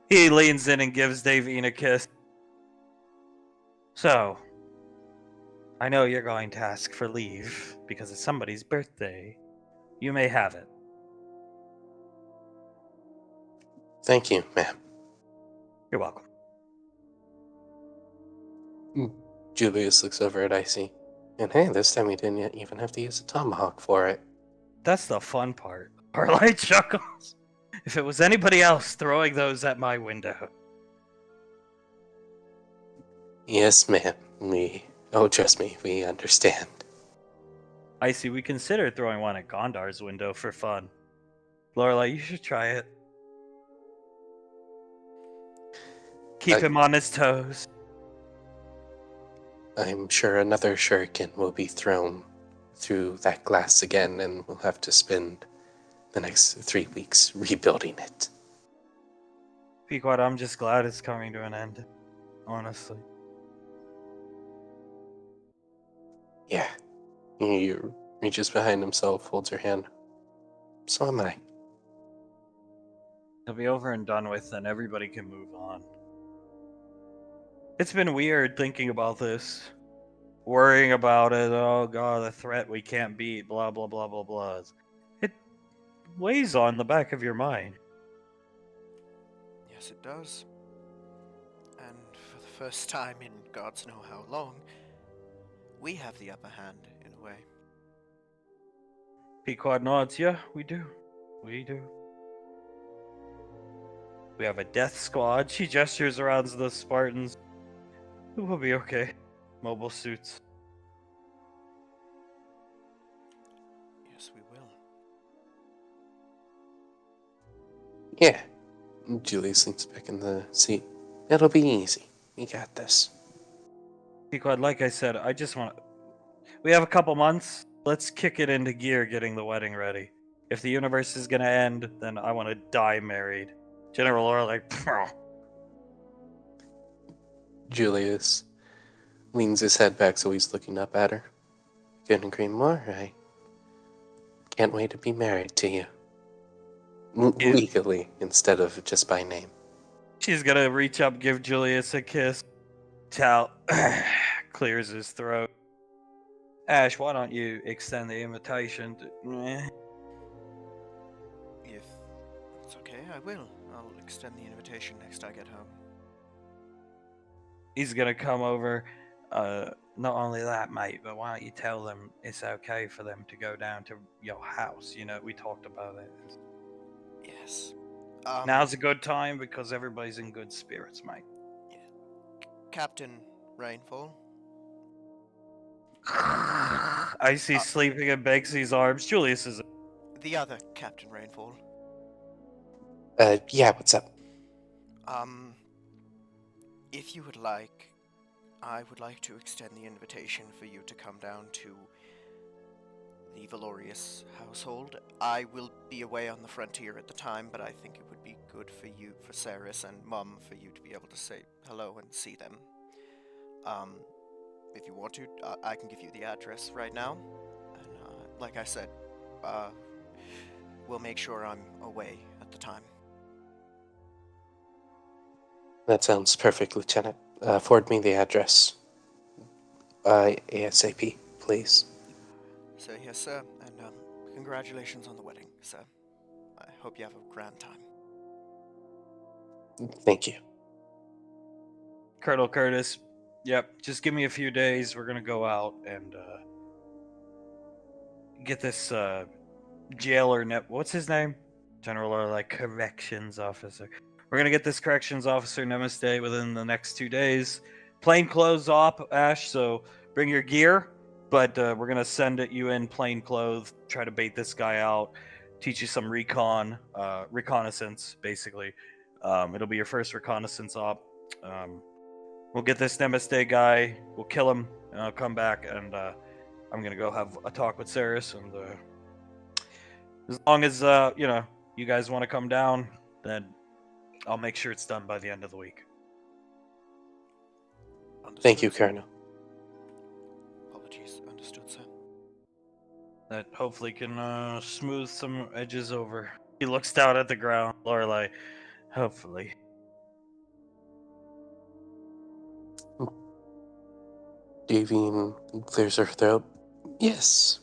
He leans in and gives Davine a kiss. So, I know you're going to ask for leave because it's somebody's birthday. You may have it. Thank you, ma'am. You're welcome. Julius looks over at Icy. And hey, this time we didn't yet even have to use a tomahawk for it. That's the fun part. Arlight chuckles. If it was anybody else throwing those at my window. Yes, ma'am. Trust me, we understand. Icy, we considered throwing one at Gondar's window for fun. Lorelai, you should try it. Keep him on his toes. I'm sure another shuriken will be thrown through that glass again, and we'll have to spend the next 3 weeks rebuilding it. Pequod, I'm just glad it's coming to an end. Honestly. Yeah. He reaches behind himself, holds her hand. So am I. It'll be over and done with, and everybody can move on. It's been weird thinking about this. Worrying about it. Oh god, a threat we can't beat. Blah, blah, blah, blah, blah. weighs on the back of your mind. Yes, it does. And for the first time in gods know how long, we have the upper hand, in a way. Pequod nods. Yeah, we do. We do. We have a death squad. She gestures around the Spartans. It will be okay. Mobile suits. Yes, we will. Yeah. Julius leans back in the seat. It'll be easy. We got this. Pequod, like I said, I just want. We have a couple months. Let's kick it into gear getting the wedding ready. If the universe is gonna end, then I want to die married. General Orr, like, Julius leans his head back so he's looking up at her. Couldn't agree more. I can't wait to be married to you. Legally, instead of just by name. she's gonna reach up, give Julius a kiss. Tal clears his throat. Ash, why don't you extend the invitation to... If it's okay, I will. I'll extend the invitation next I get home. He's gonna come over. Not only that, mate, but why don't you tell them it's okay for them to go down to your house? You know, we talked about it. Yes. Now's a good time because everybody's in good spirits, mate. Captain Rainfall. I see sleeping in Banksy's arms. Julius is... The other Captain Rainfall. Yeah, what's up? If you would like, I would like to extend the invitation for you to come down to the Valorius household. I will be away on the frontier at the time, but I think it would be good for you, for Saris and Mum, for you to be able to say hello and see them. If you want to, I can give you the address right now. And like I said, we'll make sure I'm away at the time. That sounds perfect, Lieutenant. Forward me the address. ASAP, please. So, yes, sir, and congratulations on the wedding, sir. I hope you have a grand time. Thank you. Colonel Curtis, yep, just give me a few days. We're gonna go out and get this jailer what's his name? General or like corrections officer. We're gonna get this corrections officer Namaste within the next 2 days. Plain clothes op, Ash, so bring your gear, but we're gonna send you in plain clothes, try to bait this guy out, teach you some reconnaissance, basically. It'll be your first reconnaissance op. We'll get this Namaste guy, we'll kill him, and I'll come back, and I'm gonna go have a talk with Saris, and as long as you guys want to come down, then I'll make sure it's done by the end of the week. Understood, Thank you, sir. Colonel. Apologies. Understood, sir. That hopefully can smooth some edges over. He looks down at the ground, Lorelei. Hopefully. Davine clears her throat. Yes.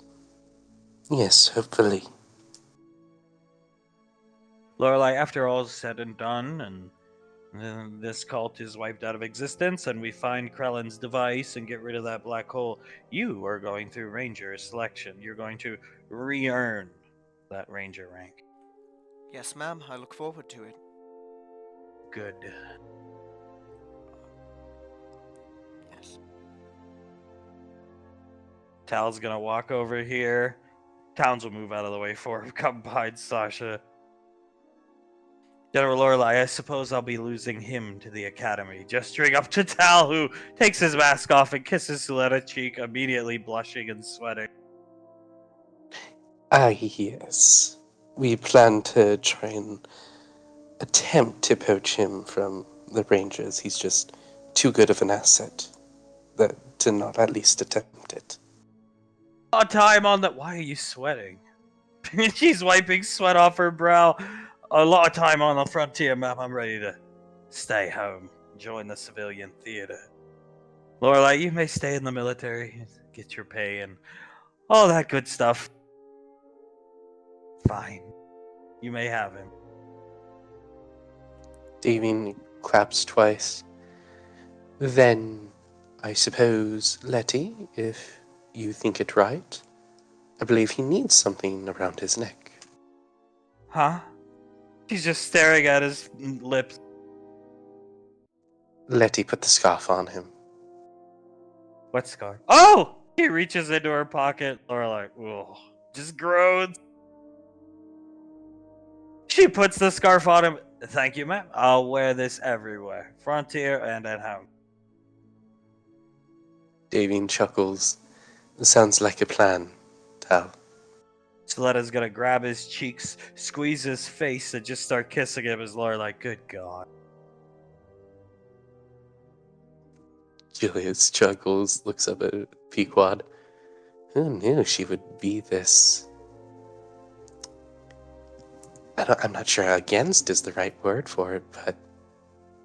Yes, hopefully. Lorelei, after all's said and done, and then this cult is wiped out of existence, and we find Krellin's device and get rid of that black hole, you are going through Ranger selection. You're going to re-earn that Ranger rank. Yes, ma'am. I look forward to it. Good. Yes. Tal's gonna walk over here. Towns will move out of the way for him. Come behind Sasha. General Lorelei, I suppose I'll be losing him to the academy. Gesturing up to Tal, who takes his mask off and kisses Suletta cheek, immediately blushing and sweating. Yes. We plan to try and attempt to poach him from the Rangers. He's just too good of an asset to not at least attempt it. A time on that. Why are you sweating? She's wiping sweat off her brow. A lot of time on the frontier, ma'am. I'm ready to stay home, join the civilian theater. Lorelei, you may stay in the military, get your pay, and all that good stuff. Fine. You may have him. Davin claps twice. Then, I suppose, Letty, if you think it right, I believe he needs something around his neck. Huh? She's just staring at his lips. Letty put the scarf on him. What scar? Oh! He reaches into her pocket. Lorelai, ugh, just groans. She puts the scarf on him. Thank you, ma'am. I'll wear this everywhere. Frontier and at home. Davin chuckles. Sounds like a plan, Tal. Stiletta's gonna grab his cheeks, squeeze his face, and just start kissing him as Lorelai, good God. Julius chuckles, looks up at Pequod. Who knew she would be this? I'm not sure against is the right word for it, but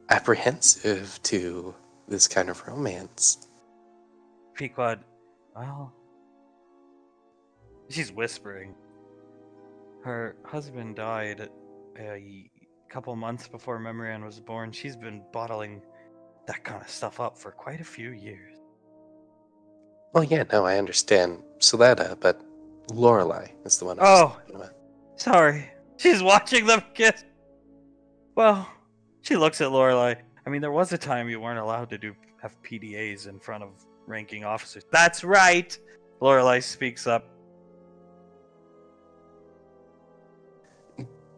apprehensive to this kind of romance. Pequod, well, she's whispering. Her husband died a couple months before Memorian was born. She's been bottling that kind of stuff up for quite a few years. Well, yeah, no, I understand Soletta, but Lorelei is the one I was talking about. Sorry. She's watching them kiss. Well, she looks at Lorelei. I mean, there was a time you weren't allowed to have PDAs in front of ranking officers. That's right. Lorelei speaks up.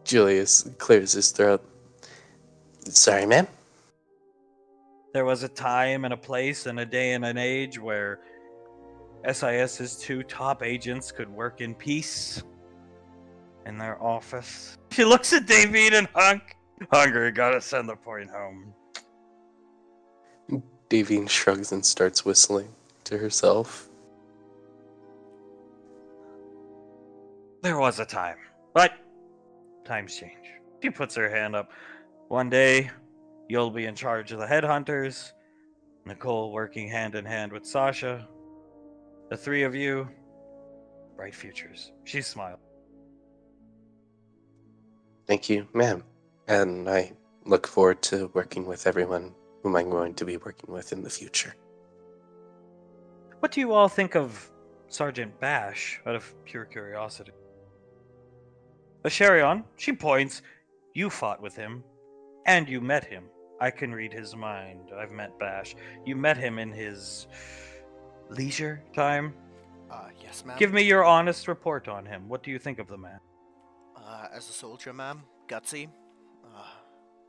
Julius clears his throat. Sorry, ma'am? There was a time and a place and a day and an age where SIS's two top agents could work in peace in their office. She looks at David and Hunk. Hungry, gotta send the point home. Davine shrugs and starts whistling to herself. There was a time, but times change. She puts her hand up. One day, you'll be in charge of the headhunters. Nicole working hand in hand with Sasha. The three of you, bright futures. She smiled. Thank you, ma'am. And I look forward to working with everyone whom I'm going to be working with in the future. What do you all think of Sergeant Bash, out of pure curiosity? Asherion, she points. You fought with him, and you met him. I can read his mind. I've met Bash. You met him in his leisure time? Yes, ma'am. Give me your honest report on him. What do you think of the man? As a soldier, ma'am, gutsy,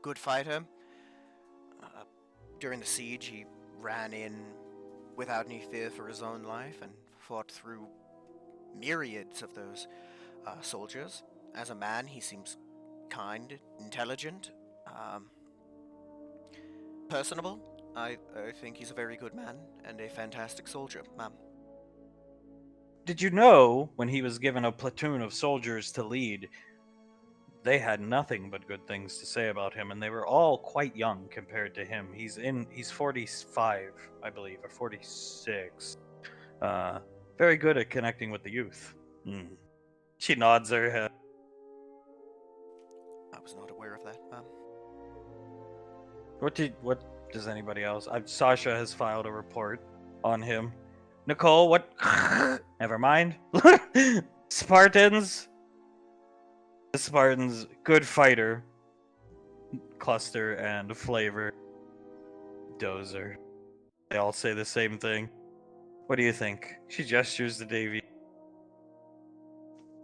good fighter. During the siege, he ran in without any fear for his own life and fought through myriads of those soldiers. As a man, he seems kind, intelligent, personable. I think he's a very good man and a fantastic soldier, ma'am. Did you know when he was given a platoon of soldiers to lead, they had nothing but good things to say about him, and they were all quite young compared to him. He's 45, I believe, or 46. Very good at connecting with the youth. She nods her head. I was not aware of that, ma'am. What does anybody else? Sasha has filed a report on him. Nicole, what? Never mind. Spartans. The Spartans, good fighter. Cluster and flavor. Dozer. They all say the same thing. What do you think? She gestures to Davy.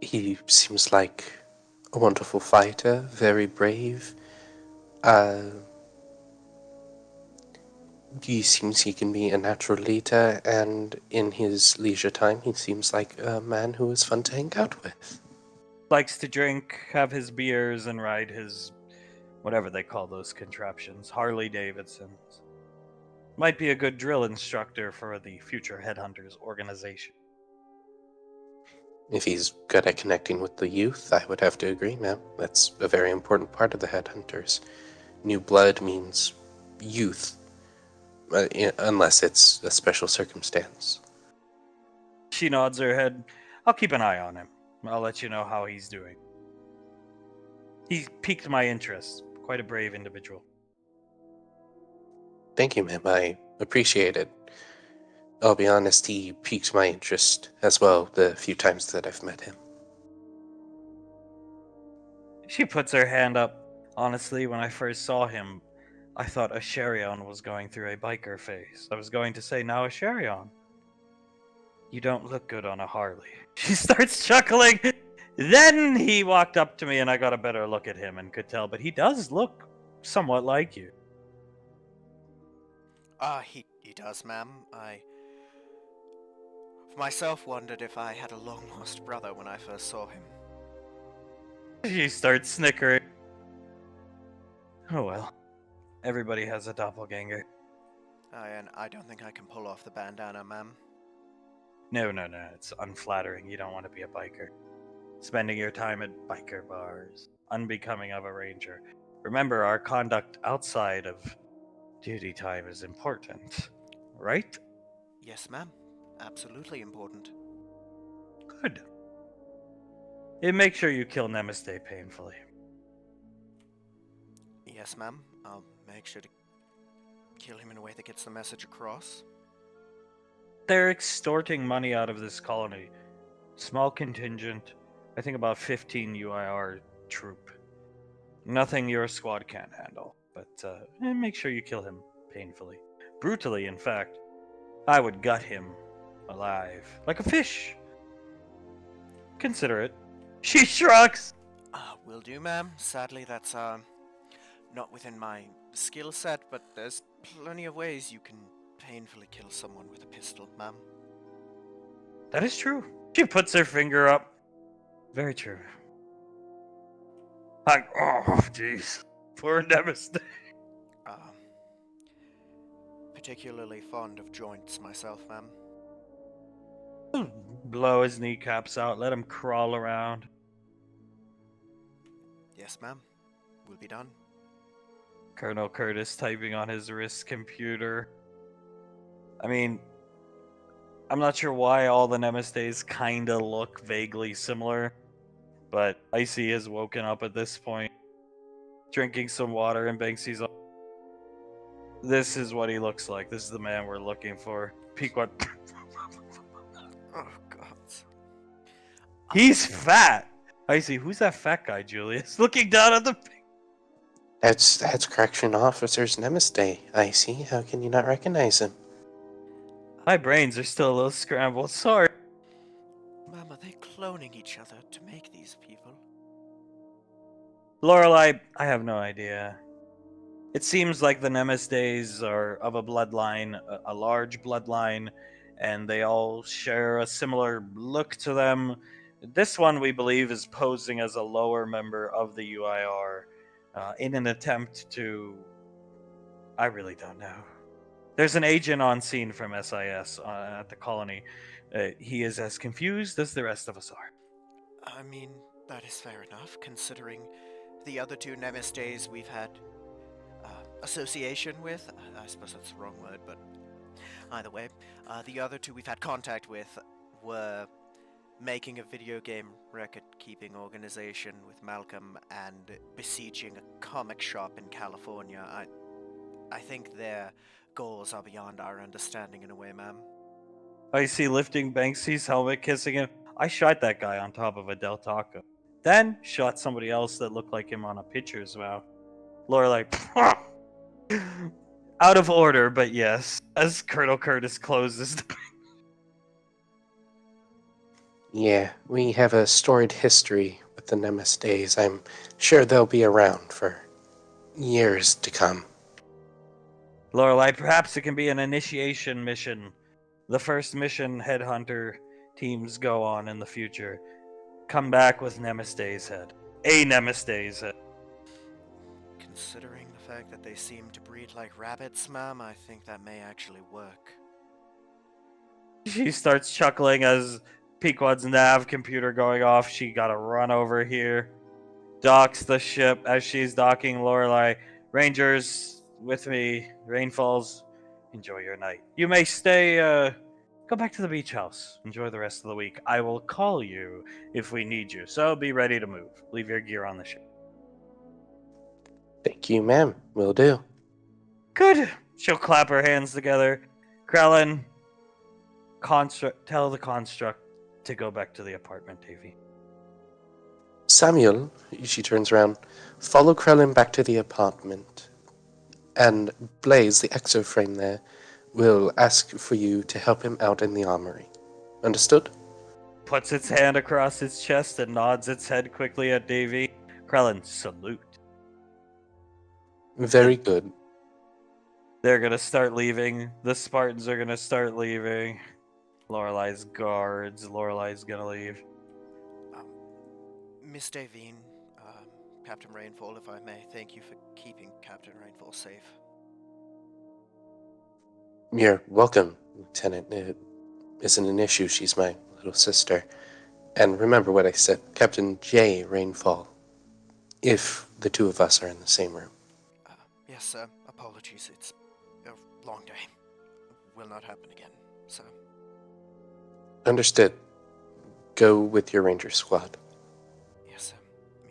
He seems like a wonderful fighter, very brave. He seems he can be a natural leader, and in his leisure time, he seems like a man who is fun to hang out with. Likes to drink, have his beers, and ride his, whatever they call those contraptions, Harley Davidsons. Might be a good drill instructor for the future Headhunters organization. If he's good at connecting with the youth, I would have to agree, ma'am. That's a very important part of the Headhunters. New blood means youth, unless it's a special circumstance. She nods her head. I'll keep an eye on him. I'll let you know how he's doing. He piqued my interest. Quite a brave individual. Thank you, ma'am. I appreciate it. I'll be honest, he piqued my interest as well the few times that I've met him. She puts her hand up. Honestly, when I first saw him, I thought Asherion was going through a biker phase. I was going to say, now Asherion, you don't look good on a Harley. She starts chuckling. Then he walked up to me and I got a better look at him and could tell, but he does look somewhat like you. He does, ma'am. I myself wondered if I had a long-lost brother when I first saw him. She starts snickering. Oh well. Everybody has a doppelganger. And I don't think I can pull off the bandana, ma'am. No. It's unflattering. You don't want to be a biker. Spending your time at biker bars. Unbecoming of a ranger. Remember, our conduct outside of duty time is important. Right? Yes, ma'am. Absolutely important. Good. And make sure you kill Namaste painfully. Yes, ma'am. I'll make sure to kill him in a way that gets the message across. They're extorting money out of this colony. Small contingent. I think about 15 UIR troop. Nothing your squad can't handle. But make sure you kill him painfully. Brutally, in fact. I would gut him alive. Like a fish. Consider it. She shrugs! Will do, ma'am. Sadly, that's, not within my skill set, but there's plenty of ways you can painfully kill someone with a pistol, ma'am. That is true. She puts her finger up. Very true. Oh, jeez. Poor Namaste. Particularly fond of joints myself, ma'am. Blow his kneecaps out, let him crawl around. Yes, ma'am. Will be done. Colonel Curtis typing on his wrist computer. I mean, I'm not sure why all the Nemastes kinda look vaguely similar, but Icy has woken up at this point, drinking some water, and Banksy's like, this is what he looks like. This is the man we're looking for. Pequot. Oh, God. He's fat! Icy, who's that fat guy, Julius? Looking down at the... That's Correction Officer's Namaste. I see. How can you not recognize him? My brains are still a little scrambled. Sorry. Ma'am, are they cloning each other to make these people? Lorelei, I have no idea. It seems like the Nemastes are of a bloodline, a large bloodline, and they all share a similar look to them. This one, we believe, is posing as a lower member of the UIR in an attempt to... I really don't know. There's an agent on scene from SIS at the colony. He is as confused as the rest of us are. I mean, that is fair enough, considering the other two Nemastes we've had association with. I suppose that's the wrong word, but either way, the other two we've had contact with were making a video game record-keeping organization with Malcolm and besieging a comic shop in California. I think their goals are beyond our understanding in a way, ma'am. I see lifting Banksy's helmet, kissing him. I shot that guy on top of a Del Taco. Then shot somebody else that looked like him on a pitcher's vow. Lorelei, out of order, but yes. As Colonel Curtis closes the... Yeah, we have a storied history with the Nemastes. I'm sure they'll be around for years to come. Lorelei, perhaps it can be an initiation mission. The first mission headhunter teams go on in the future. Come back with Namaste's head. A Namaste's head. Considering the fact that they seem to breed like rabbits, ma'am, I think that may actually work. She starts chuckling as Pequod's nav computer going off. She gotta run over here. Docks the ship as she's docking Lorelei. Rangers, with me. Rain falls. Enjoy your night. You may stay, go back to the beach house. Enjoy the rest of the week. I will call you if we need you, so be ready to move. Leave your gear on the ship. Thank you, ma'am. Will do. Good. She'll clap her hands together. Krellin, tell the construct to go back to the apartment, Davy. Samuel, she turns around, follow Krellin back to the apartment. And Blaze, the exoframe there, will ask for you to help him out in the armory. Understood? Puts its hand across its chest and nods its head quickly at Davy. Krellin, salute. Very good. They're gonna start leaving. The Spartans are gonna start leaving. Lorelai's guards. Lorelai's gonna leave. Miss Davine, Captain Rainfall, if I may, thank you for keeping Captain Rainfall safe. You're welcome, Lieutenant. It isn't an issue. She's my little sister. And remember what I said, Captain J. Rainfall, if the two of us are in the same room. Yes, sir. Apologies. It's a long day. Will not happen again, sir. Understood. Go with your ranger squad. Yes, sir.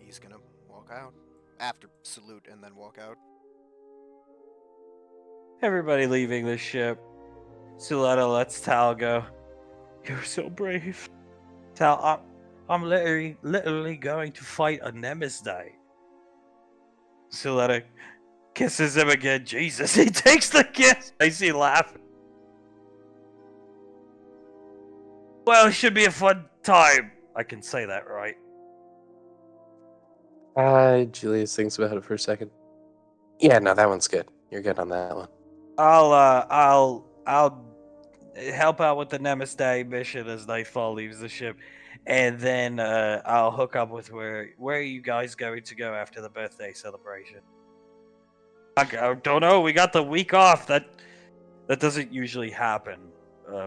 He's gonna walk out. After salute and then walk out. Everybody leaving the ship. Suletta lets Tal go. You're so brave. Tal, I'm literally going to fight a Nemesis. Suletta kisses him again. Jesus, he takes the kiss. I see laughing. Well, it should be a fun time. I can say that, right? Julius thinks about it for a second. Yeah, no, that one's good. You're good on that one. I'll help out with the Nemesis mission as Nightfall leaves the ship, and then I'll hook up with where are you guys going to go after the birthday celebration? I don't know. We got the week off. That doesn't usually happen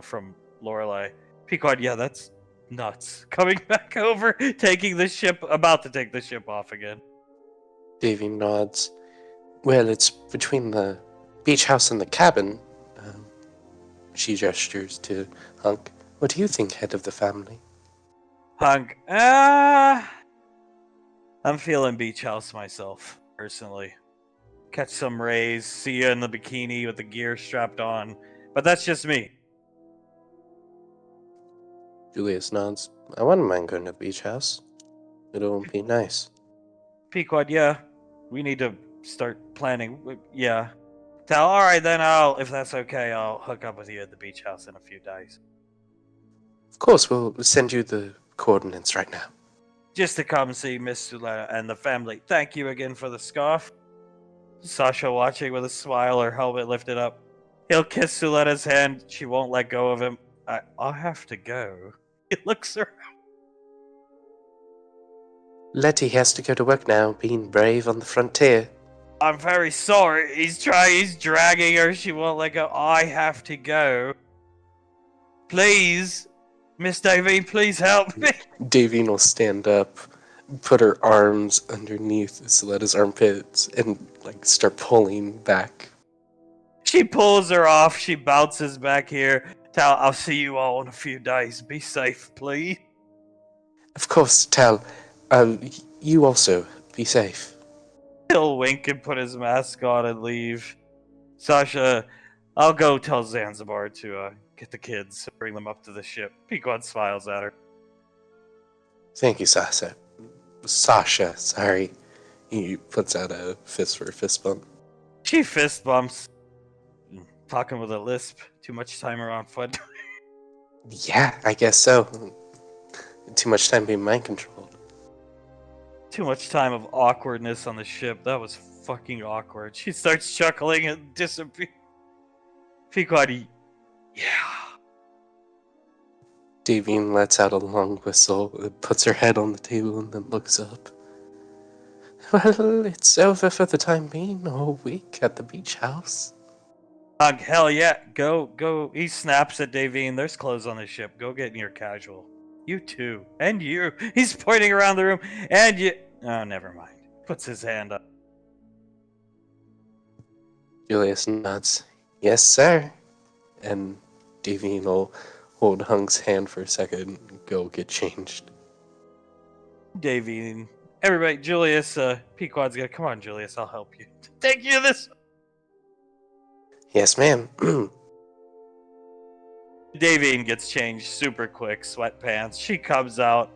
from Lorelai. Pequod, yeah, that's nuts. Coming back over, about to take the ship off again. Davy nods. Well, it's between the beach house and the cabin. She gestures to Hunk. What do you think, head of the family? Hunk, I'm feeling beach house myself, personally. Catch some rays, see you in the bikini with the gear strapped on. But that's just me. Julius nods. I wouldn't mind going to the beach house. It'll be nice. Pequod, yeah. We need to start planning. Yeah. Tal, alright then, if that's okay, I'll hook up with you at the beach house in a few days. Of course, we'll send you the coordinates right now. Just to come see Miss Suletta and the family. Thank you again for the scarf. Sasha watching with a smile, her helmet lifted up. He'll kiss Suletta's hand. She won't let go of him. I'll have to go. He looks around. Letty has to go to work now, being brave on the frontier. I'm very sorry. He's dragging her. She won't let go. I have to go. Please, Miss Davine, please help me. Davine will stand up, put her arms underneath Soletta's armpits, and start pulling back. She pulls her off. She bounces back here. I'll see you all in a few days. Be safe, please. Of course, Tal. You also be safe. He'll wink and put his mask on and leave. Sasha, I'll go tell Zanzibar to get the kids, bring them up to the ship. Pequod smiles at her. Thank you, Sasha. Sasha, sorry. He puts out a fist for a fist bump. She fist bumps. Talking with a lisp. Too much time around foot. Yeah, I guess so. Too much time being mind controlled. Too much time of awkwardness on the ship. That was fucking awkward. She starts chuckling and disappears. Pequod, yeah. Davine lets out a long whistle, puts her head on the table, and then looks up. Well, it's over for the time being. A whole week at the beach house. Hell yeah. Go. He snaps at Davine. There's clothes on the ship. Go get in your casual. You too. And you. He's pointing around the room. And you. Oh, never mind. Puts his hand up. Julius nods. Yes, sir. And Davine will hold Hunk's hand for a second and go get changed. Davine Everybody, Julius, Pequod's gonna come on, Julius. I'll help you. Take you this. Yes, ma'am. Davine gets changed super quick, sweatpants. She comes out.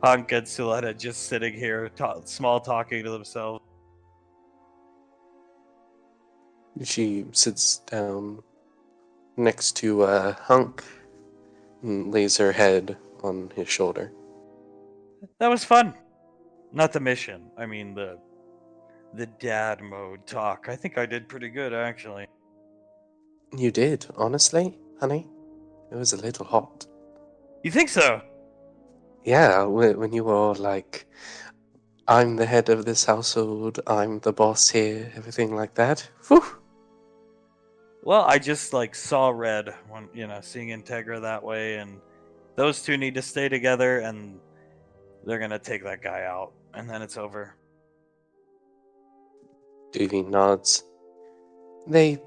Hunk and Suletta just sitting here, small talking to themselves. She sits down next to Hunk and lays her head on his shoulder. That was fun. Not the mission. I mean the dad mode talk. I think I did pretty good actually. You did, honestly, honey? It was a little hot. You think so? Yeah, when you were all like, I'm the head of this household, I'm the boss here, everything like that. Whew! Well, I just like saw red when seeing Integra that way, and those two need to stay together, and they're gonna take that guy out, and then it's over. Doovie nods. They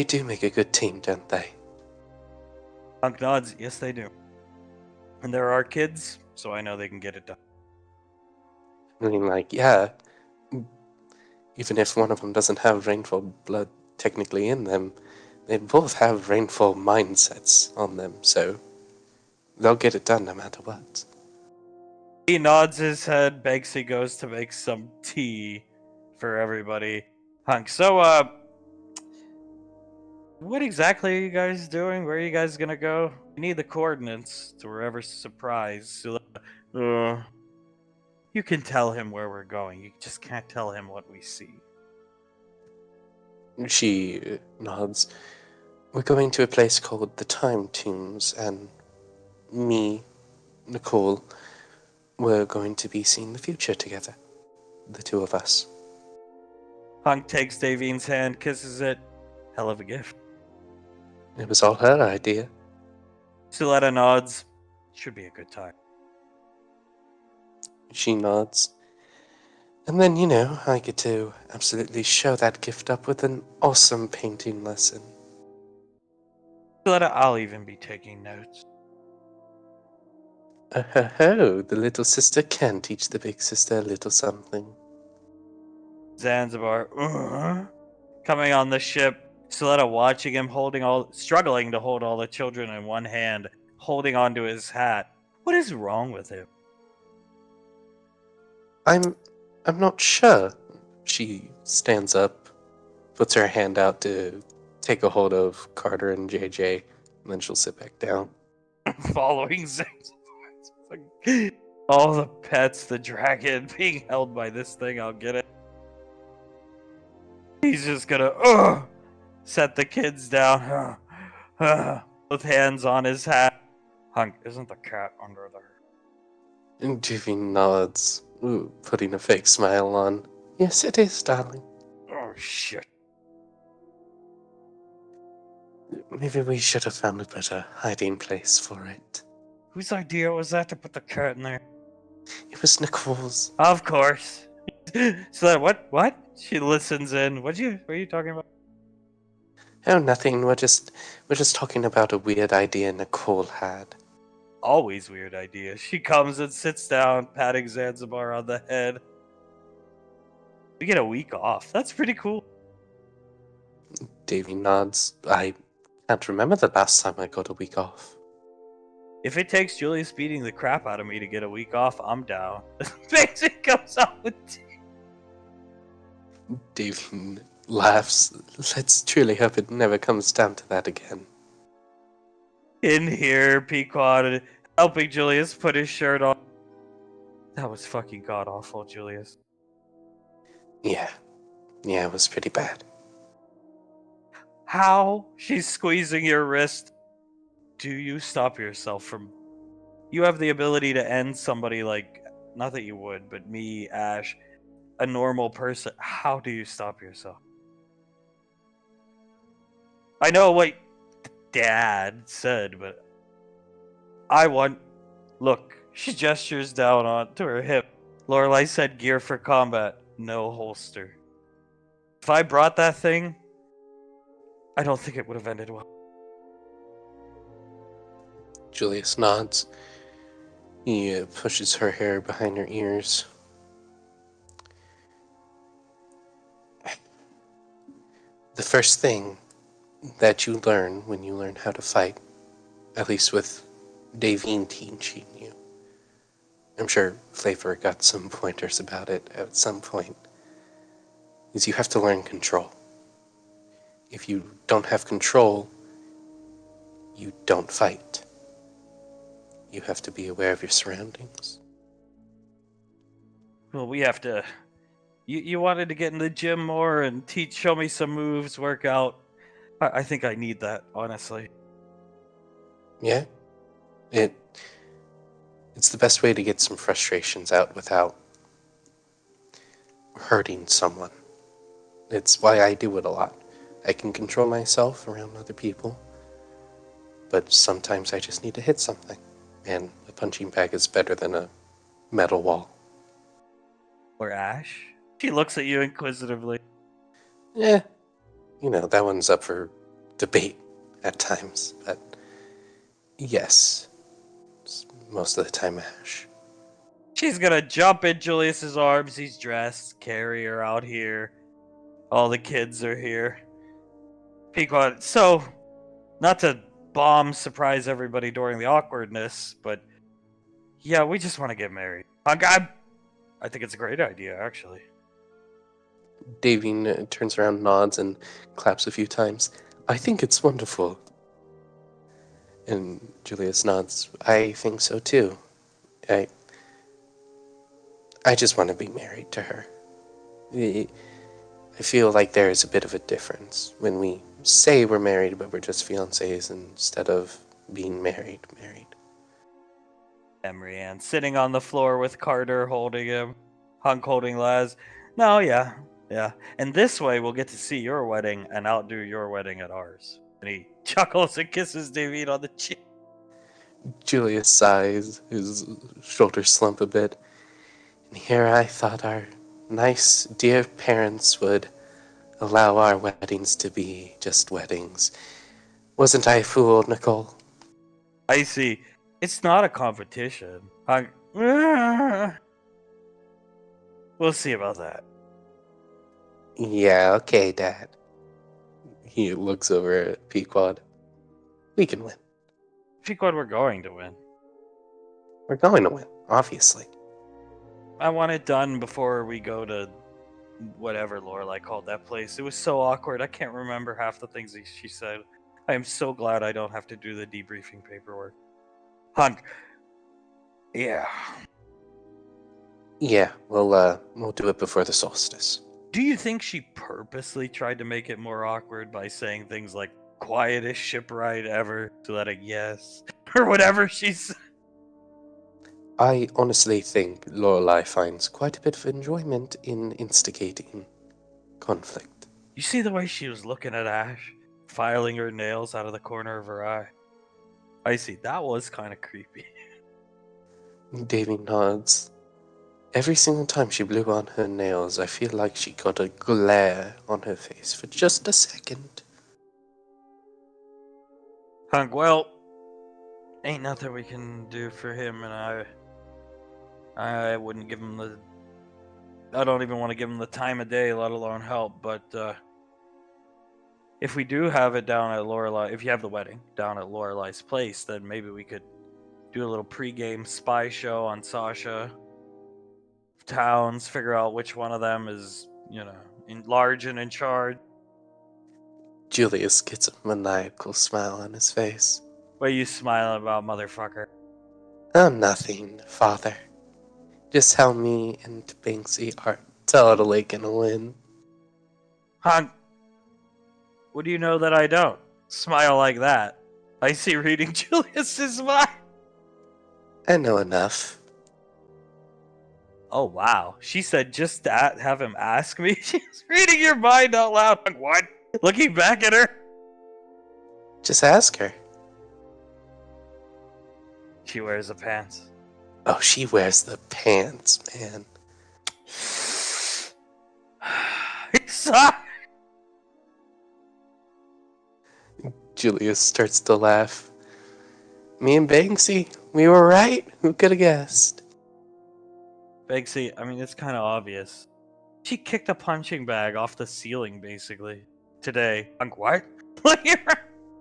do make a good team, don't they? Hunk nods. Yes, they do. And there are kids, so I know they can get it done. I mean, like, yeah, even if one of them doesn't have rainfall blood technically in them, they both have rainfall mindsets on them, so they'll get it done no matter what. He nods his head. Banksy goes to make some tea for everybody. Hunk. So, what exactly are you guys doing? Where are you guys gonna go? We need the coordinates to wherever surprise. You can tell him where we're going. You just can't tell him what we see. She nods. We're going to a place called the Time Tombs, and me, Nicole, we're going to be seeing the future together. The two of us. Hunk takes Davine's hand, kisses it. Hell of a gift. It was all her idea. Suletta nods. Should be a good time. She nods. And then, I get to absolutely show that gift up with an awesome painting lesson. Suletta, I'll even be taking notes. Oh, the little sister can teach the big sister a little something. Zanzibar. Coming on the ship. Suletta watching him struggling to hold all the children in one hand, holding onto his hat. What is wrong with him? I'm not sure. She stands up, puts her hand out to take a hold of Carter and JJ, and then she'll sit back down. Following Zanzibar. All the pets, the dragon being held by this thing, I'll get it. He's just gonna set the kids down. With hands on his hat. Hunk, isn't the cat under there? And Jivy nods, putting a fake smile on. Yes, it is, darling. Oh, shit. Maybe we should have found a better hiding place for it. Whose idea was that to put the cat in there? It was Nicole's. Of course. So what? She listens in. What are you talking about? Oh, nothing. We're just talking about a weird idea Nicole had. Always weird idea. She comes and sits down, patting Zanzibar on the head. We get a week off. That's pretty cool. Davy nods. I can't remember the last time I got a week off. If it takes Julius beating the crap out of me to get a week off, I'm down. Basic comes out with tea. Davy laughs. Let's truly hope it never comes down to that again. In here, Pequod helping Julius put his shirt on. That was fucking god awful, Julius. Yeah, it was pretty bad. How? She's squeezing your wrist. Do you stop yourself from... You have the ability to end somebody like... Not that you would, but me, Ash, a normal person. How do you stop yourself? I know what Dad said, but... I want... Look, she gestures down onto her hip. Lorelai said gear for combat, no holster. If I brought that thing, I don't think it would have ended well. Julius nods. He pushes her hair behind her ears. the first thing that you learn when you learn how to fight, at least with Davine teaching you, I'm sure Flavor got some pointers about it at some point, is you have to learn control. If you don't have control, you don't fight. You have to be aware of your surroundings. Well, we have to. You wanted to get in the gym more and show me some moves, work out. I think I need that, honestly. Yeah? It's the best way to get some frustrations out without hurting someone. It's why I do it a lot. I can control myself around other people, but sometimes I just need to hit something. And a punching bag is better than a metal wall. Or Ash? She looks at you inquisitively. Yeah, that one's up for debate at times, but yes, most of the time Ash. She's gonna jump in Julius's arms. He's dressed. Carry her out here. All the kids are here. Pequod. So, not to surprise everybody during the awkwardness, but yeah, we just want to get married. I think it's a great idea, actually. Davine turns around, nods, and claps a few times. I think it's wonderful. And Julius nods. I think so too. I just want to be married to her. I feel like there is a bit of a difference when we say we're married, but we're just fiancés instead of being married. Emery Ann sitting on the floor with Carter holding him, Hunk holding Laz. No, yeah. And this way we'll get to see your wedding and outdo your wedding at ours. And he chuckles and kisses David on the cheek. Julius sighs, his shoulders slump a bit. And here I thought our nice, dear parents would allow our weddings to be just weddings. Wasn't I fooled, Nicole? I see. It's not a competition. We'll see about that. Yeah, okay, Dad. He looks over at Pequod. We can win. Pequod, we're going to win. We're going to win, obviously. I want it done before we go to whatever Lorelai called that place. It was so awkward. I can't remember half the things she said. I am so glad I don't have to do the debriefing paperwork. Hunk. Yeah. Yeah, we'll do it before the solstice. Do you think she purposely tried to make it more awkward by saying things like quietest ship ride ever so that a yes or whatever she said? I honestly think Lorelai finds quite a bit of enjoyment in instigating conflict. You see the way she was looking at Ash, filing her nails out of the corner of her eye? I see, that was kind of creepy. Davy nods. Every single time she blew on her nails, I feel like she got a glare on her face for just a second. Hunk, well, ain't nothing we can do for him, and I wouldn't give him I don't even want to give him the time of day, let alone help, but if we do have it down at Lorelai, if you have the wedding down at Lorelai's place, then maybe we could do a little pregame spy show on Sasha. Towns, figure out which one of them is, in large and in charge. Julius gets a maniacal smile on his face. What are you smiling about, motherfucker? Oh, nothing, Father. Just how me and Banksy are totally gonna win. Hunk, what do you know that I don't? Smile like that. I see reading Julius's mind. I know enough. Oh, wow. She said just that, have him ask me? She's reading your mind out loud. Like, what? Looking back at her? Just ask her. She wears the pants. Oh, she wears the pants, man. Julius starts to laugh. Me and Banksy, we were right. Who could have guessed? Banksy, I mean, it's kind of obvious. She kicked a punching bag off the ceiling, basically. today. What?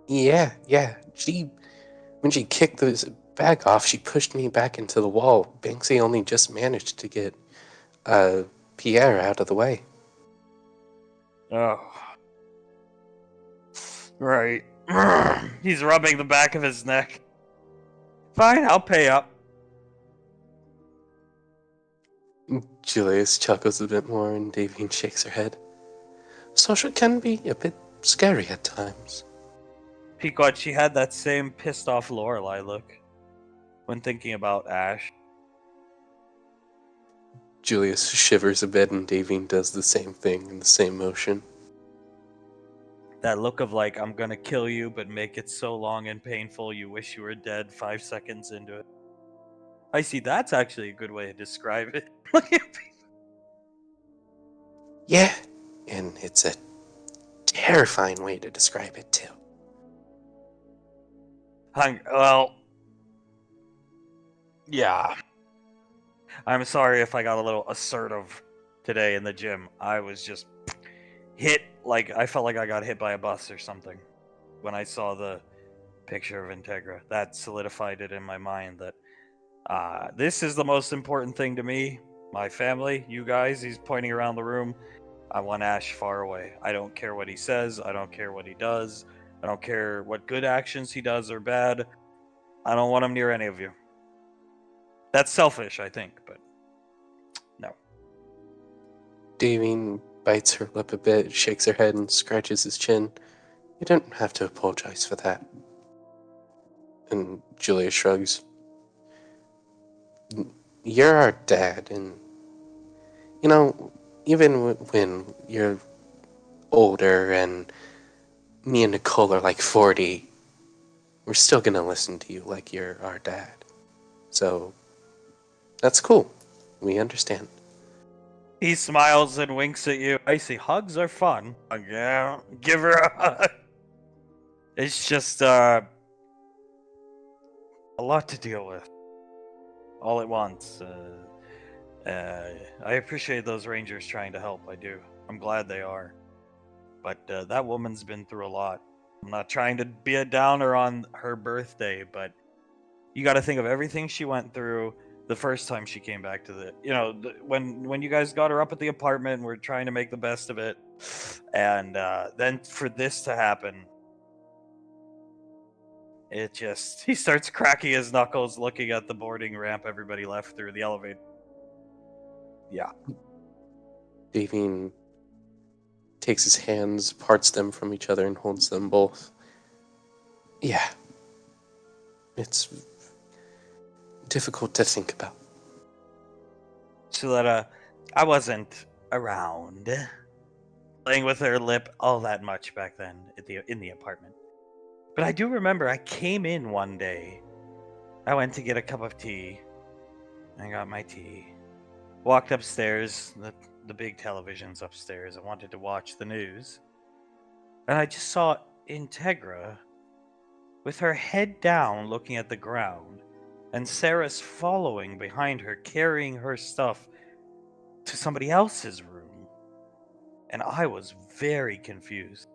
Yeah. When she kicked the bag off, she pushed me back into the wall. Banksy only just managed to get Pierre out of the way. Oh. Right. He's rubbing the back of his neck. Fine, I'll pay up. Julius chuckles a bit more and Davine shakes her head. Social can be a bit scary at times. Pequot, she had that same pissed off Lorelei look when thinking about Ash. Julius shivers a bit and Davine does the same thing in the same motion. That look of like, I'm gonna kill you, but make it so long and painful you wish you were dead 5 seconds into it. I see, that's actually a good way to describe it. Yeah, and it's a terrifying way to describe it too. Well, yeah. I'm sorry if I got a little assertive today in the gym. I was just hit, like, I felt like I got hit by a bus or something when I saw the picture of Integra. That solidified it in my mind that this is the most important thing to me. My family, you guys, he's pointing around the room. I want Ash far away. I don't care what he says. I don't care what he does. I don't care what good actions he does or bad. I don't want him near any of you. That's selfish, I think, but no. Davine bites her lip a bit, shakes her head, and scratches his chin. You don't have to apologize for that. And Julia shrugs. You're our dad, and you know, even when you're older and me and Nicole are like 40, we're still gonna listen to you like you're our dad. So, that's cool. We understand. He smiles and winks at you. I see, hugs are fun. Yeah, give her a hug. It's just a lot to deal with all at once. I appreciate those Rangers trying to help. I do. I'm glad they are. But that woman's been through a lot. I'm not trying to be a downer on her birthday, but you got to think of everything she went through the first time she came back to when you guys got her up at the apartment and we're trying to make the best of it, and then for this to happen, he starts cracking his knuckles, looking at the boarding ramp everybody left through the elevator. Yeah. Davine takes his hands, parts them from each other, and holds them both. Yeah. It's difficult to think about. So that I wasn't around playing with her lip all that much back then in the apartment. But I do remember I came in one day. I went to get a cup of tea. I got my tea. Walked upstairs. The big television's upstairs. I wanted to watch the news. And I just saw Integra with her head down looking at the ground, and Sarah's following behind her, carrying her stuff to somebody else's room. And I was very confused.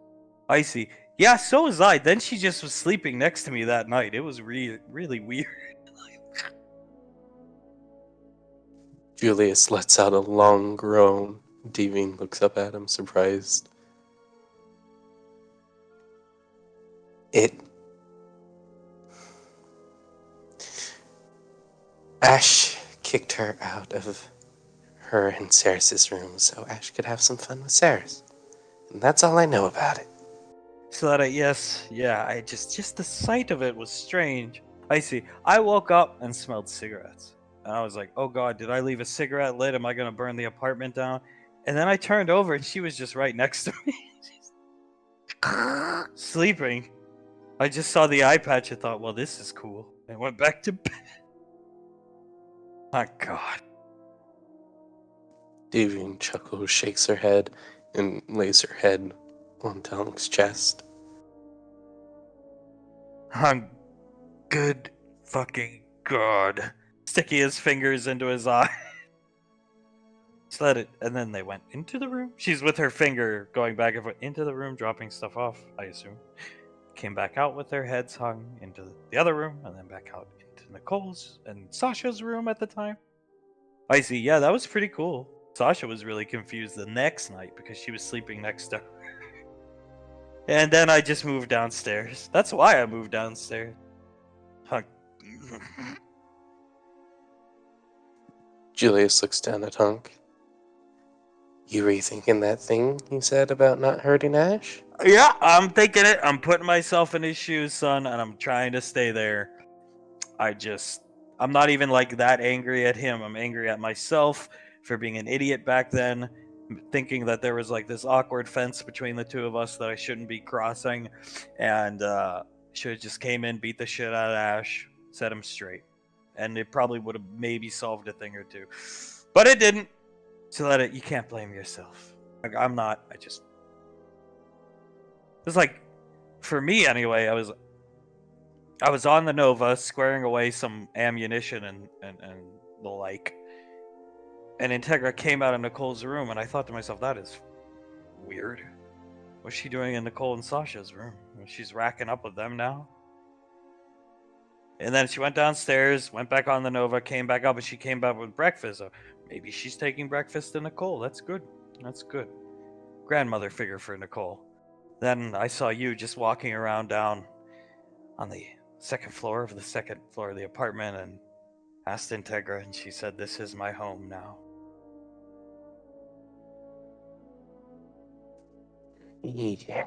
I see. Yeah, so was I. Then she just was sleeping next to me that night. It was really weird. Julius lets out a long groan. Davine looks up at him, surprised. Ash kicked her out of her and Ceres's room so Ash could have some fun with Ceres. And that's all I know about it. So that I just the sight of it was strange. I see. I woke up and smelled cigarettes. And I was like, oh god, did I leave a cigarette lit? Am I going to burn the apartment down? And then I turned over and she was just right next to me. Sleeping. I just saw the eye patch and thought, well, this is cool. And went back to bed. My god. Davine chuckles, shakes her head, and lays her head on Talon's chest. I'm good fucking god. Sticking his fingers into his eye. Just let it, and then they went into the room. She's with her finger going back and forth into the room, dropping stuff off, I assume. Came back out with their heads hung into the other room, and then back out into Nicole's and Sasha's room at the time. I see, yeah, that was pretty cool. Sasha was really confused the next night because she was sleeping next to her. And then I just moved downstairs. That's why I moved downstairs. Hunk. Julius looks down at Hunk. You rethinking that thing you said about not hurting Ash? Yeah, I'm thinking it. I'm putting myself in his shoes, son, and I'm trying to stay there. I'm not even like that angry at him. I'm angry at myself for being an idiot back then, thinking that there was like this awkward fence between the two of us that I shouldn't be crossing, and should have just came in, beat the shit out of Ash, set him straight, and it probably would have maybe solved a thing or two, but it didn't. So you can't blame yourself. Like, I'm not. It's like, for me anyway, I was on the Nova squaring away some ammunition and the like. And Integra came out of Nicole's room, and I thought to myself, that is weird. What's she doing in Nicole and Sasha's room? She's racking up with them now? And then she went downstairs, went back on the Nova, came back up, and she came back with breakfast. So maybe she's taking breakfast to Nicole. That's good. That's good. Grandmother figure for Nicole. Then I saw you just walking around down on the second floor of the apartment and asked Integra, and she said, "This is my home now." Yeah.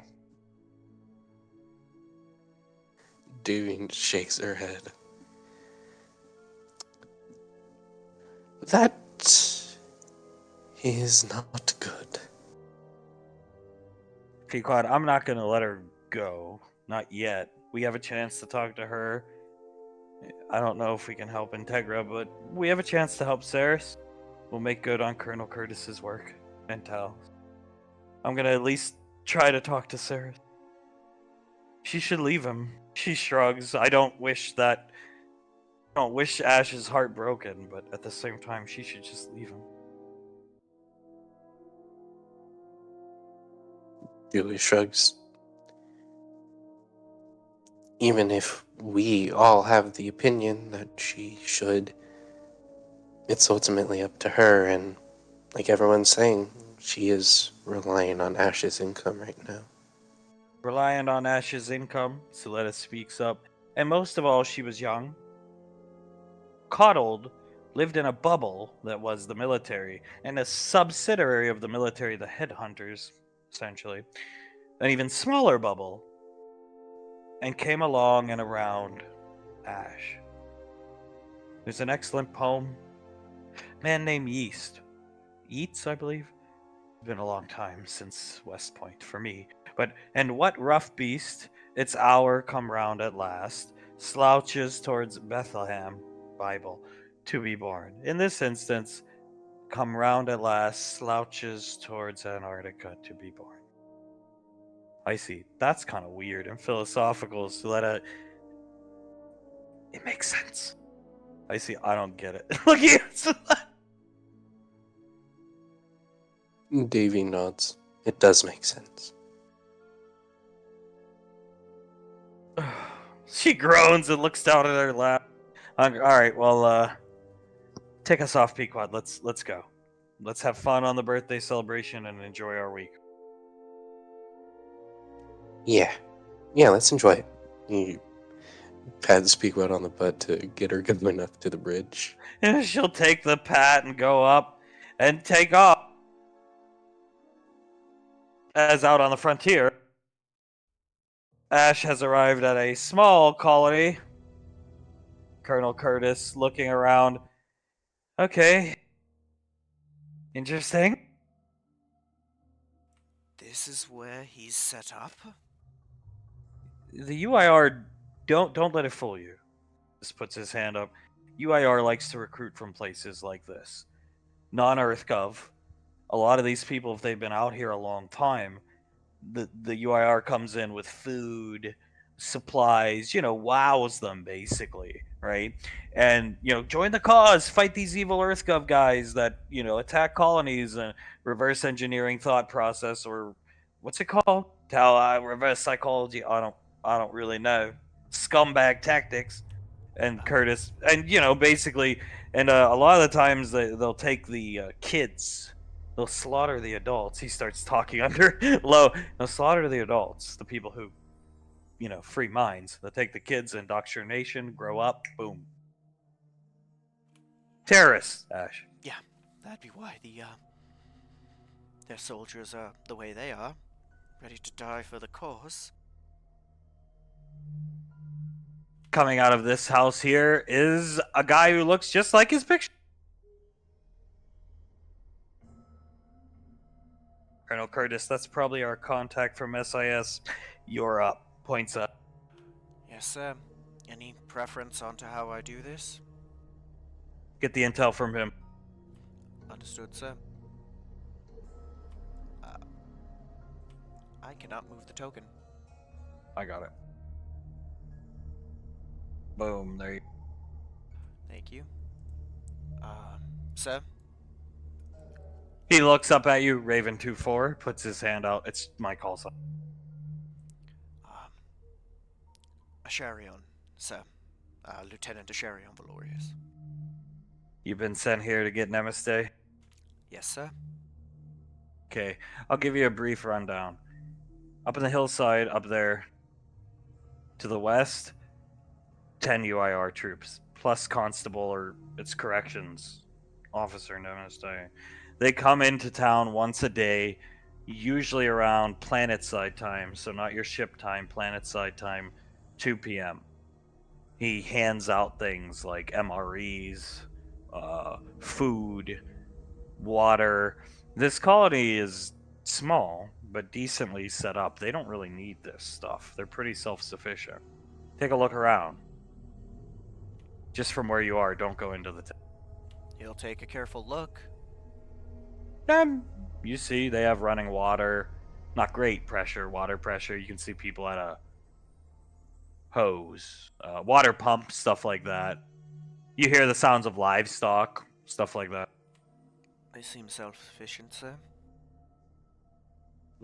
Dune shakes her head. That is not good. Pequod, I'm not going to let her go. Not yet. We have a chance to talk to her. I don't know if we can help Integra, but we have a chance to help Saris. We'll make good on Colonel Curtis's work and Tal. I'm going to at least try to talk to Saris. She should leave him. She shrugs. I don't wish Ash's heart broken, but at the same time, she should just leave him. Julie shrugs. Even if we all have the opinion that she should, it's ultimately up to her, and like everyone's saying, she is relying on Ash's income right now. Reliant on Ash's income, Soletta speaks up, and most of all, she was young, coddled, lived in a bubble that was the military, and a subsidiary of the military, the headhunters, essentially, an even smaller bubble, and came along and around Ash. There's an excellent poem, man named Yeats, I believe. It's been a long time since West Point for me. But, and what rough beast, its hour come round at last, slouches towards Bethlehem, Bible, to be born. In this instance, come round at last, slouches towards Antarctica to be born. I see. That's kind of weird and philosophical, so it makes sense. I see. I don't get it. Look at Davy nods. It does make sense. She groans and looks down at her lap. All right, well, take us off, Pequod. Let's go. Let's have fun on the birthday celebration and enjoy our week. Yeah, let's enjoy it. You pat Speakwell on the butt to get her going up to the bridge. And she'll take the pat and go up and take off. As out on the frontier, Ash has arrived at a small colony. Colonel Curtis looking around. Okay. Interesting. This is where he's set up? The UIR, don't let it fool you. Just puts his hand up. UIR likes to recruit from places like this. Non-Earth Gov. A lot of these people, if they've been out here a long time, the UIR comes in with food, supplies, wows them basically. right? And join the cause, fight these evil EarthGov guys that attack colonies and reverse engineering thought process, or what's it called? Reverse psychology. I don't really know. Scumbag tactics. And Curtis, and basically, and a lot of the times they'll take the kids, they'll slaughter the adults. He starts talking under low. They'll slaughter the adults, the people who free minds. They'll take the kids, indoctrination, grow up, boom, terrorists. Ash. Yeah, that'd be why their soldiers are the way they are, ready to die for the cause. Coming out of this house here is a guy who looks just like his picture. Colonel Curtis, that's probably our contact from SIS. You're up. Points up. Yes, sir. Any preference onto how I do this? Get the intel from him. Understood, sir. I cannot move the token. I got it. Boom. There you Thank you. Sir? He looks up at you, Raven 2-4, puts his hand out. It's my call sign. Asharion, sir. Lieutenant Asharion Valorius. You've been sent here to get Namaste? Yes, sir. Okay, I'll give you a brief rundown. Up in the hillside, up there, to the west, 10 UIR troops, plus constable or its corrections officer, Namaste. They come into town once a day, usually around planet side time, so not your ship time, planet side time, 2 p.m. He hands out things like MREs, food, water. This colony is small, but decently set up. They don't really need this stuff. They're pretty self-sufficient. Take a look around. Just from where you are, don't go into the town. He'll take a careful look. You see, they have running water. Not great pressure, water pressure. You can see people at a hose, water pump, stuff like that. You hear the sounds of livestock, stuff like that. They seem self-sufficient, sir.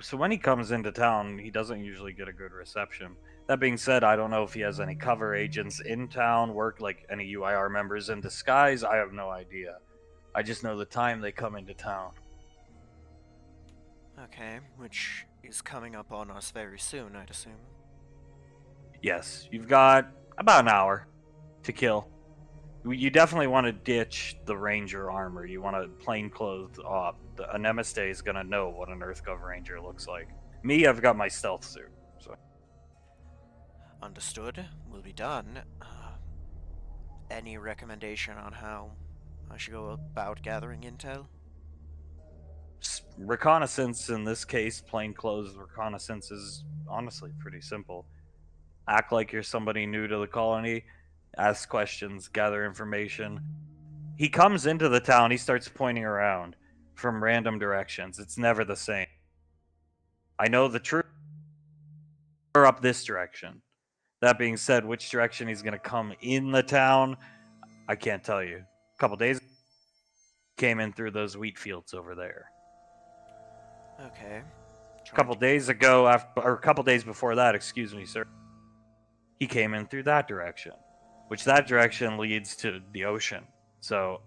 So when he comes into town, he doesn't usually get a good reception. That being said, I don't know if he has any cover agents in town, work like any UIR members in disguise. I have no idea. I just know the time they come into town. Okay, which is coming up on us very soon, I'd assume. Yes, you've got about an hour to kill. You definitely want to ditch the Ranger armor. You want a plainclothes op. A Namaste is going to know what an EarthGov Ranger looks like. Me, I've got my stealth suit. So. Understood. Will be done. Any recommendation on how I should go about gathering intel? Reconnaissance, in this case, plainclothes reconnaissance, is honestly pretty simple. Act like you're somebody new to the colony, ask questions, gather information. He comes into the town, he starts pointing around from random directions. It's never the same. I know the truth. We're up this direction. That being said, which direction he's going to come in the town, I can't tell you. A couple days came in through those wheat fields over there. Okay. A couple days ago, or a couple days before that, excuse me, sir, he came in through that direction, which that direction leads to the ocean. So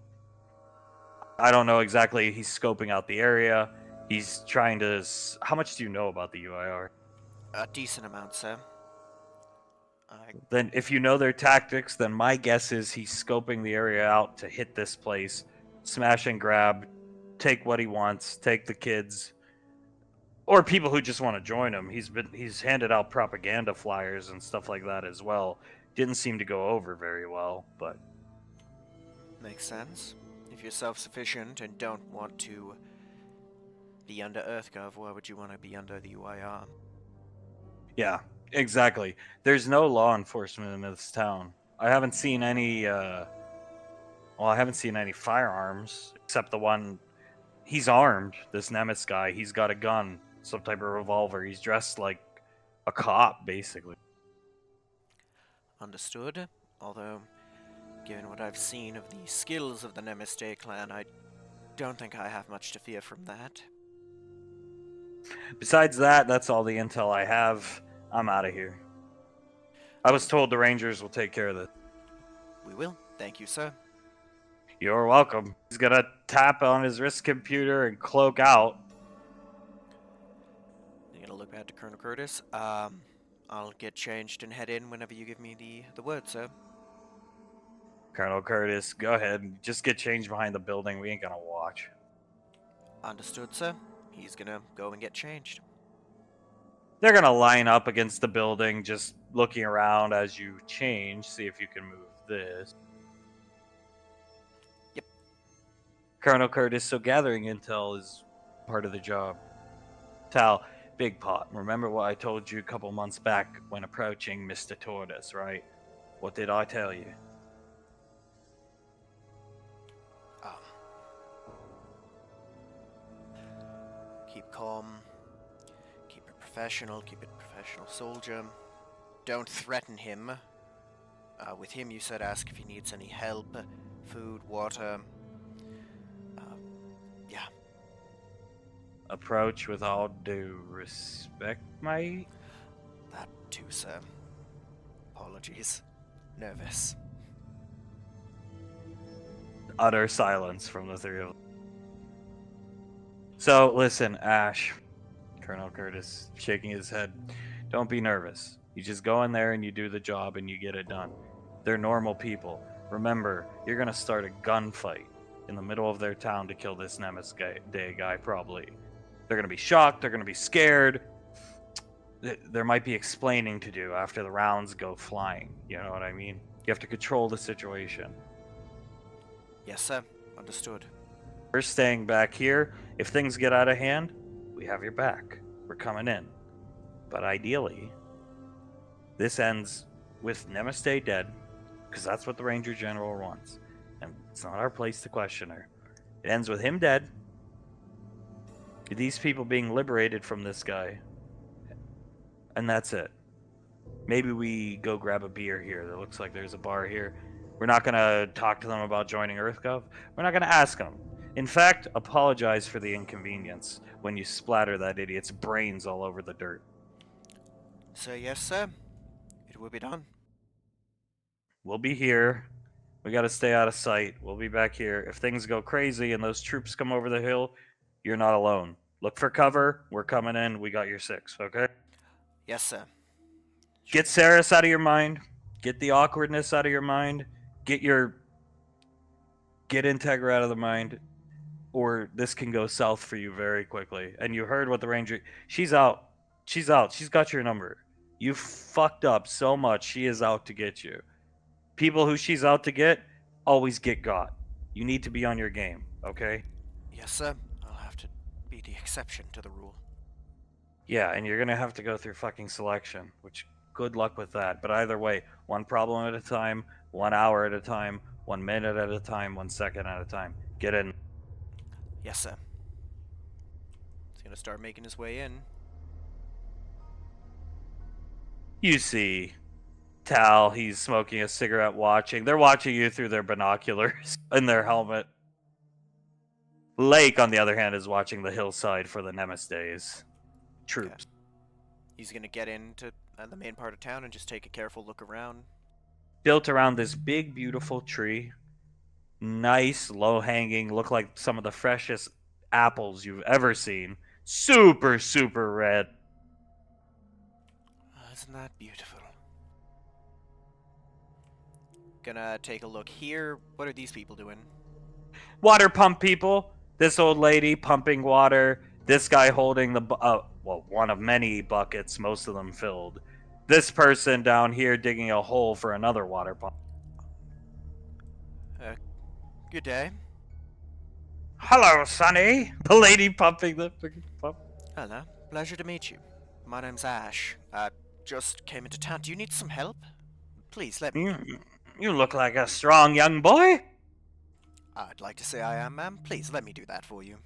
I don't know exactly. He's scoping out the area. He's trying to. How much do you know about the UIR? A decent amount, sir. Then, if you know their tactics, then my guess is he's scoping the area out to hit this place, smash and grab, take what he wants, take the kids, or people who just want to join him. He's handed out propaganda flyers and stuff like that as well. Didn't seem to go over very well, but makes sense. If you're self-sufficient and don't want to be under EarthGov, why would you want to be under the UIR? Yeah, exactly. There's no law enforcement in this town. I haven't seen any. I haven't seen any firearms except the one. He's armed. This Nemesis guy. He's got a gun, some type of revolver. He's dressed like a cop, basically. Understood. Although, Given what I've seen of the skills of the Nemeste clan, I don't think I have much to fear from that. Besides that, that's all the intel I have. I'm out of here. I was told the Rangers will take care of this. We will. Thank you, sir. You're welcome. He's gonna tap on his wrist computer and cloak out. You're gonna look back to Colonel Curtis. I'll get changed and head in whenever you give me the word, sir. Colonel Curtis, go ahead. Just get changed behind the building. We ain't gonna watch. Understood, sir. He's gonna go and get changed. They're gonna line up against the building, just looking around as you change. See if you can move this. Yep. Colonel Curtis, so gathering intel is part of the job. Tal, Big Pot, remember what I told you a couple months back when approaching Mr. Tortoise, right? What did I tell you? Keep calm. Keep it professional. Keep it professional, soldier. Don't threaten him. With him, you said ask if he needs any help, food, water. Yeah. Approach with all due respect, mate. That too, sir. Apologies. Nervous. Utter silence from the three of them. So, listen, Ash. Colonel Curtis shaking his head. Don't be nervous. You just go in there and you do the job and you get it done. They're normal people. Remember, you're gonna start a gunfight in the middle of their town to kill this Nemesis guy, probably. They're gonna be shocked, they're gonna be scared. There might be explaining to do after the rounds go flying. You know what I mean? You have to control the situation. Yes, sir. Understood. We're staying back here. If things get out of hand, we have your back. We're coming in. But ideally, this ends with Nemeste dead, because that's what the Ranger General wants. And it's not our place to question her. It ends with him dead, these people being liberated from this guy, and that's it. Maybe we go grab a beer here. There looks like there's a bar here. We're not going to talk to them about joining EarthGov. We're not going to ask them. In fact, apologize for the inconvenience when you splatter that idiot's brains all over the dirt. So, yes, sir. It will be done. We'll be here. We got to stay out of sight. We'll be back here. If things go crazy and those troops come over the hill, you're not alone. Look for cover. We're coming in. We got your six, okay? Yes, sir. Get Saris out of your mind. Get the awkwardness out of your mind. Get Integra out of the mind. Or this can go south for you very quickly. And you heard what the Ranger... She's out. She's out. She's got your number. You fucked up so much, she is out to get you. People who she's out to get always get got. You need to be on your game, okay? Yes, sir. I'll have to be the exception to the rule. Yeah, and you're gonna have to go through fucking selection, which good luck with that. But either way, one problem at a time, 1 hour at a time, 1 minute at a time, 1 second at a time. Get in. Yes, sir. He's gonna start making his way in. You see Tal, he's smoking a cigarette watching. They're watching you through their binoculars in their helmet. Lake, on the other hand, is watching the hillside for the Nemestes troops. Okay. He's gonna get into the main part of town and just take a careful look around. Built around this big, beautiful tree. Nice, low-hanging, look like some of the freshest apples you've ever seen. Super, super red. Isn't that beautiful? Gonna take a look here. What are these people doing? Water pump people. This old lady pumping water. This guy holding the one of many buckets, most of them filled. This person down here digging a hole for another water pump. Good day. Hello, Sonny. The lady pumping the pump. Hello. Pleasure to meet you. My name's Ash. Just came into town. Do you need some help? Please let me. You look like a strong young boy. I'd like to say I am, ma'am. Please let me do that for you.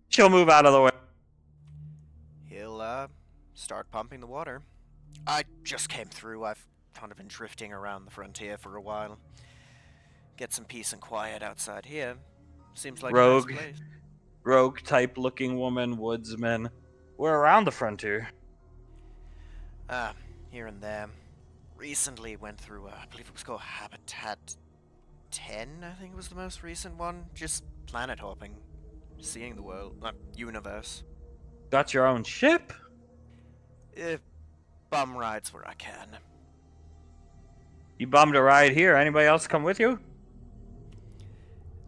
She'll move out of the way. He'll start pumping the water. I just came through. I've kind of been drifting around the frontier for a while. get some peace and quiet outside here. Seems like a nice Rogue, place. rogue type looking woman, woodsman. We're around the frontier. Ah, here and there. Recently went through, I believe it was called Habitat 10, I think was the most recent one. Just planet hopping, seeing the world, universe. Got your own ship? Eh, bum rides where I can. You bummed a ride here. Anybody else come with you?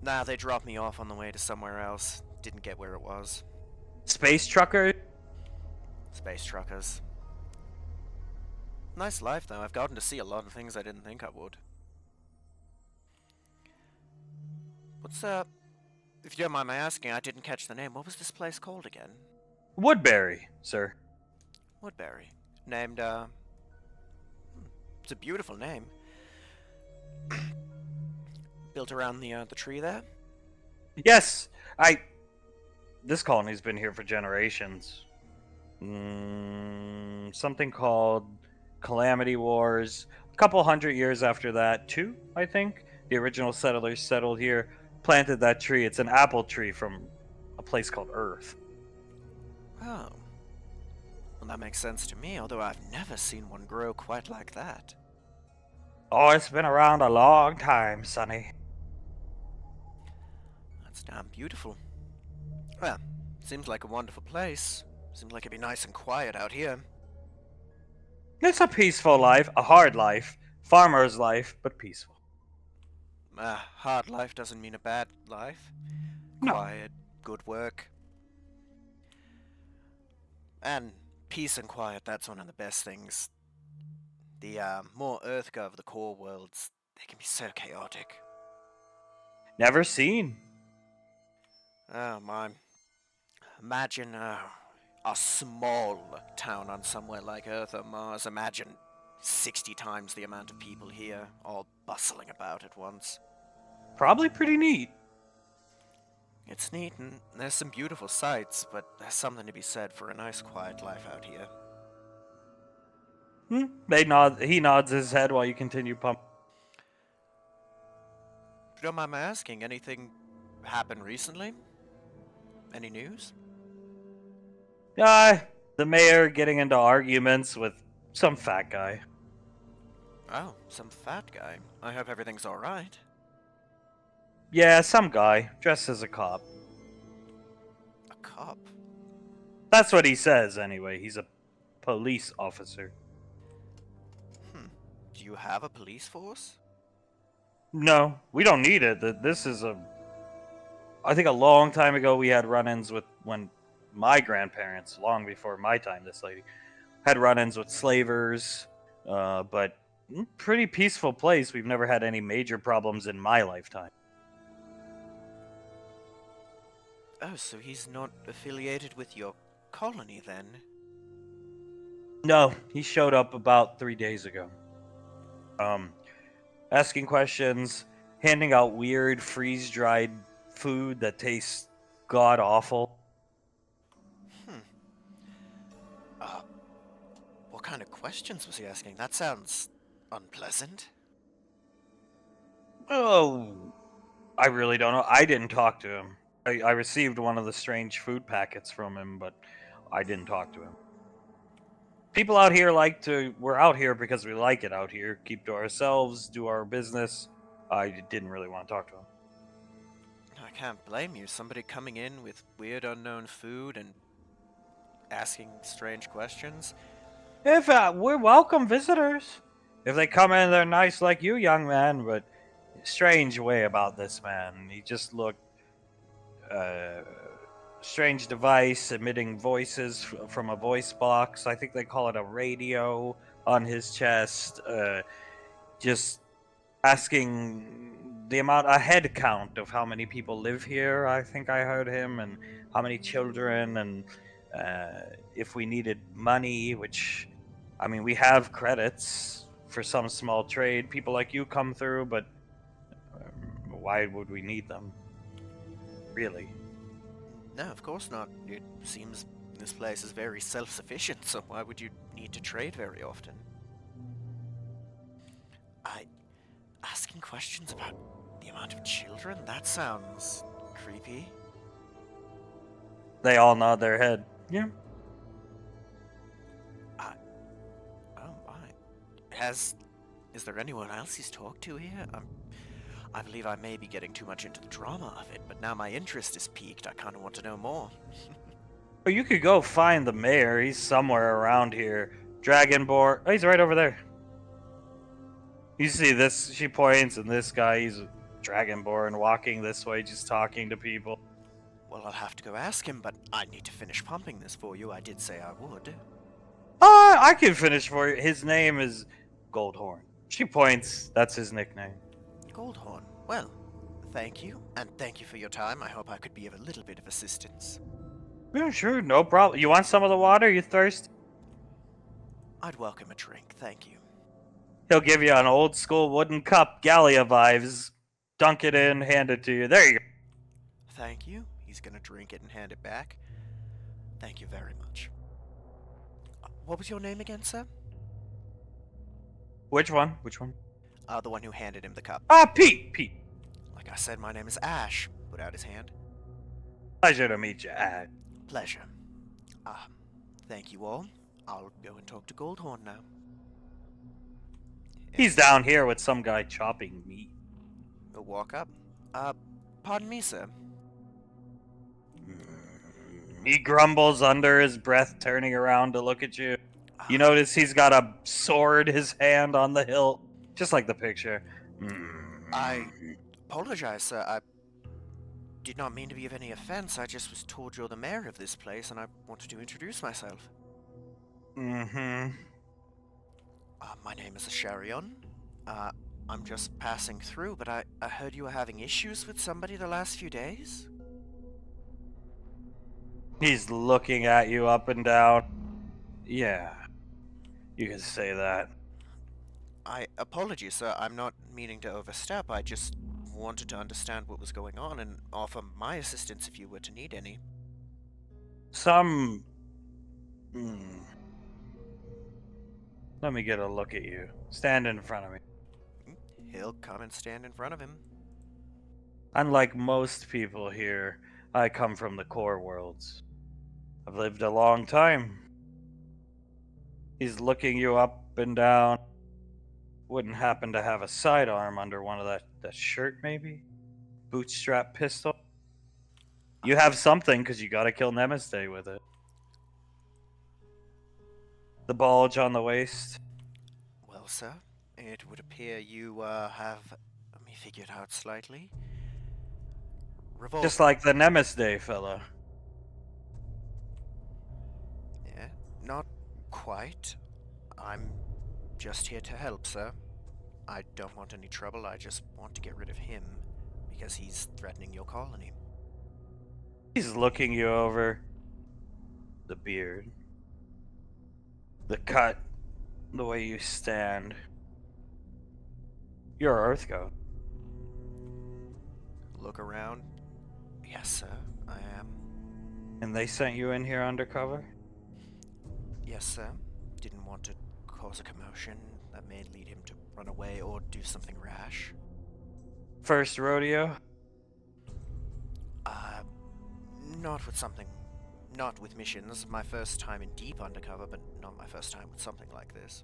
Nah, they dropped me off on the way to somewhere else. Didn't get where it was. Space trucker? Space truckers. Nice life, though. I've gotten to see a lot of things I didn't think I would. What's, if you don't mind my asking, I didn't catch the name. What was this place called again? Woodbury, sir. Woodbury. Named, it's a beautiful name. Built around the tree there? Yes, This colony's been here for generations. Something called Calamity Wars. A couple hundred years after that, too, I think. The original settlers settled here, planted that tree. It's an apple tree from a place called Earth. Oh. Well, that makes sense to me, although I've never seen one grow quite like that. Oh, it's been around a long time, Sonny. That's damn beautiful. Well, seems like a wonderful place. Seems like it'd be nice and quiet out here. It's a peaceful life, a hard life, farmer's life, but peaceful. Hard life doesn't mean a bad life. No. Quiet, good work. And peace and quiet, that's one of the best things. The, more EarthGov, the core worlds, they can be so chaotic. Never seen. Oh, my. Imagine, a small town on somewhere like Earth or Mars. Imagine 60 times the amount of people here, all bustling about at once. Probably pretty neat. It's neat, and there's some beautiful sights, but there's something to be said for a nice quiet life out here. He nods his head while you continue pumping. If you don't mind my asking, anything happened recently? Any news? The mayor getting into arguments with some fat guy. Oh, some fat guy. I hope everything's alright. Yeah, some guy, dressed as a cop. A cop? That's what he says, anyway. He's a police officer. Do you have a police force? No, we don't need it. I think a long time ago we had run-ins with when my grandparents, long before my time, this lady, had run-ins with slavers, but pretty peaceful place. We've never had any major problems in my lifetime. Oh, so he's not affiliated with your colony then? No, he showed up about 3 days ago. Asking questions, handing out weird freeze-dried food that tastes god-awful. What kind of questions was he asking? That sounds unpleasant. Oh, I really don't know. I didn't talk to him. I received one of the strange food packets from him, but I didn't talk to him. People out here we're out here because we like it out here. Keep to ourselves, do our business. I didn't really want to talk to him. I can't blame you. Somebody coming in with weird unknown food and asking strange questions. If we're welcome visitors. If they come in, they're nice like you, young man, but strange way about this man. He just looked strange device emitting voices from a voice box. I think they call it a radio on his chest. Just asking a head count of how many people live here. I think I heard him, and how many children, and if we needed money, which, I mean, we have credits for some small trade. People like you come through, but why would we need them? Really? No, of course not. It seems this place is very self-sufficient, so why would you need to trade very often? Asking questions about the The amount of children? That sounds creepy. They all nod their head. Yeah. Oh my. Is there anyone else he's talked to here? I believe I may be getting too much into the drama of it, but now my interest is piqued. I kind of want to know more. Or you could go find the mayor. He's somewhere around here. Dragonborn. Oh, he's right over there. You see this? She points, and this guy, he's Dragonborn, walking this way, just talking to people. Well, I'll have to go ask him, but I need to finish pumping this for you. I did say I would. I can finish for you. His name is Goldhorn. She points. That's his nickname. Goldhorn. Well, thank you, and thank you for your time. I hope I could be of a little bit of assistance. Yeah, sure, no problem. You want some of the water? You thirsty? I'd welcome a drink, thank you. He'll give you an old school wooden cup, Gallia vibes. Dunk it in, hand it to you. There you go. Thank you. He's gonna drink it and hand it back. Thank you very much. What was your name again, sir? Which one? Which one? The one who handed him the cup. Pete. Pete. Like I said, my name is Ash. Put out his hand. Pleasure to meet you, Ad. Pleasure. Thank you all. I'll go and talk to Goldhorn now. He's down here with some guy chopping meat. He'll walk up. Pardon me, sir. He grumbles under his breath, turning around to look at you. You notice he's got a sword, his hand on the hilt, just like the picture. I apologize, sir. I did not mean to be of any offense. I just was told you're the mayor of this place, and I wanted to introduce myself. Mm-hmm. My name is Asharion. I'm just passing through, but I heard you were having issues with somebody the last few days? He's looking at you up and down. Yeah, you can say that. Apologies, sir. I'm not meaning to overstep. I just wanted to understand what was going on and offer my assistance if you were to need any. Let me get a look at you. Stand in front of me. He'll come and stand in front of him. Unlike most people here, I come from the core worlds. I've lived a long time. He's looking you up and down. Wouldn't happen to have a sidearm under one of that shirt, maybe? Bootstrap pistol? You have something, because you gotta kill Namaste with it. The bulge on the waist. Well, sir, it would appear you, have... Let me figure it out slightly. Just like the Namaste fella. Yeah, not quite. I'm just here to help, sir. I don't want any trouble, I just want to get rid of him, because he's threatening your colony. He's looking you over. The beard. The cut. The way you stand. You're Earth Goat. Look around. Yes, sir, I am. And they sent you in here undercover? Yes, sir. Didn't want to cause a commotion that may lead him to run away or do something rash. First rodeo? Not with missions. My first time in deep undercover, but not my first time with something like this.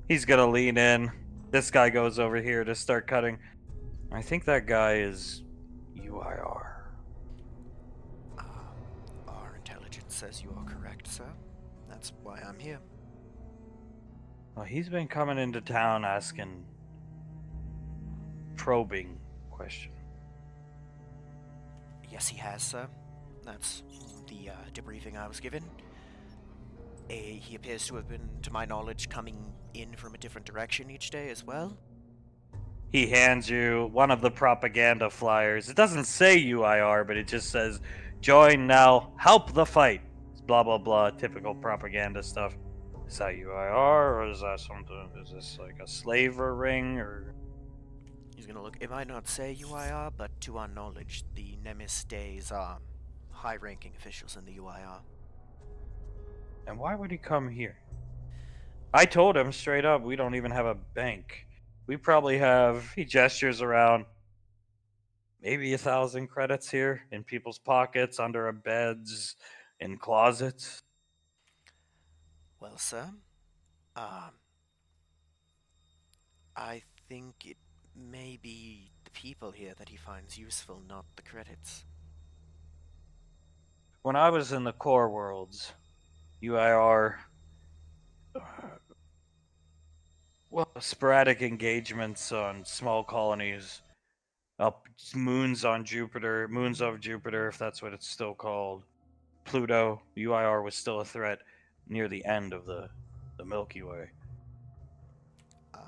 He's gonna lean in. This guy goes over here to start cutting. I think that guy is UIR. Our intelligence says you are correct, sir. That's why I'm here. Well, he's been coming into town asking probing questions. Yes, he has, sir. That's the debriefing I was given. He appears to have been, to my knowledge, coming in from a different direction each day as well. He hands you one of the propaganda flyers. It doesn't say UIR, but it just says, join now, help the fight. It's blah, blah, blah, typical propaganda stuff. Is that UIR, or is that something, is this like a slaver ring, or... He's gonna look, it might not say UIR, but to our knowledge, the Nemes Days are high-ranking officials in the UIR. And why would he come here? I told him straight up, we don't even have a bank. We probably have, he gestures around, maybe 1,000 credits here in people's pockets, under our beds, in closets. Well, sir, um, I think it may be the people here that he finds useful, not the credits. When I was in the core worlds, UIR, well, sporadic engagements on small colonies, up moons on Jupiter, moons of Jupiter, if that's what it's still called. Pluto, UIR was still a threat near the end of the Milky Way. Um,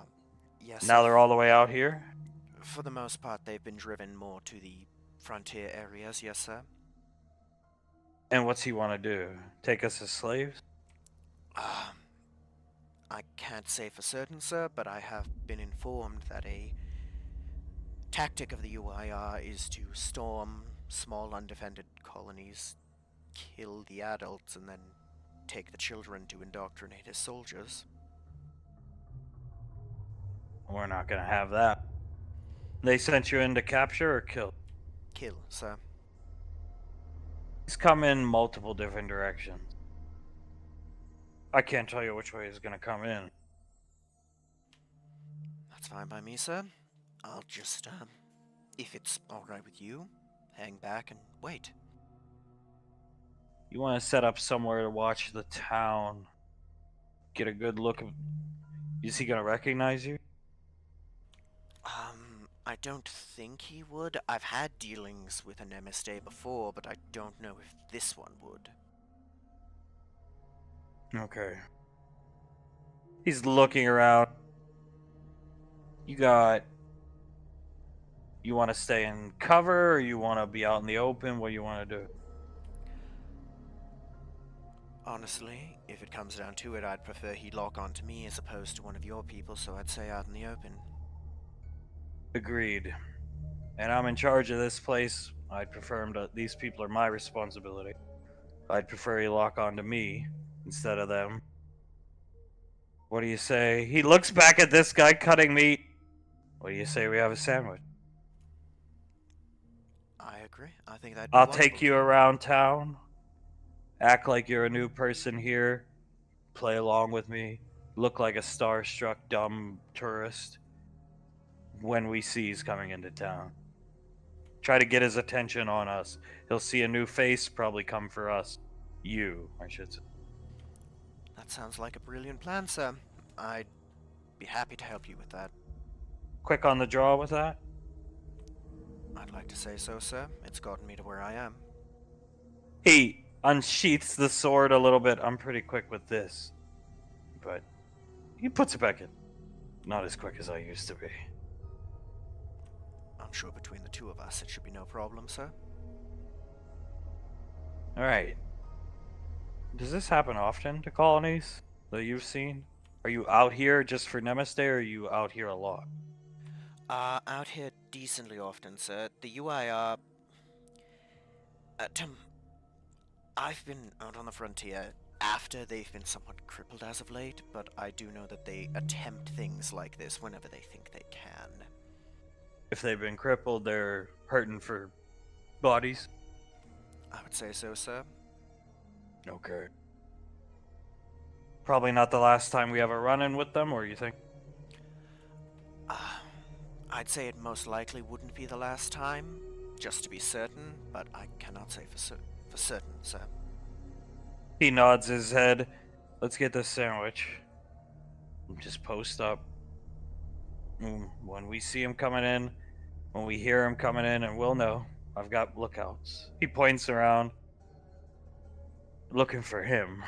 yes, Now they're all the way out here? for the most part, they've been driven more to the frontier areas, yes, sir. And what's he want to do? Take us as slaves? Um, I can't say for certain, sir, but I have been informed that a tactic of the UIR is to storm small undefended colonies, kill the adults, and then take the children to indoctrinate as soldiers. We're not going to have that. They sent you in to capture or kill? Kill, sir. He's come in multiple different directions. I can't tell you which way he's going to come in. That's fine by me, sir. I'll just, if it's alright with you, hang back and wait. You want to set up somewhere to watch the town, get a good look of. Is he going to recognize you? I don't think he would. I've had dealings with an MSA before, but I don't know if this one would. Okay. He's looking around. You got. You want to stay in cover, or you want to be out in the open? What do you want to do? Honestly, if it comes down to it, I'd prefer he lock onto me as opposed to one of your people, so I'd say out in the open. Agreed. And I'm in charge of this place. I'd prefer him to. These people are my responsibility. I'd prefer he lock onto me instead of them. What do you say? He looks back at this guy cutting meat. What do you say we have a sandwich? I agree. I think that'd be I'll wonderful. take you around town. Act like you're a new person here. Play along with me. Look like a starstruck, dumb tourist when we see he's coming into town. Try to get his attention on us. He'll see a new face, probably come for us. You, I should say. That sounds like a brilliant plan, sir. I'd be happy to help you with that. Quick on the draw with that? I'd like to say so, sir. It's gotten me to where I am. He unsheaths the sword a little bit. I'm pretty quick with this. But he puts it back in. Not as quick as I used to be. I'm sure between the two of us it should be no problem, sir. Alright. Does this happen often to colonies that you've seen? Are you out here just for Namaste, or are you out here a lot? Out here decently often, sir. The UIR... Tim, I've been out on the frontier after they've been somewhat crippled as of late, but I do know that they attempt things like this whenever they think they can. If they've been crippled, they're hurting for bodies? I would say so, sir. Okay. Probably not the last time we have a run-in with them, or you think? I'd say it most likely wouldn't be the last time, just to be certain, but I cannot say for certain, sir. He nods his head. Let's get this sandwich. Just post up. When we see him coming in, when we hear him coming in, and we'll know. I've got lookouts. He points around, looking for him,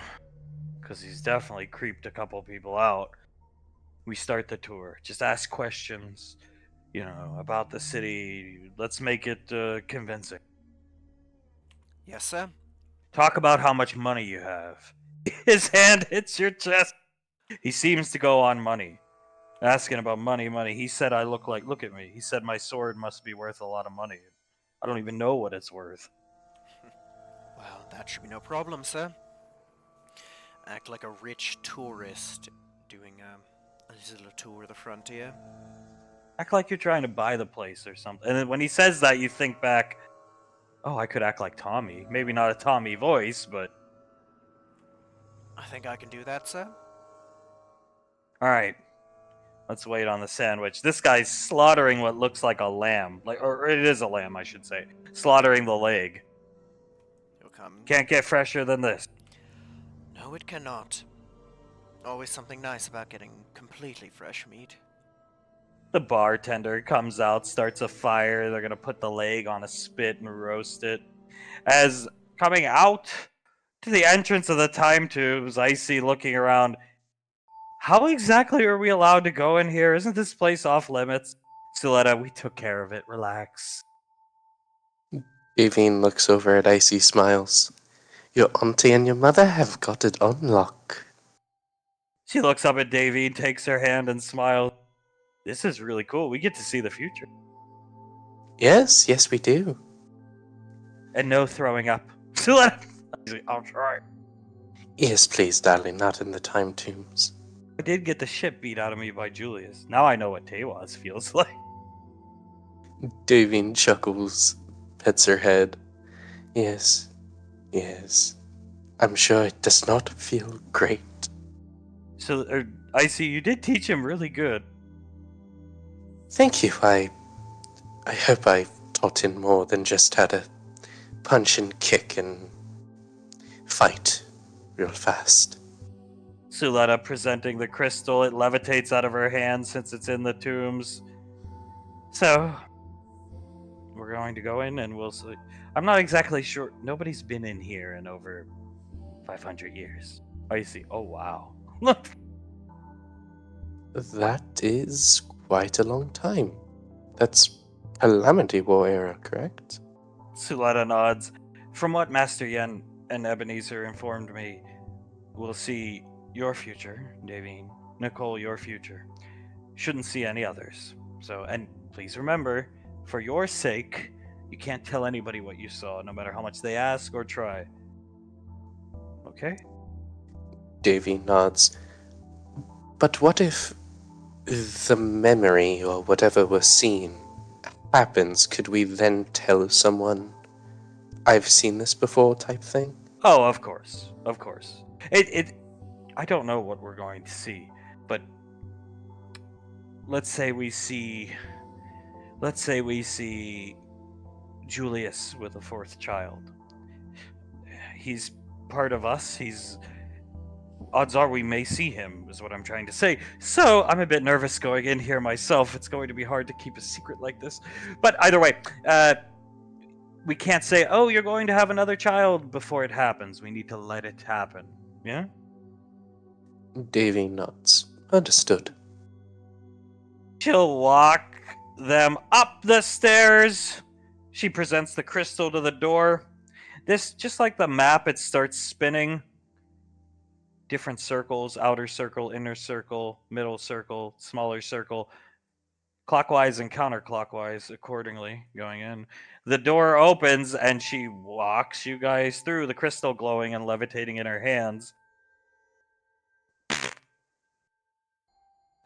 because he's definitely creeped a couple people out. We start the tour. Just ask questions, about the city. Let's make it convincing. Yes, sir? Talk about how much money you have. His hand hits your chest. He seems to go on money. Asking about money. He said I look at me. He said my sword must be worth a lot of money. I don't even know what it's worth. Well, that should be no problem, sir. Act like a rich tourist doing This is a tour of the frontier. Act like you're trying to buy the place or something. And then when he says that, you think back, oh, I could act like Tommy. Maybe not a Tommy voice, but I think I can do that, sir. all right. Let's wait on the sandwich. This guy's slaughtering what looks like a lamb, or it is a lamb, I should say. Slaughtering the leg. He'll come. Can't get fresher than this. No, it cannot. Always something nice about getting completely fresh meat. The bartender comes out, starts a fire. They're gonna put the leg on a spit and roast it. As coming out to the entrance of the time tubes, Icy looking around. How exactly are we allowed to go in here? Isn't this place off limits? Suletta, we took care of it. Relax. Davine looks over at Icy, smiles. Your auntie and your mother have got it on lock. She looks up at Davine, takes her hand, and smiles. This is really cool. We get to see the future. Yes, yes, we do. And no throwing up. Suletta! I'll try. Yes, please, darling, not in the time tombs. I did get the shit beat out of me by Julius. Now I know what Tewas feels like. Davine chuckles, pets her head. Yes, yes. I'm sure it does not feel great. So, Icy, you did teach him really good. Thank you. I hope I taught him more than just how to punch and kick and fight real fast. Suletta presenting the crystal. It levitates out of her hand since it's in the tombs. So, we're going to go in and we'll see. I'm not exactly sure. Nobody's been in here in over 500 years. Icy. Oh, wow. Look. That is quite a long time. That's Calamity War era, correct? Suletta nods. From what Master Yen and Ebenezer informed me, we'll see your future, Davine. Nicole, your future. Shouldn't see any others. So, and please remember, for your sake, you can't tell anybody what you saw, no matter how much they ask or try. Okay? Davy nods. But what if the memory or whatever was seen happens? Could we then tell someone, I've seen this before type thing? Oh, of course. Of course. I don't know what we're going to see, but let's say we see Julius with a fourth child. He's part of us. Odds are we may see him, is what I'm trying to say. So I'm a bit nervous going in here myself. It's going to be hard to keep a secret like this. But either way, we can't say, oh, you're going to have another child before it happens. We need to let it happen. Yeah? Davy nods. Understood. She'll walk them up the stairs. She presents the crystal to the door. This, just like the map, it starts spinning. Different circles, outer circle, inner circle, middle circle, smaller circle, clockwise and counterclockwise accordingly, going in. The door opens and she walks you guys through, the crystal glowing and levitating in her hands.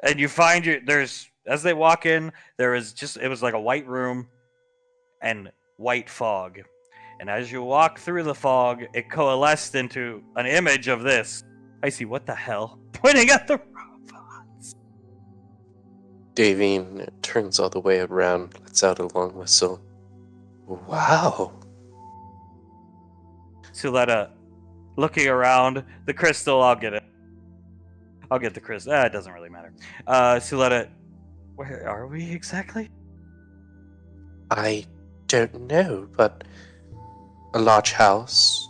And you find as they walk in, it was like a white room and white fog. And as you walk through the fog, it coalesced into an image of this. I see, what the hell? Pointing at the robots. Davine turns all the way around, lets out a long whistle. Wow. Suletta, looking around, the crystal, I'll get it. I'll get the crystal. It doesn't really matter. Suletta, where are we exactly? I don't know, but a large house,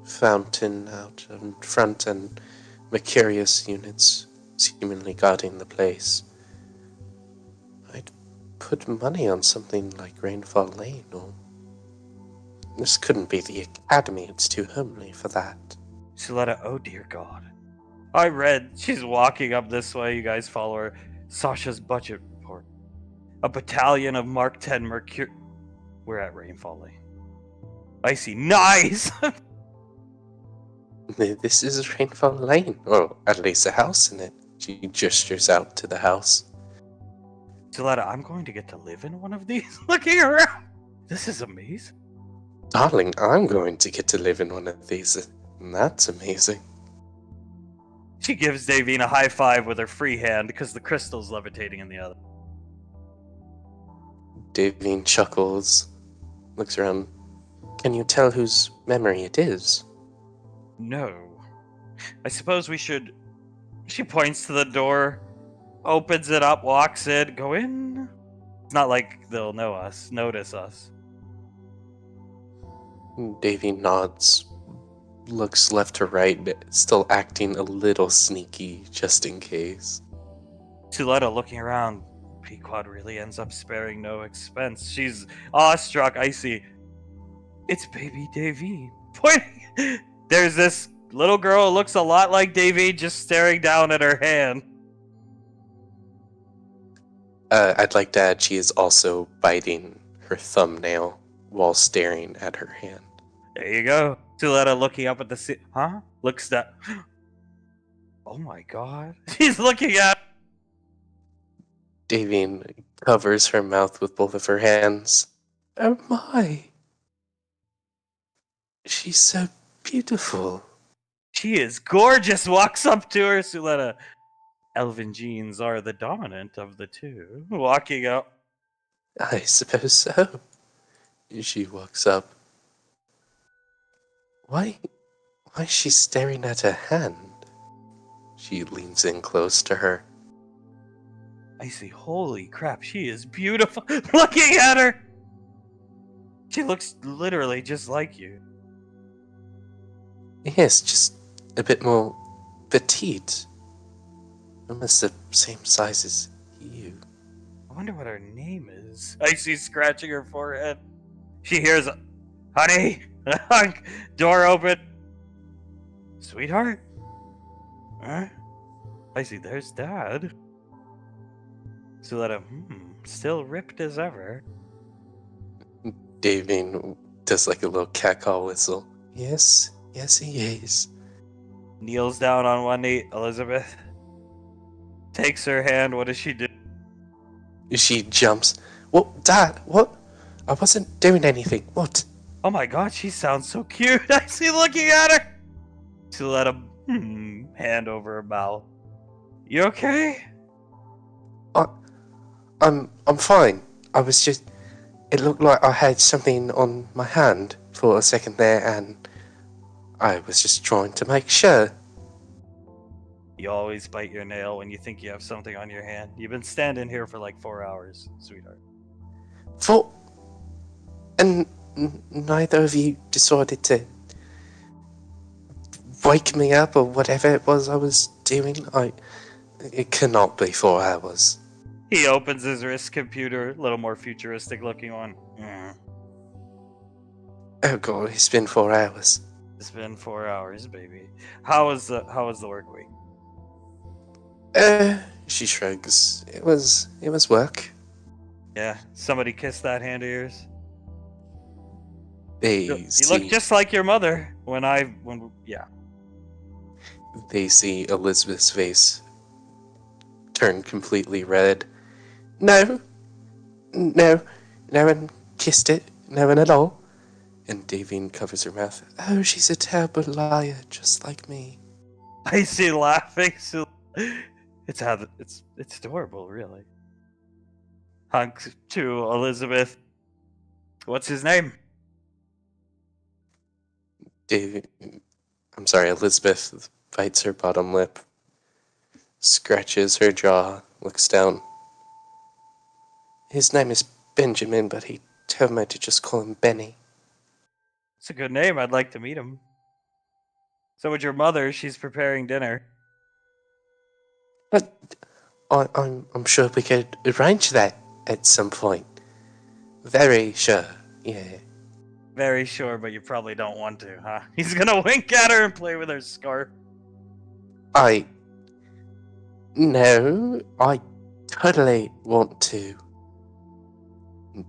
fountain out in front, and Mercurius units seemingly guarding the place. I'd put money on something like Rainfall Lane, or... This couldn't be the Academy, it's too homely for that. Suletta, oh dear God. I read she's walking up this way, you guys follow her. Sasha's budget report. A battalion of Mark 10 Mercury... We're at Rainfall Lane. I see. Nice! This is Rainfall Lane, or at least a house in it. She gestures out to the house. Suletta, I'm going to get to live in one of these. Looking around. This is amazing. Darling, I'm going to get to live in one of these. And that's amazing. She gives Davine a high five with her free hand because the crystal's levitating in the other. Davine chuckles, looks around. Can you tell whose memory it is? No. I suppose we should... She points to the door, opens it up, walks in, go in. It's not like they'll notice us. Davine nods, looks left to right, but still acting a little sneaky just in case. Suletta looking around. Pequod really ends up sparing no expense. She's awestruck. I see. It's baby Davine. Pointing. There's this little girl who looks a lot like Davine just staring down at her hand. I'd like to add she is also biting her thumbnail while staring at her hand. There you go. Suletta looking up at the huh? Looks down. Oh my god. She's looking at... Davine covers her mouth with both of her hands. Oh my! She's so beautiful. She is gorgeous. Walks up to her. Suletta. Elven genes are the dominant of the two. Walking up. I suppose so. She walks up. Why is she staring at her hand? She leans in close to her. I see. Holy crap, she is beautiful. Looking at her. She looks literally just like you. Yes, just a bit more petite. Almost the same size as you. I wonder what her name is. I see scratching her forehead. She hears, honey, door open. Sweetheart? Huh? I see, there's Dad. Suletta, still ripped as ever. Davine does like a little cackle whistle. Yes, he is. Kneels down on one knee. Elizabeth takes her hand. What does she do? She jumps. What, Dad? What? I wasn't doing anything. What? Oh my god, she sounds so cute. I see looking at her. Suletta, hand over her mouth. You okay? I'm fine. I was just... It looked like I had something on my hand for a second there, and I was just trying to make sure. You always bite your nail when you think you have something on your hand. You've been standing here for like 4 hours, sweetheart. And neither of you decided to wake me up or whatever it was I was doing? It cannot be 4 hours. He opens his wrist computer, a little more futuristic looking one. Oh god, it's been 4 hours. It's been 4 hours, baby. How was the work week? She shrugs. It was work. Yeah, somebody kissed that hand of yours. They You look just like your mother yeah. They see Elizabeth's face turn completely red. No one kissed it, no one at all. And Davine covers her mouth. Oh, she's a terrible liar, just like me. I see laughing. So it's adorable, really. Hunk to Elizabeth. What's his name? Elizabeth bites her bottom lip, scratches her jaw, looks down. His name is Benjamin, but he told me to just call him Benny. It's a good name. I'd like to meet him. So would your mother. She's preparing dinner. But I'm sure we could arrange that at some point. Very sure, yeah. Very sure, but you probably don't want to, huh? He's gonna wink at her and play with her scarf. No, I totally want to.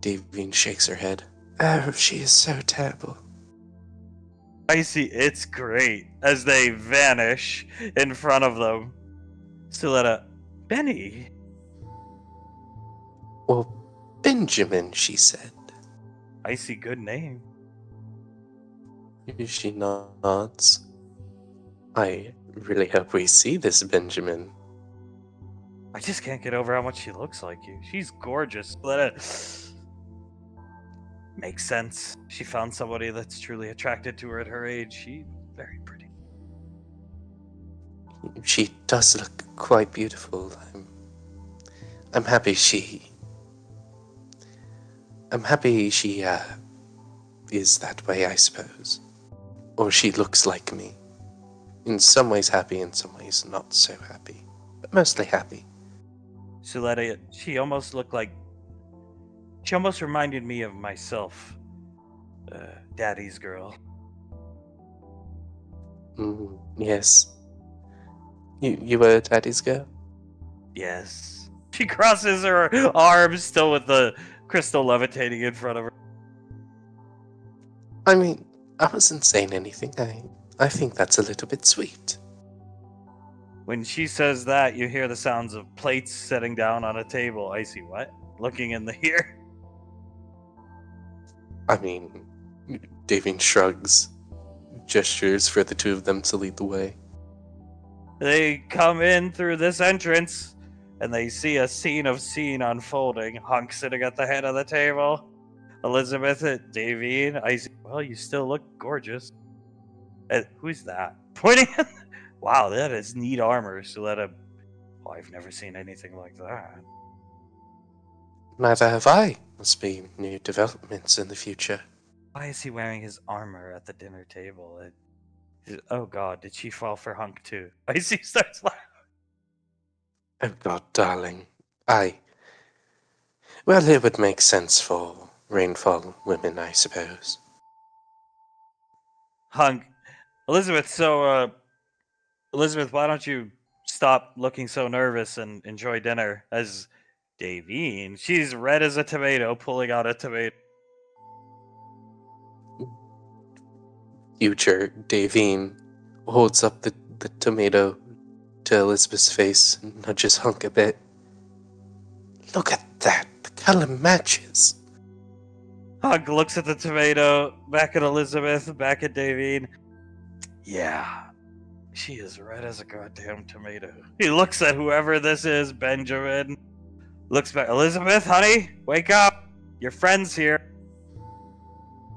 Davine shakes her head. Oh, she is so terrible. I see, it's great. As they vanish in front of them. Suletta, Benny. Well, Benjamin, she said. Icy good name. She nods. I really hope we see this Benjamin. I just can't get over how much she looks like you. She's gorgeous. Suletta. Makes sense. She found somebody that's truly attracted to her at her age. She's very pretty. She does look quite beautiful. I'm happy she. I'm happy she, is that way, I suppose. Or she looks like me. In some ways happy, in some ways not so happy. But mostly happy. Suletta, she almost looked like. She almost reminded me of myself. Daddy's girl. Yes. You were Daddy's girl? Yes. She crosses her arms, still with the crystal levitating in front of her. I mean, I wasn't saying anything. I think that's a little bit sweet. When she says that, you hear the sounds of plates setting down on a table. Icy, what? Looking in the ear. I mean, Davin shrugs, gestures for the two of them to lead the way. They come in through this entrance, and they see a scene unfolding. Hunk sitting at the head of the table. Elizabeth, Davine, Icy. Well, you still look gorgeous. Who's that? Pointing at. Wow, that is neat armor. Suletta. Oh, I've never seen anything like that. Neither have I. Must be new developments in the future. Why is he wearing his armor at the dinner table? Oh god, did she fall for Hunk too? Icy starts laughing. Oh God, darling. Well, it would make sense for rainfall women, I suppose. Hunk. Elizabeth, Elizabeth, why don't you stop looking so nervous and enjoy dinner? As Davine, she's red as a tomato, pulling out a tomato. Future Davine holds up the tomato to Elizabeth's face and nudges Hunk a bit. Look at that. The color matches. Hunk looks at the tomato, back at Elizabeth, back at Davine. Yeah, she is red as a goddamn tomato. He looks at whoever this is, Benjamin. Looks back. Elizabeth, honey, wake up. Your friend's here.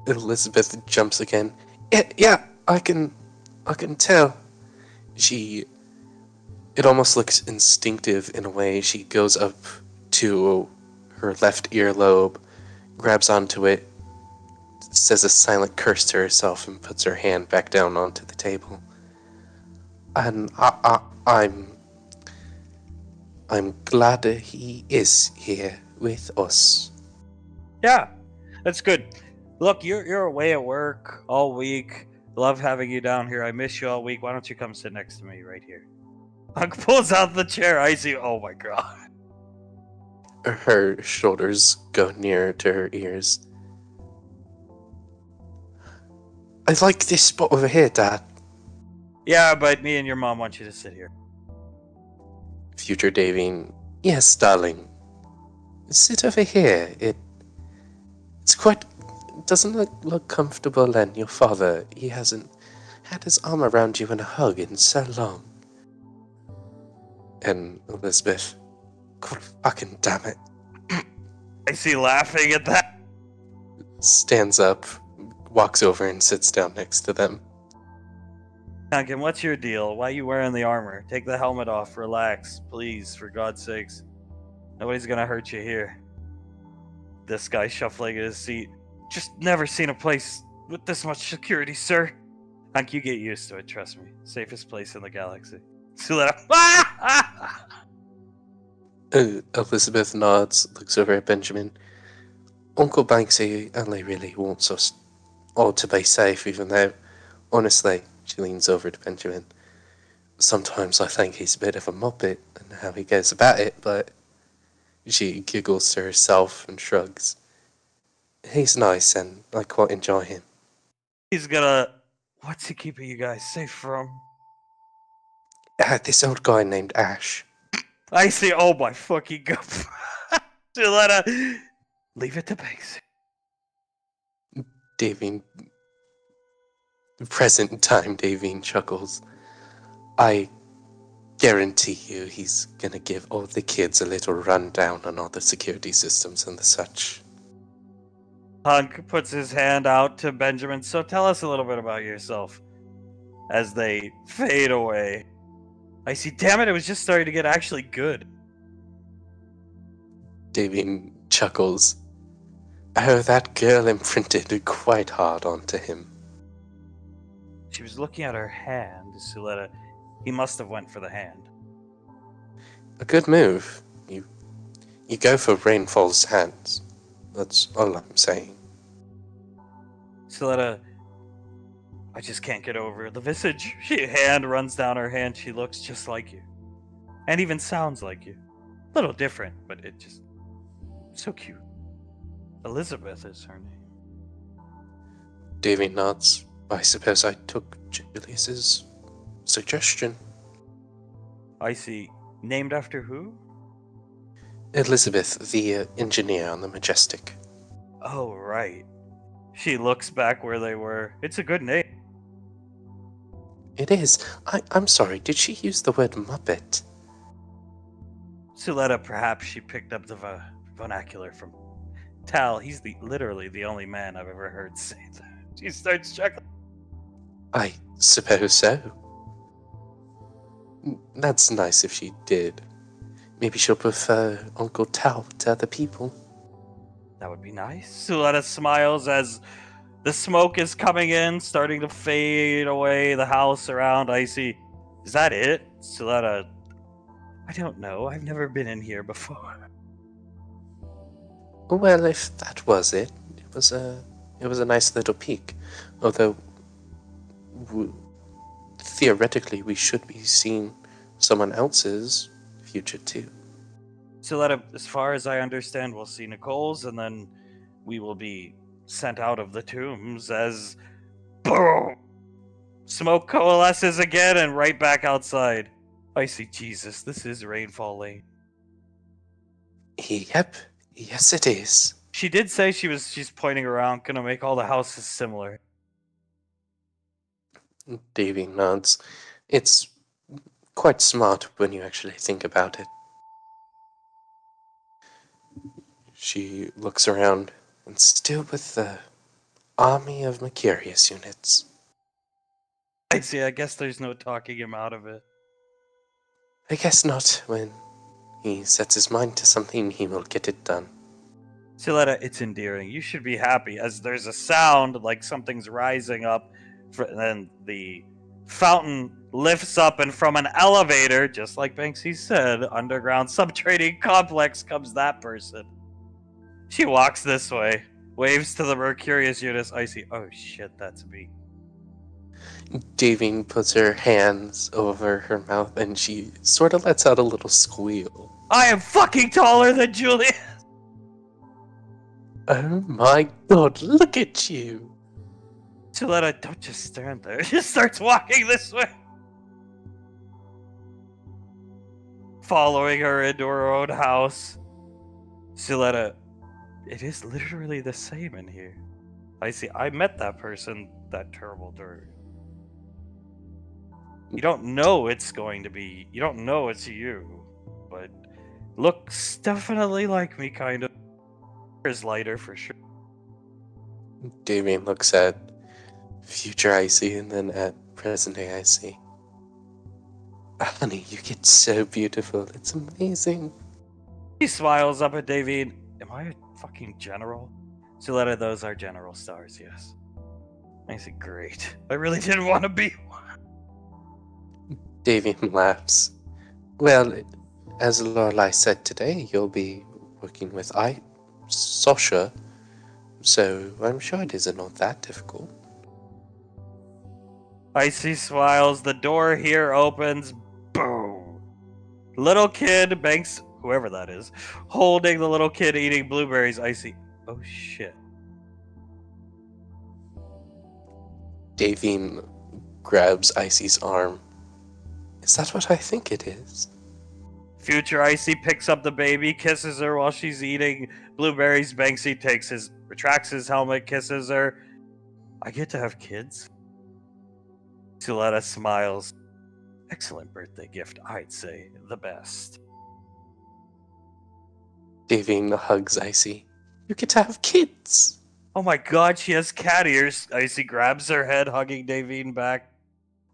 Elizabeth jumps again. Yeah, I can tell. It almost looks instinctive in a way. She goes up to her left earlobe, grabs onto it, says a silent curse to herself, and puts her hand back down onto the table. And I'm glad that he is here with us. Yeah, that's good. Look, you're away at work all week. Love having you down here. I miss you all week. Why don't you come sit next to me right here? Hunk pulls out the chair. Icy. Oh my god. Her shoulders go nearer to her ears. I like this spot over here, Dad. Yeah, but me and your mom want you to sit here. Future Davine. Yes, darling. Sit over here. It's quite. It doesn't look comfortable, and your father, he hasn't had his arm around you in a hug in so long. And Elizabeth. God fucking damn it. Icy laughing at that. Stands up, walks over, and sits down next to them. Duncan, what's your deal? Why are you wearing the armor? Take the helmet off. Relax, please, for God's sakes. Nobody's gonna hurt you here. This guy shuffling in his seat. Just never seen a place with this much security, sir. Hank, you get used to it, trust me. Safest place in the galaxy. Elizabeth nods, looks over at Benjamin. Uncle Banksy only really wants us all to be safe, even though, honestly, she leans over to Benjamin. Sometimes I think he's a bit of a muppet and how he goes about it, but she giggles to herself and shrugs. He's nice and I quite enjoy him. He's gonna. What's he keeping you guys safe from? This old guy named Ash. I see. Oh my fucking god. Suletta, leave it to Banksy. Davine. Present time, Davine chuckles. I guarantee you he's gonna give all the kids a little rundown on all the security systems and the such. Hunk puts his hand out to Benjamin. So tell us a little bit about yourself. As they fade away. I see. Damn it, it was just starting to get actually good. Davine chuckles. Oh, that girl imprinted quite hard onto him. She was looking at her hand, Suletta. He must have went for the hand. A good move. You go for Rainfall's hands. That's all I'm saying. Suletta, I just can't get over the visage. Hand runs down her hand. She looks just like you. And even sounds like you. A little different, but it just... so cute. Elizabeth is her name. Davy nods. I suppose I took Julius's suggestion. I see. Named after who? Elizabeth, the engineer on the Majestic. Oh, right. She looks back where they were. It's a good name. It is. I'm sorry, did she use the word Muppet? Suletta, perhaps she picked up the vernacular from Tal. He's literally the only man I've ever heard say that. She starts chuckling. I suppose so. That's nice if she did. Maybe she'll prefer Uncle Tal to other people. That would be nice. Suletta smiles as the smoke is coming in, starting to fade away. The house around Icy. Is that it? Suletta, I don't know. I've never been in here before. Well, if that was it, it was a nice little peek. Although, theoretically, we should be seeing someone else's future too. Suletta, as far as I understand, we'll see Nicole's, and then we will be sent out of the tombs as boom, smoke coalesces again and right back outside. I see. Jesus, this is Rainfall Lane. Yep, yes it is. She did say she's pointing around, gonna make all the houses similar. Davy nods. It's quite smart when you actually think about it. She looks around, and still with the army of Mercurius units. I see. I guess there's no talking him out of it. I guess not. When he sets his mind to something, he will get it done. Suletta, it's endearing. You should be happy as there's a sound like something's rising up. Then the fountain lifts up, and from an elevator, just like Banksy said, underground subtrading complex comes that person. She walks this way, waves to the Mercurius units. I see. Oh shit, that's me. Davine puts her hands over her mouth and she sort of lets out a little squeal. I am fucking taller than Julius! Oh my god, look at you! Suletta, don't just stand there. She starts walking this way. Following her into her own house. Suletta, it is literally the same in here. I see. I met that person, that terrible dirt. You don't know it's going to be. You don't know it's you. But looks definitely like me, kind of. Is lighter for sure. Davine looks at future Icy and then at present day Icy. Honey, you get so beautiful. It's amazing. He smiles up at Davine. Am I a fucking general? Suletta, those are general stars, yes. I say, great. I really didn't want to be one. Davine laughs. Well, as Lorelai said today, you'll be working with Sasha, so I'm sure it isn't all that difficult. Icy smiles. The door here opens. Boom. Little kid, Banks, whoever that is, holding the little kid eating blueberries. Icy. Oh shit. Davine grabs Icy's arm Is that what I think it is? Future Icy picks up the baby, kisses her while she's eating blueberries. Banksy retracts his helmet, kisses her. I get to have kids? Suletta smiles. Excellent birthday gift, I'd say. The best. Davine hugs Icy. You get to have kids! Oh my god, she has cat ears. Icy grabs her head, hugging Davine back.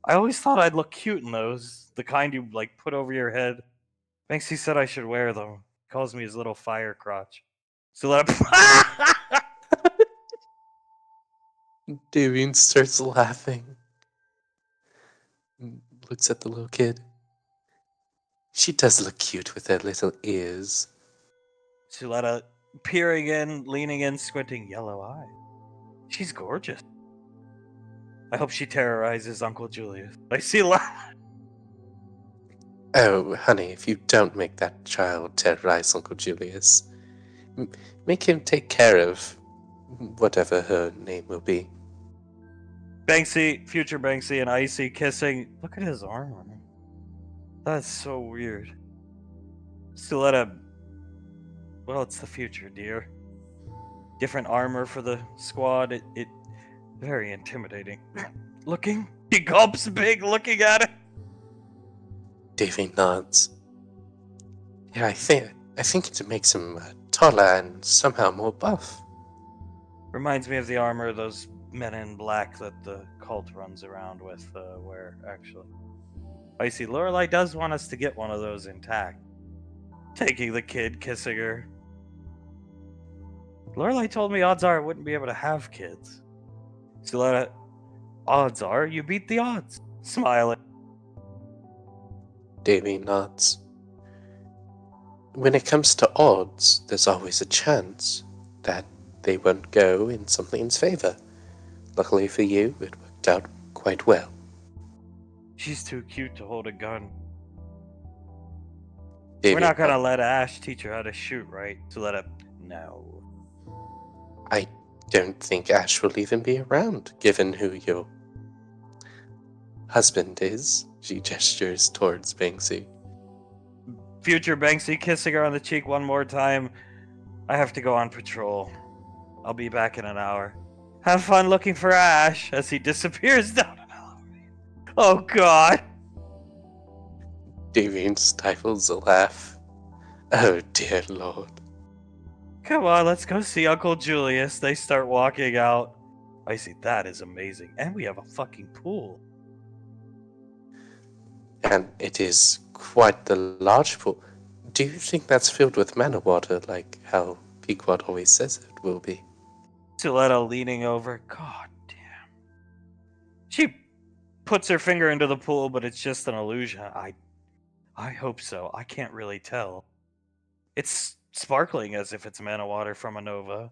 I always thought I'd look cute in those. The kind you, put over your head. Banksy said I should wear them. He calls me his little fire crotch. Suletta... Davine starts laughing. Looks at the little kid. She does look cute with her little ears. Suletta peering in, leaning in, squinting yellow eyes. She's gorgeous. I hope she terrorizes Uncle Julius. I see Oh, honey, if you don't make that child terrorize Uncle Julius, make him take care of whatever her name will be. Banksy, future Banksy, and Icy kissing. Look at his armor. That's so weird. Suletta. Well, it's the future, dear. Different armor for the squad. It very intimidating. Looking. He gulps big, looking at it. Davy nods. Yeah, I think it makes him taller and somehow more buff. Reminds me of the armor those men in black that the cult runs around with wear, actually. I see Lorelei does want us to get one of those intact. Taking the kid, kissing her. Lorelei told me odds are I wouldn't be able to have kids. Suletta, odds are you beat the odds. Smiling. Davy nods. When it comes to odds, there's always a chance that they won't go in something's favor. Luckily for you, it worked out quite well. She's too cute to hold a gun. Davy We're not gonna let Ash teach her how to shoot, right? Suletta, no. I don't think Ash will even be around, given who your husband is. She gestures towards Banksy. Future Banksy kissing her on the cheek one more time. I have to go on patrol. I'll be back in an hour. Have fun looking for Ash as he disappears down an elevator. Oh god. Davine stifles a laugh. Oh dear lord. Come on, let's go see Uncle Julius. They start walking out. I see, that is amazing. And we have a fucking pool. And it is quite the large pool. Do you think that's filled with mana water, like how Pequod always says it will be? Suletta leaning over. God damn. She puts her finger into the pool, but it's just an illusion. I hope so. I can't really tell. It's sparkling as if it's mana water from a nova.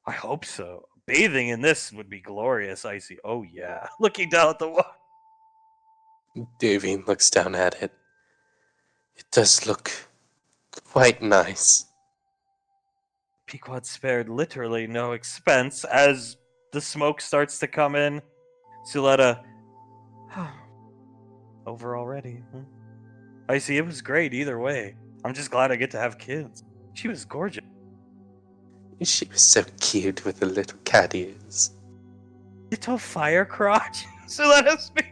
I hope so. Bathing in this would be glorious, Icy. Oh yeah. Looking down at the water. Davine looks down at it. It does look quite nice. Pequod spared literally no expense as the smoke starts to come in. Suletta. Over already. Icy, it was great either way. I'm just glad I get to have kids. She was gorgeous. She was so cute with the little cat ears. Little fire crotch. Suletta speak.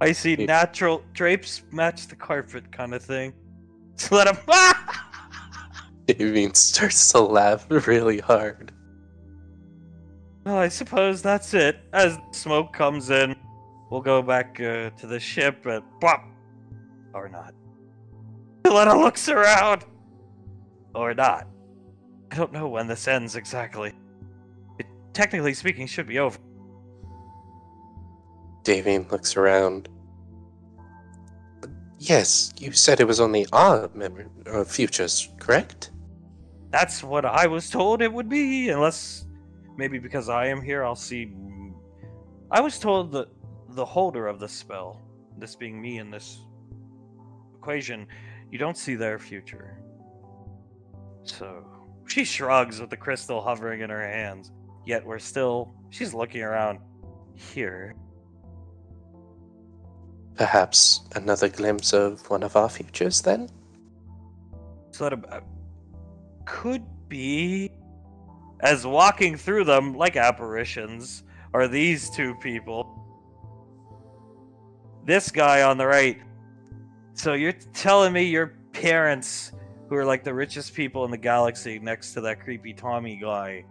Icy, natural drapes match the carpet kind of thing. Suletta. Davine starts to laugh really hard. Well, I suppose that's it. As the smoke comes in, we'll go back to the ship and bop. Or not. Suletta looks around. Or not. I don't know when this ends exactly. It, technically speaking, should be over. Davine looks around. Yes, you said it was only our futures, correct? That's what I was told it would be, unless maybe because I am here, I'll see. I was told that the holder of the spell, this being me in this equation, you don't see their future. So she shrugs with the crystal hovering in her hands. Yet she's looking around here. Perhaps another glimpse of one of our futures, then? So that could be. As walking through them, like apparitions, are these two people. This guy on the right. So you're telling me your parents, who are like the richest people in the galaxy next to that creepy Tommy guy,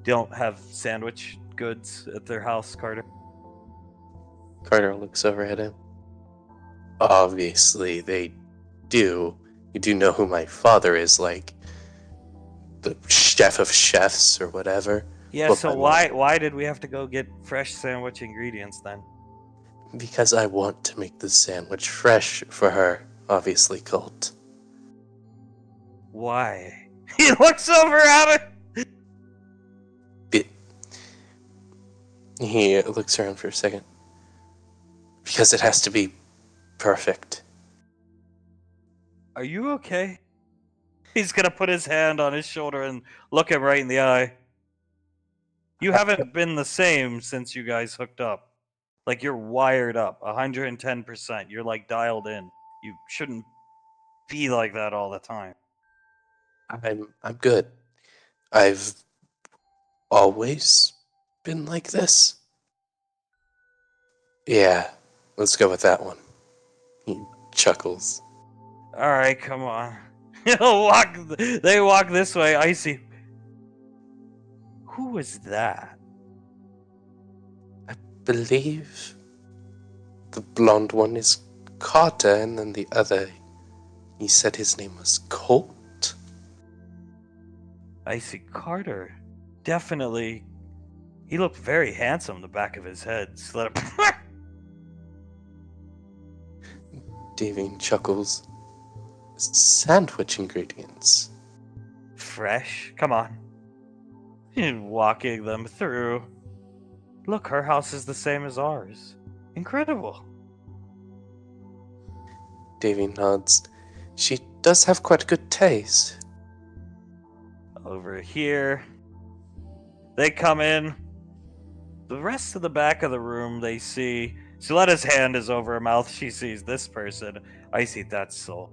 don't have sandwich goods at their house, Carter? Carter looks over at him. Obviously, they do. You do know who my father is, like the chef of chefs or whatever. Yeah, Well, so my why did we have to go get fresh sandwich ingredients then? because I want to make the sandwich fresh for her, obviously, Colt. Why? He looks over at it. He looks around for a second. Because it has to be perfect. Are you okay? He's gonna put his hand on his shoulder and look him right in the eye. You haven't been the same since you guys hooked up. Like, you're wired up 110%. You're like dialed in. You shouldn't be like that all the time. I'm good. I've always been like this. Yeah, let's go with that one. He chuckles. All right, come on. They walk this way. I see. Who was that? Believe the blonde one is Carter, and then the other, he said his name was Colt. I see Carter. Definitely. He looked very handsome, the back of his head. Davine chuckles. Sandwich ingredients. Fresh? Come on. Walking them through. Look, her house is the same as ours. Incredible. Davine nods. She does have quite good taste. Over here. They come in. The rest of the back of the room, they see. Suletta's hand is over her mouth. She sees this person. I see that's Soul.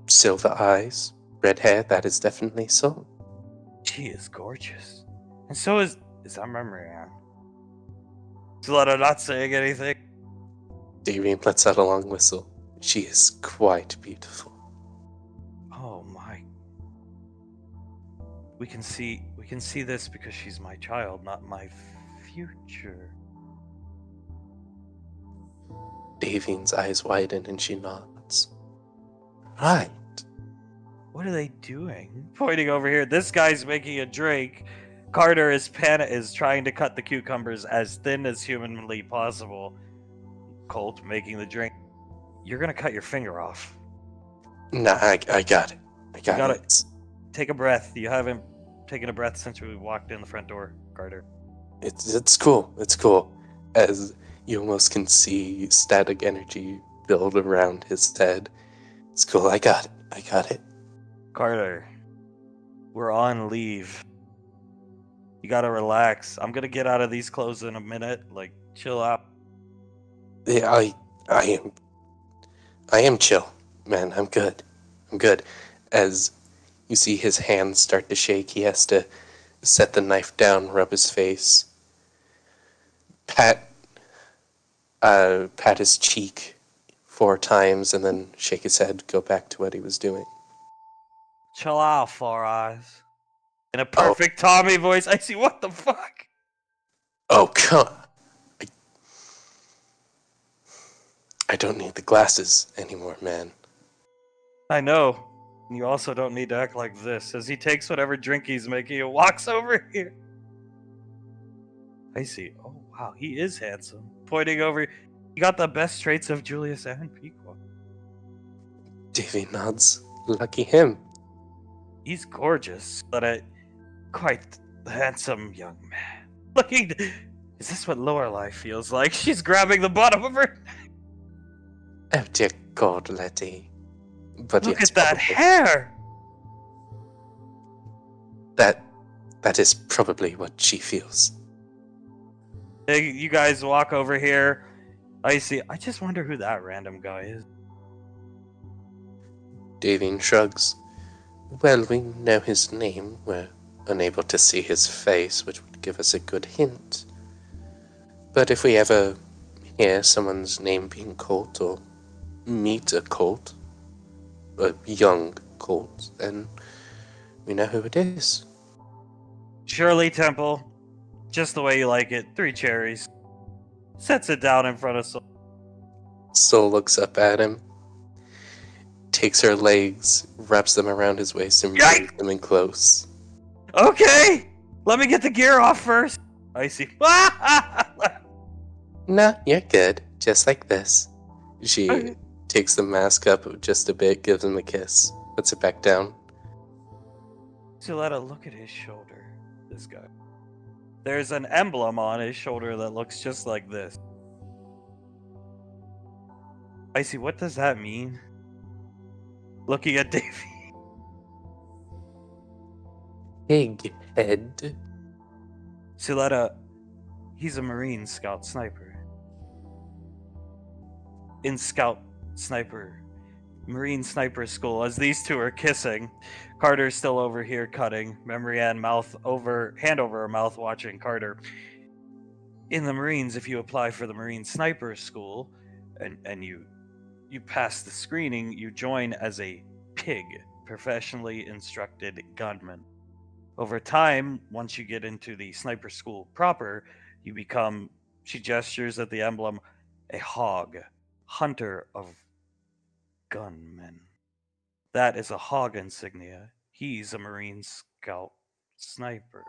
Silver eyes, red hair, that is definitely so. She is gorgeous. And so is our memory on. Suletta not saying anything. Davine lets out a long whistle. She is quite beautiful. Oh my. We can see this because she's my child, not my future. Davine's eyes widen and she nods. Right. What are they doing? Pointing over here. This guy's making a drink. Carter is trying to cut the cucumbers as thin as humanly possible. Colt making the drink. You're gonna cut your finger off. Nah, I got it. I got it. Take a breath. You haven't taken a breath since we walked in the front door, Carter. It's cool. It's cool. As you almost can see static energy build around his head. It's cool. I got it. Carter, we're on leave. You gotta relax. I'm gonna get out of these clothes in a minute. Like, chill out. Yeah, I am chill, man. I'm good. As you see his hands start to shake, he has to set the knife down, rub his face, pat his cheek 4 times, and then shake his head, go back to what he was doing. Chill out, Four Eyes. In a perfect Tommy voice, I see. What the fuck? Oh, come on. I don't need the glasses anymore, man. I know. You also don't need to act like this. As he takes whatever drink he's making and walks over here. I see. Oh, wow. He is handsome. Pointing over. He got the best traits of Julius and Pequot. Davy nods. Lucky him. He's gorgeous, but quite handsome young man. Looking. Is this what Lorelei feels like? She's grabbing the bottom of her. Oh dear God, Letty. But look yes, at that probably. hair. That is probably what she feels. Hey, you guys walk over here. I see. I just wonder who that random guy is. Davian shrugs. Well, we know his name. We're unable to see his face, which would give us a good hint. But if we ever hear someone's name being called or meet a cult, a young cult, then we know who it is. Shirley Temple, just the way you like it. 3 cherries. Sets it down in front of Soul. Soul looks up at him, takes her legs, wraps them around his waist, and brings them in close. Okay, let me get the gear off first. I see. Nah, you're good. Just like this. She Okay. takes the mask up just a bit, gives him a kiss, puts it back down. Suletta, look at his shoulder. This guy. There's an emblem on his shoulder that looks just like this. I see. What does that mean? Looking at Davy. Big head. Suletta, he's a Marine Scout Sniper. In Scout Sniper, Marine Sniper School, as these two are kissing, Carter's still over here cutting. Memory and hand over her mouth, watching Carter. In the Marines, if you apply for the Marine Sniper School, and you pass the screening, you join as a pig, professionally instructed gunman. Over time, once you get into the sniper school proper, you become, she gestures at the emblem, a hog, hunter of gunmen. That is a hog insignia. He's a Marine Scout sniper.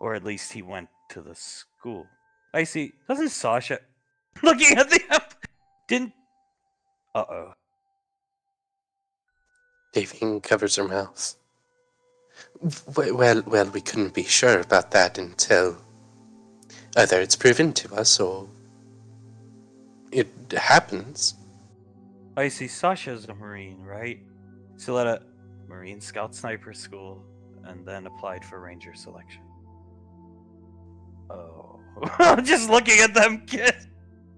Or at least he went to the school. I see. Doesn't Sasha looking at the didn't uh-oh. Davian covers her mouth. Well, we couldn't be sure about that until either it's proven to us or it happens. I see. Sasha's a Marine, right? Suletta, Marine Scout Sniper School, and then applied for Ranger selection. Oh. Just looking at them kids.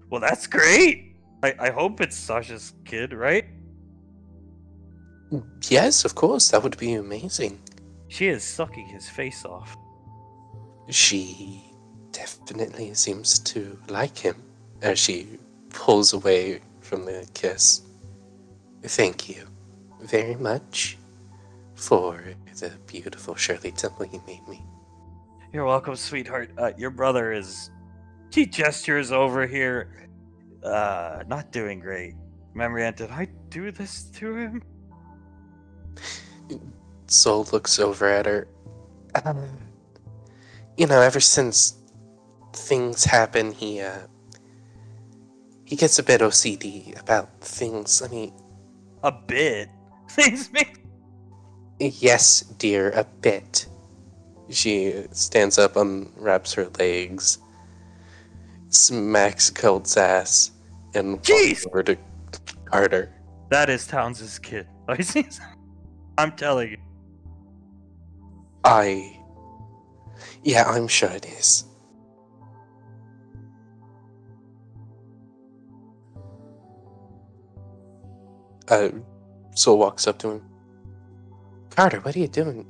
Well, that's great. I hope it's Sasha's kid, right? Yes, of course, that would be amazing. She is sucking his face off. She definitely seems to like him as she pulls away from the kiss. Thank you very much for the beautiful Shirley Temple you made me. You're welcome, sweetheart. Your brother is. He gestures over here. Not doing great. Memory, did I do this to him? Soul looks over at her. Ever since things happen, he gets a bit OCD about things. I mean, A bit. Things make. yes, dear, a bit. She stands up, unwraps her legs, smacks Colt's ass, and walks Jeez! over to Carter. That is Towns' kid. I see. I'm telling you. Yeah, I'm sure it is. Soul walks up to him. Carter, what are you doing?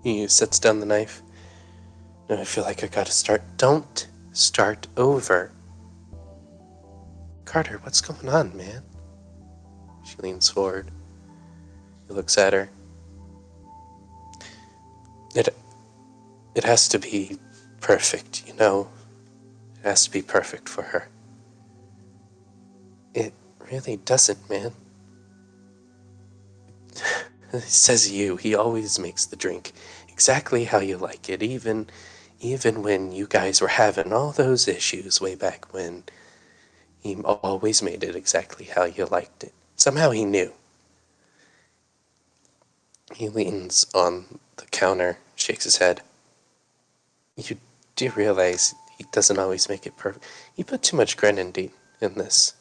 He sets down the knife. No, I feel like I gotta start. Don't start over. Carter, what's going on, man? She leans forward. He looks at her. It has to be perfect, It has to be perfect for her. It really doesn't, man. Says you. He always makes the drink exactly how you like it, even when you guys were having all those issues way back when. He always made it exactly how you liked it. Somehow he knew. He leans on the counter, shakes his head. You do realize he doesn't always make it perfect. You put too much grenadine in this.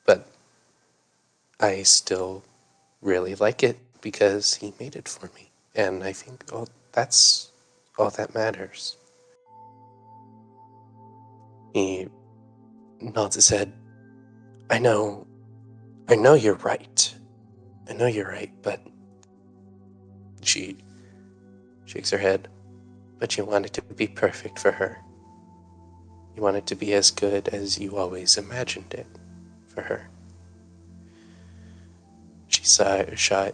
But I still really like it because he made it for me. And I think, that's all that matters. He nods his head. I know you're right. I know you're right, but she shakes her head. But you want it to be perfect for her. You want it to be as good as you always imagined it for her. She sighs.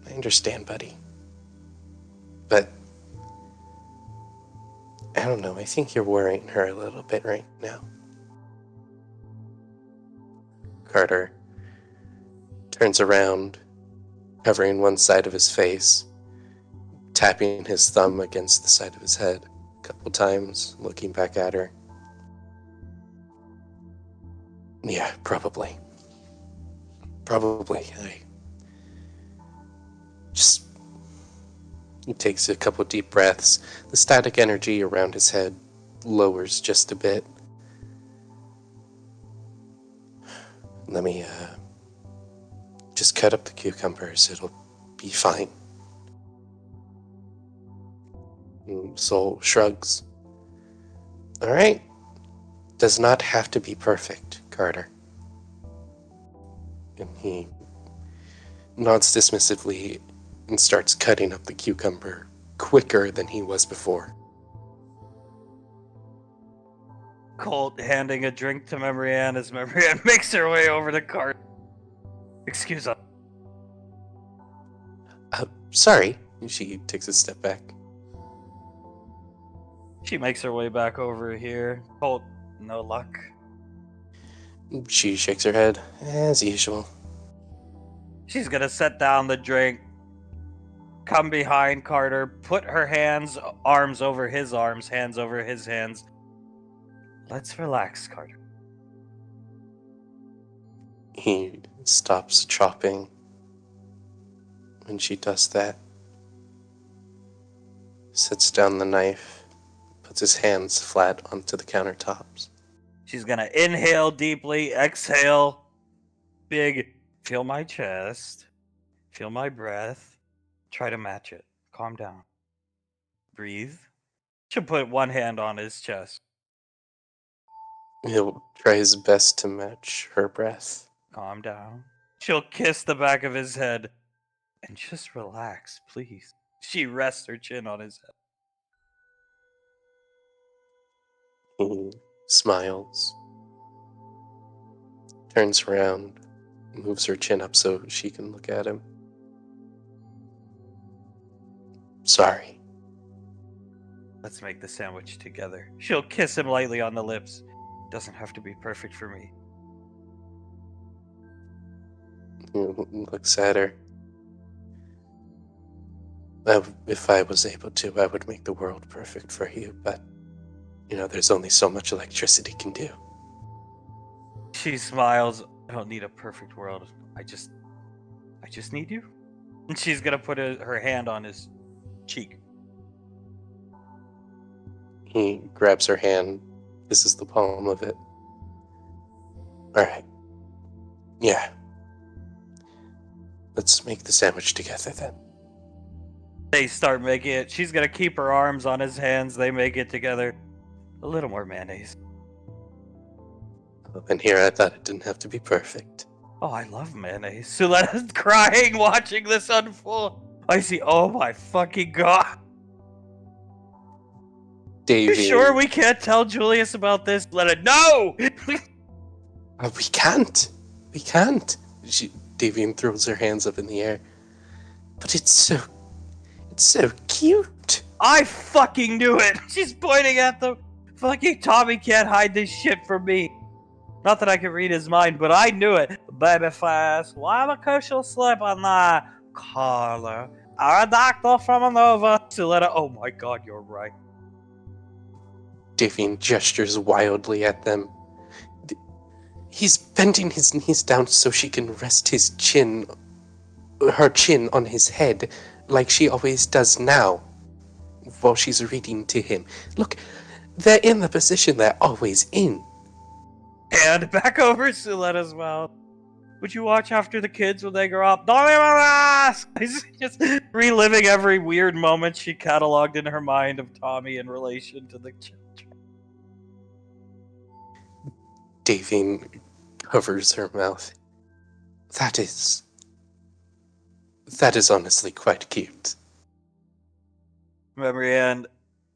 I understand, buddy. But I don't know, I think you're worrying her a little bit right now. Carter turns around, covering one side of his face, tapping his thumb against the side of his head a couple times, looking back at her. Yeah, probably. He takes a couple deep breaths. The static energy around his head lowers just a bit. Let me, just cut up the cucumbers. It'll be fine. Soul shrugs. All right. Does not have to be perfect, Carter. And he nods dismissively and starts cutting up the cucumber quicker than he was before. Colt handing a drink to Memory Ann as Memory Ann makes her way over to cart. Excuse us. Sorry. She takes a step back. She makes her way back over here. Colt, no luck. She shakes her head, as usual. She's gonna set down the drink, come behind Carter, put her arms over his arms, hands over his hands. Let's relax, Carter. He stops chopping when she does that. Sets down the knife, puts his hands flat onto the countertops. She's gonna inhale deeply, exhale big, feel my chest, feel my breath, try to match it. Calm down. Breathe. She'll put one hand on his chest. He'll try his best to match her breath. Calm down. She'll kiss the back of his head. And just relax, please. She rests her chin on his head. He smiles, turns around, moves her chin up so she can look at him. Sorry. Let's make the sandwich together. She'll kiss him lightly on the lips. Doesn't have to be perfect for me. He looks at her. If I was able to, I would make the world perfect for you, but, there's only so much electricity can do. She smiles. I don't need a perfect world. I just need you. And she's gonna put her hand on his cheek. He grabs her hand. This is the palm of it. All right. Yeah. Let's make the sandwich together then. They start making it. She's gonna keep her arms on his hands. They make it together. A little more mayonnaise. And here I thought it didn't have to be perfect. Oh, I love mayonnaise. Suletta's crying watching this unfold. I see. Oh my fucking god. Davey. You sure we can't tell Julius about this? Suletta, no! We can't. We can't. Davian throws her hands up in the air. But it's so cute. I fucking knew it. She's pointing at them. Fucking Tommy can't hide this shit from me. Not that I can read his mind, but I knew it. Babyface, why the crucial slip on that? Carla, our doctor from Nova. Suletta, oh my god, you're right. Davian gestures wildly at them. He's bending his knees down so she can rest her chin on his head, like she always does now, while she's reading to him. Look, they're in the position they're always in. And back over Suletta's mouth. Would you watch after the kids when they grow up? Don't even ask! He's just reliving every weird moment she cataloged in her mind of Tommy in relation to the children. Davine covers her mouth. That is honestly quite cute. Marianne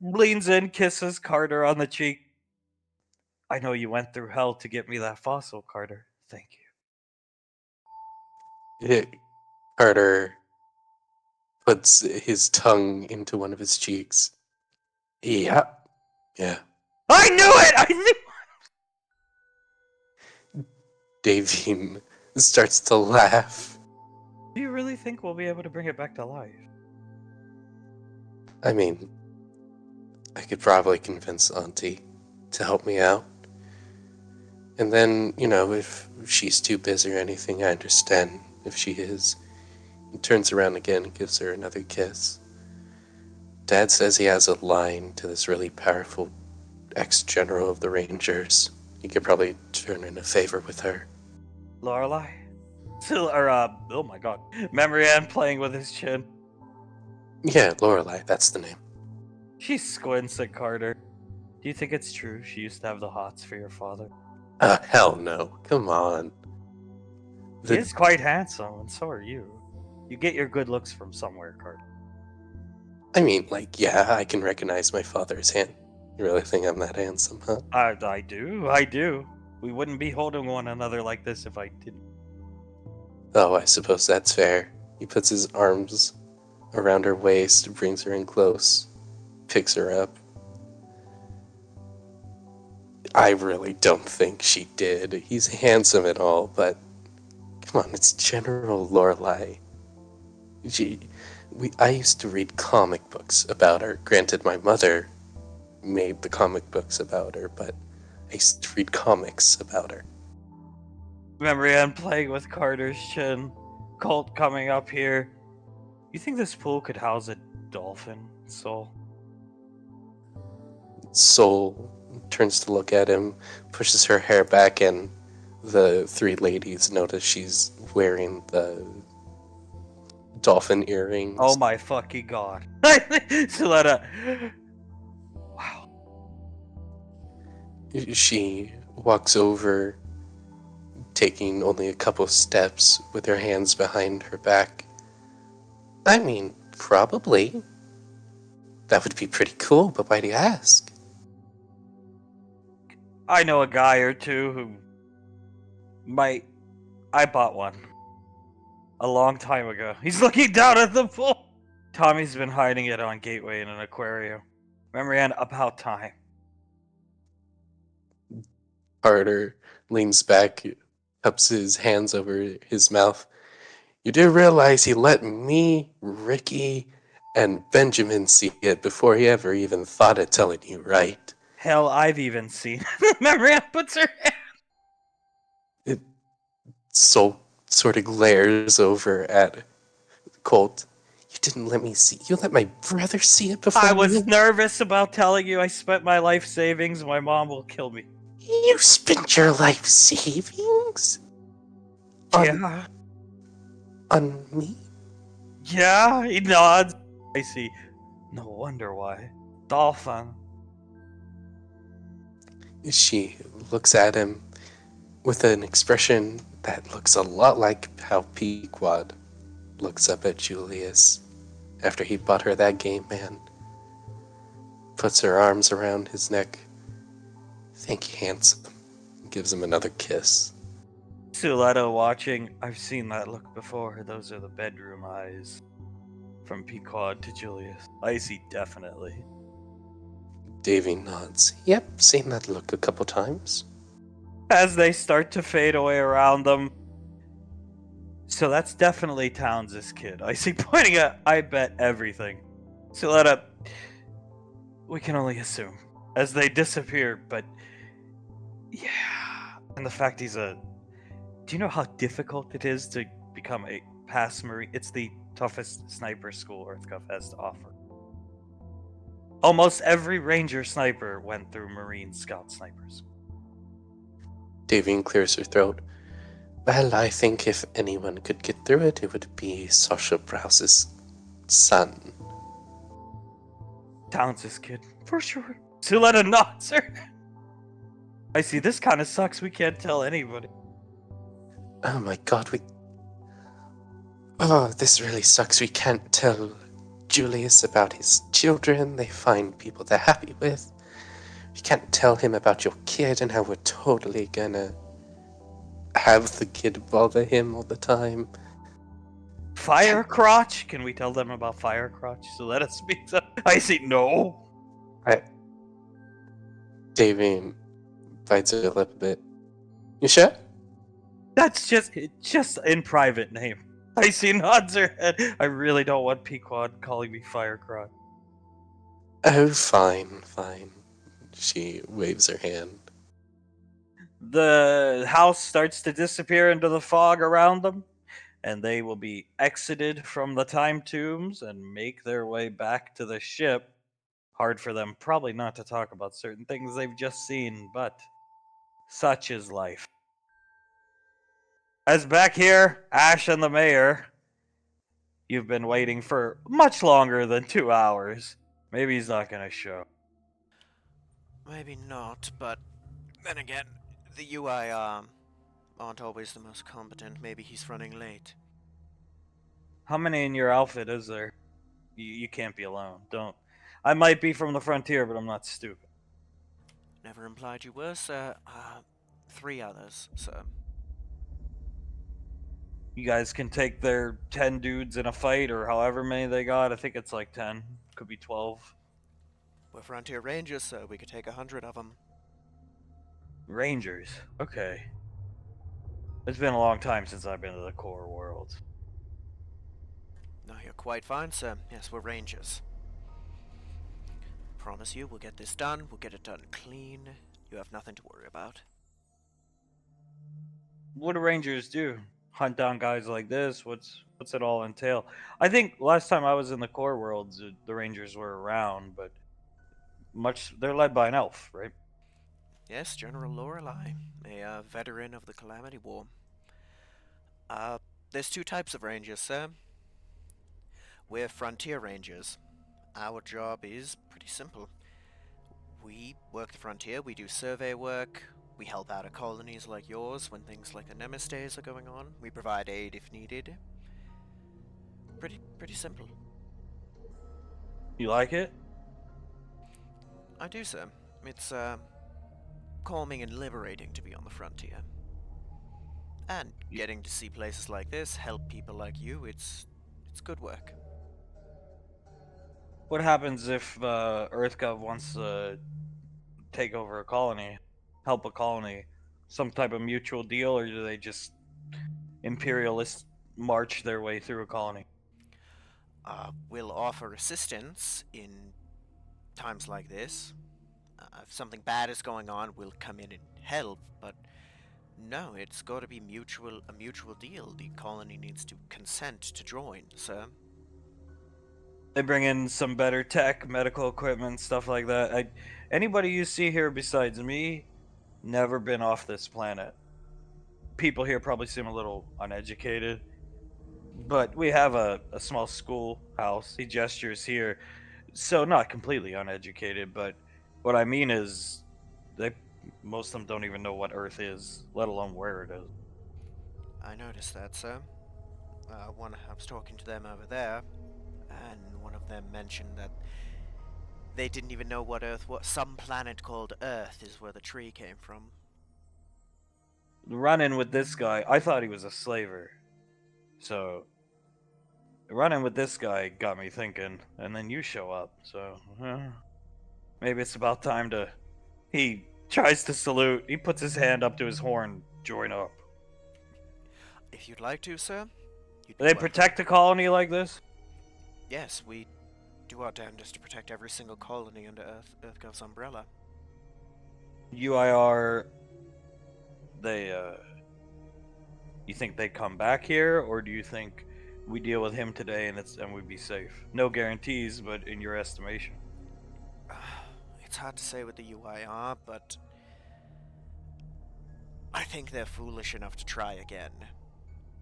leans in, kisses Carter on the cheek. I know you went through hell to get me that fossil, Carter. Thank you. Carter puts his tongue into one of his cheeks. Yeah. I knew it! I knew Davine starts to laugh. Do you really think we'll be able to bring it back to life? I mean, I could probably convince Auntie to help me out. And then, if she's too busy or anything, I understand if she is. He turns around again and gives her another kiss. Dad says he has a line to this really powerful ex-general of the Rangers. He could probably turn in a favor with her. Lorelai? Oh my god. Marianne playing with his chin. Yeah, Lorelai, that's the name. She squints at Carter. Do you think it's true she used to have the hots for your father? Hell no. Come on. He is quite handsome, and so are you. You get your good looks from somewhere, Carter. I mean, yeah, I can recognize my father's hand. You really think I'm that handsome, huh? I do. We wouldn't be holding one another like this if I didn't. Oh, I suppose that's fair. He puts his arms around her waist, brings her in close, picks her up. I really don't think she did. He's handsome and all, but come on, it's General Lorelai. I used to read comic books about her. Granted, my mother made the comic books about her, but I used to read comics about her. Marianne playing with Carter's chin. Colt coming up here. You think this pool could house a dolphin, Soul? Soul turns to look at him, pushes her hair back, and the three ladies notice she's wearing the dolphin earrings. Oh my fucking god. Soletta. Wow. She walks over, taking only a couple steps with her hands behind her back. I mean, probably. That would be pretty cool, but why do you ask? I know a guy or two who might. I bought one. A long time ago. He's looking down at the pool. Tommy's been hiding it on Gateway in an aquarium. Marianne, about time. Carter leans back, cups his hands over his mouth. You do realize he let me, Ricky, and Benjamin see it before he ever even thought of telling you, right? Hell, I've even seen. Marianne puts her hand. Soul sort of glares over at Colt. You didn't let me see. You let my brother see it before. I was nervous about telling you I spent my life savings. My mom will kill me. You spent your life savings? Yeah. On me? Yeah, he nods. I see. No wonder why. Dolphin. She looks at him with an expression that looks a lot like how Pequod looks up at Julius after he bought her that game, man. Puts her arms around his neck. Thank you, handsome. Gives him another kiss. Suletta watching. I've seen that look before. Those are the bedroom eyes. From Pequod to Julius. I see, definitely. Davy nods. Yep, seen that look a couple times. As they start to fade away around them. So that's definitely Towns' kid. I see, pointing at, I bet everything. Suletta, we can only assume. As they disappear, but yeah. And the fact he's a... Do you know how difficult it is to become a pass Marine? It's the toughest sniper school Earthcuff has to offer. Almost every Ranger sniper went through Marine Scout snipers. Davine clears her throat. Well, I think if anyone could get through it, it would be Sasha Browse's son. Talentless kid, for sure. Suletta nods her. I see, this kind of sucks. We can't tell anybody. Oh my god, Oh, this really sucks. We can't tell Julius about his children. They find people they're happy with. We can't tell him about your kid and how we're totally gonna have the kid bother him all the time. Firecrotch? Can we tell them about Firecrotch? Suletta speaks up. I see, no. Damien bites her lip a bit. You sure? That's just in private name. I see nods her head. I really don't want Pequod calling me Firecrotch. Oh, fine. She waves her hand. The house starts to disappear into the fog around them, and they will be exited from the time tombs and make their way back to the ship. Hard for them probably not to talk about certain things they've just seen, but such is life. As back here, Ash and the mayor, you've been waiting for much longer than 2 hours. Maybe he's not gonna show. Maybe not, but then again, the UI aren't always the most competent. Maybe he's running late. How many in your outfit is there? You can't be alone. Don't. I might be from the frontier, but I'm not stupid. Never implied you were, sir. 3 others, sir. You guys can take their 10 dudes in a fight, or however many they got. I think it's like 10. Could be 12. We're Frontier Rangers, so we could take 100 of them. Rangers. Okay. It's been a long time since I've been to the core world. No, you're quite fine, sir. Yes, we're Rangers. Promise you, we'll get this done. We'll get it done clean. You have nothing to worry about. What do Rangers do? Hunt down guys like this? What's it all entail? I think last time I was in the core worlds, the Rangers were around, but they're led by an elf, right? Yes, General Lorelei, a veteran of the Calamity War. There's 2 types of Rangers, sir. We're Frontier Rangers. Our job is pretty simple. We work the frontier, we do survey work, we help out at colonies like yours when things like the Nemesis days are going on. We provide aid if needed. Pretty simple. You like it? I do, sir. It's calming and liberating to be on the frontier. And getting to see places like this, help people like you, it's good work. What happens if EarthGov wants to take over a colony, help a colony? Some type of mutual deal, or do they just imperialists march their way through a colony? We'll offer assistance in times like this. If something bad is going on, we'll come in and help, but no, it's got to be a mutual deal. The colony needs to consent to join, sir. They bring in some better tech, medical equipment, stuff like that. Anybody you see here besides me, never been off this planet. People here probably seem a little uneducated, but we have a small schoolhouse. He gestures here, so not completely uneducated, but what I mean is, most of them don't even know what Earth is, let alone where it is. I noticed that, sir. I was talking to them over there, and one of them mentioned that they didn't even know what some planet called Earth is where the tree came from. Running with this guy, I thought he was a slaver. So, running with this guy got me thinking, and then you show up, so maybe it's about time to. He tries to salute, he puts his hand up to his horn, join up. If you'd like to, sir. Do they protect a colony like this? Yes, we do our damnedest to protect every single colony under EarthGov's umbrella. UIR, you think they come back here, or do you think we deal with him today and we'd be safe? No guarantees, but in your estimation. It's hard to say with the UIR, but I think they're foolish enough to try again.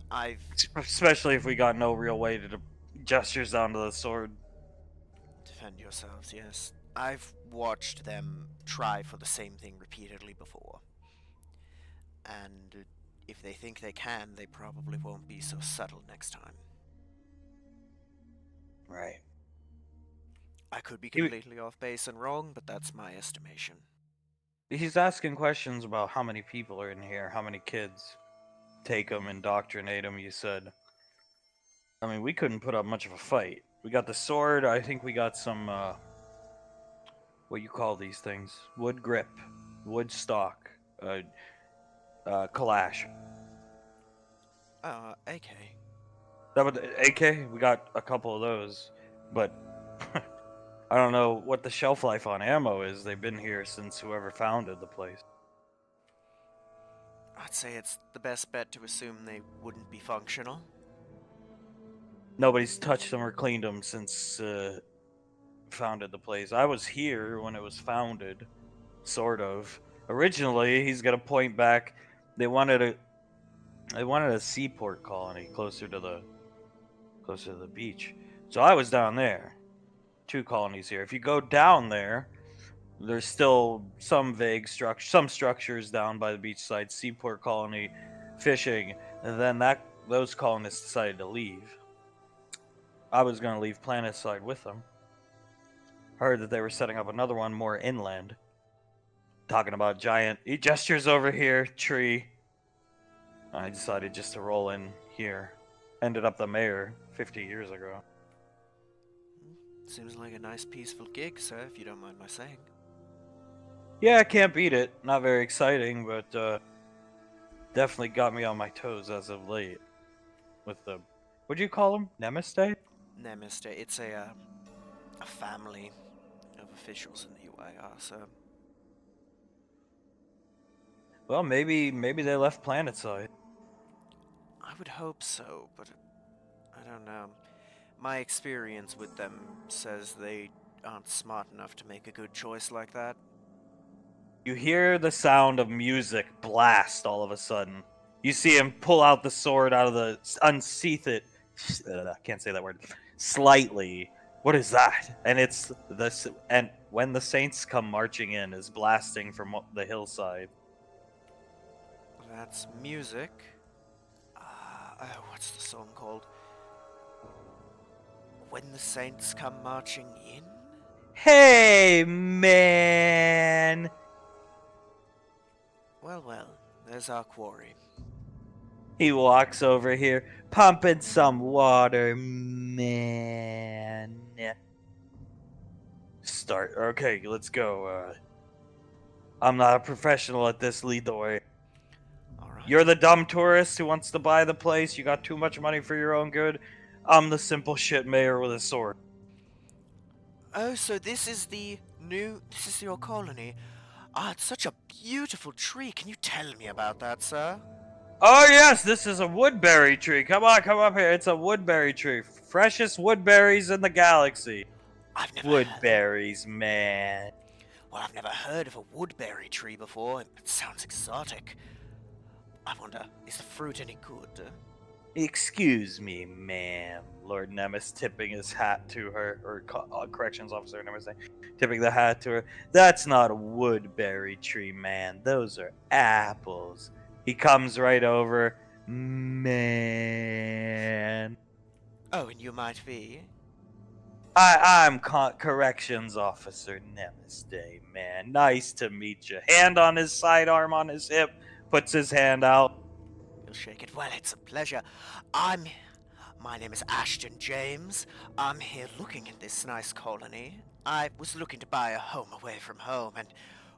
I've Especially if we got no real way to gestures onto the sword. defend yourselves, yes. I've watched them try for the same thing repeatedly before. And if they think they can, they probably won't be so subtle next time. Right. I could be He- completely off base and wrong, but that's my estimation. He's asking questions about how many people are in here, how many kids. Take them, indoctrinate them, you said. I mean, we couldn't put up much of a fight. We got the sword, I think we got some, what you call these things? Wood grip, wood stock, kalash. AK. That would AK. We got a couple of those, but I don't know what the shelf life on ammo is. They've been here since whoever founded the place. I'd say it's the best bet to assume they wouldn't be functional. Nobody's touched them or cleaned them since founded the place. I was here when it was founded, sort of. Originally, he's gonna point back. They wanted a seaport colony closer to the beach. So I was down there. 2 colonies here. If you go down there, there's still some vague structure, some structures down by the beachside, seaport colony, fishing, and then those colonists decided to leave. I was gonna leave Planetside with them. Heard that they were setting up another one more inland. Talking about giant, he gestures over here, tree. I decided just to roll in here. Ended up the mayor 50 years ago. Seems like a nice peaceful gig, sir, if you don't mind my saying. Yeah, I can't beat it. Not very exciting, but definitely got me on my toes as of late. With the, what'd you call them? Namaste? Namaste. It's a family of officials in the UIR, sir. Well, maybe they left Planetside. I would hope so, but I don't know. My experience with them says they aren't smart enough to make a good choice like that. You hear the sound of music blast all of a sudden. You see him pull out the sword out of the unsheath it. I can't say that word. Slightly. What is that? And it's this. And when the saints come marching in, is blasting from the hillside. That's music. What's the song called? When the Saints Come Marching In? Hey, man! Well, there's our quarry. He walks over here, pumping some water, man. Start. Okay, let's go. I'm not a professional at this. Lead the way. Alright. You're the dumb tourist who wants to buy the place. You got too much money for your own good. I'm the simple shit mayor with a sword. Oh, so this is your colony. Ah, it's such a beautiful tree. Can you tell me about that, sir? Oh yes, this is a woodberry tree. Come on, come up here. It's a woodberry tree. Freshest woodberries in the galaxy. I've never Woodberries, man. Well, I've never heard of a woodberry tree before. It sounds exotic. I wonder, is the fruit any good? Excuse me, ma'am. Lord Nemes tipping his hat to her, or corrections officer Nemes tipping the hat to her. That's not a woodberry tree, man. Those are apples. He comes right over, man. Oh, and you might be? I'm corrections officer Namaste, man. Nice to meet you. Hand on his sidearm on his hip, puts his hand out. He'll shake it. Well, it's a pleasure. My name is Ashton James. I'm here looking at this nice colony. I was looking to buy a home away from home, and,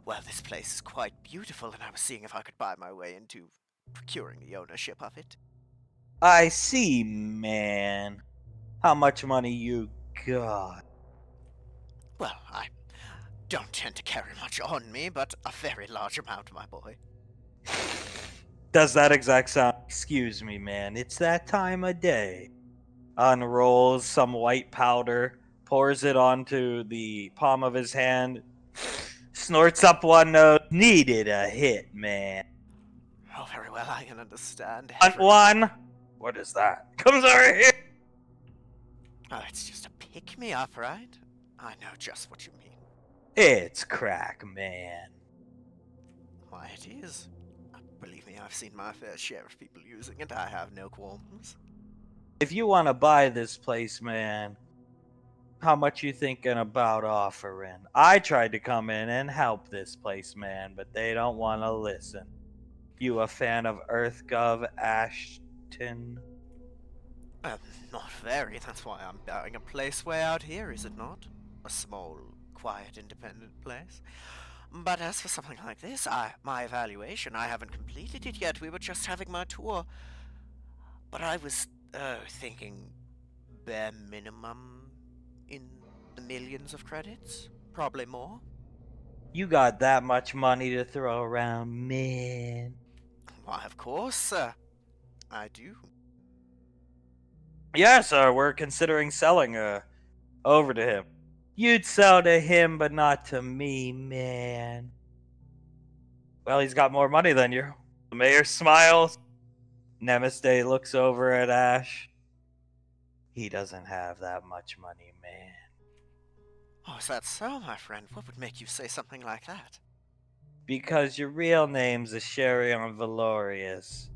well, this place is quite beautiful, and I was seeing if I could buy my way into procuring the ownership of it. I see, man. How much money you got? Well, I don't tend to carry much on me, but a very large amount, my boy. Does that exact sound? Excuse me, man. It's that time of day. Unrolls some white powder, pours it onto the palm of his hand, snorts up one nose. Needed a hit, man. very well, I can understand. One. What is that? Comes over here. Oh, it's just a pick-me-up, right? I know just what you mean. It's crack, man. Why, it is. Believe me, I've seen my fair share of people using it. I have no qualms. If you want to buy this place, man, how much you thinking about offering? I tried to come in and help this place, man, but they don't want to listen. You a fan of EarthGov Ashton? Not very. That's why I'm buying a place way out here, is it not? A small, quiet, independent place. But as for something like this, my evaluation, I haven't completed it yet. We were just having my tour. But I was, thinking bare minimum in the millions of credits? Probably more. You got that much money to throw around, man? Why, of course, sir. I do. Yes, we're considering selling over to him. You'd sell to him, but not to me, man. Well, he's got more money than you. The mayor smiles. Namaste looks over at Ash. He doesn't have that much money, man. Oh, is that so, my friend? What would make you say something like that? Because your real name's Asherion Valorius.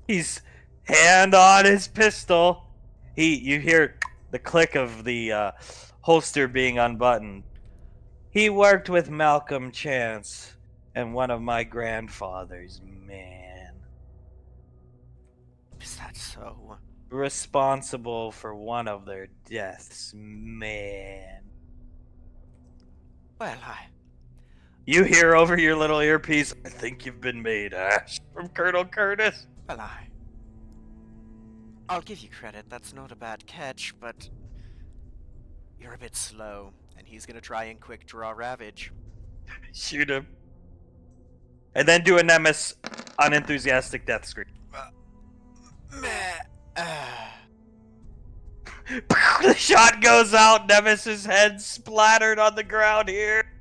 He's hand on his pistol. You hear the click of the holster being unbuttoned. He worked with Malcolm Chance and one of my grandfathers, man. Is that so? Responsible for one of their deaths, man. Well, You hear over your little earpiece, I think you've been made, Ash, from Colonel Curtis. well, I'll give you credit. That's not a bad catch, but you're a bit slow, and he's gonna try and quick draw Ravage. Shoot him. And then do a Nemesis unenthusiastic death scream. Meh. The shot goes out, Nemesis' head splattered on the ground here.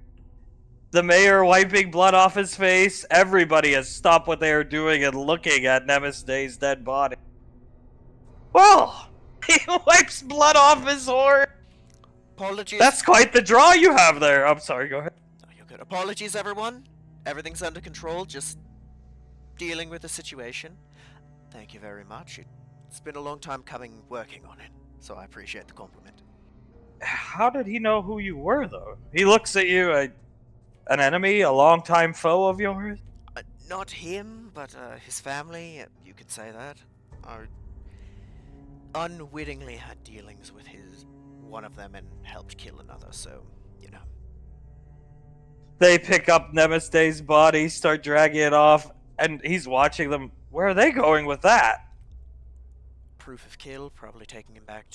The mayor wiping blood off his face. Everybody has stopped what they are doing and looking at Nemesis' dead body. Well, he wipes blood off his horse. Apologies. That's quite the draw you have there. I'm sorry, go ahead. Oh, you're good. Apologies, everyone. Everything's under control. Just dealing with the situation. Thank you very much. It's been a long time coming working on it, so I appreciate the compliment. How did he know who you were, though? He looks at you, an enemy, a longtime foe of yours? Not him, but his family, you could say that, are unwittingly had dealings with one of them and helped kill another, so, you know. They pick up Nemesis' body, start dragging it off, and he's watching them. Where are they going with that? Proof of kill, probably taking him back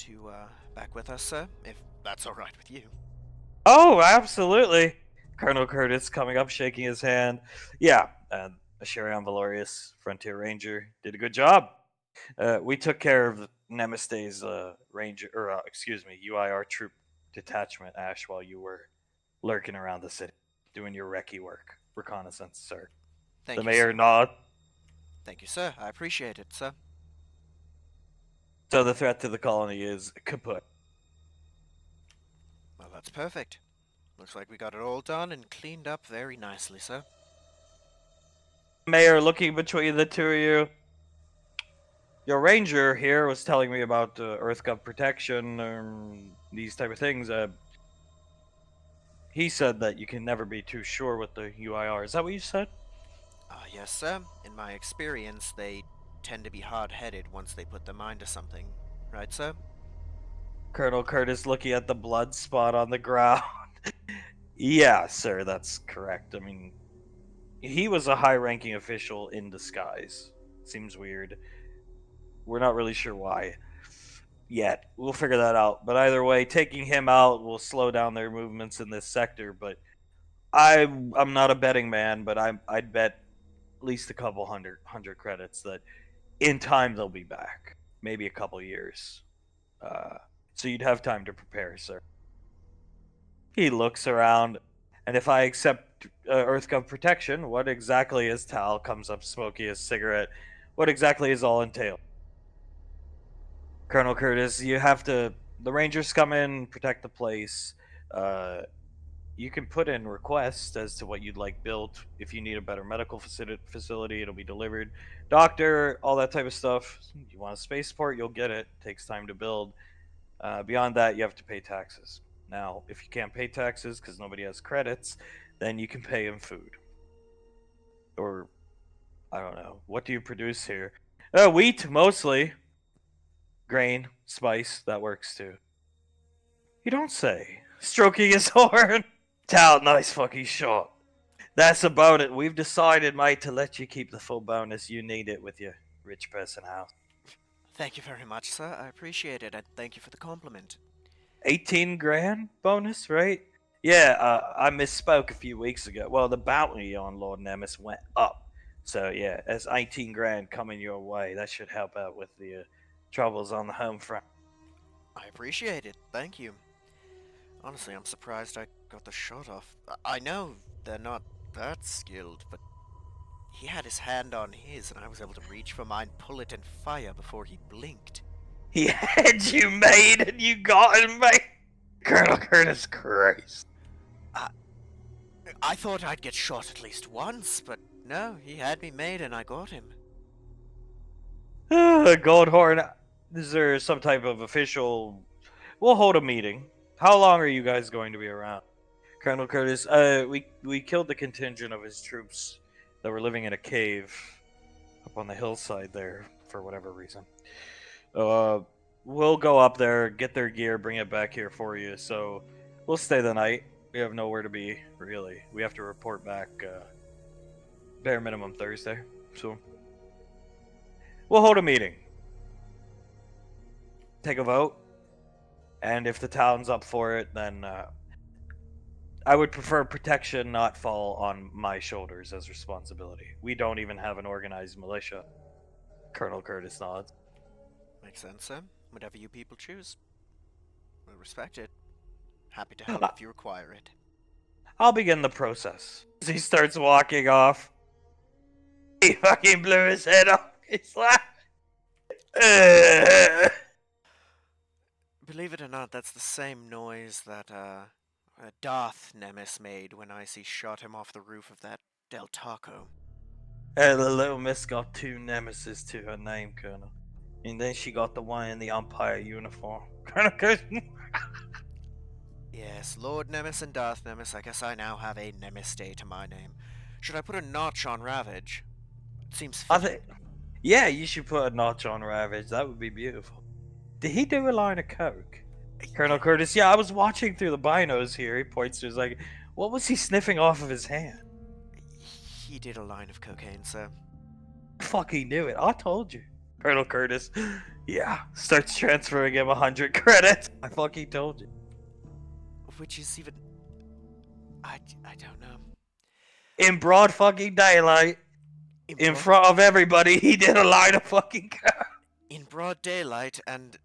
with us, sir, if that's alright with you. Oh, absolutely. Colonel Curtis coming up, shaking his hand. Yeah, Asherion Valorius, Frontier Ranger, did a good job. We took care of Nemesis' UIR troop detachment, Ash, while you were lurking around the city, doing your recce work. Reconnaissance, sir. Thank The you, mayor sir. nods. Thank you, sir. I appreciate it, sir. So the threat to the colony is kaput. Well, that's perfect. Looks like we got it all done and cleaned up very nicely, sir. Mayor looking between the two of you. Your ranger here was telling me about EarthGov protection, these type of things. He said that you can never be too sure with the UIR. Is that what you said? Yes, sir. In my experience, they tend to be hard-headed once they put their mind to something. Right, sir? Colonel Curtis looking at the blood spot on the ground. Yeah, sir, that's correct. I mean, he was a high-ranking official in disguise. Seems weird. We're not really sure why yet. We'll figure that out. But either way, taking him out will slow down their movements in this sector. But I'm not a betting man, but I'd bet at least a couple hundred credits that in time they'll be back. Maybe a couple years. So you'd have time to prepare, sir. He looks around, and if I accept EarthGov protection. What exactly is Tal? Comes up smoky as cigarette. What exactly is all entailed? Colonel Curtis, you have to. The Rangers come in, protect the place. Uh, you can put in requests as to what you'd like built. If you need a better medical facility, it'll be delivered. Doctor, all that type of stuff. You want a spaceport, you'll get it. Takes time to build. Beyond that, you have to pay taxes. Now, if you can't pay taxes because nobody has credits, then you can pay in food. Or, I don't know. What do you produce here? Wheat, mostly. Grain, spice, that works too. You don't say. Stroking his horn. Tal, nice fucking shot. That's about it. We've decided, mate, to let you keep the full bonus. You need it with your rich person house. Thank you very much, sir. I appreciate it, and thank you for the compliment. 18 grand bonus, right? Yeah, I misspoke a few weeks ago. Well, the bounty on Lord Nemes went up. So, yeah, that's 18 grand coming your way. That should help out with the troubles on the home front. I appreciate it. Thank you. Honestly, I'm surprised I got the shot off. I know they're not that skilled, but he had his hand on his, and I was able to reach for mine, pull it, and fire before he blinked. He had you made and you got him made. Colonel Curtis Christ. I thought I'd get shot at least once, but no, he had me made and I got him. Goldhorn, is there some type of official... We'll hold a meeting. How long are you guys going to be around? Colonel Curtis, we killed the contingent of his troops that were living in a cave up on the hillside there for whatever reason. We'll go up there, get their gear, bring it back here for you. So we'll stay the night. We have nowhere to be, really. We have to report back bare minimum Thursday. So we'll hold a meeting. Take a vote. And if the town's up for it, then I would prefer protection not fall on my shoulders as responsibility. We don't even have an organized militia. Colonel Curtis nods. Makes sense, sir. Whatever you people choose. We respect it. Happy to help if you require it. I'll begin the process. As he starts walking off, he fucking blew his head off. He's like, Believe it or not, that's the same noise that, Darth Nemes made when Icy shot him off the roof of that Del Taco. the little miss got two nemesis to her name, Colonel. And then she got the one in the Umpire uniform. Colonel Curtis. Yes, Lord Nemes and Darth Nemes, I guess I now have a Nemes Day to my name. Should I put a notch on Ravage? It seems fitting. Yeah, you should put a notch on Ravage. That would be beautiful. Did he do a line of coke? Colonel Curtis, yeah, I was watching through the binos here. He points to his like, what was he sniffing off of his hand? He did a line of cocaine, sir. Fucking knew it. I told you. Colonel Curtis, yeah, starts transferring him 100 credits. I fucking told you. Which is even... I don't know. In broad fucking daylight, in front of everybody, he did a line of fucking coke. In broad daylight, and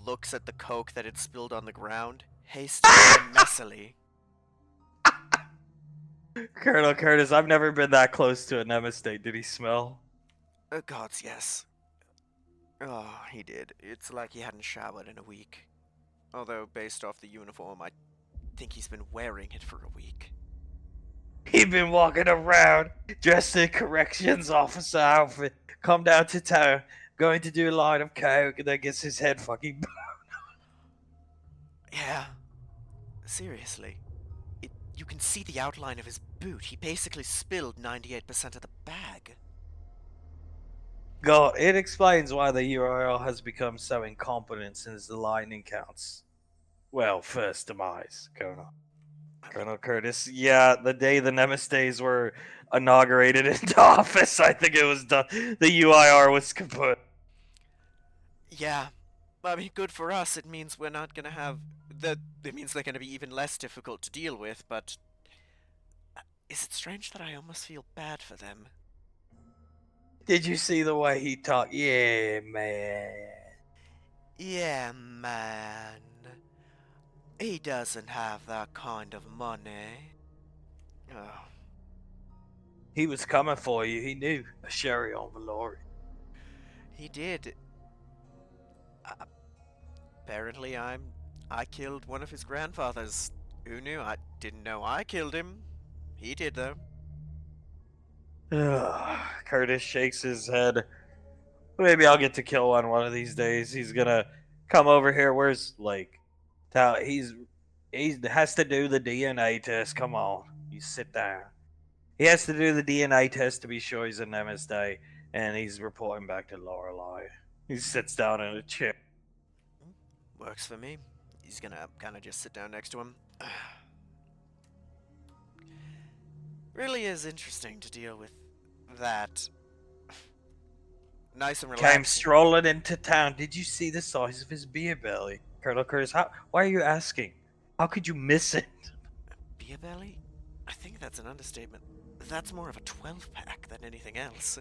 looks at the coke that had spilled on the ground, hastily and messily. Colonel Curtis, I've never been that close to a Nemesis state. Did he smell? Gods, yes. Oh, he did. It's like he hadn't showered in a week. Although, based off the uniform, I think he's been wearing it for a week. He'd been walking around dressed in corrections officer outfit, come down to town, going to do a line of coke, and then gets his head fucking blown. Yeah. Seriously. You can see the outline of his boot. He basically spilled 98% of the bag. God, it explains why the URL has become so incompetent since the lightning counts. Well, first demise, Colonel. Colonel Curtis, yeah, the day the Nemesis days were inaugurated into office, I think it was done. The UIR was kaput. Yeah. I mean, good for us. It means we're not gonna have... It means they're gonna be even less difficult to deal with, but... Is it strange that I almost feel bad for them? Did you see the way he talked? Yeah, man. Yeah, man. He doesn't have that kind of money. Oh, He was coming for you. He knew a sherry on Valori. he did. Uh, apparently, I killed one of his grandfathers. Who knew? I didn't know I killed him. He did, though. Curtis shakes his head. Maybe I'll get to kill one of these days. He's gonna come over here. Where's Lake? He has to do the DNA test. Come on, you sit down. He has to do the DNA test to be sure he's an MSD, and he's reporting back to Lorelei. He sits down in a chair. Works for me. He's gonna kind of just sit down next to him. Really is interesting to deal with that. Nice and Came relaxing. strolling into town. Did you see the size of his beer belly, Colonel Curtis? Why are you asking? How could you miss it? Beer belly? I think that's an understatement. That's more of a 12-pack than anything else.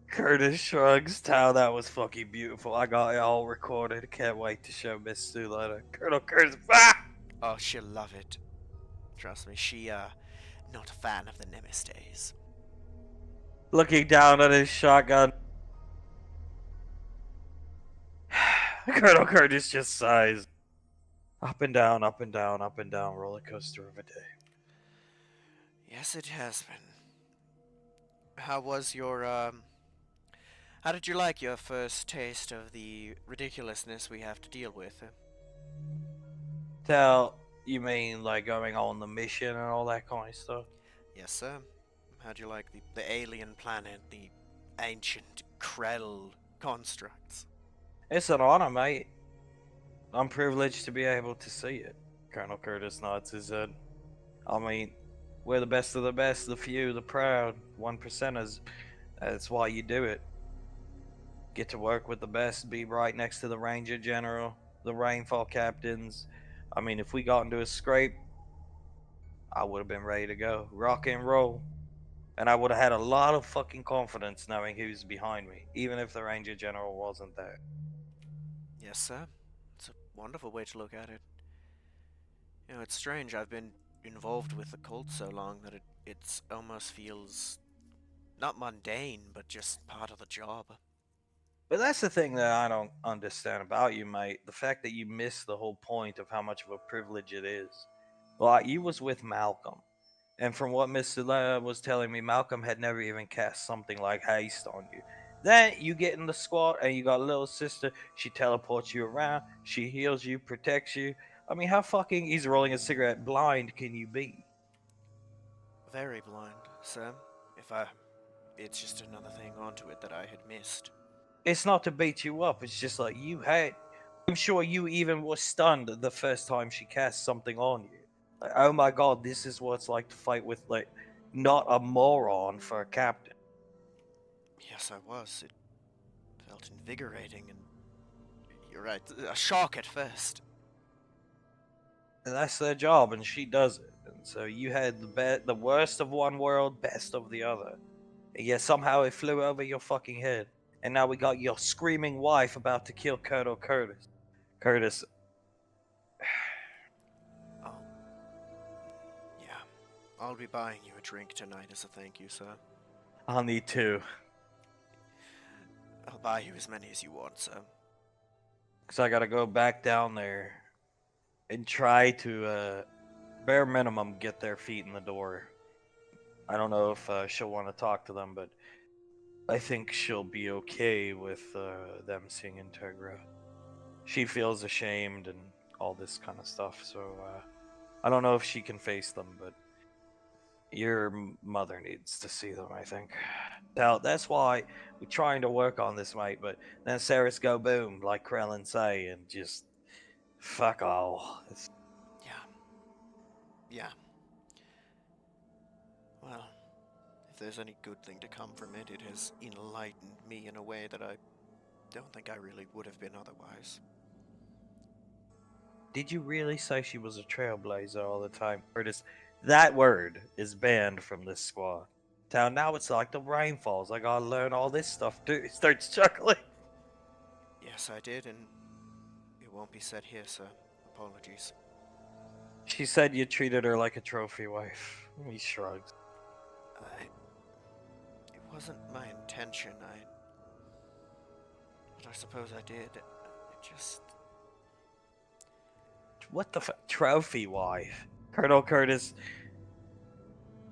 Curtis shrugs. Tao, that was fucking beautiful. I got it all recorded. Can't wait to show Miss Sue later. Colonel Curtis, Oh, she'll love it. Trust me, she, not a fan of the Nemesis days. looking down at his shotgun. Colonel Curtis just sighs. Up and down, up and down, up and down, roller coaster of a day. Yes, it has been. How was your, how did you like your first taste of the ridiculousness we have to deal with? Tell, you mean like going on the mission and all that kind of stuff? Yes, sir. How'd you like the alien planet, the ancient Krell constructs? It's an honor, mate. I'm privileged to be able to see it. Colonel Curtis nods his head. I mean, we're the best of the best, the few, the proud, 1%ers. That's why you do it. Get to work with the best, be right next to the Ranger General, the Rainfall Captains. I mean, if we got into a scrape, I would have been ready to go. Rock and roll. And I would have had a lot of fucking confidence knowing who's behind me, even if the Ranger General wasn't there. Yes, sir. It's a wonderful way to look at it. You know, it's strange. I've been involved with the cult so long that it's almost feels not mundane, but just part of the job. But that's the thing that I don't understand about you, mate. The fact that you miss the whole point of how much of a privilege it is. Like, you was with Malcolm. And from what Mr. Was telling me, Malcolm had never even cast something like haste on you. Then you get in the squad and you got a little sister. She teleports you around. She heals you, protects you. I mean, how fucking, he's rolling a cigarette, blind can you be? Very blind, sir. It's just another thing onto it that I had missed. It's not to beat you up. It's just like you had. I'm sure you even were stunned the first time she cast something on you. Like, oh my god, this is what it's like to fight with, like, not a moron for a captain. Yes, I was. It felt invigorating, and you're right, a shock at first. And that's their job, and she does it. And so you had the worst of one world, best of the other. And yet somehow it flew over your fucking head. And now we got your screaming wife about to kill Colonel Curtis. Curtis, Oh, yeah. I'll be buying you a drink tonight as a thank you, sir. I'll need two. I'll buy you as many as you want, sir. Because I gotta go back down there and try to, bare minimum, get their feet in the door. I don't know if she'll want to talk to them, but I think she'll be okay with them seeing Integra. She feels ashamed and all this kind of stuff, so I don't know if she can face them, but your mother needs to see them, I think. Now, that's why we're trying to work on this, mate, but then Sarah's go boom, like Krell say, and just fuck all. Yeah. Yeah. Well, if there's any good thing to come from it, it has enlightened me in a way that I don't think I really would have been otherwise. Did you really say she was a trailblazer all the time? Curtis, that word is banned from this squad. Now it's like the rain falls. I gotta learn all this stuff too. He starts chuckling. Yes, I did, and it won't be said here, sir. Apologies. She said you treated her like a trophy wife. He shrugs. It wasn't my intention. But I suppose I did. It just. What the trophy wife? Colonel Curtis,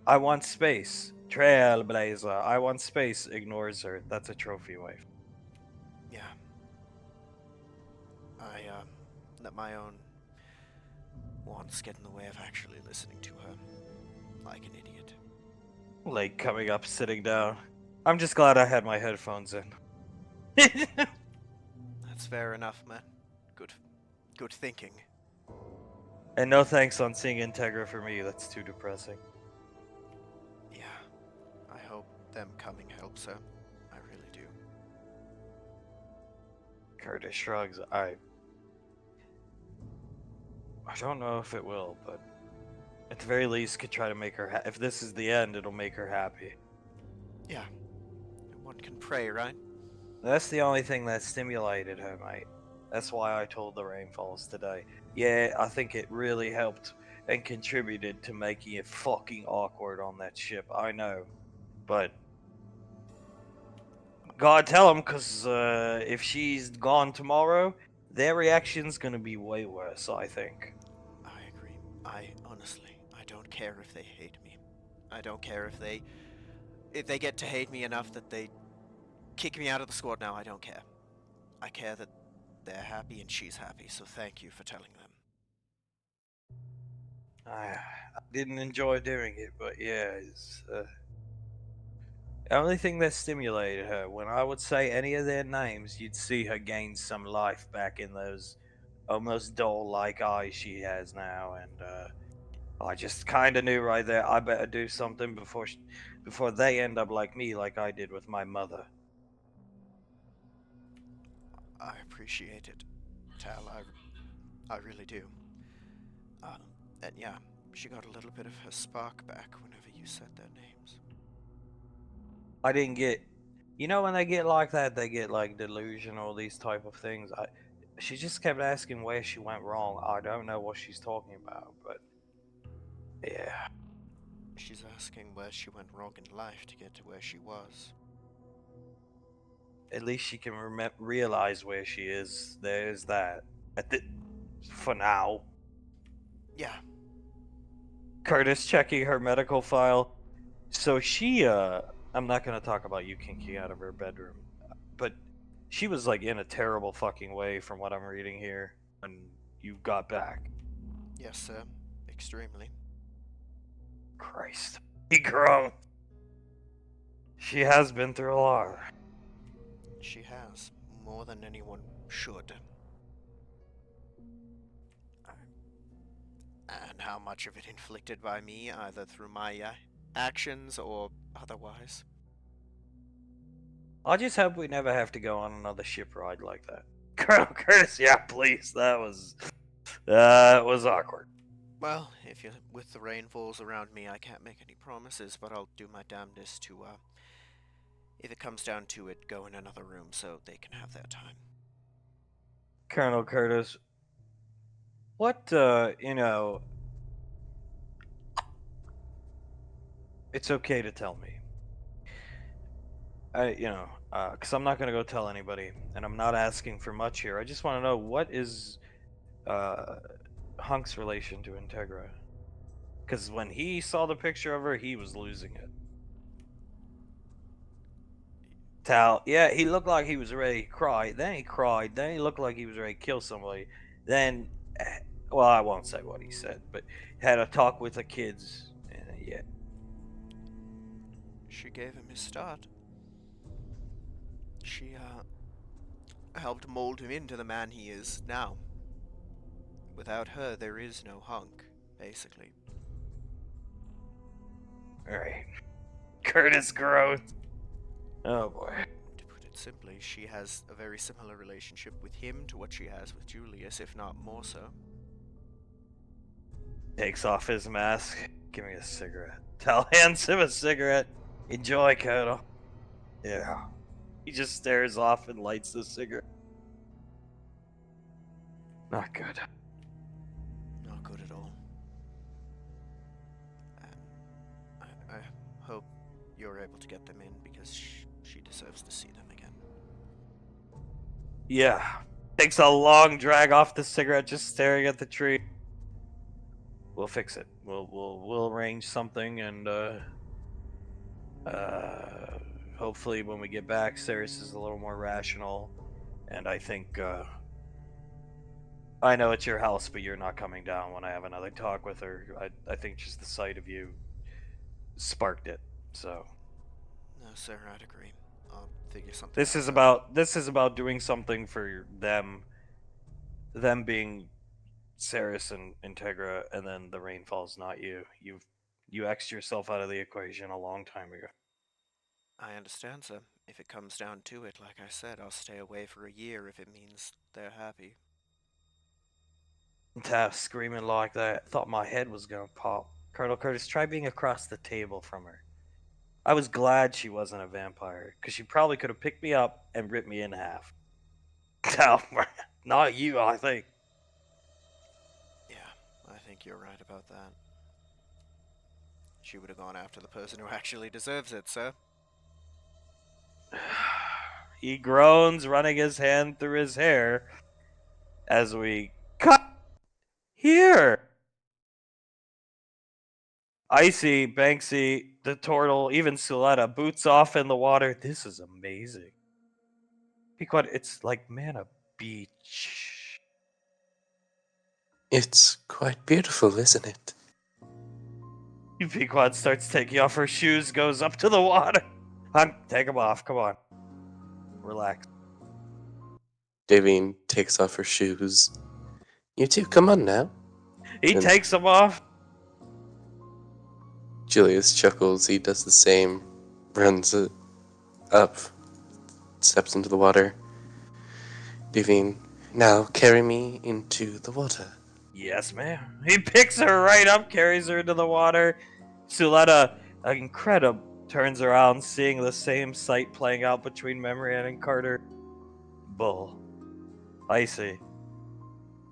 I want space. Trailblazer, I want space, ignores her. That's a trophy wife. Yeah. I, let my own wants get in the way of actually listening to her. Like an idiot. Like coming up, sitting down. I'm just glad I had my headphones in. That's fair enough, man. Good thinking. And no thanks on seeing Integra for me, that's too depressing. Yeah. I hope them coming helps her. I really do. Curtis shrugs. I don't know if it will, but at the very least could try to make her if this is the end, it'll make her happy. Yeah. One can pray, right? That's the only thing that stimulated her, mate. That's why I told the Rainfalls today. Yeah, I think it really helped and contributed to making it fucking awkward on that ship. I know. But gotta tell them, because if she's gone tomorrow, their reaction's gonna be way worse, I think. I agree. Honestly, I don't care if they hate me. I don't care if they get to hate me enough that they kick me out of the squad now. I don't care. I care that they're happy and she's happy, so thank you for telling them. I didn't enjoy doing it, but yeah, it's the only thing that stimulated her. When I would say any of their names, you'd see her gain some life back in those almost doll-like eyes she has now, and I just kind of knew right there I better do something before they end up like me, like I did with my mother. I appreciate it, Tal. I really do. And yeah, she got a little bit of her spark back whenever you said their names. I didn't get, when they get like that, they get like delusional, these type of things. She just kept asking where she went wrong. I don't know what she's talking about, but yeah. She's asking where she went wrong in life to get to where she was. At least she can realize where she is. There's that. For now. Yeah. Curtis checking her medical file. So she, I'm not gonna talk about you kinking out of her bedroom, but she was like in a terrible fucking way from what I'm reading here when you got back. Yes, sir. Extremely. Christ. He grown. She has been through a lot. She has. More than anyone should. And how much of it inflicted by me, either through my actions or otherwise. I just hope we never have to go on another ship ride like that. Colonel Curtis, yeah, please. That was awkward. Well, if you're with the rainfalls around me, I can't make any promises, but I'll do my damnedest to, if it comes down to it, go in another room so they can have their time. Colonel Curtis, what, it's okay to tell me. Because I'm not going to go tell anybody, and I'm not asking for much here. I just want to know, what is Hunk's relation to Integra? Because when he saw the picture of her, he was losing it. Tal, yeah, he looked like he was ready to cry. Then he cried. Then he looked like he was ready to kill somebody. Then, well, I won't say what he said, but had a talk with the kids. Yeah. She gave him his start. She, helped mold him into the man he is now. Without her, there is no Hunk, basically. Alright. Curtis growth. Oh boy. To put it simply, she has a very similar relationship with him to what she has with Julius, if not more so. Takes off his mask. Give me a cigarette. Tal hands him a cigarette. Enjoy, Colonel. Yeah. He just stares off and lights the cigarette. Not good. Not good at all. get them in because she deserves to see them again. Yeah. Takes a long drag off the cigarette, just staring at the tree. We'll fix it. We'll arrange something, and hopefully when we get back, Ceres is a little more rational, and I think I know it's your house, but you're not coming down when I have another talk with her. I think just the sight of you sparked it. So No, sir, I'd agree. I'll figure something this out. is about doing something for them being Ceres and Integra, and then the rainfall's not you. You X'd yourself out of the equation a long time ago. I understand, sir. If it comes down to it, like I said, I'll stay away for a year if it means they're happy. Taff screaming like that, thought my head was gonna pop. Colonel Curtis, try being across the table from her. I was glad she wasn't a vampire, because she probably could have picked me up and ripped me in half. No, not you, I think. Yeah, I think you're right about that. She would have gone after the person who actually deserves it, sir. He groans, running his hand through his hair as we cut here. Icy, Banksy, the turtle, even Suletta, boots off in the water. This is amazing. Pequod, it's like Mana Beach. It's quite beautiful, isn't it? Pequod starts taking off her shoes, goes up to the water. Hunk, take them off, come on. Relax. Davine takes off her shoes. You two, come on now. He And takes them off. Julius chuckles. He does the same. Runs up. Steps into the water. Davine, now carry me into the water. Yes, ma'am. He picks her right up, carries her into the water. Suletta, incredible, turns around, seeing the same sight playing out between Memorian and Carter. Bull. Icy.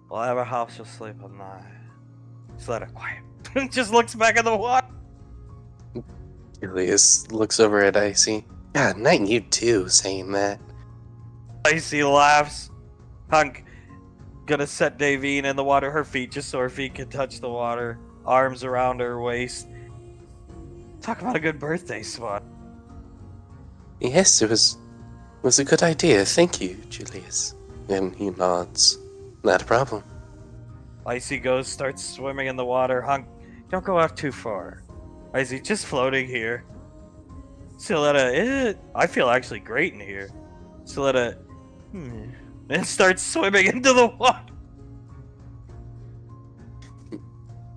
We'll have a house you'll sleep all night. Suletta, quiet. Just looks back at the water. Julius looks over at Icy. God, not you too, saying that. Icy laughs. Hunk, gonna set Davine in the water, her feet, just so her feet can touch the water. Arms around her waist. Talk about a good birthday spot. Yes, it was a good idea. Thank you, Julius. And he nods. Not a problem. Icy starts swimming in the water. Hunk, don't go out too far. Icy, just floating here. Suletta, I feel actually great in here. Suletta, and starts swimming into the water.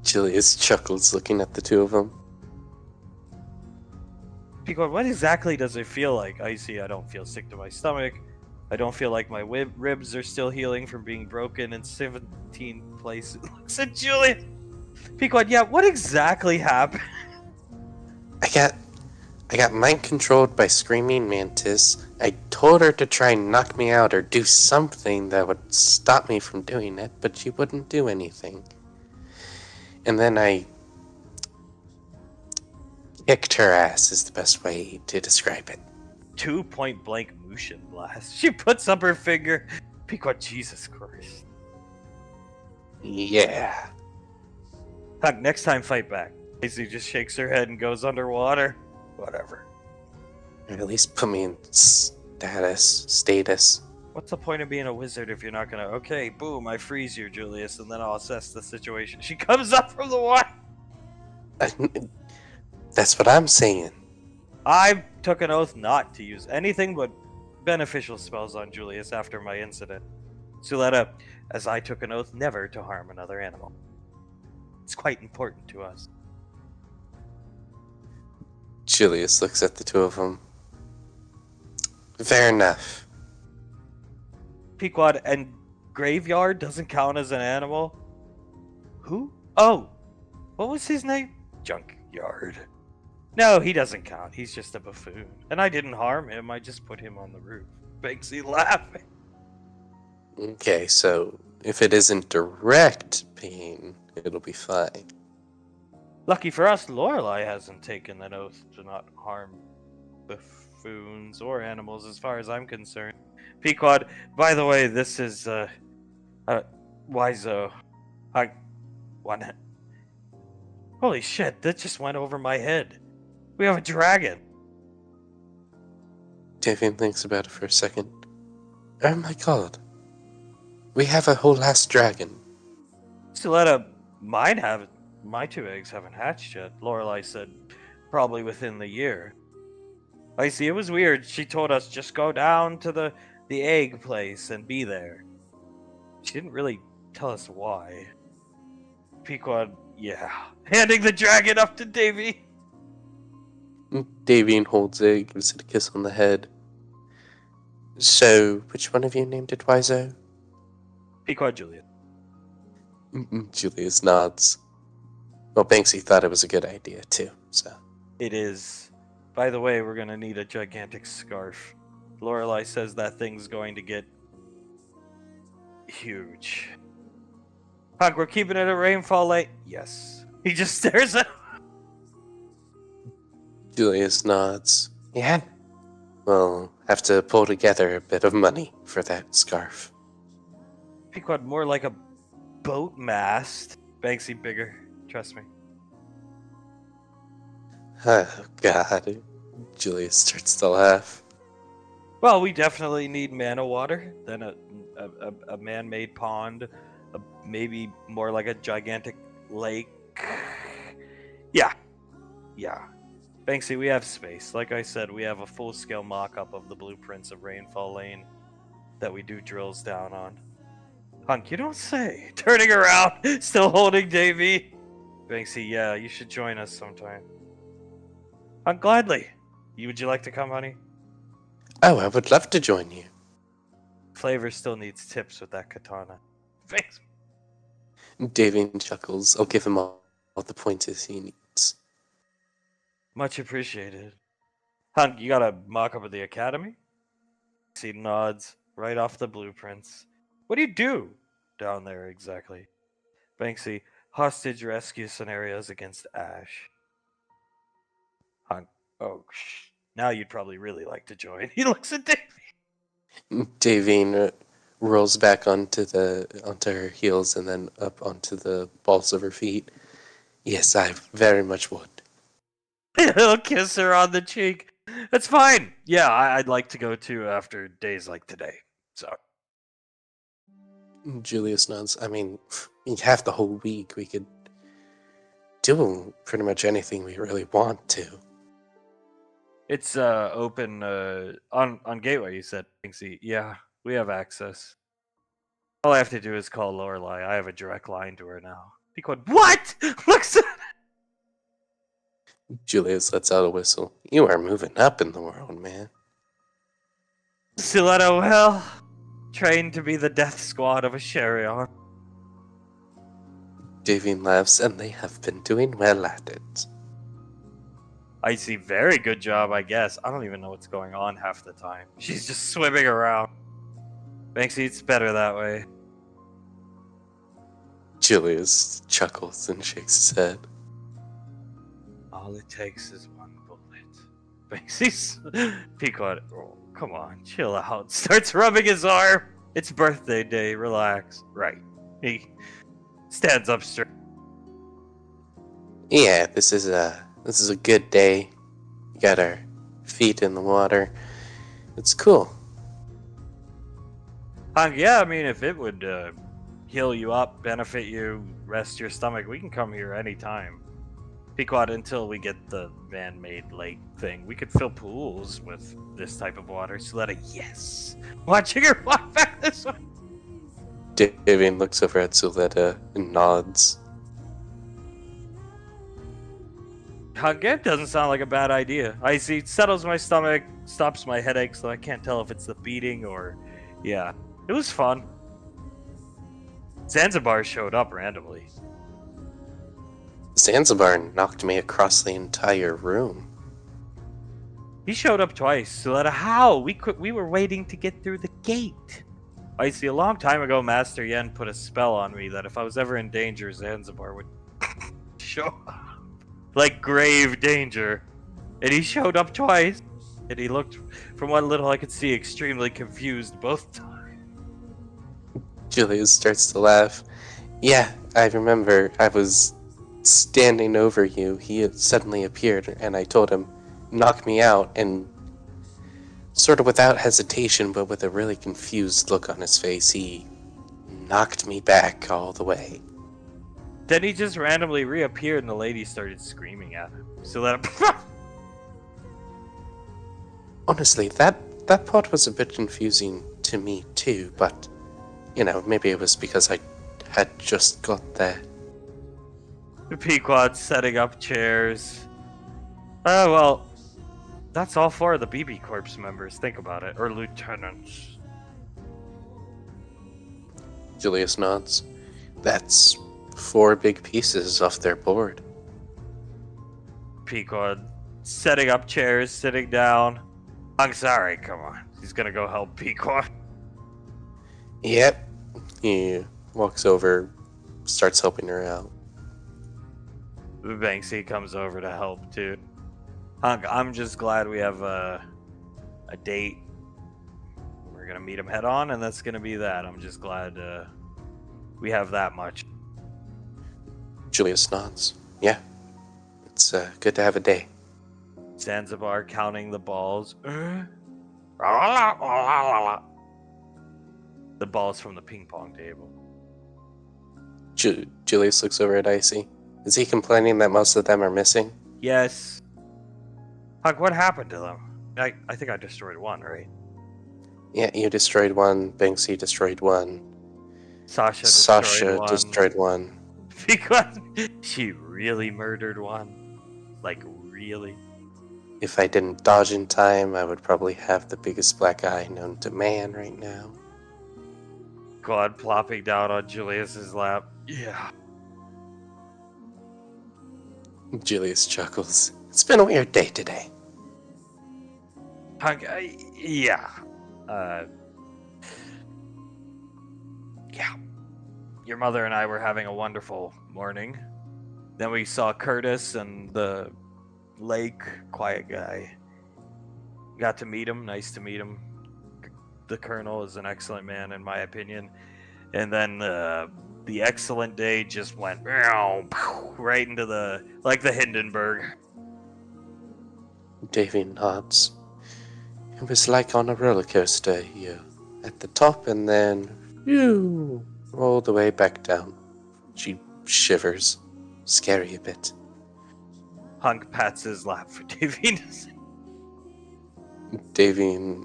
Julius chuckles, looking at the two of them. Pequod, what exactly does it feel like? Icy, I don't feel sick to my stomach. I don't feel like my ribs are still healing from being broken in 17 places. Looks at Julius. Pequod, yeah, what exactly happened? I got mind controlled by Screaming Mantis. I told her to try and knock me out or do something that would stop me from doing it, but she wouldn't do anything. And then I kicked her ass is the best way to describe it. 2 point blank motion blast. She puts up her finger. Pequod, Jesus Christ. Yeah. Hug, next time fight back. Icy just shakes her head and goes underwater. Whatever. Or at least put me in status. What's the point of being a wizard if you're not gonna... Okay, boom, I freeze you, Julius, and then I'll assess the situation. She comes up from the water! That's what I'm saying. I took an oath not to use anything but beneficial spells on Julius after my incident. Suletta, as I took an oath never to harm another animal. It's quite important to us. Julius looks at the two of them. Fair enough. Pequod, and Graveyard doesn't count as an animal? Who? Oh, what was his name? Junkyard. No, he doesn't count. He's just a buffoon. And I didn't harm him. I just put him on the roof. Banksy laughing. Okay, so if it isn't direct pain, it'll be fine. Lucky for us, Lorelei hasn't taken an oath to not harm buffoons or animals as far as I'm concerned. Pequod, by the way, this is, Wizo. What? Holy shit, that just went over my head. We have a dragon. Davian thinks about it for a second. Oh my god. We have a whole ass dragon. Stiletta, my 2 eggs haven't hatched yet. Lorelei said probably within the year. I see, it was weird. She told us just go down to the egg place and be there. She didn't really tell us why. Pequod, yeah. Handing the dragon up to Davy. Davian holds it, gives it a kiss on the head. So, which one of you named it Wizo? Pequod Juliet. Julius nods. Well, Banksy thought it was a good idea, too, so. It is. By the way, we're gonna need a gigantic scarf. Lorelei says that thing's going to get huge. Hunk, we're keeping it at Rainfall Lake. Yes. He just stares at Julius nods. Yeah? We'll have to pull together a bit of money for that scarf. Pequod, more like a boat mast. Banksy bigger. Trust me. Oh, God. Julius starts to laugh. Well, we definitely need mana water, then a man-made pond, maybe more like a gigantic lake. Yeah. Banksy, we have space. Like I said, we have a full-scale mock-up of the blueprints of Rainfall Lane that we do drills down on. Hunk, you don't say. Turning around, still holding Davy. Banksy, yeah, you should join us sometime. Hunk, gladly. Would you like to come, honey? Oh, I would love to join you. Flavor still needs tips with that katana. Thanks. Davian chuckles. I'll give him all the pointers he needs. Much appreciated. Hunk, you got a mock-up of the academy? He nods right off the blueprints. What do you do down there exactly? Banksy, hostage rescue scenarios against Ash. Hunk, oh, now you'd probably really like to join. He looks at Davy. Davian rolls back onto her heels and then up onto the balls of her feet. Yes, I very much would. He'll kiss her on the cheek. That's fine. Yeah, I'd like to go too after days like today. So. Julius nods. I mean, we have the whole week. We could do pretty much anything we really want to. It's open on Gateway, you said, Banksy. Yeah, we have access. All I have to do is call Lorelei. I have a direct line to her now. Pequod, what? Looks at Julius lets out a whistle. You are moving up in the world, man. Stiletto, well, trained to be the death squad of a Sherion. Davian laughs, and they have been doing well at it. I see. Very good job, I guess. I don't even know what's going on half the time. She's just swimming around. Banksy, it's better that way. Julius chuckles and shakes his head. All it takes is one bullet. Banksy's Pequod, oh, come on, chill out. Starts rubbing his arm. It's birthday day, relax. Right. He stands up straight. Yeah, this is a good day. We got our feet in the water. It's cool. Yeah, I mean, if it would heal you up, benefit you, rest your stomach, we can come here anytime. Pequod, until we get the man-made lake thing, we could fill pools with this type of water. Suletta, yes. Watching her walk back this way. Davian looks over at Suletta and nods. It doesn't sound like a bad idea. I see, it settles my stomach, stops my headache, so I can't tell if it's the beating or... Yeah, it was fun. Zanzibar showed up randomly. Zanzibar knocked me across the entire room. He showed up twice. Suletta, how? We were waiting to get through the gate. I see, a long time ago, Master Yen put a spell on me that if I was ever in danger, Zanzibar would show up. Like grave danger. And he showed up twice. And he looked, from what little I could see, extremely confused both times. Julius starts to laugh. Yeah, I remember. I was standing over you. He had suddenly appeared, and I told him, knock me out, and sort of without hesitation, but with a really confused look on his face, he knocked me back all the way. Then he just randomly reappeared and the lady started screaming at him. So that Honestly, that part was a bit confusing to me too, but, maybe it was because I had just got there. Pequod setting up chairs. Oh, well, that's all four of the BB Corps members, think about it. Or lieutenants. Julius nods. That's 4 big pieces off their board. Pequod setting up chairs, sitting down. I'm sorry, come on. He's gonna go help Pequod. Yep. He walks over, starts helping her out. Banksy comes over to help too. Hunk, I'm just glad we have a date. We're gonna meet him head on, and that's gonna be that. I'm just glad we have that much. Julius nods. Yeah. It's good to have a day. Zanzibar counting the balls. The balls from the ping pong table. Julius looks over at Icy. Is he complaining that most of them are missing? Yes. Hunk, what happened to them? I think I destroyed one, right? Yeah, you destroyed one. Banksy destroyed one. Sasha destroyed one. Because she really murdered one. Like, really? If I didn't dodge in time, I would probably have the biggest black eye known to man right now. Quad plopping down on Julius's lap. Yeah. Julius chuckles. It's been a weird day today. Hunk, yeah. Yeah. Your mother and I were having a wonderful morning. Then we saw Curtis and the lake, quiet guy. Got to meet him. Nice to meet him. The Colonel is an excellent man, in my opinion. And then the excellent day just went right into the Hindenburg. Davy nods. It was like on a roller coaster. You at the top and then all the way back down. She shivers. Scary a bit. Hunk pats his lap for Davy. Davy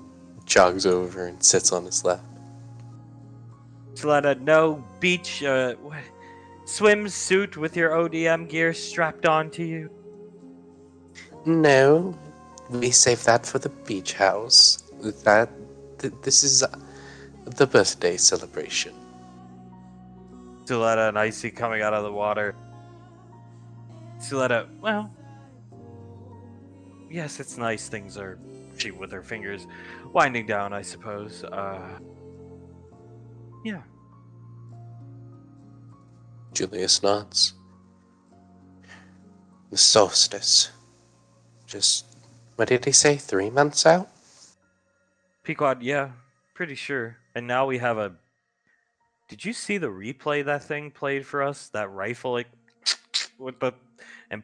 jogs over and sits on his lap. Sletta, no beach swimsuit with your ODM gear strapped onto you. No, we save that for the beach house. This is the birthday celebration. Suletta and Icy coming out of the water. Suletta, well, yes, it's nice. Things are, she with her fingers winding down, I suppose. Yeah. Julius nods. The solstice. Just, what did he say, 3 months out? Pequod, yeah, pretty sure. And now we have a... Did you see the replay that thing played for us? That rifle, like, with the... And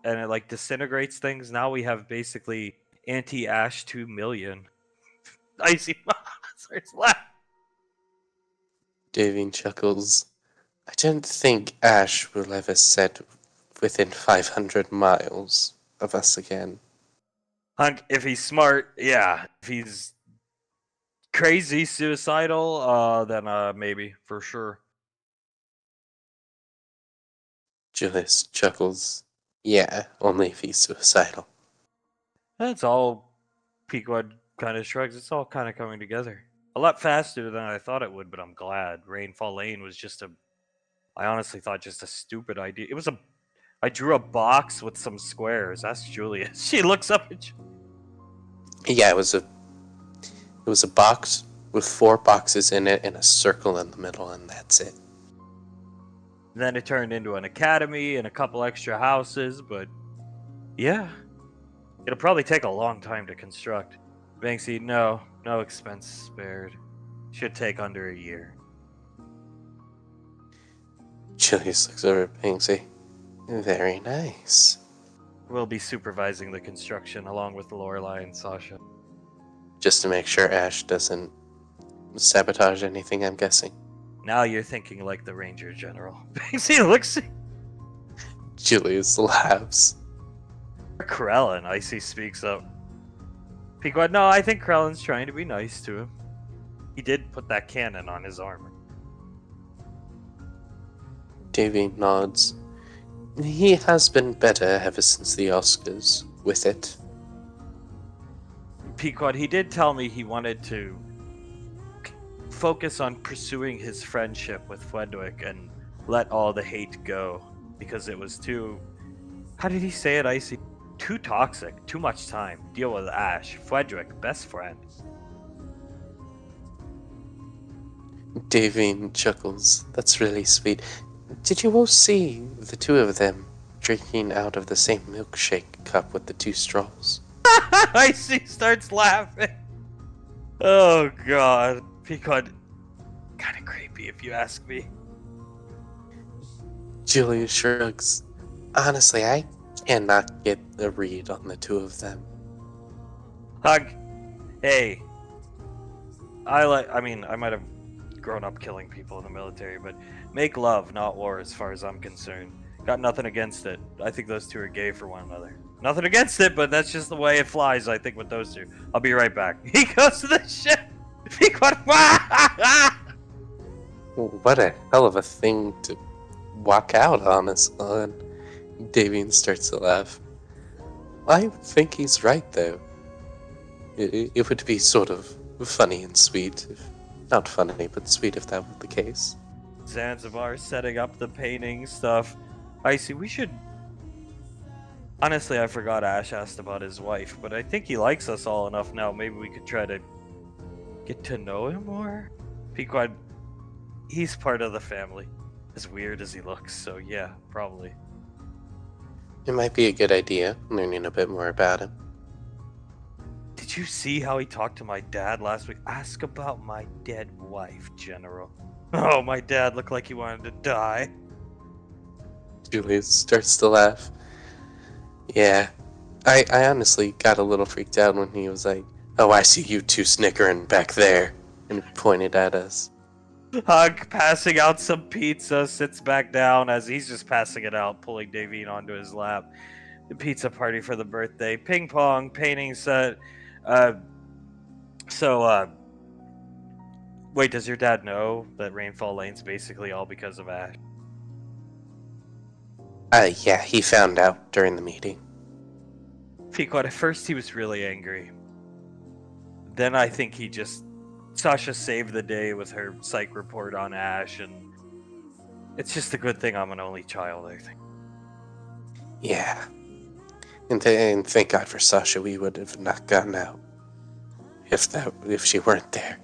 it, like, disintegrates things. Now we have basically anti-Ash 2 million. Icy starts laughing. Davy chuckles. I don't think Ash will ever set within 500 miles of us again. Hunk, if he's smart, yeah. If he's crazy, suicidal, then maybe, for sure. Julius chuckles. Yeah, only if he's suicidal. That's all. Pequod kind of shrugs. It's all kind of coming together. A lot faster than I thought it would, but I'm glad. Rainfall Lane was just I honestly thought just a stupid idea. It was I drew a box with some squares. That's Julia. She looks up at you. Yeah, it was a box with 4 boxes in it and a circle in the middle, and that's it. Then it turned into an academy and a couple extra houses, but yeah. It'll probably take a long time to construct. Banksy, no expense spared. Should take under a year. Julius looks over at Banksy. Very nice. We'll be supervising the construction along with Lorelai and Sasha. Just to make sure Ash doesn't sabotage anything, I'm guessing. Now you're thinking like the Ranger General. Banksy looks. Julius laughs. Krell, and Icy speaks up. Pequod, no, I think Krellin's trying to be nice to him. He did put that cannon on his armor. Davy nods. He has been better ever since the Oscars with it. Pequod, he did tell me he wanted to focus on pursuing his friendship with Fledwick and let all the hate go because it was too. How did he say it, Icy? Too toxic, too much time. Deal with Ash. Fledwick, best friend. Davy chuckles. That's really sweet. Did you all see the two of them drinking out of the same milkshake cup with the two straws? Icy starts laughing. Oh god. Pequod, kinda creepy if you ask me. Julius shrugs. Honestly, I cannot get a read on the two of them. Hug. Hey. I might have grown up killing people in the military, but make love, not war, as far as I'm concerned. Got nothing against it. I think those two are gay for one another. Nothing against it, but that's just the way it flies, I think, with those two. I'll be right back. He goes to the ship. He got. What a hell of a thing to walk out on us on. Davian starts to laugh. I think he's right, though. It would be sort of funny and sweet. Not funny, but sweet if that were the case. Zanzibar setting up the painting stuff. Icy, we should. Honestly, I forgot Ash asked about his wife, but I think he likes us all enough now. Maybe we could try to get to know him more? Pequod, he's part of the family. As weird as he looks, so yeah, probably. It might be a good idea, learning a bit more about him. Did you see how he talked to my dad last week? Ask about my dead wife, General. Oh, my dad looked like he wanted to die. Julius starts to laugh. Yeah, I honestly got a little freaked out when he was like, "Oh, I see you two snickering back there," and pointed at us. Hug passing out some pizza, sits back down as he's just passing it out, pulling Davine onto his lap. The pizza party for the birthday, ping pong, painting set. Wait, does your dad know that Rainfall Lane's basically all because of Ash? Yeah, he found out during the meeting. Pequod, at first he was really angry. Then I think Sasha saved the day with her psych report on Ash, and it's just a good thing I'm an only child, I think. Yeah. And thank God for Sasha, we would have not gotten out if she weren't there.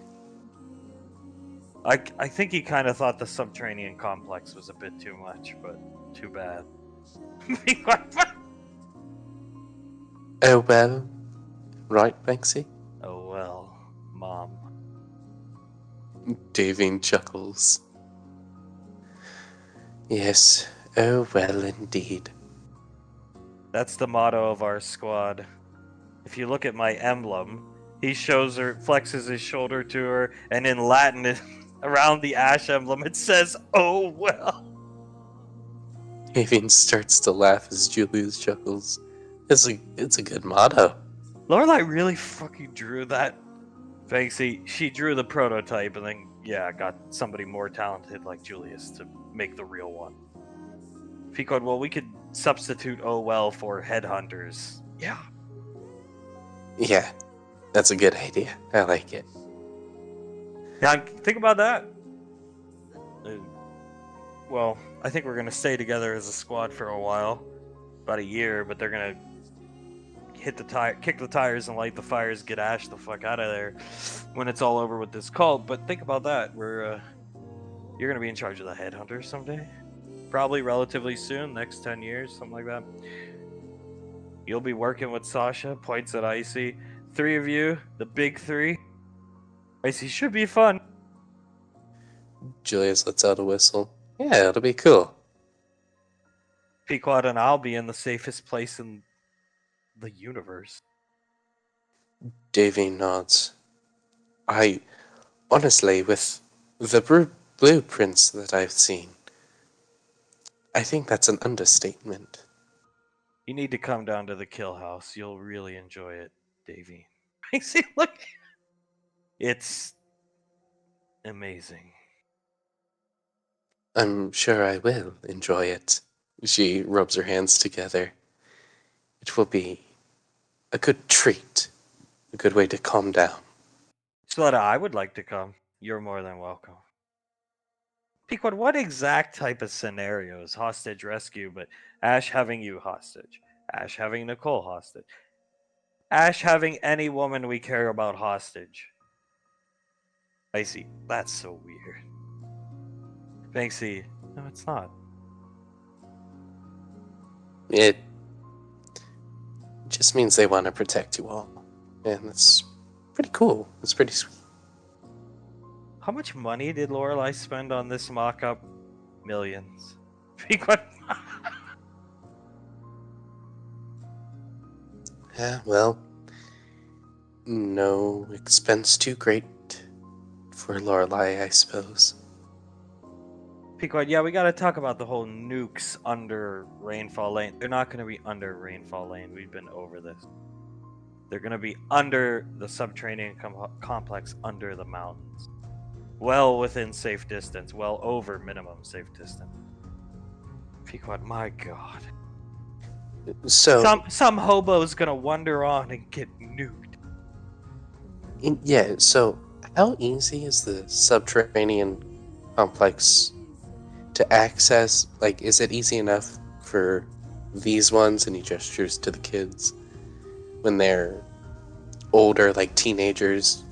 I think he kind of thought the subterranean complex was a bit too much, but too bad. Oh well. Right, Banksy? Oh well, Mom. Davine chuckles. Yes, oh well indeed. That's the motto of our squad. If you look at my emblem, he shows her, flexes his shoulder to her, and in Latin, around the Ash emblem, it says, "Oh well." Davine starts to laugh as Julius chuckles. It's a good motto. Lorelai really fucking drew that. Banksy, she drew the prototype and then, got somebody more talented like Julius to make the real one. Pequod, well, we could substitute "oh well" for headhunters. Yeah. Yeah, that's a good idea. I like it. Yeah, think about that. Well, I think we're gonna stay together as a squad for a while, about a year. But they're gonna kick the tires, and light the fires. Get Ash the fuck out of there when it's all over with this cult. But think about that. You're gonna be in charge of the headhunters someday, probably relatively soon, next 10 years, something like that. You'll be working with Sasha, points at Icy. 3 of you, the big 3. Icy should be fun. Julius lets out a whistle. Yeah, it'll be cool. Pequod and I'll be in the safest place in the universe. Davy nods. Honestly, with the blueprints that I've seen, I think that's an understatement. You need to come down to the kill house. You'll really enjoy it, Davy. Icy, look. It's amazing. I'm sure I will enjoy it. She rubs her hands together. It will be a good treat, a good way to calm down. Sletta, I would like to come. You're more than welcome. Pequod, what exact type of scenarios? Hostage rescue, but Ash having you hostage. Ash having Nicole hostage. Ash having any woman we care about hostage. Icy, that's so weird. Banksy, no, it's not. It just means they want to protect you all. And that's pretty cool. It's pretty sweet. How much money did Lorelai spend on this mock-up? Millions. Pequod. Yeah, well, no expense too great for Lorelai, I suppose. Pequod, yeah, we gotta talk about the whole nukes under Rainfall Lane. They're not gonna be under Rainfall Lane. We've been over this. They're gonna be under the subterranean complex under the mountains. Well within safe distance. Well over minimum safe distance. Pequod, my god. So, Some hobo's gonna wander on and get nuked. yeah, so how easy is the subterranean complex to access? Like, is it easy enough for these ones, and he gestures to the kids, when they're older, like teenagers?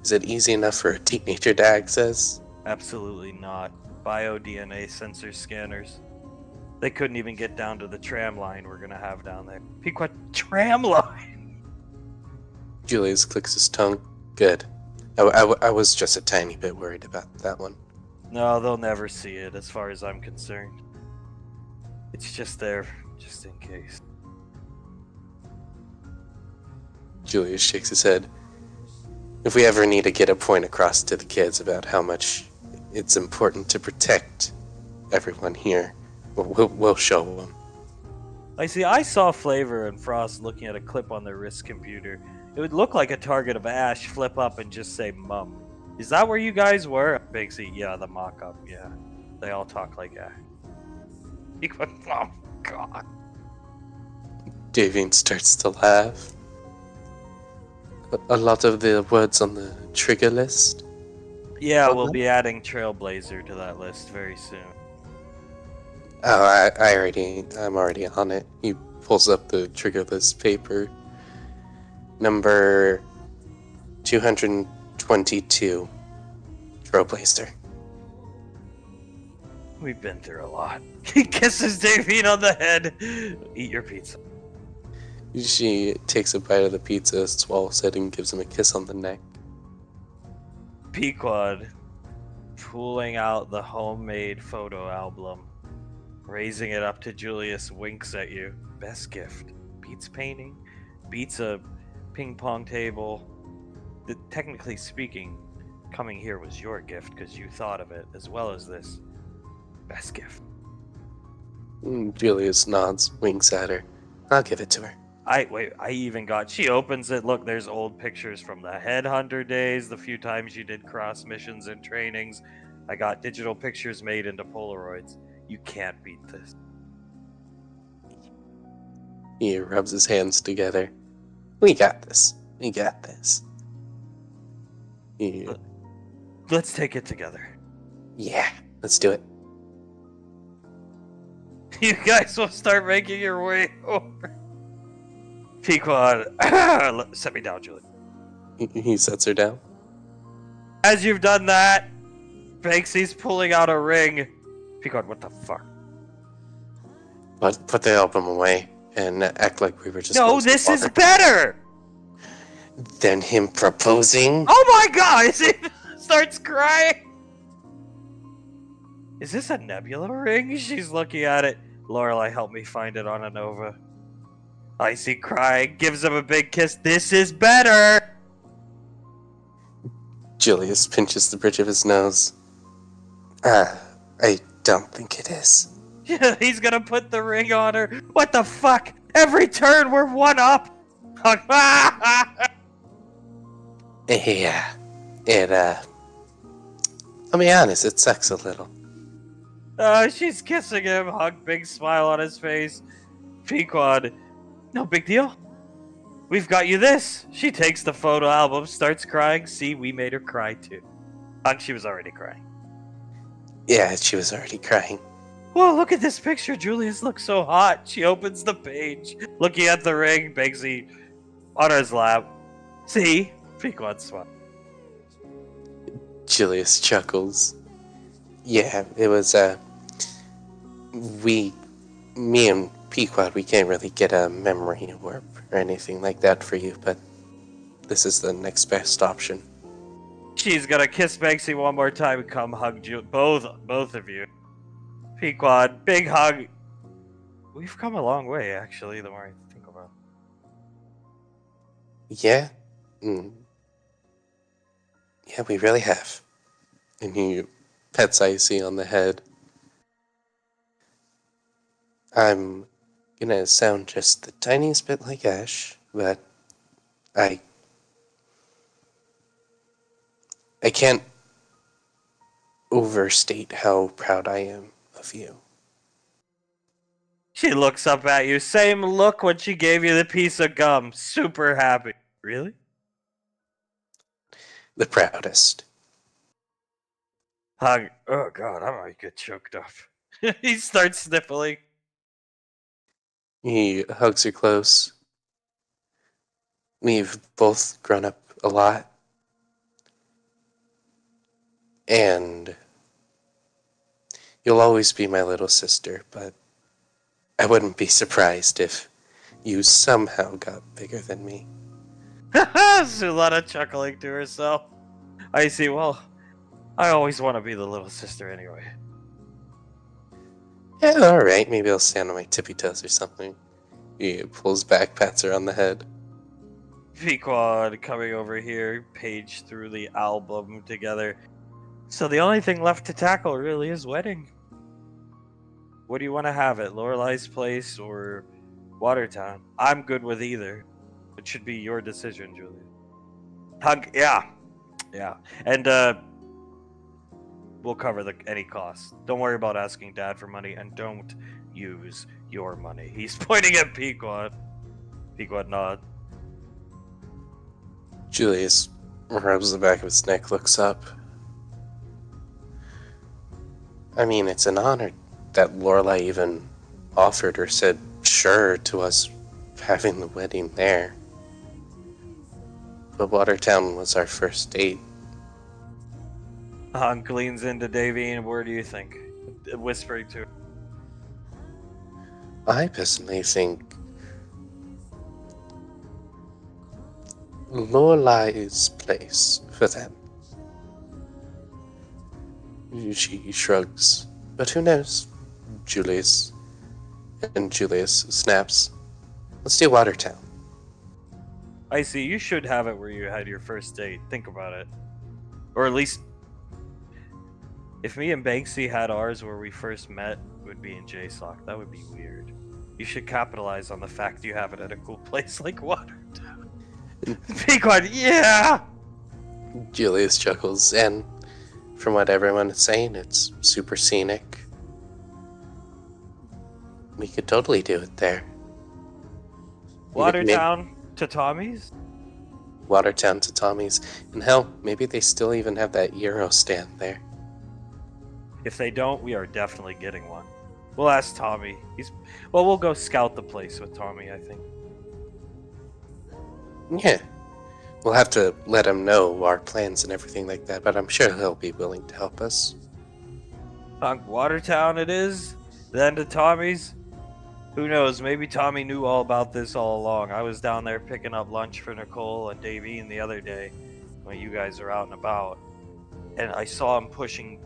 Is it easy enough for a teenager to access? Absolutely not. Bio-DNA sensor scanners. They couldn't even get down to the tram line we're gonna have down there. Pequod, tram line! Julius clicks his tongue. Good. I was just a tiny bit worried about that one. No, they'll never see it as far as I'm concerned. It's just there, just in case. Julius shakes his head. If we ever need to get a point across to the kids about how much it's important to protect everyone here, we'll show them. I see, I saw Flavor and Frost looking at a clip on their wrist computer. It would look like a target of Ash flip up and just say Mum. Is that where you guys were? Bigsy, yeah, the mock-up, yeah. They all talk like Ash. He went, oh god. Davian starts to laugh. A lot of the words on the trigger list. Yeah, Okay. we'll be adding Trailblazer to that list very soon. Oh, I'm already on it. He pulls up the trigger list paper. Number 222. Trailblazer. We've been through a lot. He kisses Davine on the head. Eat your pizza. She takes a bite of the pizza, swallows it, and gives him a kiss on the neck. Pequod pulling out the homemade photo album, raising it up to Julius, winks at you. Best gift. Beats painting, beats a ping pong table. Technically speaking, coming here was your gift because you thought of it, as well as this. Best gift. Julius nods, winks at her. I'll give it to her. She opens it. Look, there's old pictures from the Headhunter days, the few times you did cross missions and trainings. I got digital pictures made into Polaroids. You can't beat this. He rubs his hands together. We got this. We got this. Let's take it together. Yeah, let's do it. You guys will start making your way over. Pequod, set me down, Julie. He sets her down. As you've done that, Banksy's pulling out a ring. Pequod, what the fuck? Put the album away. and act like we were just No, going to this is water. better! Than him proposing? Oh my god! He starts crying! Is this a nebula ring? She's looking at it. Lorelai, help me find it on a Nova. Icy crying, gives him a big kiss. This is better! Julius pinches the bridge of his nose. I don't think it is. Yeah, he's gonna put the ring on her. What the fuck? Every turn we're one up! Yeah. I'll be honest, it sucks a little. She's kissing him, hug, big smile on his face. Pequod, no big deal. We've got you this. She takes the photo album, starts crying. See, we made her cry too. She was already crying. Yeah, she was already crying. Whoa, look at this picture. Julius looks so hot. She opens the page, looking at the ring, Banksy on his lap. See? Pequod smile. Julius chuckles. Yeah, it was, me and Pequod, we can't really get a memory warp or anything like that for you, but this is the next best option. She's gonna kiss Banksy one more time and come hug both of you. Pequod, big hug. We've come a long way, actually, the more I think about it. Yeah? Yeah, we really have. And he pets Icy on the head. I'm gonna sound just the tiniest bit like Ash, but I can't overstate how proud I am of you. She looks up at you. Same look when she gave you the piece of gum. Super happy. Really? The proudest. Hug. Oh god, I might get choked up. He starts sniffling. He hugs her close. We've both grown up a lot. And you'll always be my little sister, but I wouldn't be surprised if you somehow got bigger than me. Sulana chuckling to herself. I see, well, I always want to be the little sister anyway. Yeah, alright, maybe I'll stand on my tippy toes or something. He pulls back, pats her on the head. Pequod coming over here, page through the album together. So the only thing left to tackle really is wedding. What do you want to have it? Lorelai's place or Watertown? I'm good with either. It should be your decision, Julia. Hug, yeah. And we'll cover any costs. Don't worry about asking Dad for money, and don't use your money. He's pointing at Pequod. Pequod nod. Julius rubs the back of his neck, looks up. I mean, it's an honor that Lorelai even offered or said sure to us having the wedding there. But Watertown was our first date. Hunk leans into Davine. Where do you think? Whispering to her. I personally think Lorelai's place for them. She shrugs. But who knows? Julius snaps. Let's do Watertown. I see. You should have it where you had your first date. Think about it. Or at least, if me and Banksy had ours where we first met, it would be in JSOC. That would be weird. You should capitalize on the fact you have it at a cool place like Watertown. Pequod, yeah! Julius chuckles, and from what everyone is saying, it's super scenic. We could totally do it there. Watertown to Tommy's? Watertown to Tommy's. And hell, maybe they still even have that Euro stand there. If they don't, we are definitely getting one. We'll ask Tommy. We'll go scout the place with Tommy, I think. Yeah. We'll have to let him know our plans and everything like that, but I'm sure he'll be willing to help us. Watertown it is, then to Tommy's. Who knows? Maybe Tommy knew all about this all along. I was down there picking up lunch for Nicole and Davine the other day when you guys are out and about, and I saw him pushing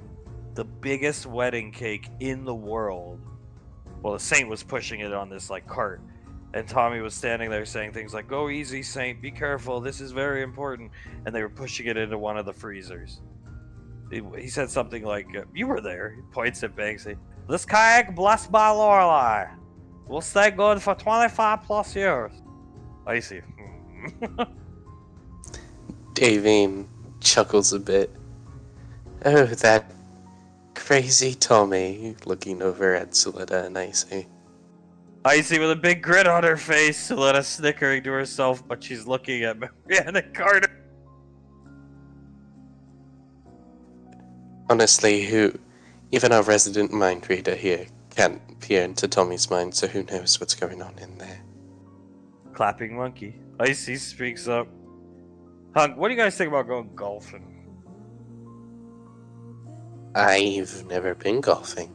the biggest wedding cake in the world. Well, the Saint was pushing it on this like cart, and Tommy was standing there saying things like, "Go easy, Saint. Be careful. This is very important." And they were pushing it into one of the freezers. He said something like, "You were there." He points at Banksy. "This kayak blessed by Lorelei will stay good for 25 plus years." I see. Davine chuckles a bit. Oh, that crazy Tommy, looking over at Suletta and Icy. Icy with a big grin on her face, Suletta snickering to herself, but she's looking at Marianne Carter. Honestly, even our resident mind reader here can't peer into Tommy's mind, so who knows what's going on in there. Clapping monkey. Icy speaks up. Hunk, what do you guys think about going golfing? I've never been golfing.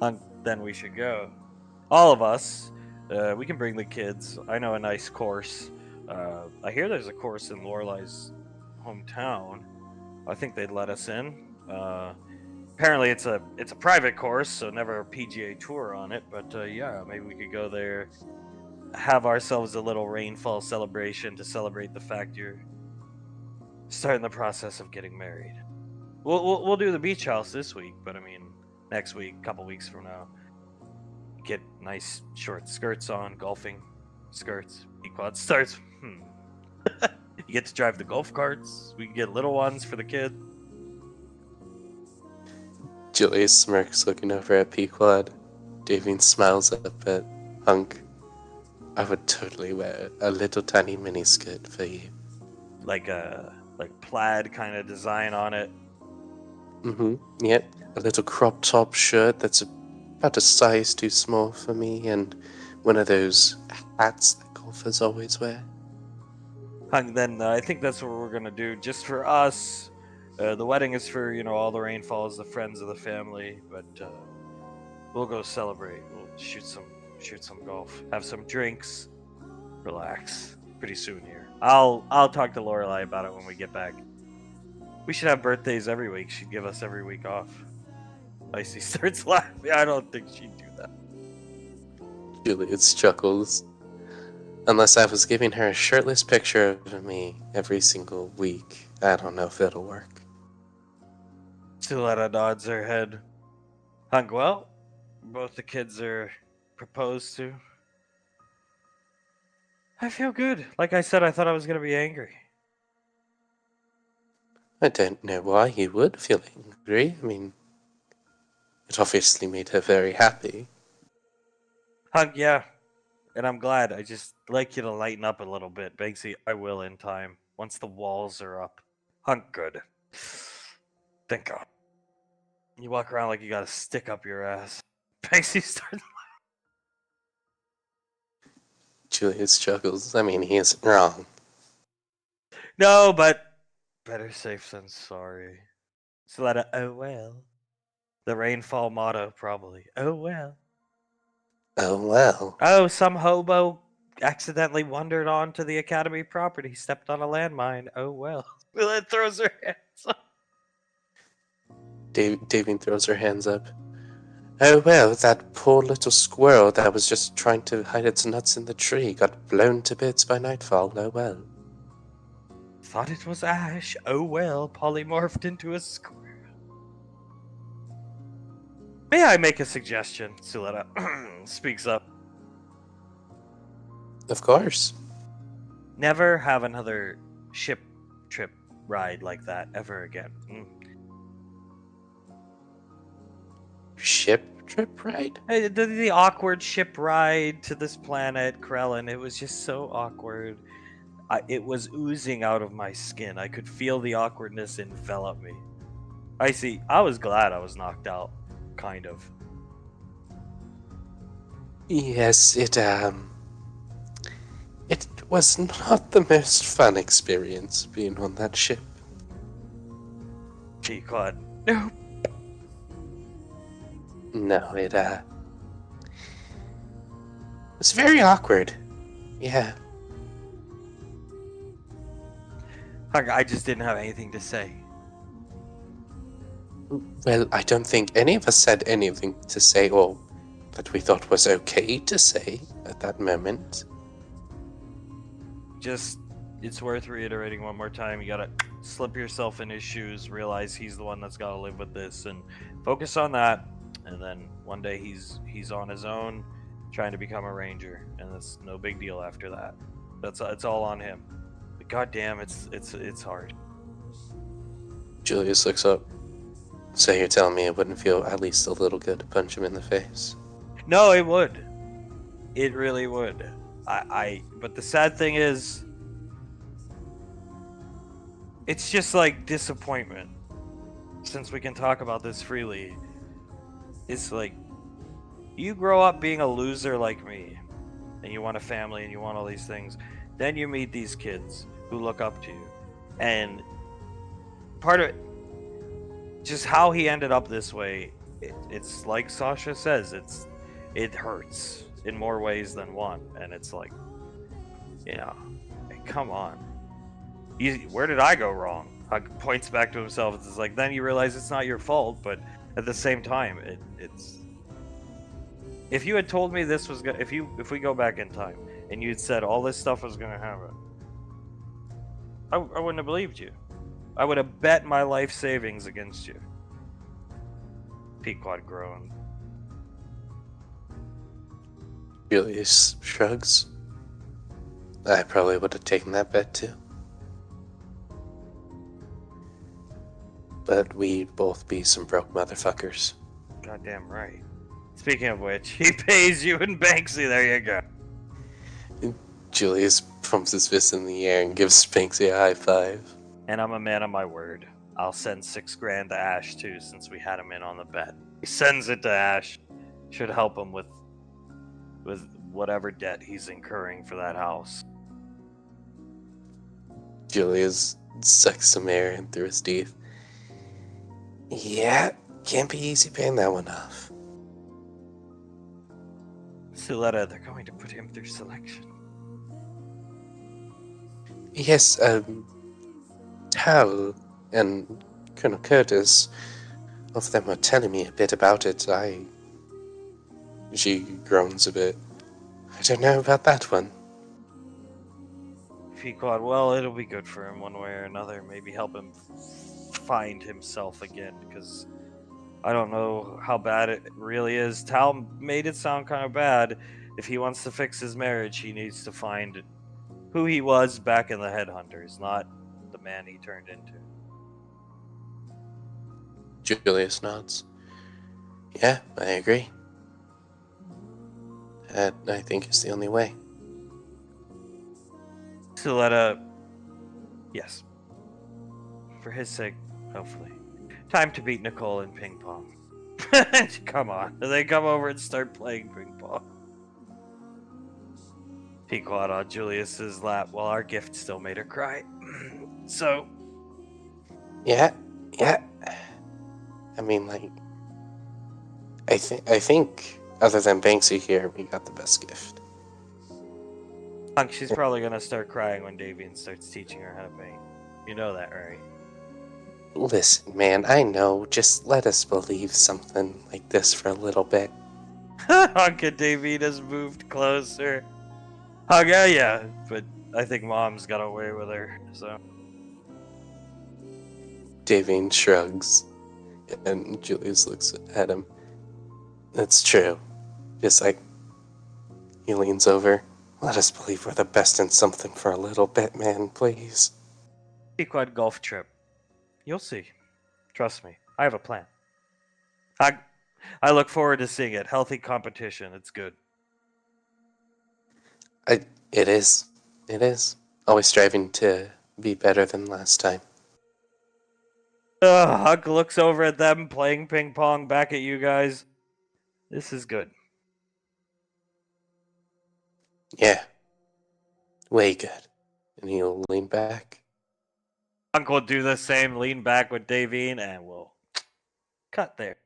Hunk, then we should go. All of us. We can bring the kids. I know a nice course. I hear there's a course in Lorelei's hometown. I think they'd let us in. Apparently it's a private course, so never a PGA Tour on it. But yeah, maybe we could go there, have ourselves a little rainfall celebration to celebrate the fact you're starting the process of getting married. We'll do the beach house this week, but I mean next week, a couple weeks from now. Get nice short skirts on, golfing skirts, quad starts. You get to drive the golf carts. We can get little ones for the kids. Julius smirks, looking over at Pequod. Davine smiles up at Hunk. I would totally wear a little tiny miniskirt for you. Like plaid kind of design on it. Yep. A little crop top shirt that's about a size too small for me, and one of those hats that golfers always wear. Then I think that's what we're gonna do, just for us. The wedding is for all the rainfalls, the friends of the family, but we'll go celebrate. We'll shoot some golf, have some drinks, relax. Pretty soon here. I'll talk to Lorelei about it when we get back. We should have birthdays every week. She'd give us every week off. Icy starts laughing. I don't think she'd do that. Julius chuckles. Unless I was giving her a shirtless picture of me every single week, I don't know if it'll work. Suletta nods her head. Hunk, well, both the kids are proposed to. I feel good. Like I said, I thought I was going to be angry. I don't know why you would feel angry. I mean, it obviously made her very happy. Hunk, yeah. And I'm glad. I just like you to lighten up a little bit. Banksy, I will in time. Once the walls are up. Hunk, good. Thank God. You walk around like you got a stick up your ass. Banksy starts. Julius chuckles. I mean, he isn't wrong. No, but better safe than sorry. Suletta, oh well. The rainfall motto, probably. Oh well. Oh well. Oh, some hobo accidentally wandered onto the Academy property, stepped on a landmine. Oh well. Suletta throws her hands up. Davine throws her hands up. Oh well, that poor little squirrel that was just trying to hide its nuts in the tree got blown to bits by nightfall. Oh well. Thought it was Ash. Oh well, polymorphed into a squirrel. May I make a suggestion? Suletta speaks up. Of course. Never have another ship trip ride like that ever again. Ship trip ride? The awkward ship ride to this planet, Krell, it was just so awkward. It was oozing out of my skin. I could feel the awkwardness envelop me. I was glad I was knocked out. Kind of. Yes, it was not the most fun experience being on that ship. Pequod. No. No, was very awkward. Yeah. I just didn't have anything to say. Well, I don't think any of us had anything to say or that we thought was okay to say at that moment. Just, it's worth reiterating one more time. You gotta slip yourself in his shoes, realize he's the one that's gotta live with this, and focus on that. And then one day he's on his own, trying to become a ranger, and it's no big deal after that. It's all on him. But goddamn, it's hard. Julius looks up. So you're telling me it wouldn't feel at least a little good to punch him in the face? No, it would. It really would. But the sad thing is, it's just like disappointment. Since we can talk about this freely, it's like you grow up being a loser like me, and you want a family and you want all these things. Then you meet these kids who look up to you, and part of it, just how he ended up this way, it's like Sasha says, it hurts in more ways than one, and it's like, come on, where did I go wrong? Hug points back to himself. It's like, then you realize it's not your fault, but at the same time, it's. If you had told me this was if we go back in time and you'd said all this stuff was gonna happen, I wouldn't have believed you. I would have bet my life savings against you. Pequod groaned. Julius shrugs. I probably would have taken that bet too. But we'd both be some broke motherfuckers. Goddamn right. Speaking of which, he pays you in Banksy. There you go. Julius pumps his fist in the air and gives Banksy a high five. And I'm a man of my word. I'll send $6,000 to Ash too, since we had him in on the bet. He sends it to Ash. Should help him with whatever debt he's incurring for that house. Julius sucks some air in through his teeth. Yeah, can't be easy paying that one off. Suletta, they're going to put him through selection. Yes, Tal and Colonel Curtis, both of them were telling me a bit about it. She groans a bit. I don't know about that one. Pequod, well, it'll be good for him one way or another. Maybe help him find himself again, because I don't know how bad it really is. Tal made it sound kind of bad. If he wants to fix his marriage, he needs to find who he was back in the Headhunters, not the man he turned into. Julius nods. Yeah, I agree. That, I think, is the only way. Suletta, yes. For his sake, hopefully. Time to beat Nicole in ping pong. Come on. They come over and start playing ping pong. Pequod on Julius's lap while our gift still made her cry. So. Yeah. I mean, like, I think, other than Banksy here, we got the best gift. She's probably gonna start crying when Davian starts teaching her how to paint. You know that, right? Listen, man, I know. Just let us believe something like this for a little bit. Hunka Davian has moved closer. Hunka, yeah, but I think Mom's got away with her, so. Davine shrugs, and Julius looks at him. That's true. Just like, he leans over. Let us believe we're the best in something for a little bit, man, please. Pequod golf trip. You'll see. Trust me. I have a plan. I look forward to seeing it. Healthy competition. It's good. It is. Always striving to be better than last time. Huck looks over at them playing ping pong back at you guys. This is good. Yeah. Way good. And he'll lean back. Uncle will do the same, lean back with Davine, and we'll cut there.